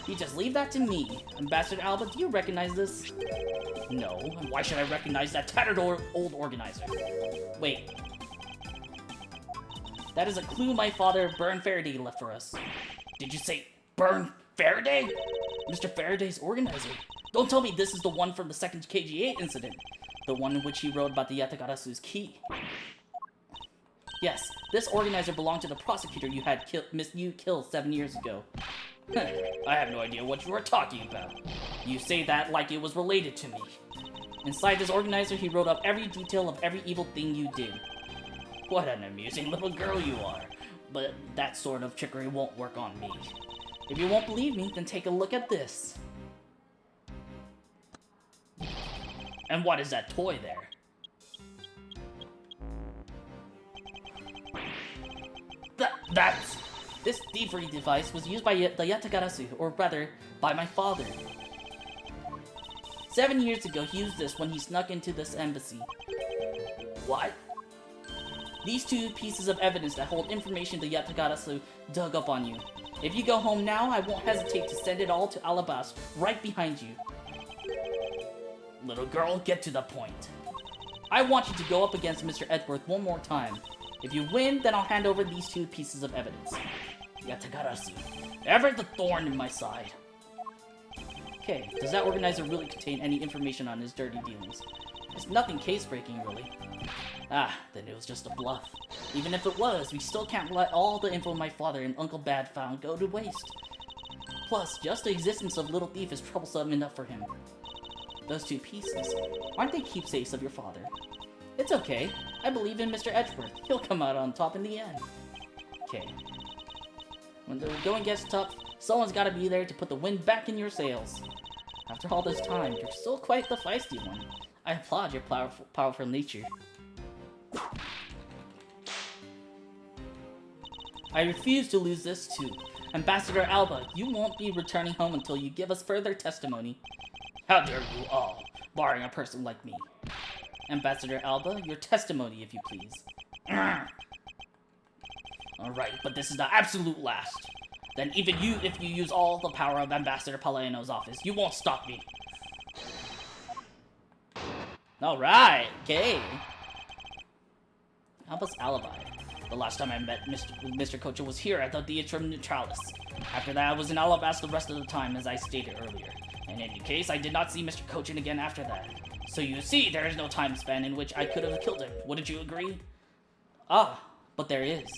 You just leave that to me. Ambassador Alba, do you recognize this? No, and why should I recognize that tattered old organizer? Wait. That is a clue my father, Burn Faraday, left for us. Did you say Burn Faraday? Mr. Faraday's organizer. Don't tell me this is the one from the second KGA incident. The one in which he wrote about the Yatagarasu's key. Yes, this organizer belonged to the prosecutor you had killed 7 years ago. I have no idea what you are talking about. You say that like it was related to me. Inside this organizer, he wrote up every detail of every evil thing you did. What an amusing little girl you are. But that sort of trickery won't work on me. If you won't believe me, then take a look at this. And what is that toy there? That's... This thievery device was used by the Yatagarasu, or rather, by my father. 7 years ago, he used this when he snuck into this embassy. What? These 2 pieces of evidence that hold information the Yatagarasu dug up on you. If you go home now, I won't hesitate to send it all to Alabas, right behind you. Little girl, get to the point. I want you to go up against Mr. Edgeworth one more time. If you win, then I'll hand over these 2 pieces of evidence. Yatagarasu, ever the thorn in my side. Okay, does that organizer really contain any information on his dirty dealings? It's nothing case-breaking, really. Ah, then it was just a bluff. Even if it was, we still can't let all the info my father and Uncle Bad found go to waste. Plus, just the existence of Little Thief is troublesome enough for him. Those 2 pieces, aren't they keepsakes of your father? It's okay. I believe in Mr. Edgeworth. He'll come out on top in the end. Okay. When the going gets tough, someone's gotta be there to put the wind back in your sails. After all this time, you're still quite the feisty one. I applaud your powerful nature. I refuse to lose this too. Ambassador Alba, you won't be returning home until you give us further testimony. How dare you all, barring a person like me. Ambassador Alba, your testimony, if you please. Alright, but this is the absolute last. Then even you, if you use all the power of Ambassador Palaiano's office, you won't stop me. Alright, okay. Alba's alibi. The last time I met Mr. Kocha was here at the Theatrum Neutralis. After that, I was in Alabas the rest of the time, as I stated earlier. In any case, I did not see Mr. Kochin again after that. So you see, there is no time span in which I could have killed him. Wouldn't you agree? Ah, but there is.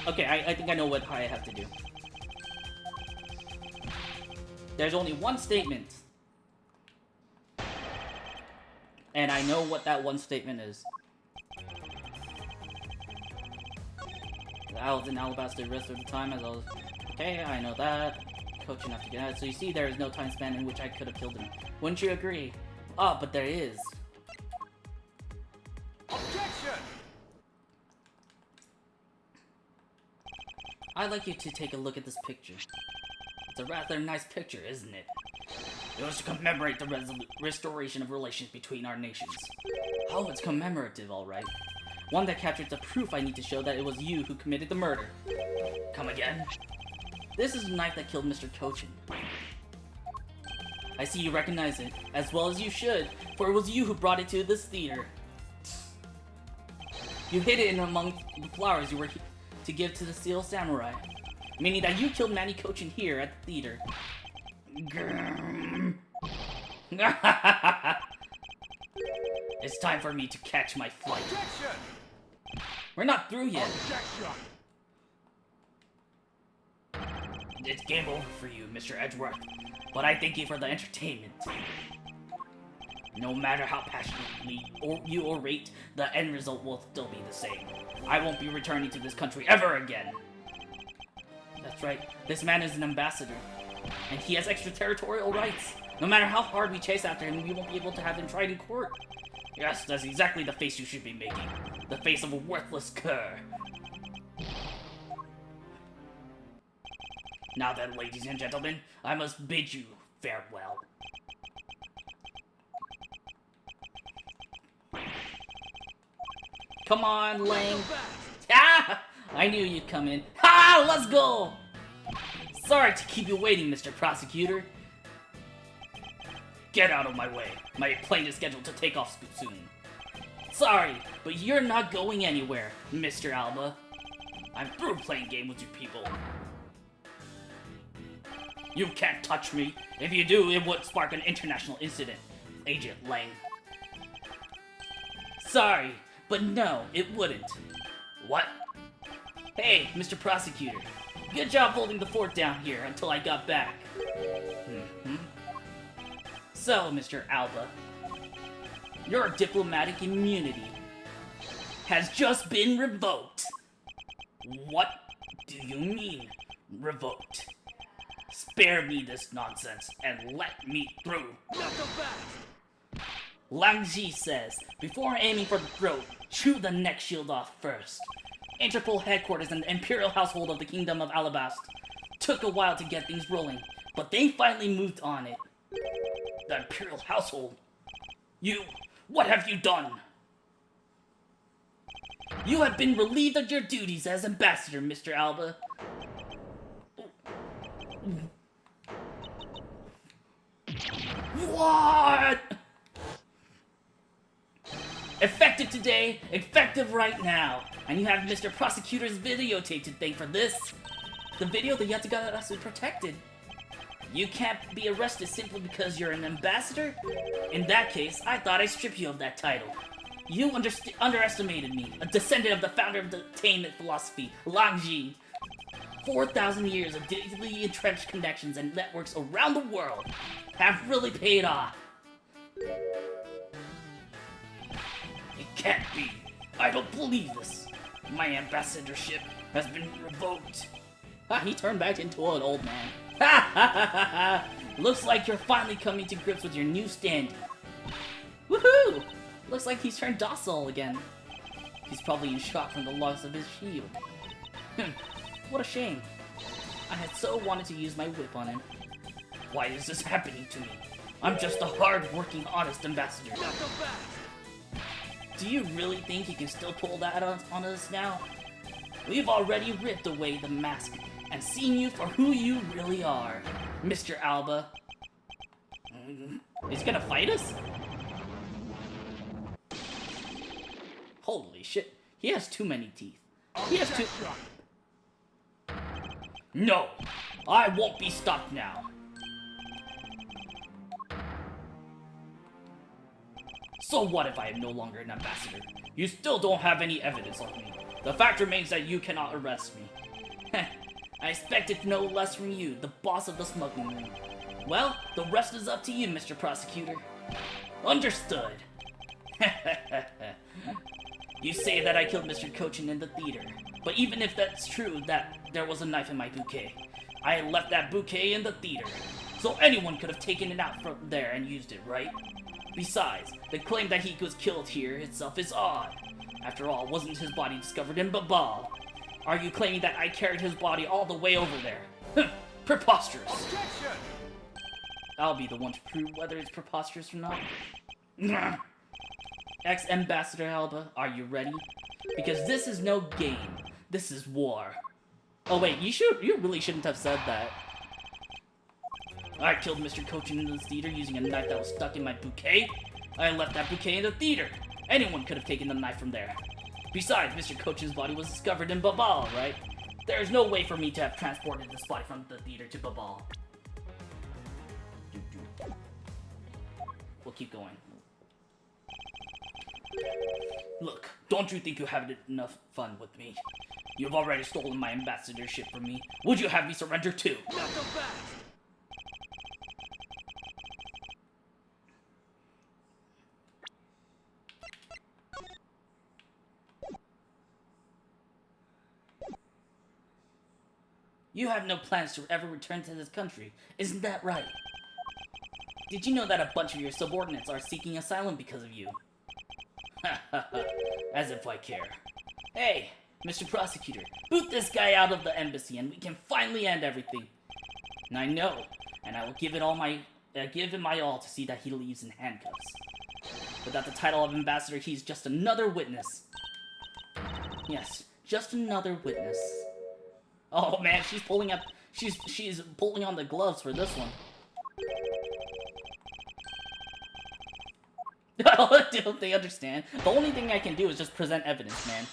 Okay, I think I know what I have to do. There's only one statement. And I know what that one statement is. I was in Alabaster the rest of the time as I was... Okay, I know that. Coach enough to get out. So you see, there is no time span in which I could have killed him. Wouldn't you agree? Ah, but there is. Objection! I'd like you to take a look at this picture. It's a rather nice picture, isn't it? It was to commemorate the restoration of relations between our nations. Oh, it's commemorative, alright. One that captures the proof I need to show that it was you who committed the murder. Come again? This is the knife that killed Mr. Kochin. I see you recognize it, as well as you should, for it was you who brought it to this theater. You hid it in among the flowers you were to give to the Steel Samurai, meaning that you killed Manny Kochin here at the theater. It's time for me to catch my flight. Objection! We're not through yet. Objection! It's game over for you, Mr. Edgeworth, but I thank you for the entertainment. No matter how passionately you orate, the end result will still be the same. I won't be returning to this country ever again. That's right. This man is an ambassador. And he has extraterritorial rights. No matter how hard we chase after him, we won't be able to have him tried in court. Yes, that's exactly the face you should be making. The face of a worthless cur. Now then, ladies and gentlemen, I must bid you farewell. Come on, Lang. Ah! I knew you'd come in. Ha! Let's go! Sorry to keep you waiting, Mr. Prosecutor. Get out of my way. My plane is scheduled to take off soon. Sorry, but you're not going anywhere, Mr. Alba. I'm through playing game with you people. You can't touch me. If you do, it would spark an international incident, Agent Lang. Sorry, but no, it wouldn't. What? Hey, Mr. Prosecutor. Good job holding the fort down here until I got back. So, Mr. Alba, your diplomatic immunity has just been revoked. What do you mean, revoked? Spare me this nonsense and let me through. Lang Ji says, before aiming for the throat, chew the neck shield off first. Interpol headquarters and the Imperial household of the Kingdom of Alabast took a while to get things rolling, but they finally moved on it. The Imperial household? What have you done? You have been relieved of your duties as ambassador, Mr. Alba. What? Effective today, effective right now. And you have Mr. Prosecutor's videotape to thank for this. The video that Yatagarasu protected. You can't be arrested simply because you're an ambassador? In that case, I thought I'd strip you of that title. You underestimated me, a descendant of the founder of the attainment philosophy, Lang Ji. 4,000 years of deeply entrenched connections and networks around the world have really paid off. It can't be. I don't believe this. My ambassadorship has been revoked. He turned back into an old man. Ha ha ha ha ha! Looks like you're finally coming to grips with your new standing. Woohoo! Looks like he's turned docile again. He's probably in shock from the loss of his shield. What a shame. I had so wanted to use my whip on him. Why is this happening to me? I'm just a hard-working, honest ambassador. Do you really think you can still pull that on us now? We've already ripped away the mask and seen you for who you really are, Mr. Alba. He's gonna fight us? Holy shit, he has too many teeth. He has too... No, I won't be stopped now. So what if I am no longer an ambassador? You still don't have any evidence on me. The fact remains that you cannot arrest me. I expected no less from you, the boss of the smuggling ring. Well, the rest is up to you, Mr. Prosecutor. Understood. You say that I killed Mr. Kochin in the theater, but even if that's true, that there was a knife in my bouquet, I left that bouquet in the theater, so anyone could have taken it out from there and used it, right? Besides, the claim that he was killed here itself is odd. After all, wasn't his body discovered in Babal? Are you claiming that I carried his body all the way over there? Preposterous. Objection! I'll be the one to prove whether it's preposterous or not. Ex-Ambassador Alba, are you ready? Because this is no game. This is war. Oh wait, you really shouldn't have said that. I killed Mr. Kochin in the theater using a knife that was stuck in my bouquet. I left that bouquet in the theater. Anyone could have taken the knife from there. Besides, Mr. Kochin's body was discovered in Babal, right? There is no way for me to have transported this body from the theater to Babal. We'll keep going. Look, don't you think you have enough fun with me? You've already stolen my ambassadorship from me. Would you have me surrender too? You have no plans to ever return to this country, isn't that right? Did you know that a bunch of your subordinates are seeking asylum because of you? As if I care. Hey, Mr. Prosecutor, boot this guy out of the embassy and we can finally end everything. And I know, and I will give him my all to see that he leaves in handcuffs. Without the title of ambassador, he's just another witness. Yes, just another witness. Oh man, she's pulling on the gloves for this one. Don't they understand? The only thing I can do is just present evidence, man.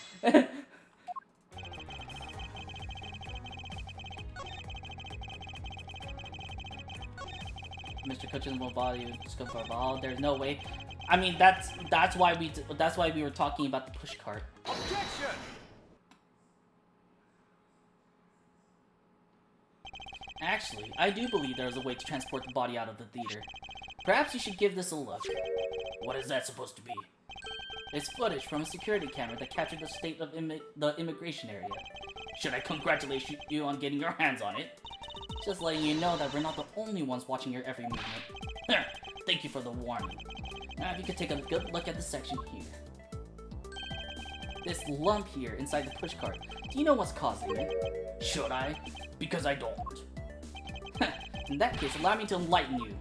Mr. Kuchin's body discovered. Oh, there's no way. I mean, that's why we were talking about the push cart. Objection! Actually, I do believe there is a way to transport the body out of the theater. Perhaps you should give this a look. What is that supposed to be? It's footage from a security camera that captured the state of the immigration area. Should I congratulate you on getting your hands on it? Just letting you know that we're not the only ones watching your every movement. Thank you for the warning. Now if you could take a good look at the section here. This lump here inside the pushcart, do you know what's causing it? Should I? Because I don't. In that case, allow me to enlighten you.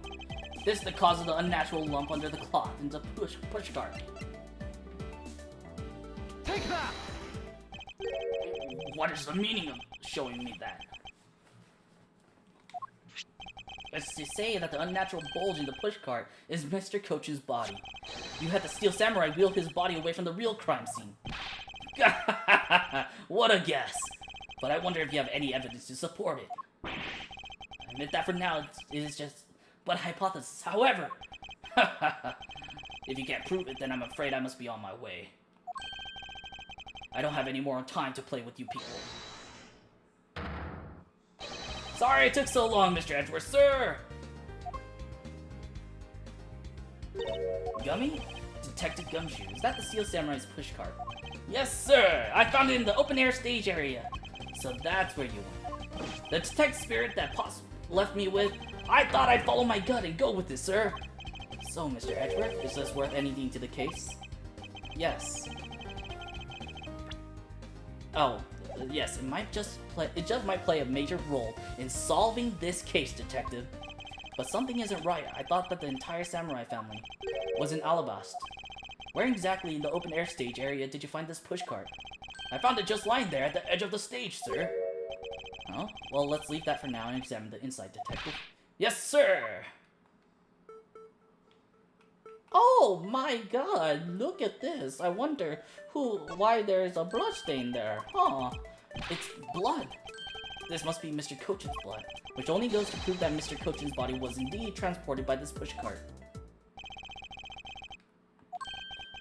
This is the cause of the unnatural lump under the cloth in the pushcart. Take that! What is the meaning of showing me that? It's to say that the unnatural bulge in the pushcart is Mr. Coachen's body. You had the Steel Samurai wheel his body away from the real crime scene. What a guess! But I wonder if you have any evidence to support it. I admit that for now it is just but a hypothesis. However, if you can't prove it, then I'm afraid I must be on my way. I don't have any more time to play with you people. Sorry it took so long, Mr. Edgeworth, sir! Gummy? Detective Gumshoe, is that the Steel Samurai's pushcart? Yes, sir! I found it in the open-air stage area. So that's where you went. The detective spirit that Pops left me with, I thought I'd follow my gut and go with it, sir. So, Mr. Edgeworth, is this worth anything to the case? Yes. Oh, yes, it just might play a major role in solving this case, detective. But something isn't right. I thought that the entire samurai family was in Alabast. Where exactly in the open air stage area did you find this pushcart? I found it just lying there at the edge of the stage, sir. Oh, well, let's leave that for now and examine the inside, detective. Yes, sir! Oh my god, look at this. I wonder why there's a blood stain there. Huh. It's blood. This must be Mr. Coachen's blood, which only goes to prove that Mr. Coachen's body was indeed transported by this pushcart.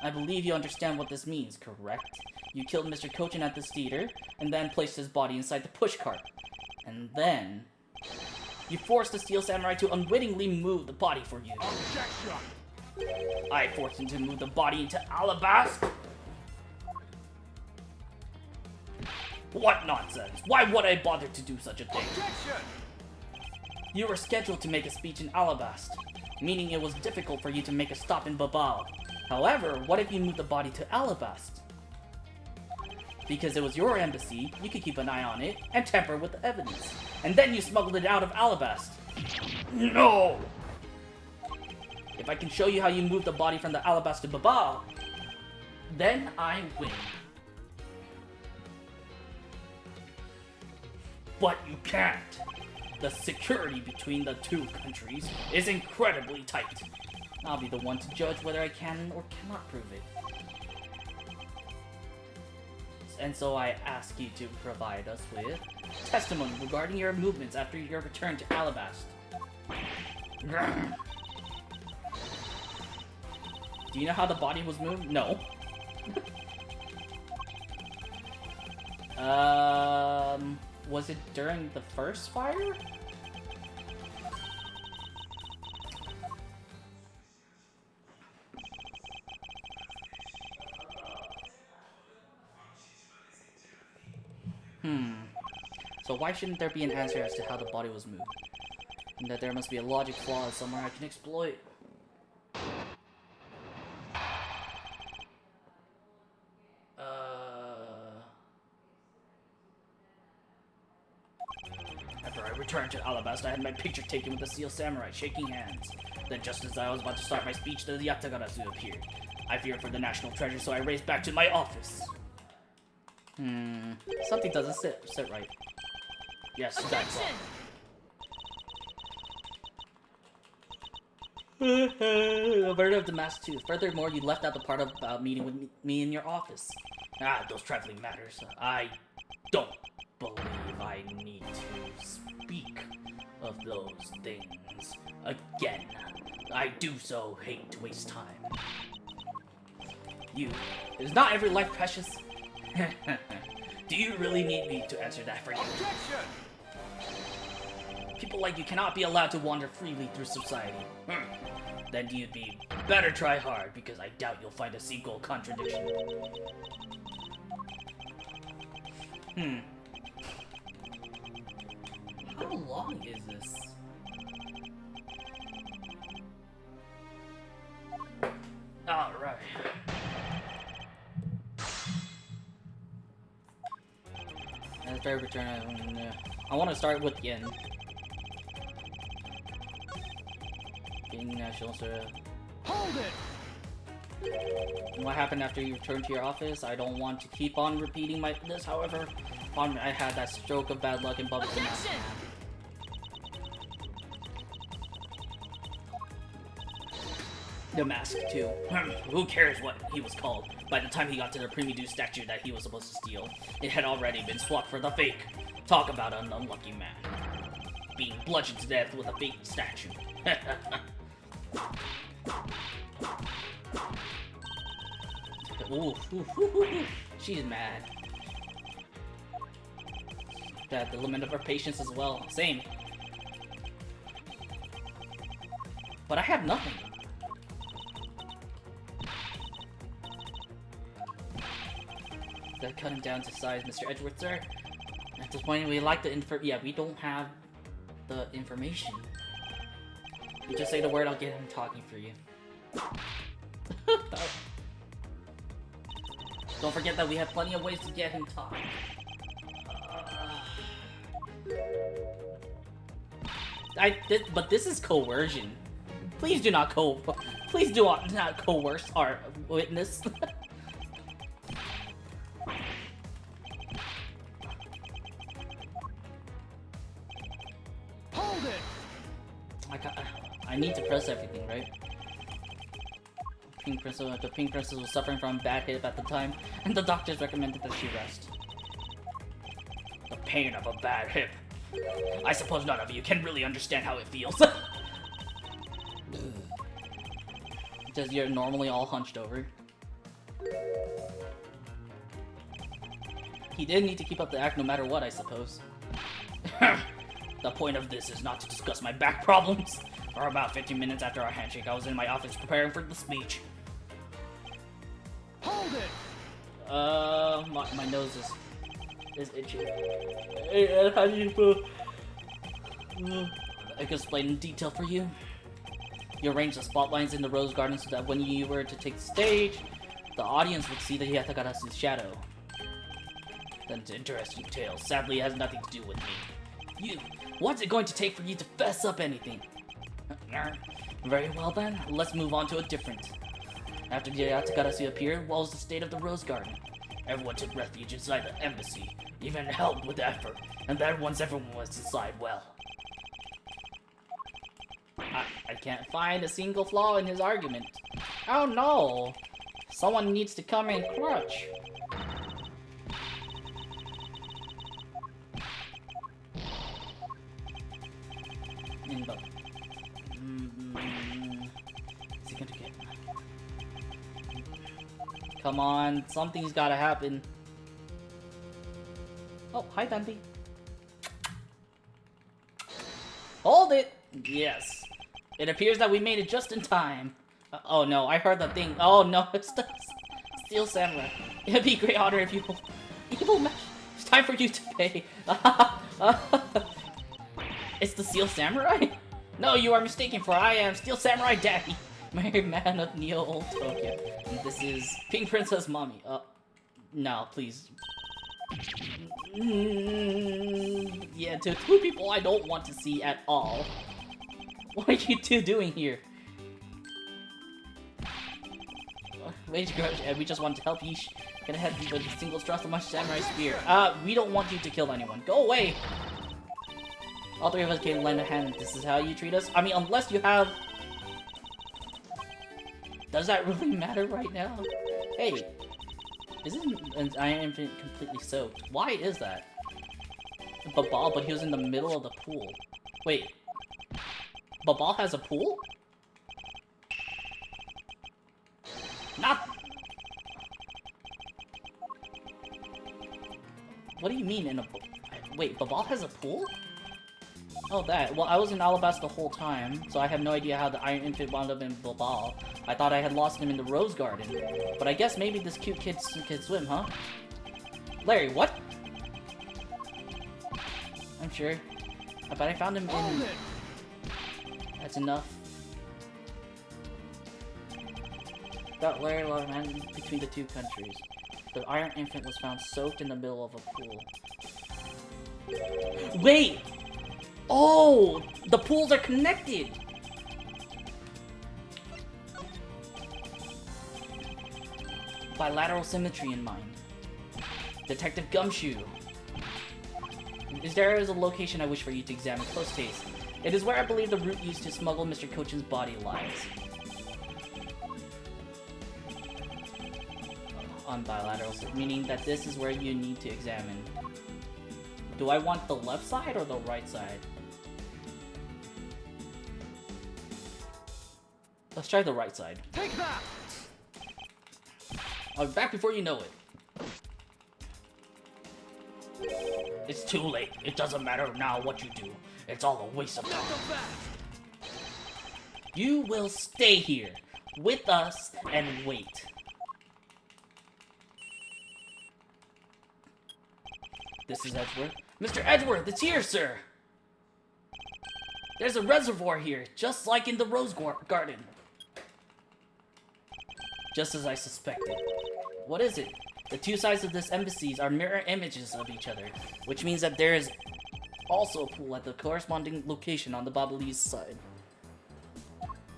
I believe you understand what this means, correct? You killed Mr. Coachen at this theater, and then placed his body inside the pushcart. And then you forced the Steel Samurai to unwittingly move the body for you. Objection! I forced him to move the body into Alabast? What nonsense! Why would I bother to do such a thing? Objection! You were scheduled to make a speech in Alabast, meaning it was difficult for you to make a stop in Babao. However, what if you moved the body to Alabast? Because it was your embassy, you could keep an eye on it and tamper with the evidence. And then you smuggled it out of Alabast. No! If I can show you how you moved the body from the Alabast to Babao, then I win. But you can't. The security between the two countries is incredibly tight. I'll be the one to judge whether I can or cannot prove it. And so I ask you to provide us with testimony regarding your movements after your return to Alabast. Do you know how the body was moved? No. Was it during the first fire? So But why shouldn't there be an answer as to how the body was moved? And that there must be a logic flaw somewhere I can exploit. After I returned to Alabasta, I had my picture taken with the Steel Samurai, shaking hands. Then just as I was about to start my speech, the Yatagarasu appeared. I feared for the national treasure, so I raced back to my office. Something doesn't sit right. Yes, that's all. A bird of the mask tooth. Furthermore, you left out the part about meeting with me in your office. Ah, those trifling matters. I don't believe I need to speak of those things again. I do so hate to waste time. Is not every life precious? Do you really need me to answer that for you? Objection! People like you cannot be allowed to wander freely through society. Then you'd be better try hard, because I doubt you'll find a single contradiction. How long is this? Alright. After I return, I want to start with Yen. Being national, sir. Hold it! What happened after you returned to your office? I don't want to keep on repeating this, however. I had that stroke of bad luck in public. The mask, too. Who cares what he was called? By the time he got to the Primidu statue that he was supposed to steal, it had already been swapped for the fake. Talk about an unlucky man. Being bludgeoned to death with a fake statue. She's mad. That the limit of her patience as well. Same. But I have nothing. That cut him down to size, Mr. Edgeworth, sir. At this point, we like the we don't have the information. You just say the word, I'll get him talking for you. Don't forget that we have plenty of ways to get him talking. But this is coercion. Please do not please do not coerce our witness. Hold it! I need to press everything, right? The Pink Princess was suffering from a bad hip at the time, and the doctors recommended that she rest. The pain of a bad hip. I suppose none of you can really understand how it feels. Because you're normally all hunched over. He did need to keep up the act no matter what, I suppose. The point of this is not to discuss my back problems. For about 15 minutes after our handshake, I was in my office preparing for the speech. Hold it! My nose is itchy. Hey, how do you feel? I can explain in detail for you. You arranged the spotlights in the Rose Garden so that when you were to take the stage, the audience would see the Yatagarasu's shadow. That's an interesting tale. Sadly, it has nothing to do with me. What's it going to take for you to fess up anything? Very well then, let's move on to a different. After the Yatagarasu appeared, what was the state of the Rose Garden? Everyone took refuge inside the embassy, even helped with the effort, and then once everyone was inside, well... I can't find a single flaw in his argument. Oh no! Someone needs to come in clutch. Is he gonna get... Come on, something's gotta happen. Oh, hi Dundee. Hold it! Yes. It appears that we made it just in time. Oh no, I heard the thing. Oh no, it's the Steel Samurai. It'd be a great honor if you... Evil Mesh. It's time for you to pay. It's the Steel Samurai? No, you are mistaken, for I am Steel Samurai Daddy, Married Man of Neo Old Tokyo. And this is Pink Princess Mommy. No, please. Yeah, two people I don't want to see at all. What are you two doing here? Wait, we just want to help you. Get ahead with a single thrust of my samurai spear. We don't want you to kill anyone. Go away! All three of us can lend a hand. This is how you treat us? I mean, unless you have... Does that really matter right now? Hey, isn't an Iron Infinite completely soaked? Why is that? Babal, but he was in the middle of the pool. Wait. Babal has a pool? Not... What do you mean in a pool? Wait, Babal has a pool? Oh, that. Well, I was in Alabasta the whole time, so I have no idea how the Iron Infant wound up in Babal. I thought I had lost him in the Rose Garden. But I guess maybe this cute kid can swim, huh? Larry, what? I'm sure. But I found him in... That's enough. That Larry love man between the two countries. The Iron Infant was found soaked in the middle of a pool. Wait! Oh! The pools are connected! Bilateral symmetry in mind. Detective Gumshoe. There is a location I wish for you to examine close taste. It is where I believe the route used to smuggle Mr. Cochin's body lies. On bilateral, meaning that this is where you need to examine. Do I want the left side or the right side? Let's try the right side. Take that! I'll be back before you know it. It's too late. It doesn't matter now what you do. It's all a waste of time. You will stay here with us and wait. This is Edgeworth. Mr. Edgeworth, it's here, sir! There's a reservoir here, just like in the Rose Garden. Just as I suspected. What is it? The two sides of this embassy are mirror images of each other, which means that there is also a pool at the corresponding location on the Babalese side.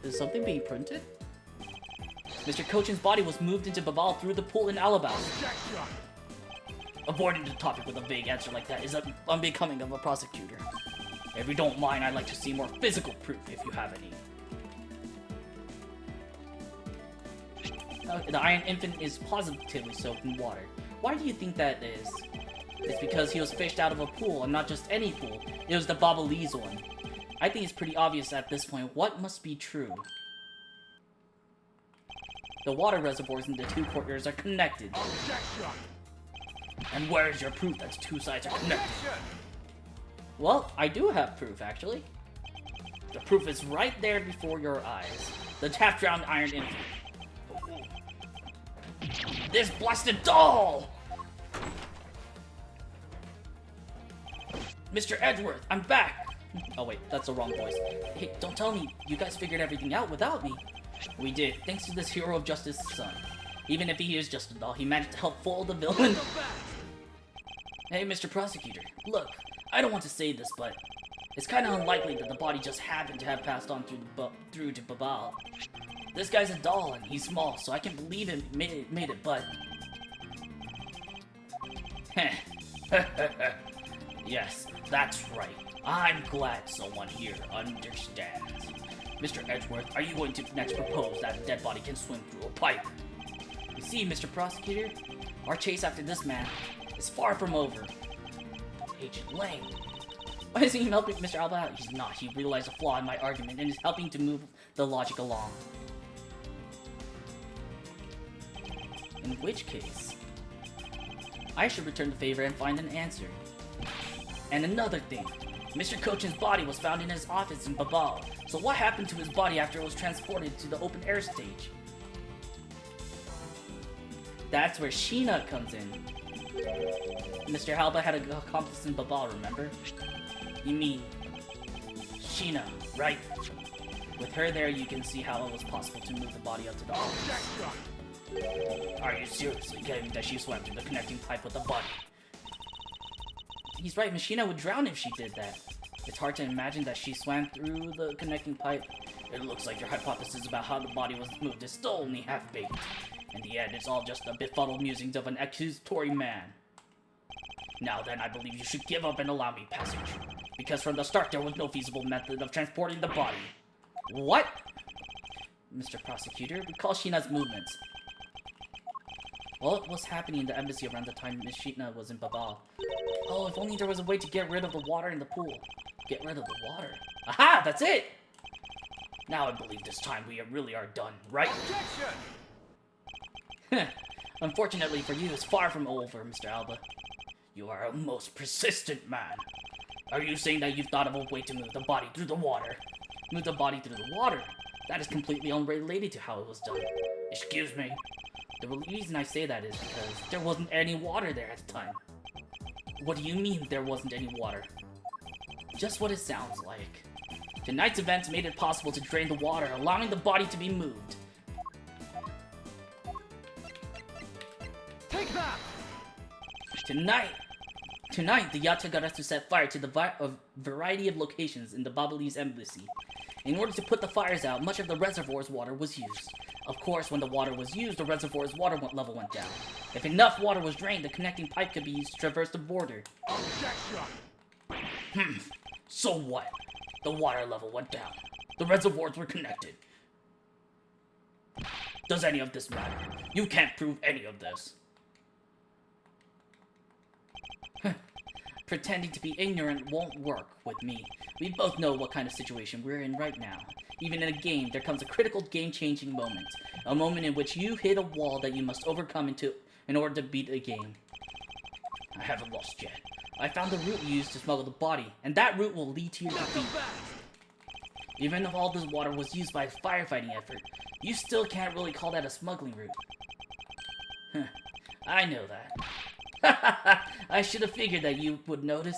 Is something being printed? Mr. Cochin's body was moved into Babal through the pool in Alabasta. Avoiding the topic with a vague answer like that is unbecoming of a prosecutor. If you don't mind, I'd like to see more physical proof if you have any. The Iron Infant is positively soaked in water. Why do you think that is? It's because he was fished out of a pool, and not just any pool. It was the Babalese one. I think it's pretty obvious at this point what must be true. The water reservoirs in the two courtyards are connected. And where is your proof that the two sides are connected? Well, I do have proof, actually. The proof is right there before your eyes. The half-drowned Iron Infant. This blasted doll! Mr. Edgeworth, I'm back! Oh wait, that's the wrong voice. Hey, don't tell me you guys figured everything out without me. We did, thanks to this hero of justice son. Even if he is just a doll, he managed to help foil the villain. Hey, Mr. Prosecutor, look, I don't want to say this, but it's kind of unlikely that the body just happened to have passed on through to Babal. This guy's a doll, and he's small, so I can believe him made it, but... Yes, that's right. I'm glad someone here understands. Mr. Edgeworth, are you going to next propose that a dead body can swim through a pipe? You see, Mr. Prosecutor, our chase after this man is far from over. Agent Lang. Why isn't he helping Mr. Alba out? He's not. He realized a flaw in my argument and is helping to move the logic along. In which case, I should return the favor and find an answer. And another thing, Mr. Cochin's body was found in his office in Babal. So what happened to his body after it was transported to the open air stage? That's where Sheena comes in. Mr. Alba had a accomplice in Babal, remember? You mean Sheena, right? With her there, you can see how it was possible to move the body up to the office. Are you seriously claiming that she swam through the connecting pipe with the body? He's right, Machina would drown if she did that. It's hard to imagine that she swam through the connecting pipe. It looks like your hypothesis about how the body was moved is still only half-baked. In the end, it's all just the befuddled musings of an accusatory man. Now then, I believe you should give up and allow me passage. Because from the start, there was no feasible method of transporting the body. What? Mr. Prosecutor, recall Sheena's movements. What was happening in the embassy around the time Miss Sheena was in Babal? Oh, if only there was a way to get rid of the water in the pool. Get rid of the water. Aha! That's it! Now I believe this time we really are done, right? Objection! Unfortunately for you, it's far from over, Mr. Alba. You are a most persistent man. Are you saying that you've thought of a way to move the body through the water? Move the body through the water? That is completely unrelated to how it was done. Excuse me. The reason I say that is because there wasn't any water there at the time. What do you mean there wasn't any water? Just what it sounds like. Tonight's events made it possible to drain the water, allowing the body to be moved. Take that! Tonight, the Yatagarasu set fire to a variety of locations in the Babalese embassy. In order to put the fires out, much of the reservoir's water was used. Of course, when the water was used, the reservoir's water level went down. If enough water was drained, the connecting pipe could be used to traverse the border. Objection! So what? The water level went down. The reservoirs were connected. Does any of this matter? You can't prove any of this. Pretending to be ignorant won't work with me. We both know what kind of situation we're in right now. Even in a game, there comes a critical game-changing moment. A moment in which you hit a wall that you must overcome in order to beat the game. I haven't lost yet. I found the route used to smuggle the body, and that route will lead to your defeat. Even if all this water was used by a firefighting effort, you still can't really call that a smuggling route. I know that. I should have figured that you would notice.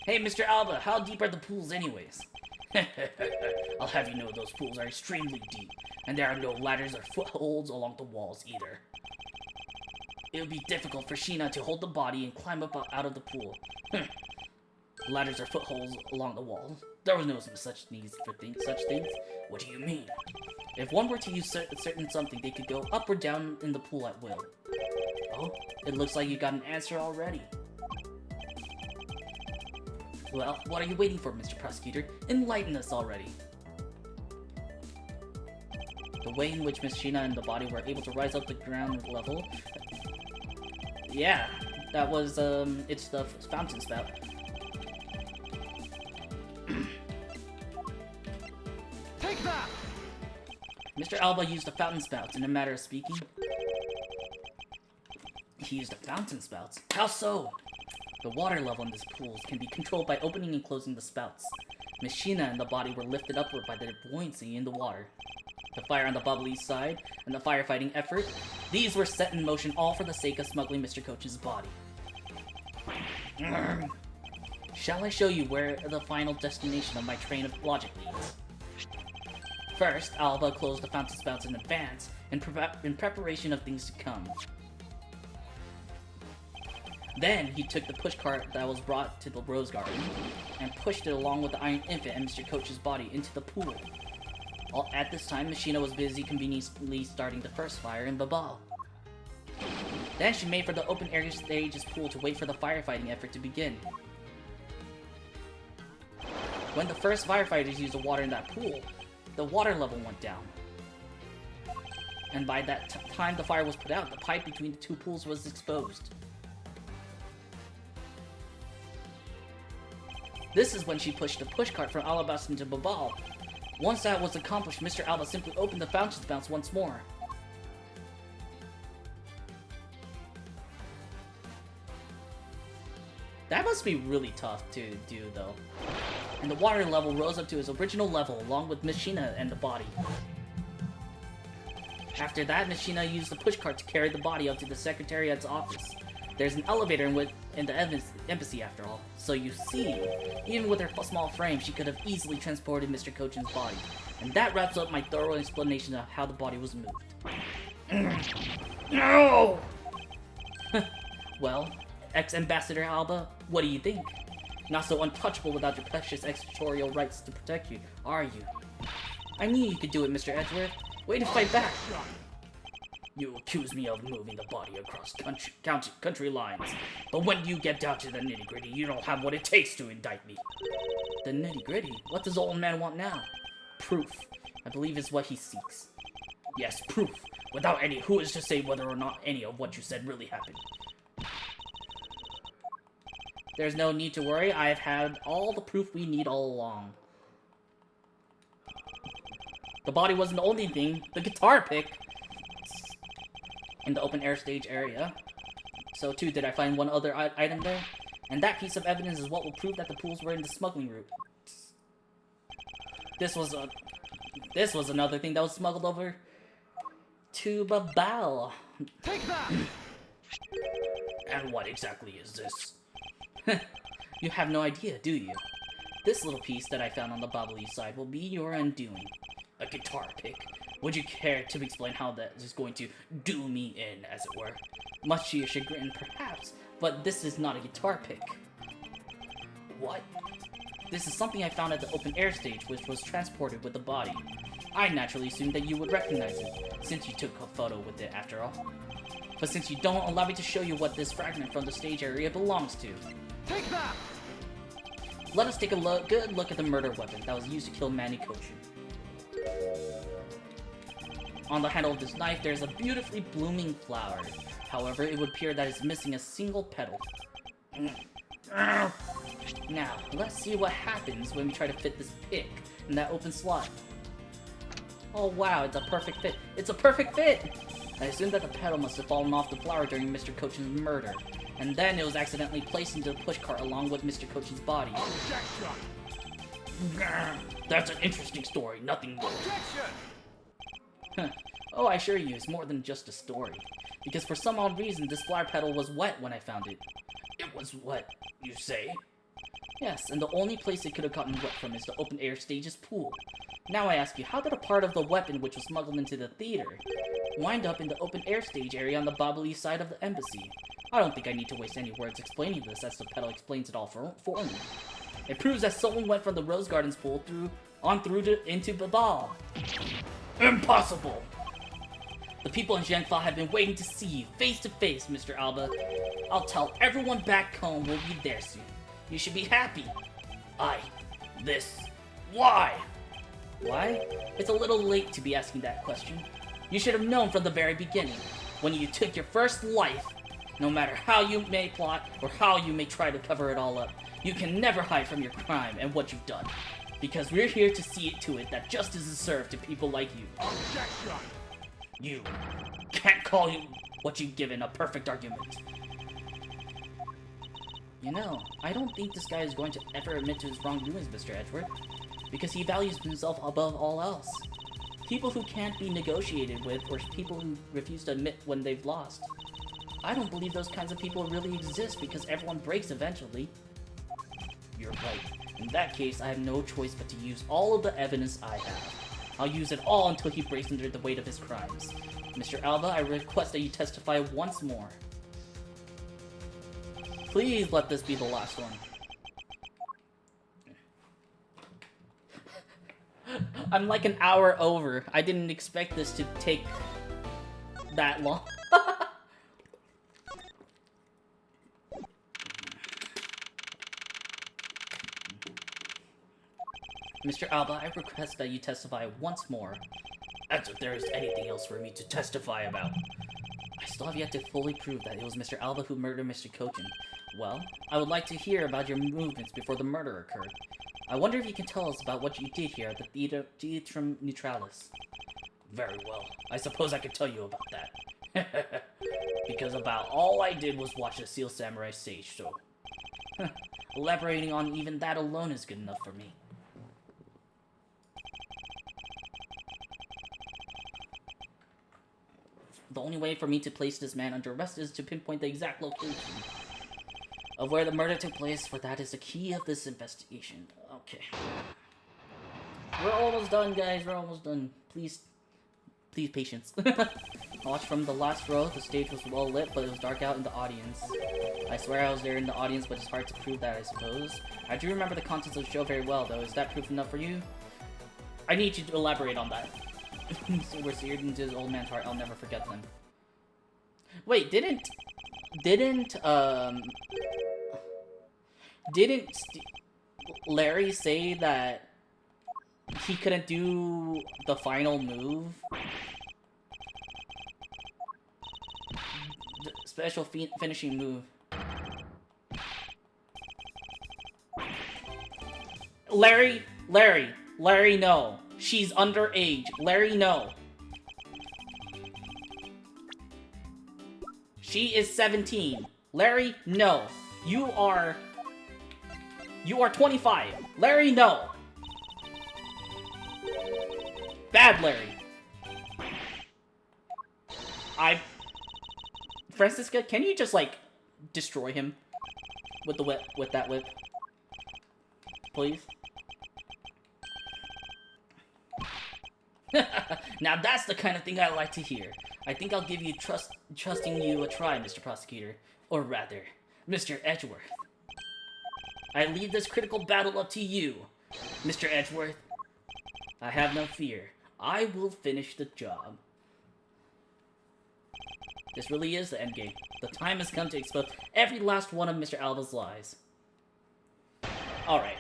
Hey, Mr. Alba, how deep are the pools anyways? I'll have you know those pools are extremely deep, and there are no ladders or footholds along the walls either. It would be difficult for Sheena to hold the body and climb up out of the pool. Ladders or footholds along the walls. There was no such needs for such things. What do you mean? If one were to use certain something, they could go up or down in the pool at will. Oh, it looks like you got an answer already. Well, what are you waiting for, Mr. Prosecutor? Enlighten us already. The way in which Miss Sheena and the body were able to rise up the ground level... Yeah, that was, it's the fountain spout. Take that! Mr. Alba used the fountain spouts, in a matter of speaking. He used the fountain spouts? How so? The water level in these pools can be controlled by opening and closing the spouts. Miss Sheena and the body were lifted upward by the buoyancy in the water. The fire on the Babalese side, and the firefighting effort, these were set in motion all for the sake of smuggling Mr. Coach's body. Shall I show you where the final destination of my train of logic leads? First, Alba closed the fountain spouts in advance, in preparation of things to come. Then, he took the pushcart that was brought to the Rose Garden, and pushed it along with the Iron Infant and Mr. Coach's body into the pool. At this time, Machina was busy conveniently starting the first fire in Babal. Then she made for the open area stage's pool to wait for the firefighting effort to begin. When the first firefighters used the water in that pool, the water level went down. And by that time the fire was put out, the pipe between the two pools was exposed. This is when she pushed the pushcart from Alabasta into Babal. Once that was accomplished, Mr. Alba simply opened the fountain spouts once more. That must be really tough to do, though. And the water level rose up to its original level, along with Miss Sheena and the body. After that, Miss Sheena used the pushcart to carry the body up to the Secretariat's office. There's an elevator in the embassy after all. So you see, even with her small frame, she could have easily transported Mr. Kochin's body. And that wraps up my thorough explanation of how the body was moved. No! Well, ex-Ambassador Alba, what do you think? Not so untouchable without your precious extraterritorial rights to protect you, are you? I knew you could do it, Mr. Edgeworth. Way to fight back! You accuse me of moving the body across country lines, but when you get down to the nitty-gritty, you don't have what it takes to indict me. The nitty-gritty? What does the old man want now? Proof, I believe is what he seeks. Yes, proof. Without any, who is to say whether or not any of what you said really happened? There's no need to worry, I have had all the proof we need all along. The body wasn't the only thing. The guitar pick in the open air stage area. So too, did I find one other item there? And that piece of evidence is what will prove that the pools were in the smuggling route. This was another thing that was smuggled over to Babel. Take that! And what exactly is this? You have no idea, do you? This little piece that I found on the Babel side will be your undoing. A guitar pick. Would you care to explain how that is going to do me in, as it were? Much to your chagrin, perhaps, but this is not a guitar pick. What? This is something I found at the open air stage, which was transported with the body. I naturally assumed that you would recognize it, since you took a photo with it after all. But since you don't, allow me to show you what this fragment from the stage area belongs to. Take that! Let us take a good look at the murder weapon that was used to kill Manny Kochin. On the handle of this knife, there's a beautifully blooming flower. However, it would appear that it's missing a single petal. Now, let's see what happens when we try to fit this pick in that open slot. Oh wow, it's a perfect fit. It's a perfect fit! I assume that the petal must have fallen off the flower during Mr. Kochin's murder. And then it was accidentally placed into the pushcart along with Mr. Kochin's body. Objection! That's an interesting story, nothing more. Objection! Oh, I assure you, it's more than just a story. Because for some odd reason, this flower petal was wet when I found it. It was wet, you say? Yes, and the only place it could have gotten wet from is the open air stage's pool. Now I ask you, how did a part of the weapon which was smuggled into the theater wind up in the open air stage area on the Babali side of the embassy? I don't think I need to waste any words explaining this, as the petal explains it all for me. It proves that someone went from the Rose Gardens pool into Babal. Impossible! The people in Zhenfa have been waiting to see you face to face, Mr. Alba. I'll tell everyone back home we'll be there soon. You should be happy. Why? Why? It's a little late to be asking that question. You should have known from the very beginning. When you took your first life, no matter how you may plot or how you may try to cover it all up, you can never hide from your crime and what you've done. Because we're here to see it to it that justice is served to people like you. Objection! You can't call you what you've given a perfect argument. You know, I don't think this guy is going to ever admit to his wrongdoings, Mr. Edgeworth, because he values himself above all else. People who can't be negotiated with, or people who refuse to admit when they've lost. I don't believe those kinds of people really exist because everyone breaks eventually. You're right. In that case, I have no choice but to use all of the evidence I have. I'll use it all until he breaks under the weight of his crimes. Mr. Alba, I request that you testify once more. Please let this be the last one. I'm like an hour over. I didn't expect this to take that long. Mr. Alba, I request that you testify once more. As if there is anything else for me to testify about. I still have yet to fully prove that it was Mr. Alba who murdered Mr. Kochin. Well, I would like to hear about your movements before the murder occurred. I wonder if you can tell us about what you did here at the Theatrum Neutralis. Very well. I suppose I could tell you about that. Because about all I did was watch the Seal Samurai stage show. Elaborating on even that alone is good enough for me. The only way for me to place this man under arrest is to pinpoint the exact location of where the murder took place, for that is the key of this investigation. Okay. We're almost done, guys. We're almost done. Please patience. Watch from the last row. The stage was well lit, but it was dark out in the audience. I swear I was there in the audience, but it's hard to prove that, I suppose. I do remember the contents of the show very well, though. Is that proof enough for you? I need you to elaborate on that. So we're seared into his old man's heart. I'll never forget them. Wait, didn't Larry say that he couldn't do the final move? The special finishing move. Larry, no. She's underage. Larry, no. She is 17. Larry, no. You are 25. Larry, no. Bad Larry. Francisca, can you just, like, destroy him with the whip, with that whip? Please? Now that's the kind of thing I like to hear. I think I'll give you trusting you a try, Mr. Prosecutor. Or rather, Mr. Edgeworth. I leave this critical battle up to you, Mr. Edgeworth. I have no fear. I will finish the job. This really is the endgame. The time has come to expose every last one of Mr. Alva's lies. Alright.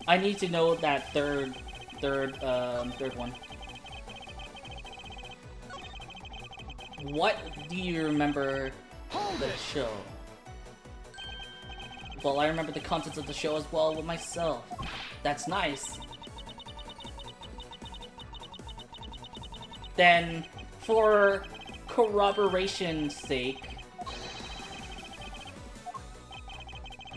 I need to know that third one. What do you remember the show? Well, I remember the contents of the show as well with myself. That's nice. Then, for corroboration's sake,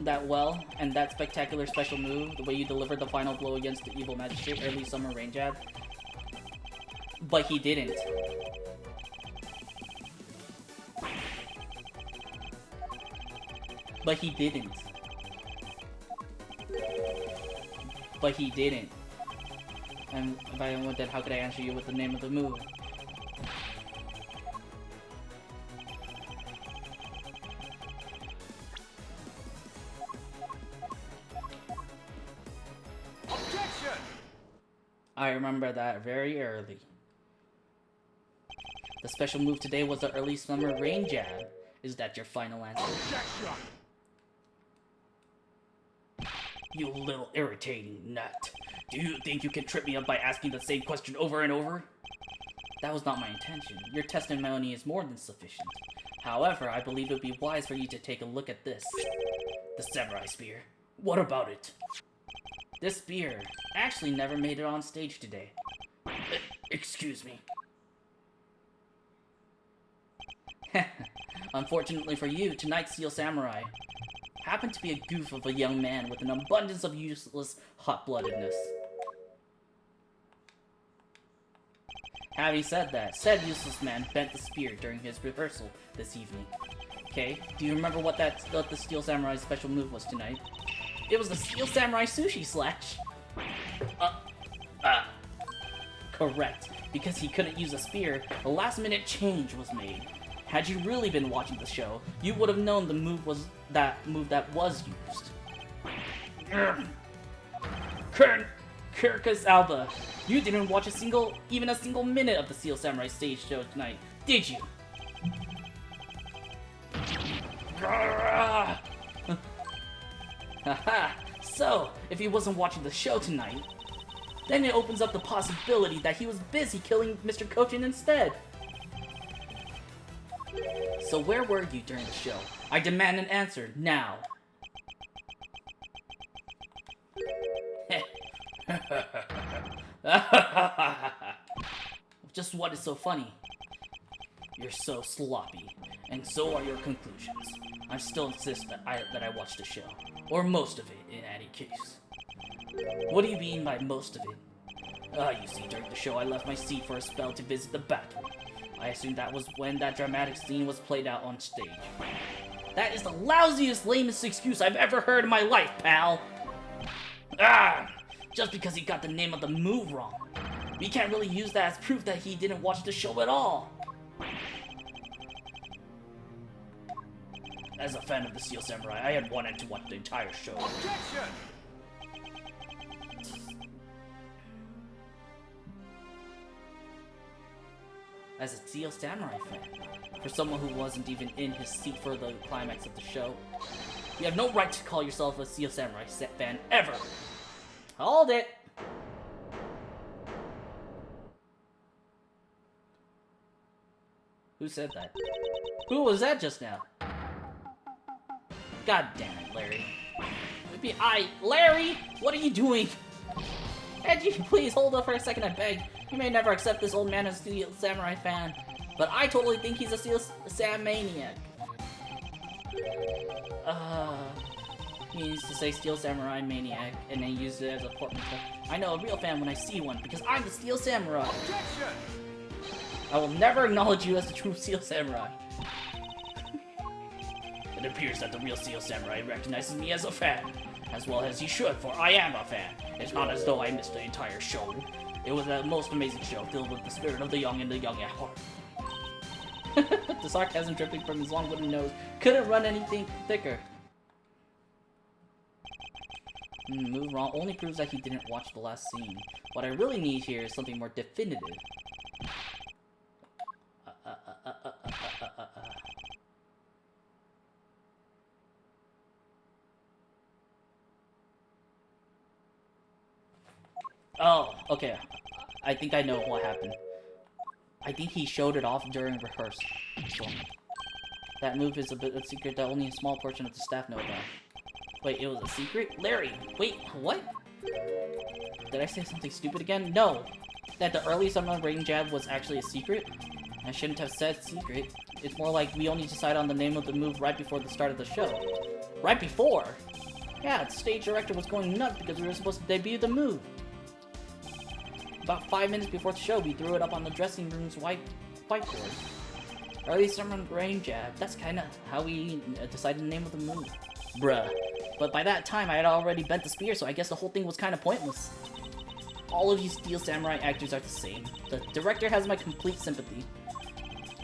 that spectacular special move, the way you delivered the final blow against the evil magistrate, early summer rain jab. But he didn't. But he didn't. But he didn't. And if I went that, how could I answer you with the name of the move? Objection! I remember that very early. The special move today was the early summer rain jab. Is that your final answer? Objection! You little irritating nut. Do you think you can trip me up by asking the same question over and over? That was not my intention. Your testimony is more than sufficient. However, I believe it would be wise for you to take a look at this. The samurai spear. What about it? This spear actually never made it on stage today. Excuse me. Unfortunately for you, tonight's Steel Samurai happened to be a goof of a young man with an abundance of useless hot-bloodedness. Having said that, said useless man bent the spear during his rehearsal this evening. Okay, do you remember what the Steel Samurai's special move was tonight? It was the Steel Samurai Sushi Slash! Correct. Because he couldn't use a spear, a last-minute change was made. Had you really been watching the show, you would have known the move was that used. Kirkus Alba, you didn't watch even a single minute of the Steel Samurai stage show tonight, did you? Haha, so, if he wasn't watching the show tonight, then it opens up the possibility that he was busy killing Mr. Kojin instead. So where were you during the show? I demand an answer, now. Just what is so funny? You're so sloppy, and so are your conclusions. I still insist that I watched the show, or most of it in any case. What do you mean by most of it? You see, during the show I left my seat for a spell to visit the battle. I assumed that was when that dramatic scene was played out on stage. That is the lousiest, lamest excuse I've ever heard in my life, pal! Just because he got the name of the move wrong. We can't really use that as proof that he didn't watch the show at all. As a fan of the Steel Samurai, I had wanted to watch the entire show. Objection! As a Steel Samurai fan, for someone who wasn't even in his seat for the climax of the show, you have no right to call yourself a Steel Samurai fan ever. Hold it! Who said that? Who was that just now? God damn it, Larry. Maybe Larry, what are you doing? Edgy, please hold up for a second, I beg. You may never accept this old man as a Steel Samurai fan, but I totally think he's a Steel Sam maniac. He needs to say Steel Samurai maniac and then use it as a portmanteau. I know a real fan when I see one because I'm the Steel Samurai. Objection! I will never acknowledge you as the true Steel Samurai. It appears that the real Steel Samurai recognizes me as a fan, as well as he should, for I am a fan. It's not as though I missed the entire show. It was a most amazing show, filled with the spirit of the young and the young at heart. The sarcasm dripping from his long wooden nose couldn't run anything thicker. Move wrong only proves that he didn't watch the last scene. What I really need here is something more definitive. Oh, okay. I think I know what happened. I think he showed it off during rehearsal. So, that move is a bit of a secret that only a small portion of the staff know about. Wait, it was a secret? Larry, wait, what? Did I say something stupid again? No! That the early summer rain jab was actually a secret? I shouldn't have said secret. It's more like we only decided on the name of the move right before the start of the show. Right before? Yeah, the stage director was going nuts because we were supposed to debut the move. About 5 minutes before the show, we threw it up on the dressing room's whiteboard. Early summer rain jab, that's kinda how we decided the name of the move. Bruh. But by that time, I had already bent the spear, so I guess the whole thing was kinda pointless. All of you Steel Samurai actors are the same. The director has my complete sympathy.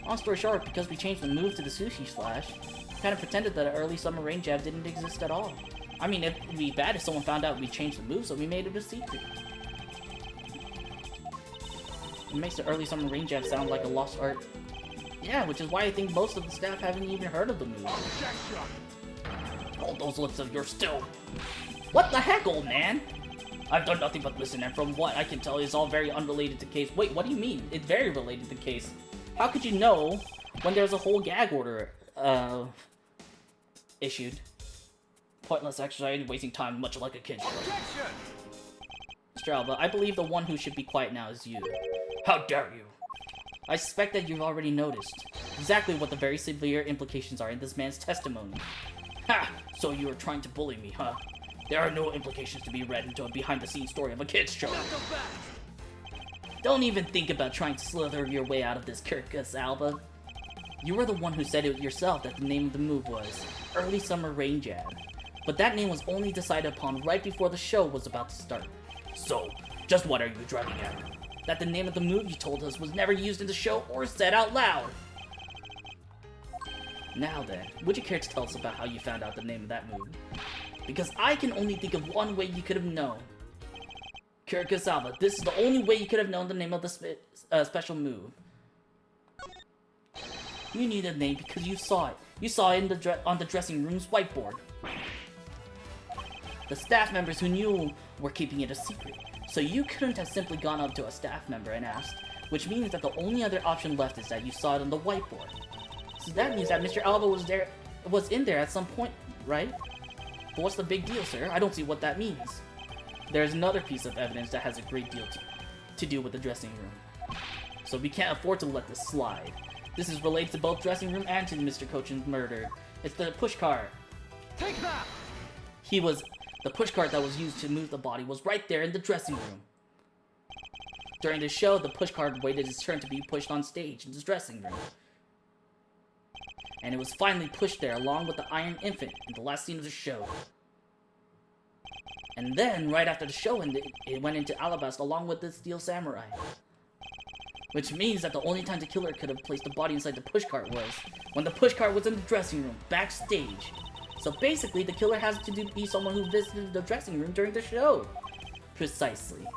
Long story short, because we changed the move to the sushi slash, we kinda pretended that an early summer rain jab didn't exist at all. I mean, it'd be bad if someone found out we changed the move, so we made it a secret. It makes the early summer rain jab sound like a lost art. Yeah, which is why I think most of the staff haven't even heard of the move. Objection! Hold those lips of yours still. What the heck, old man? I've done nothing but listen, and from what I can tell, it's all very unrelated to case. Wait, what do you mean? It's very related to case. How could you know when there's a whole gag order, issued? Pointless exercise, wasting time, much like a kid. Objection! Mr. Alba, I believe the one who should be quiet now is you. How dare you? I suspect that you've already noticed exactly what the very severe implications are in this man's testimony. Ha! So you are trying to bully me, huh? There are no implications to be read into a behind-the-scenes story of a kid's show. Don't even think about trying to slither your way out of this, Kirkus Alba. You were the one who said it yourself that the name of the move was Early Summer Rain Jab. But that name was only decided upon right before the show was about to start. So, just what are you driving at? That the name of the move you told us was never used in the show or said out loud. Now then, would you care to tell us about how you found out the name of that move? Because I can only think of one way you could have known. Kirkus Alba, this is the only way you could have known the name of the special move. You knew the name because you saw it. You saw it in on the dressing room's whiteboard. The staff members who knew were keeping it a secret, so you couldn't have simply gone up to a staff member and asked, which means that the only other option left is that you saw it on the whiteboard. So that means that Mr. Alba was in there at some point, right? But what's the big deal, sir? I don't see what that means. There's another piece of evidence that has a great deal to do with the dressing room. So we can't afford to let this slide. This is related to both dressing room and to Mr. Cochin's murder. It's the push cart. Take that! The push cart that was used to move the body was right there in the dressing room. During the show, the pushcart waited his turn to be pushed on stage in his dressing room. And it was finally pushed there along with the Iron Infant in the last scene of the show. And then, right after the show ended, it went into Alabasta along with the Steel Samurai. Which means that the only time the killer could have placed the body inside the pushcart was when the pushcart was in the dressing room, backstage. So basically, the killer has to be someone who visited the dressing room during the show. Precisely.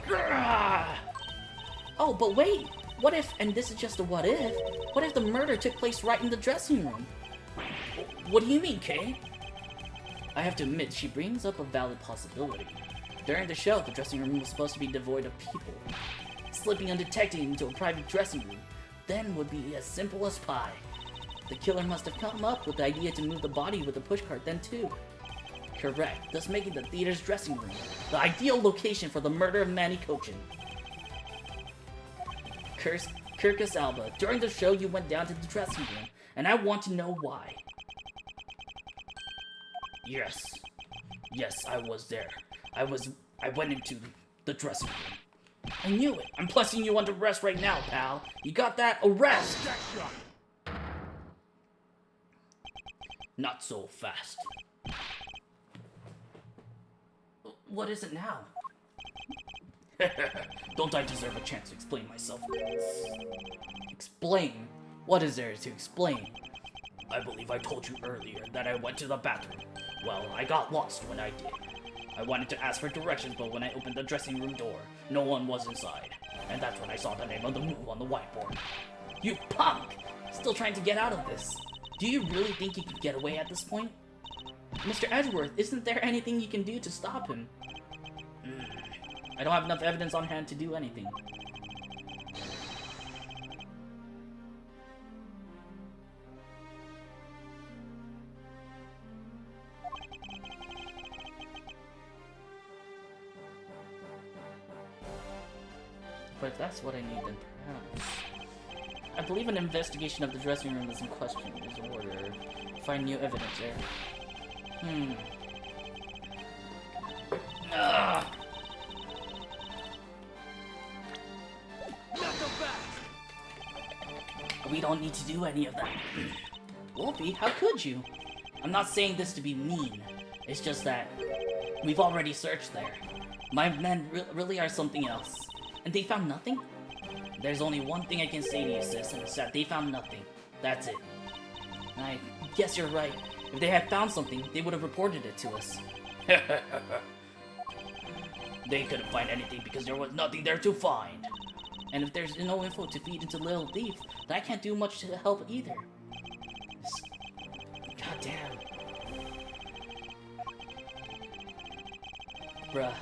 Grrrr! Oh, but wait! What if, and this is just a what if the murder took place right in the dressing room? What do you mean, Kay? I have to admit, she brings up a valid possibility. During the show, the dressing room was supposed to be devoid of people. Slipping undetected into a private dressing room then would be as simple as pie. The killer must have come up with the idea to move the body with the pushcart then too. Correct, thus making the theater's dressing room the ideal location for the murder of Manny Kochin. Kirkus Alba, during the show you went down to the dressing room, and I want to know why. Yes, I was there. I went into the dressing room. I knew it. I'm placing you under arrest right now, pal. You got that? Arrest! Not so fast. What is it now? Don't I deserve a chance to explain myself? Explain? What is there to explain? I believe I told you earlier that I went to the bathroom. Well, I got lost when I did. I wanted to ask for directions, but when I opened the dressing room door, no one was inside. And that's when I saw the name of the move on the whiteboard. You punk! Still trying to get out of this. Do you really think you could get away at this point? Mr. Edgeworth, isn't there anything you can do to stop him? I don't have enough evidence on hand to do anything. But if that's what I need, then perhaps... I believe an investigation of the dressing room is in question. Is in order. Find new evidence there. Ugh. We don't need to do any of that. Wolfie, how could you? I'm not saying this to be mean. It's just that we've already searched there. My men really are something else. And they found nothing? There's only one thing I can say to you, sis, and it's that they found nothing. That's it. And I guess you're right. If they had found something, they would have reported it to us. They couldn't find anything because there was nothing there to find. And if there's no info to feed into Little Thief, then I can't do much to help either. God damn. Bruh.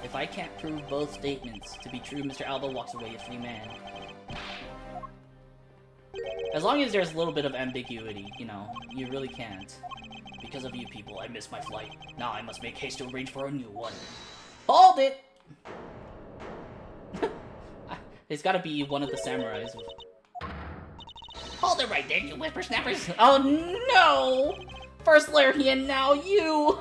If I can't prove both statements to be true, Mr. Alba walks away a free man. As long as there's a little bit of ambiguity, you know, you really can't. Because of you people, I missed my flight. Now I must make haste to arrange for a new one. Hold it! It's gotta be one of the samurais. Hold it right there, you whippersnappers! Oh no! First Larry and now you!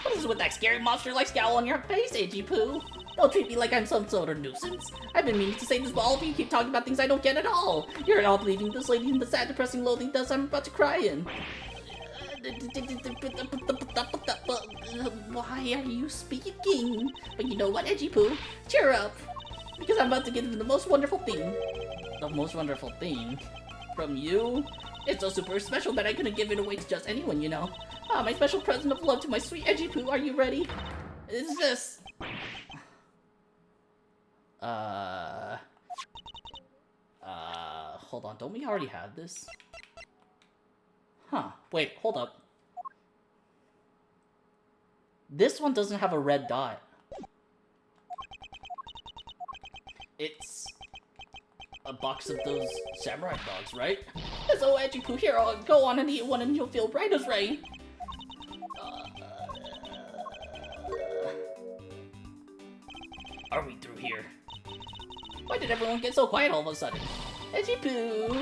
What is with that scary monster-like scowl on your face, Edgy Poo? Don't treat me like I'm some sort of nuisance. I've been meaning to say this, but all of you keep talking about things I don't get at all. You're all believing this lady in the sad, depressing loathing dust I'm about to cry in. Why are you speaking? But you know what, Edgy Poo? Cheer up. Because I'm about to give you the most wonderful thing. The most wonderful thing? From you? It's so super special that I couldn't give it away to just anyone, you know. Ah, my special present of love to my sweet Edgy Poo. Are you ready? Is this? Hold on. Don't we already have this? Huh. Wait, hold up. This one doesn't have a red dot. It's a box of those samurai dogs, right? So Edgy Poo, here, I'll go on and eat one and you'll feel bright as rain. Are we through here? Why did everyone get so quiet all of a sudden? Edgy Poo,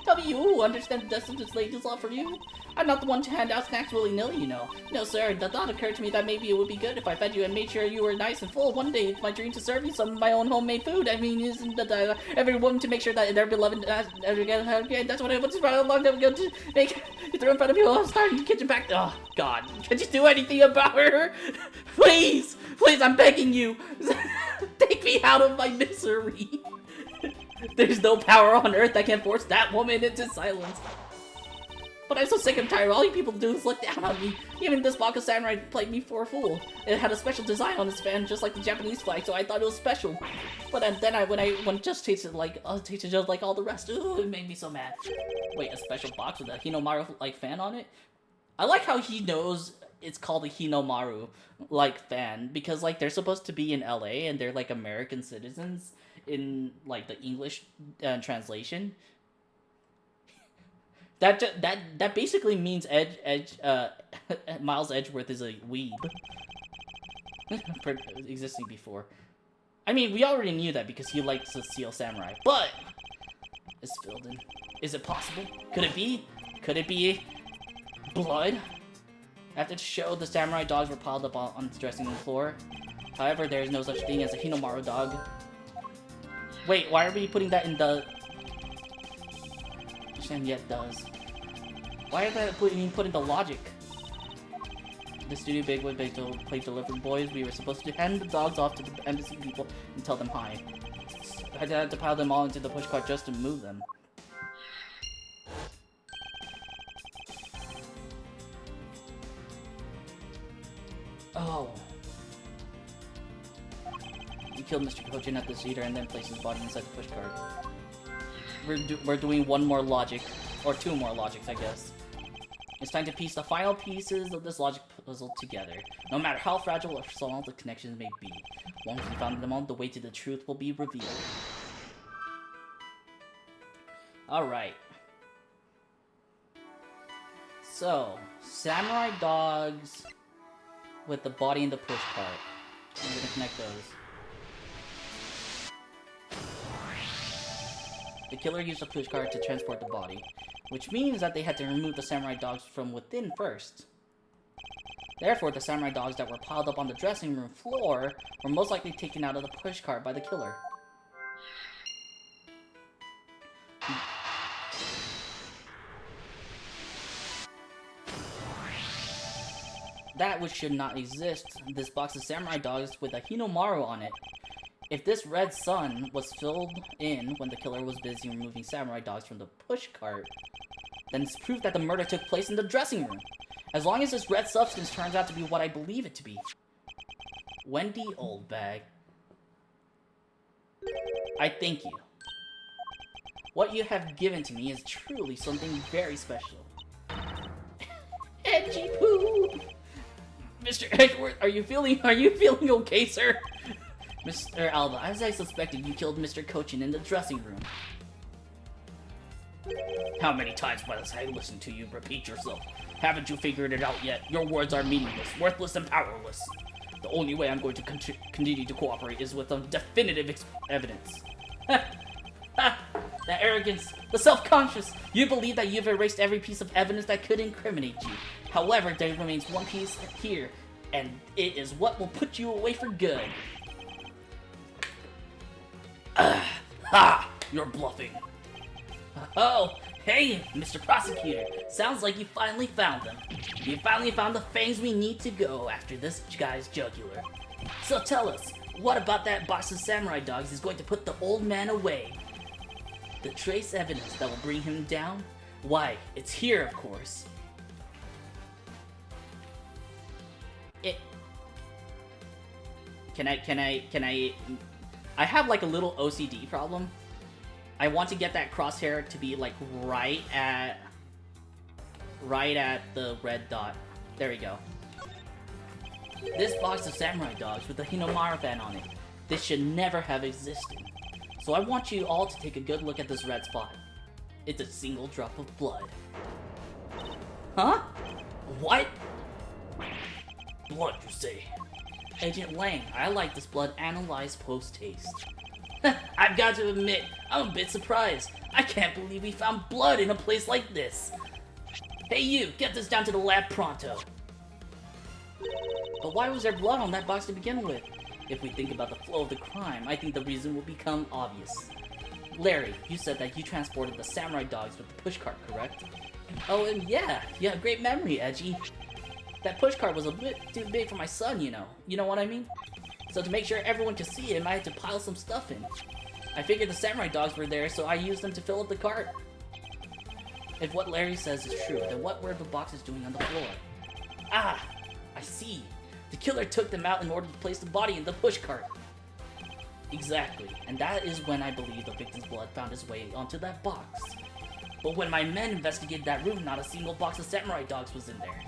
tell me you understand the destiny this lady's love for you. I'm not the one to hand out snacks willy-nilly, you know. No, sir, the thought occurred to me that maybe it would be good if I fed you and made sure you were nice and full. One day, it's my dream to serve you some of my own homemade food. I mean, isn't that every woman to make sure that their beloved again, that's what I want to try a long time ago to make you throw in front of people. I'm starting the kitchen back. Oh, God. Can you do anything about her? Please! Please, I'm begging you! Take me out of my misery! There's no power on earth that can force that woman into silence. But I'm so sick and tired. All you people do is look down on me. Even this Baka Samurai played me for a fool. It had a special design on its fan, just like the Japanese flag, so I thought it was special. But then when it just tasted just like all the rest, ooh, it made me so mad. Wait, a special box with a Hinomaru like fan on it? I like how he knows it's called a Hinomaru like fan because like they're supposed to be in LA and they're like American citizens in like the English translation. That basically means Miles Edgeworth is a weeb. Existing before. I mean, we already knew that because he likes to Steel Samurai, but it's filled in. Is it possible? Could it be? Could it be blood? After the show, the samurai dogs were piled up on the dressing room floor. However, there is no such thing as a Hinomaru dog. Wait, why are we putting that in the... And yet does. Why are that being put into logic? The studio bigwig played delivery boys. We were supposed to hand the dogs off to the embassy people and tell them hi. I had to pile them all into the pushcart just to move them. Oh. You killed Mr. Kojin at the cedar and then placed his body inside the pushcart. We're doing one more logic, or two more logics, I guess. It's time to piece the final pieces of this logic puzzle together. No matter how fragile or small the connections may be, once we found them all, the way to the truth will be revealed. Alright. So, samurai dogs with the body in the pushcart. I'm gonna connect those. The killer used a pushcart to transport the body, which means that they had to remove the samurai dogs from within first. Therefore, the samurai dogs that were piled up on the dressing room floor were most likely taken out of the pushcart by the killer. That which should not exist, this box of samurai dogs with a Hinomaru on it. If this red sun was filled in when the killer was busy removing samurai dogs from the pushcart, then it's proof that the murder took place in the dressing room. As long as this red substance turns out to be what I believe it to be. Wendy Oldbag. I thank you. What you have given to me is truly something very special. Edgy poo! Mr. Edgeworth, are you feeling okay, sir? Mr. Alba, as I suspected, you killed Mr. Kojin in the dressing room. How many times must I listen to you repeat yourself? Haven't you figured it out yet? Your words are meaningless, worthless, and powerless. The only way I'm going to continue to cooperate is with some definitive evidence. The arrogance, the self-conscious. You believe that you've erased every piece of evidence that could incriminate you. However, there remains one piece here, and it is what will put you away for good. Ha! You're bluffing. Oh, hey, Mr. Prosecutor. Sounds like you finally found them. You finally found the fangs we need to go after this guy's jugular. So tell us, what about that box of samurai dogs is going to put the old man away? The trace evidence that will bring him down? Why, it's here, of course. Can I I have like a little OCD problem. I want to get that crosshair to be like right at the red dot. There we go. This box of samurai dogs with the Hinomaru fan on it. This should never have existed. So I want you all to take a good look at this red spot. It's a single drop of blood. Huh? What? Blood, you say? Agent Lang, I like this blood analyzed post-haste. I've got to admit, I'm a bit surprised. I can't believe we found blood in a place like this. Hey you, get this down to the lab pronto. But why was there blood on that box to begin with? If we think about the flow of the crime, I think the reason will become obvious. Larry, you said that you transported the samurai dogs with the pushcart, correct? Oh, and yeah, great memory, Edgy. That pushcart was a bit too big for my son, you know. You know what I mean? So to make sure everyone could see him, I had to pile some stuff in. I figured the samurai dogs were there, so I used them to fill up the cart. If what Larry says is true, then what were the boxes doing on the floor? Ah, I see. The killer took them out in order to place the body in the pushcart. Exactly, and that is when I believe the victim's blood found its way onto that box. But when my men investigated that room, not a single box of samurai dogs was in there.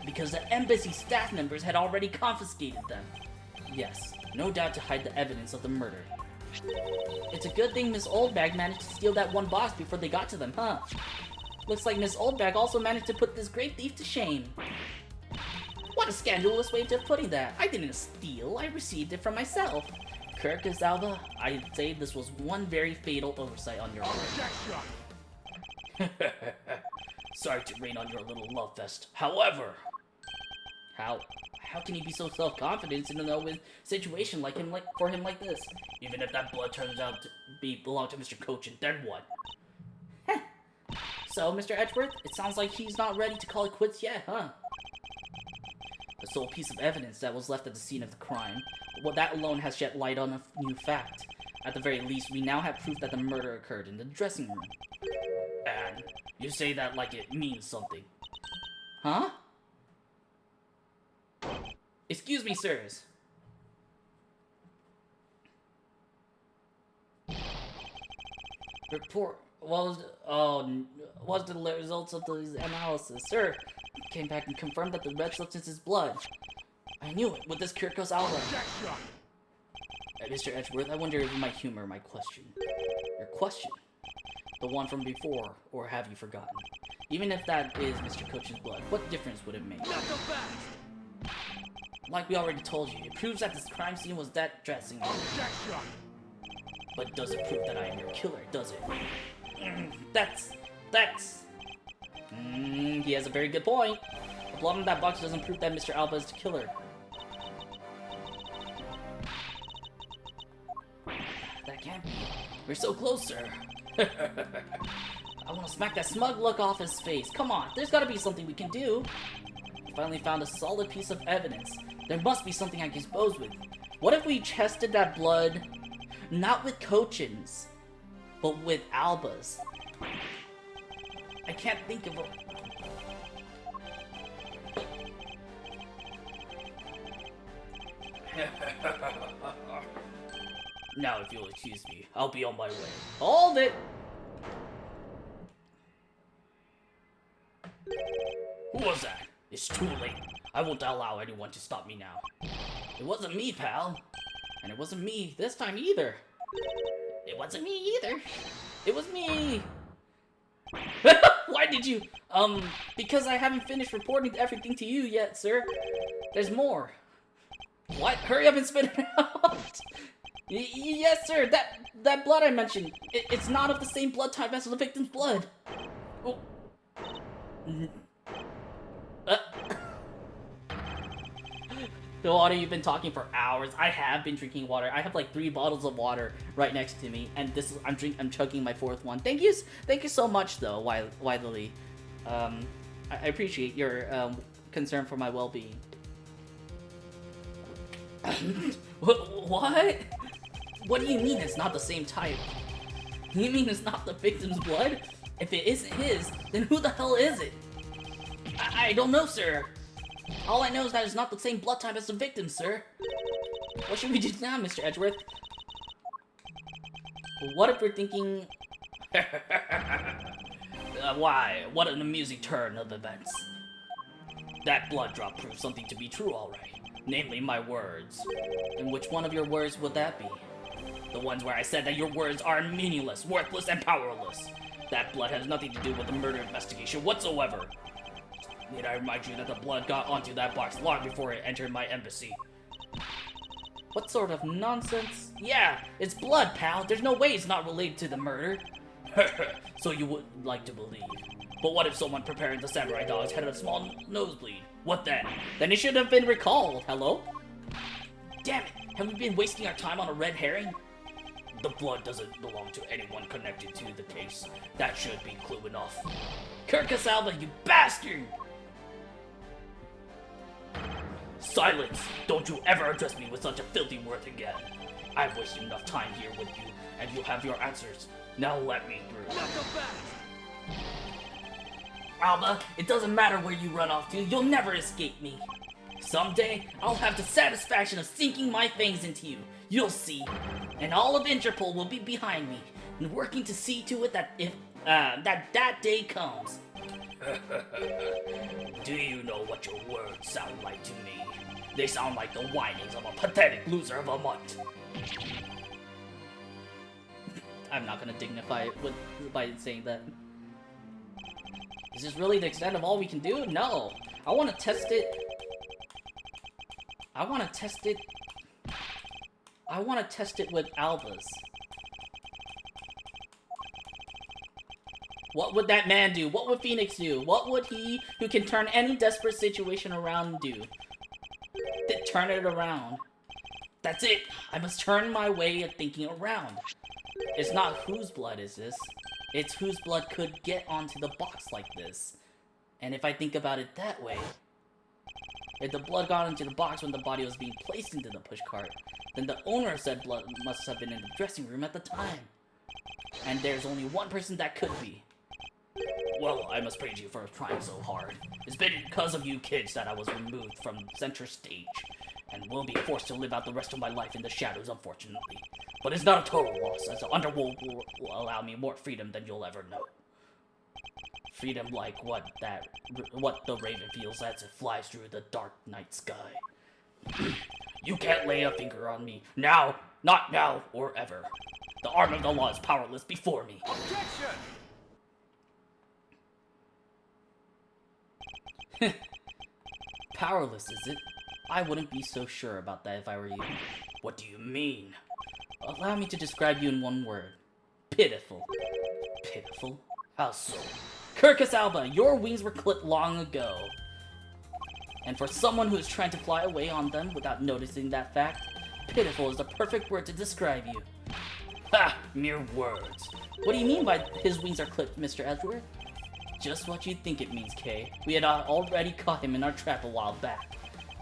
Because the embassy staff members had already confiscated them. Yes, no doubt to hide the evidence of the murder. It's a good thing Miss Oldbag managed to steal that one box before they got to them, huh? Looks like Miss Oldbag also managed to put this great thief to shame. What a scandalous way of putting that. I didn't steal, I received it from myself. Kirk Azalba, I'd say this was one very fatal oversight on your part. Sorry to rain on your little love fest. However, how can he be so self-confident in a situation like this? Even if that blood turns out to belong to Mr. Cochin, then what? So, Mr. Edgeworth, it sounds like he's not ready to call it quits yet, huh? The sole piece of evidence that was left at the scene of the crime, well, that alone has shed light on a new fact. At the very least, we now have proof that the murder occurred in the dressing room. And you say that like it means something. Huh? Excuse me, sirs. Report. What was the results of the analysis? Sir, came back and confirmed that the red substance is blood. I knew it, with this Kirkos Alba. Mr. Edgeworth, I wonder if you might humor my question. Your question? The one from before, or have you forgotten? Even if that is Mr. Cochin's blood, what difference would it make? Not so fast! Like we already told you, it proves that this crime scene was that dressing room. Objection! But does it prove that I am your killer, does it? He has a very good point. The blood on that box doesn't prove that Mr. Alba is the killer. That can't be. We're so close, sir. I want to smack that smug look off his face. Come on, there's gotta be something we can do. We finally found a solid piece of evidence. There must be something I can dispose with. What if we tested that blood, not with Cochin's, but with Alba's? I can't think of a... Now, if you'll excuse me, I'll be on my way. Hold it! Who was that? It's too late. I won't allow anyone to stop me now. It wasn't me, pal. And it wasn't me this time either. It wasn't me either. It was me. Why did you? Because I haven't finished reporting everything to you yet, sir. There's more. What? Hurry up and spit it out. Yes, sir. That blood I mentioned. It's not of the same blood type as the victim's blood. Oh. The water, you've been talking for hours. I have been drinking water. I have like 3 bottles of water right next to me, and this is I'm chugging my 4th one. Thank you so much though, Wiley. I appreciate your concern for my well-being. What? What do you mean it's not the same type? You mean it's not the victim's blood? If it isn't his, then who the hell is it? I don't know, sir. All I know is that it's not the same blood type as the victim, sir. What should we do now, Mr. Edgeworth? What if we're thinking... Why? What an amusing turn of events. That blood drop proves something to be true, alright. Namely, my words. And which one of your words would that be? The ones where I said that your words are meaningless, worthless, and powerless. That blood has nothing to do with the murder investigation whatsoever. Need I remind you that the blood got onto that box long before it entered my embassy? What sort of nonsense? Yeah, it's blood, pal. There's no way it's not related to the murder. So you would like to believe. But what if someone preparing the samurai dogs had a small nosebleed? What then? Then it should have been recalled. Hello? Damn it! Have we been wasting our time on a red herring? The blood doesn't belong to anyone connected to the case. That should be clue enough. Kirkus Alba, you bastard! Silence! Don't you ever address me with such a filthy word again. I've wasted enough time here with you, and you'll have your answers. Now let me through. Not so fast. Alba, it doesn't matter where you run off to, you'll never escape me. Someday, I'll have the satisfaction of sinking my fangs into you. You'll see. And all of Interpol will be behind me, and working to see to it that that day comes. Do you know what your words sound like to me? They sound like the whinings of a pathetic loser of a mutt. I'm not gonna dignify it by saying that. Is this really the extent of all we can do? No. I want to test it. I want to test it with Albas. What would that man do? What would Phoenix do? What would he, who can turn any desperate situation around, do? Turn it around. That's it. I must turn my way of thinking around. It's not whose blood is this. It's whose blood could get onto the box like this. And if I think about it that way, if the blood got into the box when the body was being placed into the pushcart, then the owner of said blood must have been in the dressing room at the time. And there's only one person that could be. Well, I must praise you for trying so hard. It's been because of you kids that I was removed from center stage, and will be forced to live out the rest of my life in the shadows, unfortunately. But it's not a total loss, as the underworld will allow me more freedom than you'll ever know. Freedom like what the raven feels as it flies through the dark night sky. You can't lay a finger on me. Now! Not now, or ever. The arm of the law is powerless before me. Objection! Powerless, is it? I wouldn't be so sure about that if I were you. What do you mean? Allow me to describe you in one word. Pitiful. Pitiful? How so? Kirkus Alba, your wings were clipped long ago. And for someone who is trying to fly away on them without noticing that fact, pitiful is the perfect word to describe you. Ha! Mere words. What do you mean by his wings are clipped, Mr. Edgeworth? Just what you think it means, Kay. We had already caught him in our trap a while back,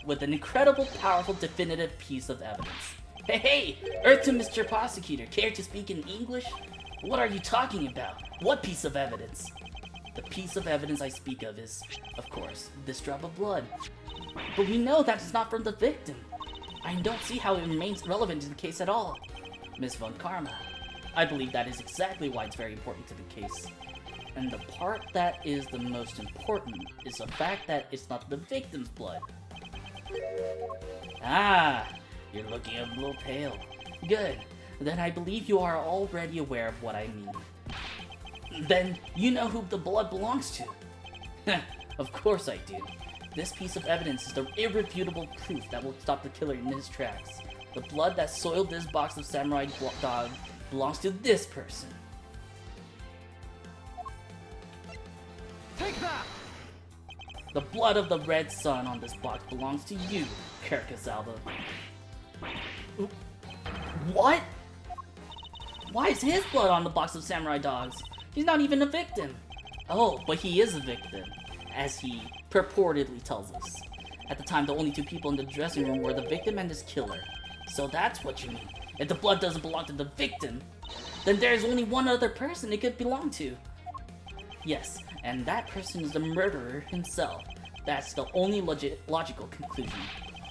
with an incredible, powerful, definitive piece of evidence. Hey! Earth to Mr. Prosecutor, care to speak in English? What are you talking about? What piece of evidence? The piece of evidence I speak of is, of course, this drop of blood. But we know that it's not from the victim. I don't see how it remains relevant to the case at all. Miss Von Karma, I believe that is exactly why it's very important to the case. And the part that is the most important is the fact that it's not the victim's blood. Ah, you're looking a little pale. Good. Then I believe you are already aware of what I mean. Then you know who the blood belongs to. Of course I do. This piece of evidence is the irrefutable proof that will stop the killer in his tracks. The blood that soiled this box of samurai dog belongs to this person. Take that! The blood of the red sun on this box belongs to you, Kirkus Alba. What? Why is his blood on the box of samurai dogs? He's not even a victim. Oh, but he is a victim, as he purportedly tells us. At the time, the only two people in the dressing room were the victim and his killer. So that's what you mean. If the blood doesn't belong to the victim, then there's only one other person it could belong to. Yes, and that person is the murderer himself. That's the only logical conclusion.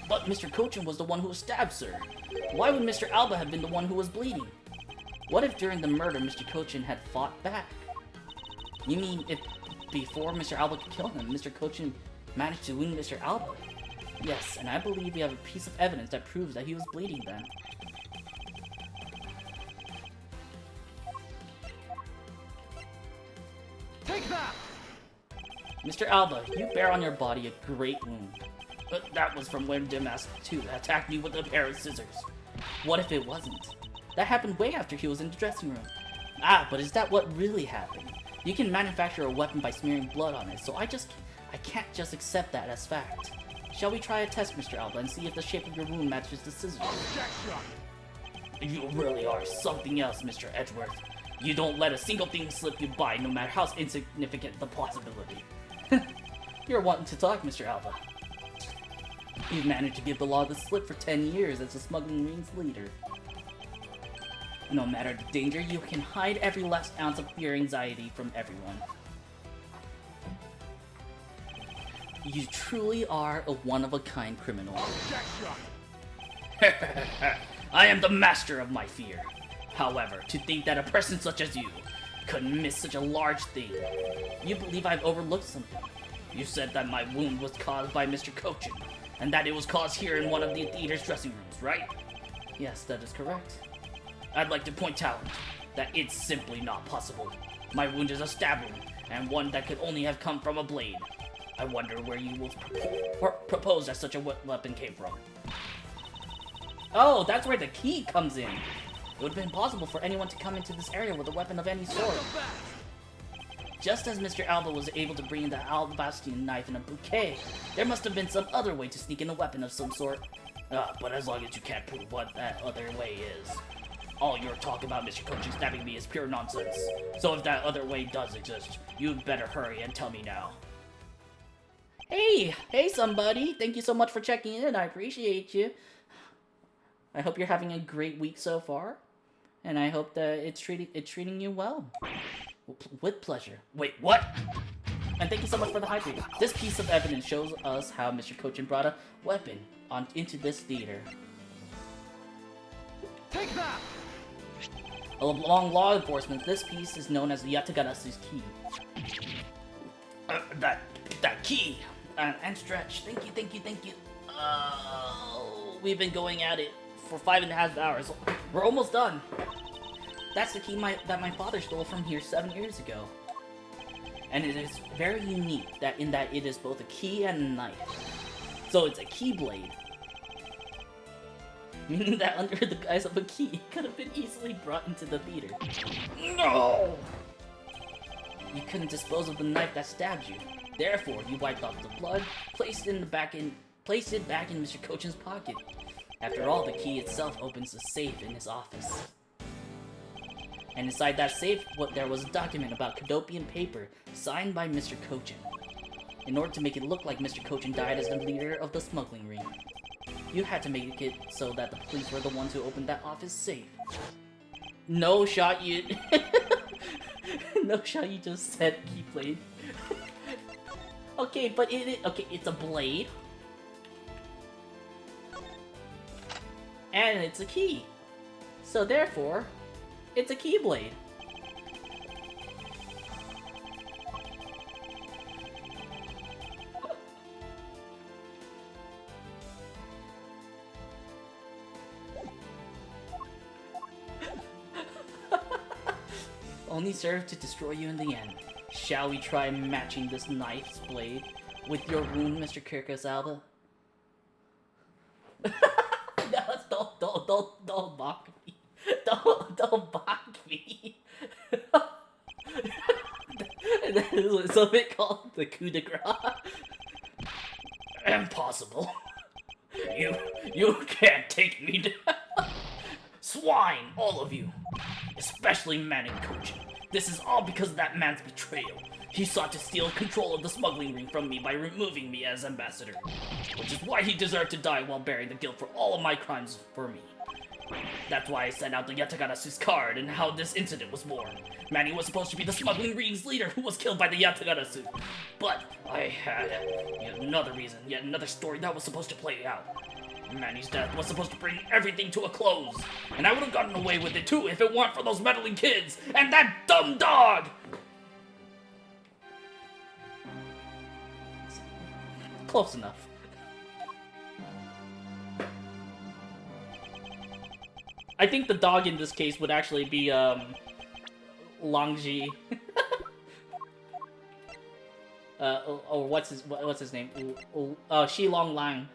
But Mr. Kochin was the one who stabbed Sir. Why would Mr. Alba have been the one who was bleeding? What if during the murder Mr. Kochin had fought back? You mean if before Mr. Alba could kill him, Mr. Kochin managed to wound Mr. Alba? Yes, and I believe we have a piece of evidence that proves that he was bleeding then. Take that! Mr. Alba, you bear on your body a great wound. But that was from when Dimas II attacked me with a pair of scissors. What if it wasn't? That happened way after he was in the dressing room. Ah, but is that what really happened? You can manufacture a weapon by smearing blood on it, so I can't just accept that as fact. Shall we try a test, Mr. Alba, and see if the shape of your wound matches the scissors? Objection! You really are something else, Mr. Edgeworth. You don't let a single thing slip you by, no matter how insignificant the possibility. You're wanting to talk, Mr. Alba. You've managed to give the law the slip for 10 years as the smuggling ring's leader. No matter the danger, you can hide every last ounce of fear and anxiety from everyone. You truly are a one-of-a-kind criminal. Objection! I am the master of my fear. However, to think that a person such as you could miss such a large thing. You believe I've overlooked something. You said that my wound was caused by Mr. Cochin, and that it was caused here in one of the theater's dressing rooms, right? Yes, that is correct. I'd like to point out that it's simply not possible. My wound is a stab wound, and one that could only have come from a blade. I wonder where you will propose that such a weapon came from. Oh, that's where the key comes in. It would have been impossible for anyone to come into this area with a weapon of any sort. Just as Mr. Alba was able to bring in the Albastian knife in a bouquet, there must have been some other way to sneak in a weapon of some sort. But as long as you can't prove what that other way is, all your talk about Mr. Cochin stabbing me is pure nonsense. So if that other way does exist, you'd better hurry and tell me now. Hey somebody! Thank you so much for checking in, I appreciate you. I hope you're having a great week so far, and I hope that it's treating you well. With pleasure. Wait, what? And thank you so much for the hydrate. This piece of evidence shows us how Mr. Cochin brought a weapon into this theater. Take that! Along law enforcement, this piece is known as the Yatagarasu's key. That key! And stretch. Thank you. We've been going at it for 5.5 hours. We're almost done. That's the key that my father stole from here 7 years ago. And it is very unique in that it is both a key and a knife. So it's a keyblade. Meaning that under the guise of a key, it could have been easily brought into the theater. No! You couldn't dispose of the knife that stabbed you. Therefore, you wiped off the blood, placed it back in Mr. Cochin's pocket. After all, the key itself opens the safe in his office. And inside that safe, there was a document about Cadopian paper signed by Mr. Cochin, in order to make it look like Mr. Cochin died as the leader of the smuggling ring. You had to make it so that the police were the ones who opened that office safe. No shot you... No shot you just said keyblade. Okay, but it's a blade. And it's a key. So therefore, it's a keyblade. Only served to destroy you in the end. Shall we try matching this knife's blade with your wound, Mr. Kirkus Alba? No, don't mock me. Don't mock me. There's something called the coup de grace. Impossible. You can't take me down. Swine, all of you. Especially Manning Cochin. This is all because of that man's betrayal. He sought to steal control of the smuggling ring from me by removing me as ambassador. Which is why he deserved to die while bearing the guilt for all of my crimes for me. That's why I sent out the Yatagarasu's card and how this incident was born. Manny was supposed to be the smuggling ring's leader who was killed by the Yatagarasu. But I had yet another reason, yet another story that was supposed to play out. Manny's death was supposed to bring everything to a close. And I would have gotten away with it too if it weren't for those meddling kids and that dumb dog! Close enough. I think the dog in this case would actually be, Longji. Or what's his name? Shi Long Lang.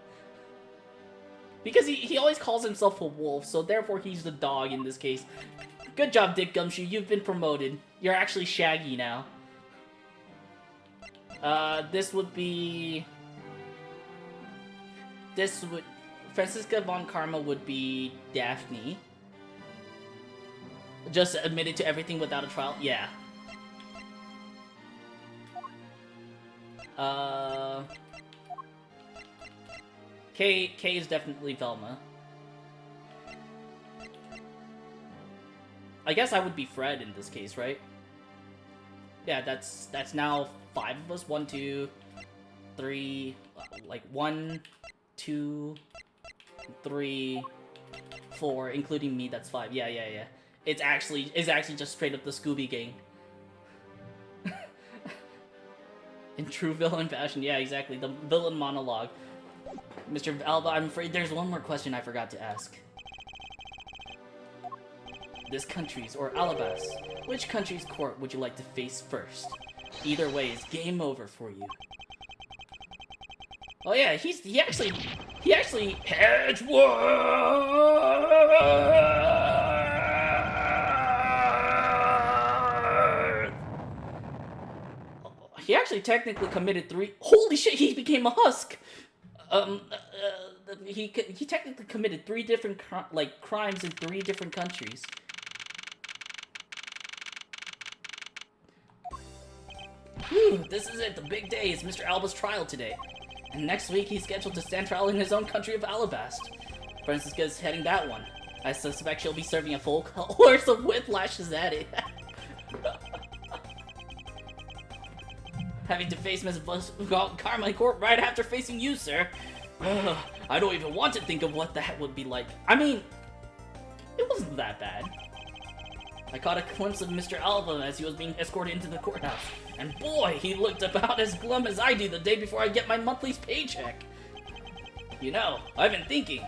Because he always calls himself a wolf, so therefore he's the dog in this case. Good job, Dick Gumshoe. You've been promoted. You're actually Shaggy now. This would be... Franziska von Karma would be Daphne. Just admitted to everything without a trial? Yeah. K is definitely Velma. I guess I would be Fred in this case, right? Yeah, that's now 5 of us. 1, 2, 3, like 1, 2, 3, 4, including me. That's 5. Yeah. It's actually just straight up the Scooby Gang. In true villain fashion, yeah, exactly. The villain monologue. Mr. Alba, I'm afraid there's one more question I forgot to ask. This country's or Alabas, which country's court would you like to face first? Either way is game over for you. Oh yeah, he actually Edgeworth! He actually technically committed 3. Holy shit! He became a husk. He technically committed 3 different crimes in 3 different countries. Whew, this is it. The big day is Mr. Alba's trial today. And next week he's scheduled to stand trial in his own country of Alabast. Franziska's heading that one. I suspect she'll be serving a full course of whiplashes at it. Having to face Ms. Karma in court right after facing you, sir. I don't even want to think of what that would be like. I mean, it wasn't that bad. I caught a glimpse of Mr. Alba as he was being escorted into the courthouse. And boy, he looked about as glum as I do the day before I get my monthly paycheck. You know, I've been thinking.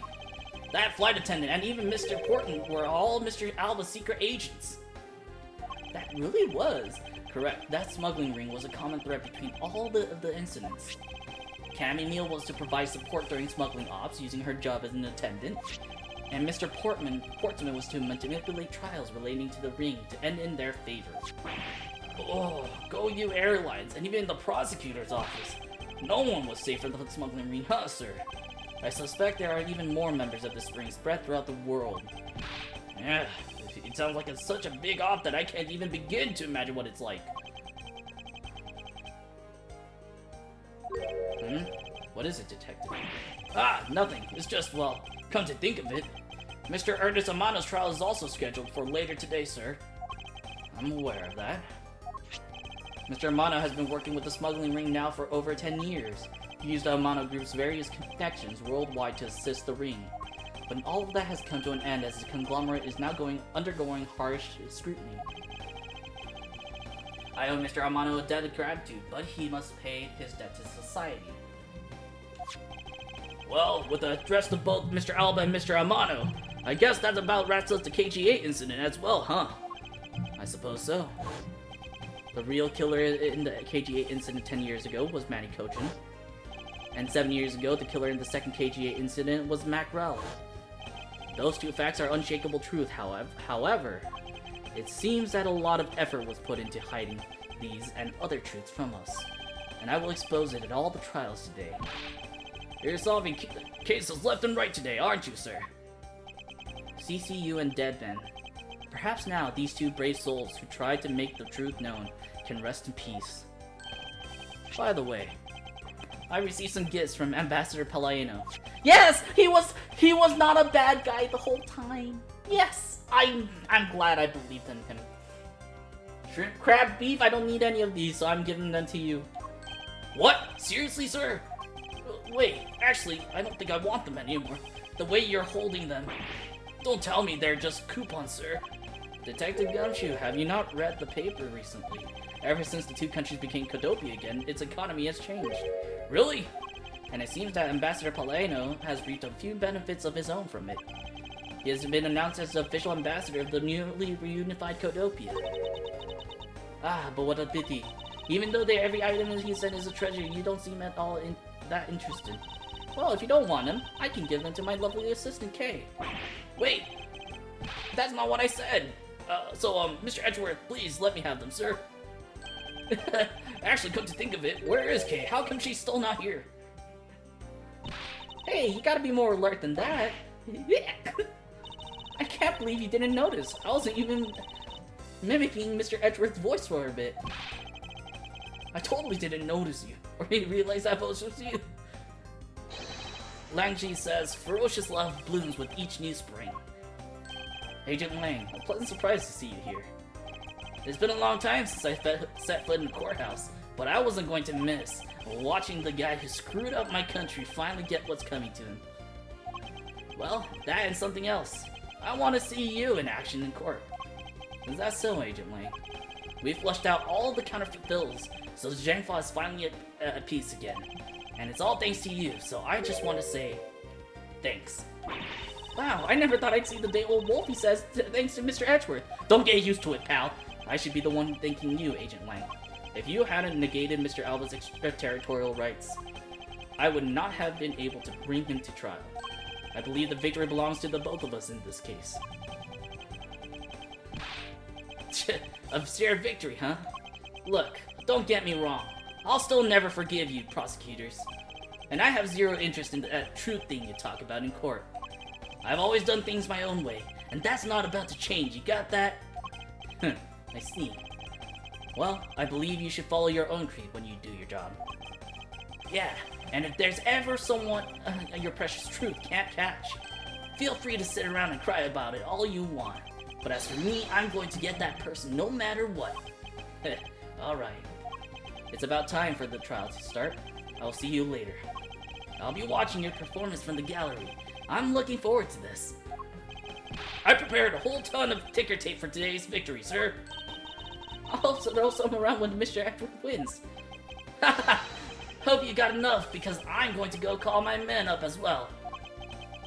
That flight attendant and even Mr. Portman were all Mr. Alba's secret agents. That really was. Correct, that smuggling ring was a common thread between all the incidents. Cammy Neal was to provide support during smuggling ops using her job as an attendant. And Mr. Portman was to manipulate trials relating to the ring to end in their favor. Oh, go you airlines, and even the prosecutor's office. No one was safe from the smuggling ring, huh, sir? I suspect there are even more members of this ring spread throughout the world. Yeah, it sounds like it's such a big op that I can't even begin to imagine what it's like. What is it, detective? Ah, nothing. It's just, well, come to think of it, Mr. Ernest Amano's trial is also scheduled for later today, sir. I'm aware of that. Mr. Amano has been working with the smuggling ring now for over 10 years. He used the Amano Group's various connections worldwide to assist the ring. But all of that has come to an end as the conglomerate is now undergoing harsh scrutiny. I owe Mr. Amano a debt of gratitude, but he must pay his debt to society. Well, with the address to both Mr. Alba and Mr. Amano, I guess that about wraps up the KG8 incident as well, huh? I suppose so. The real killer in the KG8 incident 10 years ago was Manny Kochin. And 7 years ago, the killer in the second KG8 incident was Mac Rel. Those two facts are unshakable truth, however, it seems that a lot of effort was put into hiding these and other truths from us. And I will expose it at all the trials today. You're solving cases left and right today, aren't you, sir? CCU and Deadman. Perhaps now these two brave souls who tried to make the truth known can rest in peace. By the way, I received some gifts from Ambassador Palaeno. Yes! He was not a bad guy the whole time. Yes! I'm glad I believed in him. Shrimp, crab, beef, I don't need any of these, so I'm giving them to you. What? Seriously, sir? Wait, actually, I don't think I want them anymore. The way you're holding them. Don't tell me they're just coupons, sir. Detective Gumshoe, have you not read the paper recently? Ever since the two countries became Kodopia again, its economy has changed. Really? And it seems that Ambassador Palaeno has reaped a few benefits of his own from it. He has been announced as the official ambassador of the newly reunified Kodopia. Ah, but what a pity. Even though every item he sent is a treasure, you don't seem at all that interested. Well, if you don't want them, I can give them to my lovely assistant, Kay. Wait! That's not what I said! Mr. Edgeworth, please let me have them, sir. Actually, come to think of it, where is Kay? How come she's still not here? Hey, you gotta be more alert than that. I can't believe you didn't notice. I wasn't even mimicking Mr. Edgeworth's voice for a bit. I totally didn't notice you, or didn't realize that was just you. Langji says, ferocious love blooms with each new spring. Agent Lang, a pleasant surprise to see you here. It's been a long time since I set foot in the courthouse, but I wasn't going to miss watching the guy who screwed up my country finally get what's coming to him. Well, that and something else. I want to see you in action in court. Is that so, Agent Lang? We've flushed out all the counterfeit bills, so the Zhangfa is finally at peace again. And it's all thanks to you, so I just want to say, thanks. Wow, I never thought I'd see the day old Wolfie says thanks to Mr. Edgeworth. Don't get used to it, pal. I should be the one thanking you, Agent Lang. If you hadn't negated Mr. Alba's extraterritorial rights, I would not have been able to bring him to trial. I believe the victory belongs to the both of us in this case. A shared victory, huh? Look, don't get me wrong. I'll still never forgive you, prosecutors. And I have zero interest in that truth thing you talk about in court. I've always done things my own way, and that's not about to change, you got that? I see. Well, I believe you should follow your own creed when you do your job. Yeah, and if there's ever someone your precious truth can't catch, feel free to sit around and cry about it all you want. But as for me, I'm going to get that person no matter what. Alright. It's about time for the trial to start. I'll see you later. I'll be watching your performance from the gallery. I'm looking forward to this. I prepared a whole ton of ticker tape for today's victory, sir. I'll also throw some around when Mr. Edgeworth wins. Hope you got enough, because I'm going to go call my men up as well.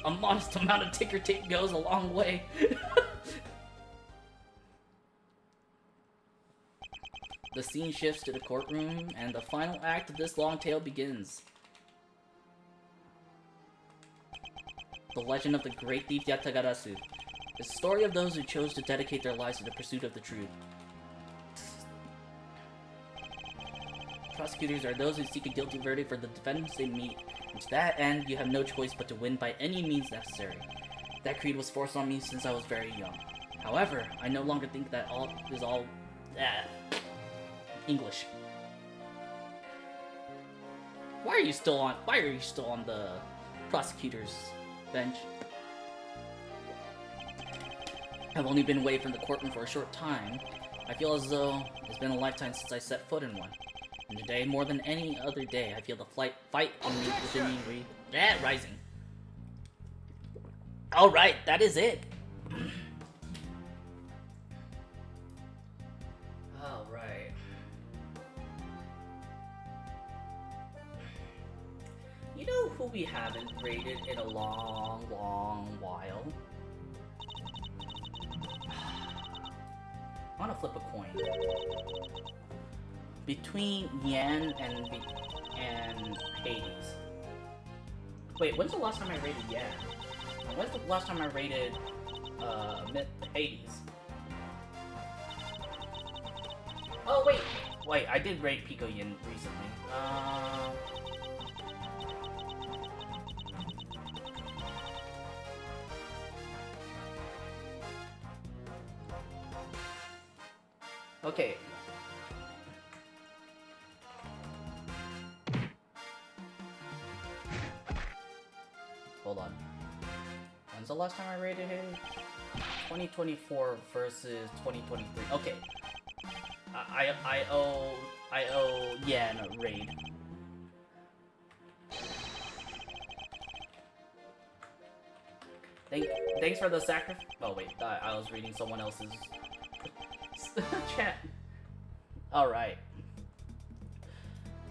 A modest amount of ticker tape goes a long way. The scene shifts to the courtroom, and the final act of this long tale begins. The legend of the great thief Yatagarasu. The story of those who chose to dedicate their lives to the pursuit of the truth. Prosecutors are those who seek a guilty verdict for the defendants they meet, and to that end, you have no choice but to win by any means necessary. That creed was forced on me since I was very young. However, I no longer think that English. Why are you still on the prosecutor's bench? I've only been away from the courtroom for a short time. I feel as though it's been a lifetime since I set foot in one. And today, more than any other day, I feel the fight in me within me rising. Alright, that is it. Alright. You know who we haven't rated in a long, long while? I want to flip a coin. Between Yan and Hades. Wait, when's the last time I rated Yan? And when's the last time I rated Hades? Oh wait, I did rate Pico Yin recently. Okay. Hold on. When's the last time I rated him? 2024 versus 2023. Okay. I owe Yan a raid. Thanks for the sacrifice. Oh wait, I was reading someone else's chat. Alright.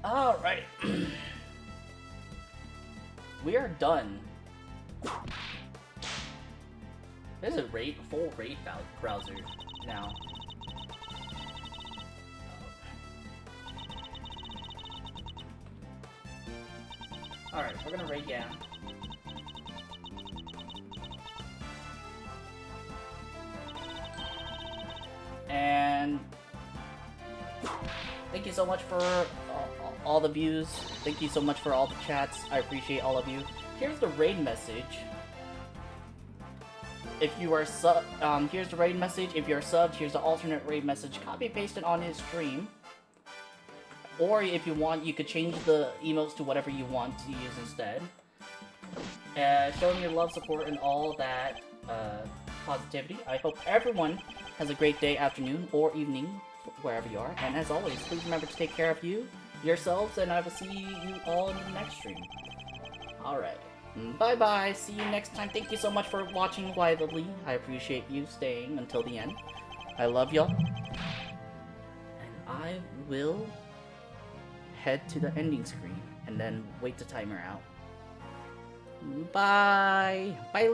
Alright. We are done. There's a full rate browser now. Alright, we're gonna rate Yan. And Thank you so much for all the views. Thank you so much for all the chats. I appreciate all of you. Here's the raid message. If you are here's the raid message. If you're subbed, here's the alternate raid message. Copy paste it on his stream. Or if you want, you could change the emotes to whatever you want to use instead. Showing your love, support, and all that positivity. I hope everyone has a great day, afternoon, or evening, wherever you are. And as always, please remember to take care of yourselves, and I will see you all in the next stream. Alright. Bye-bye. See you next time. Thank you so much for watching Wildly. I appreciate you staying until the end. I love y'all. And I will head to the ending screen and then wait the timer out. Bye. Bye.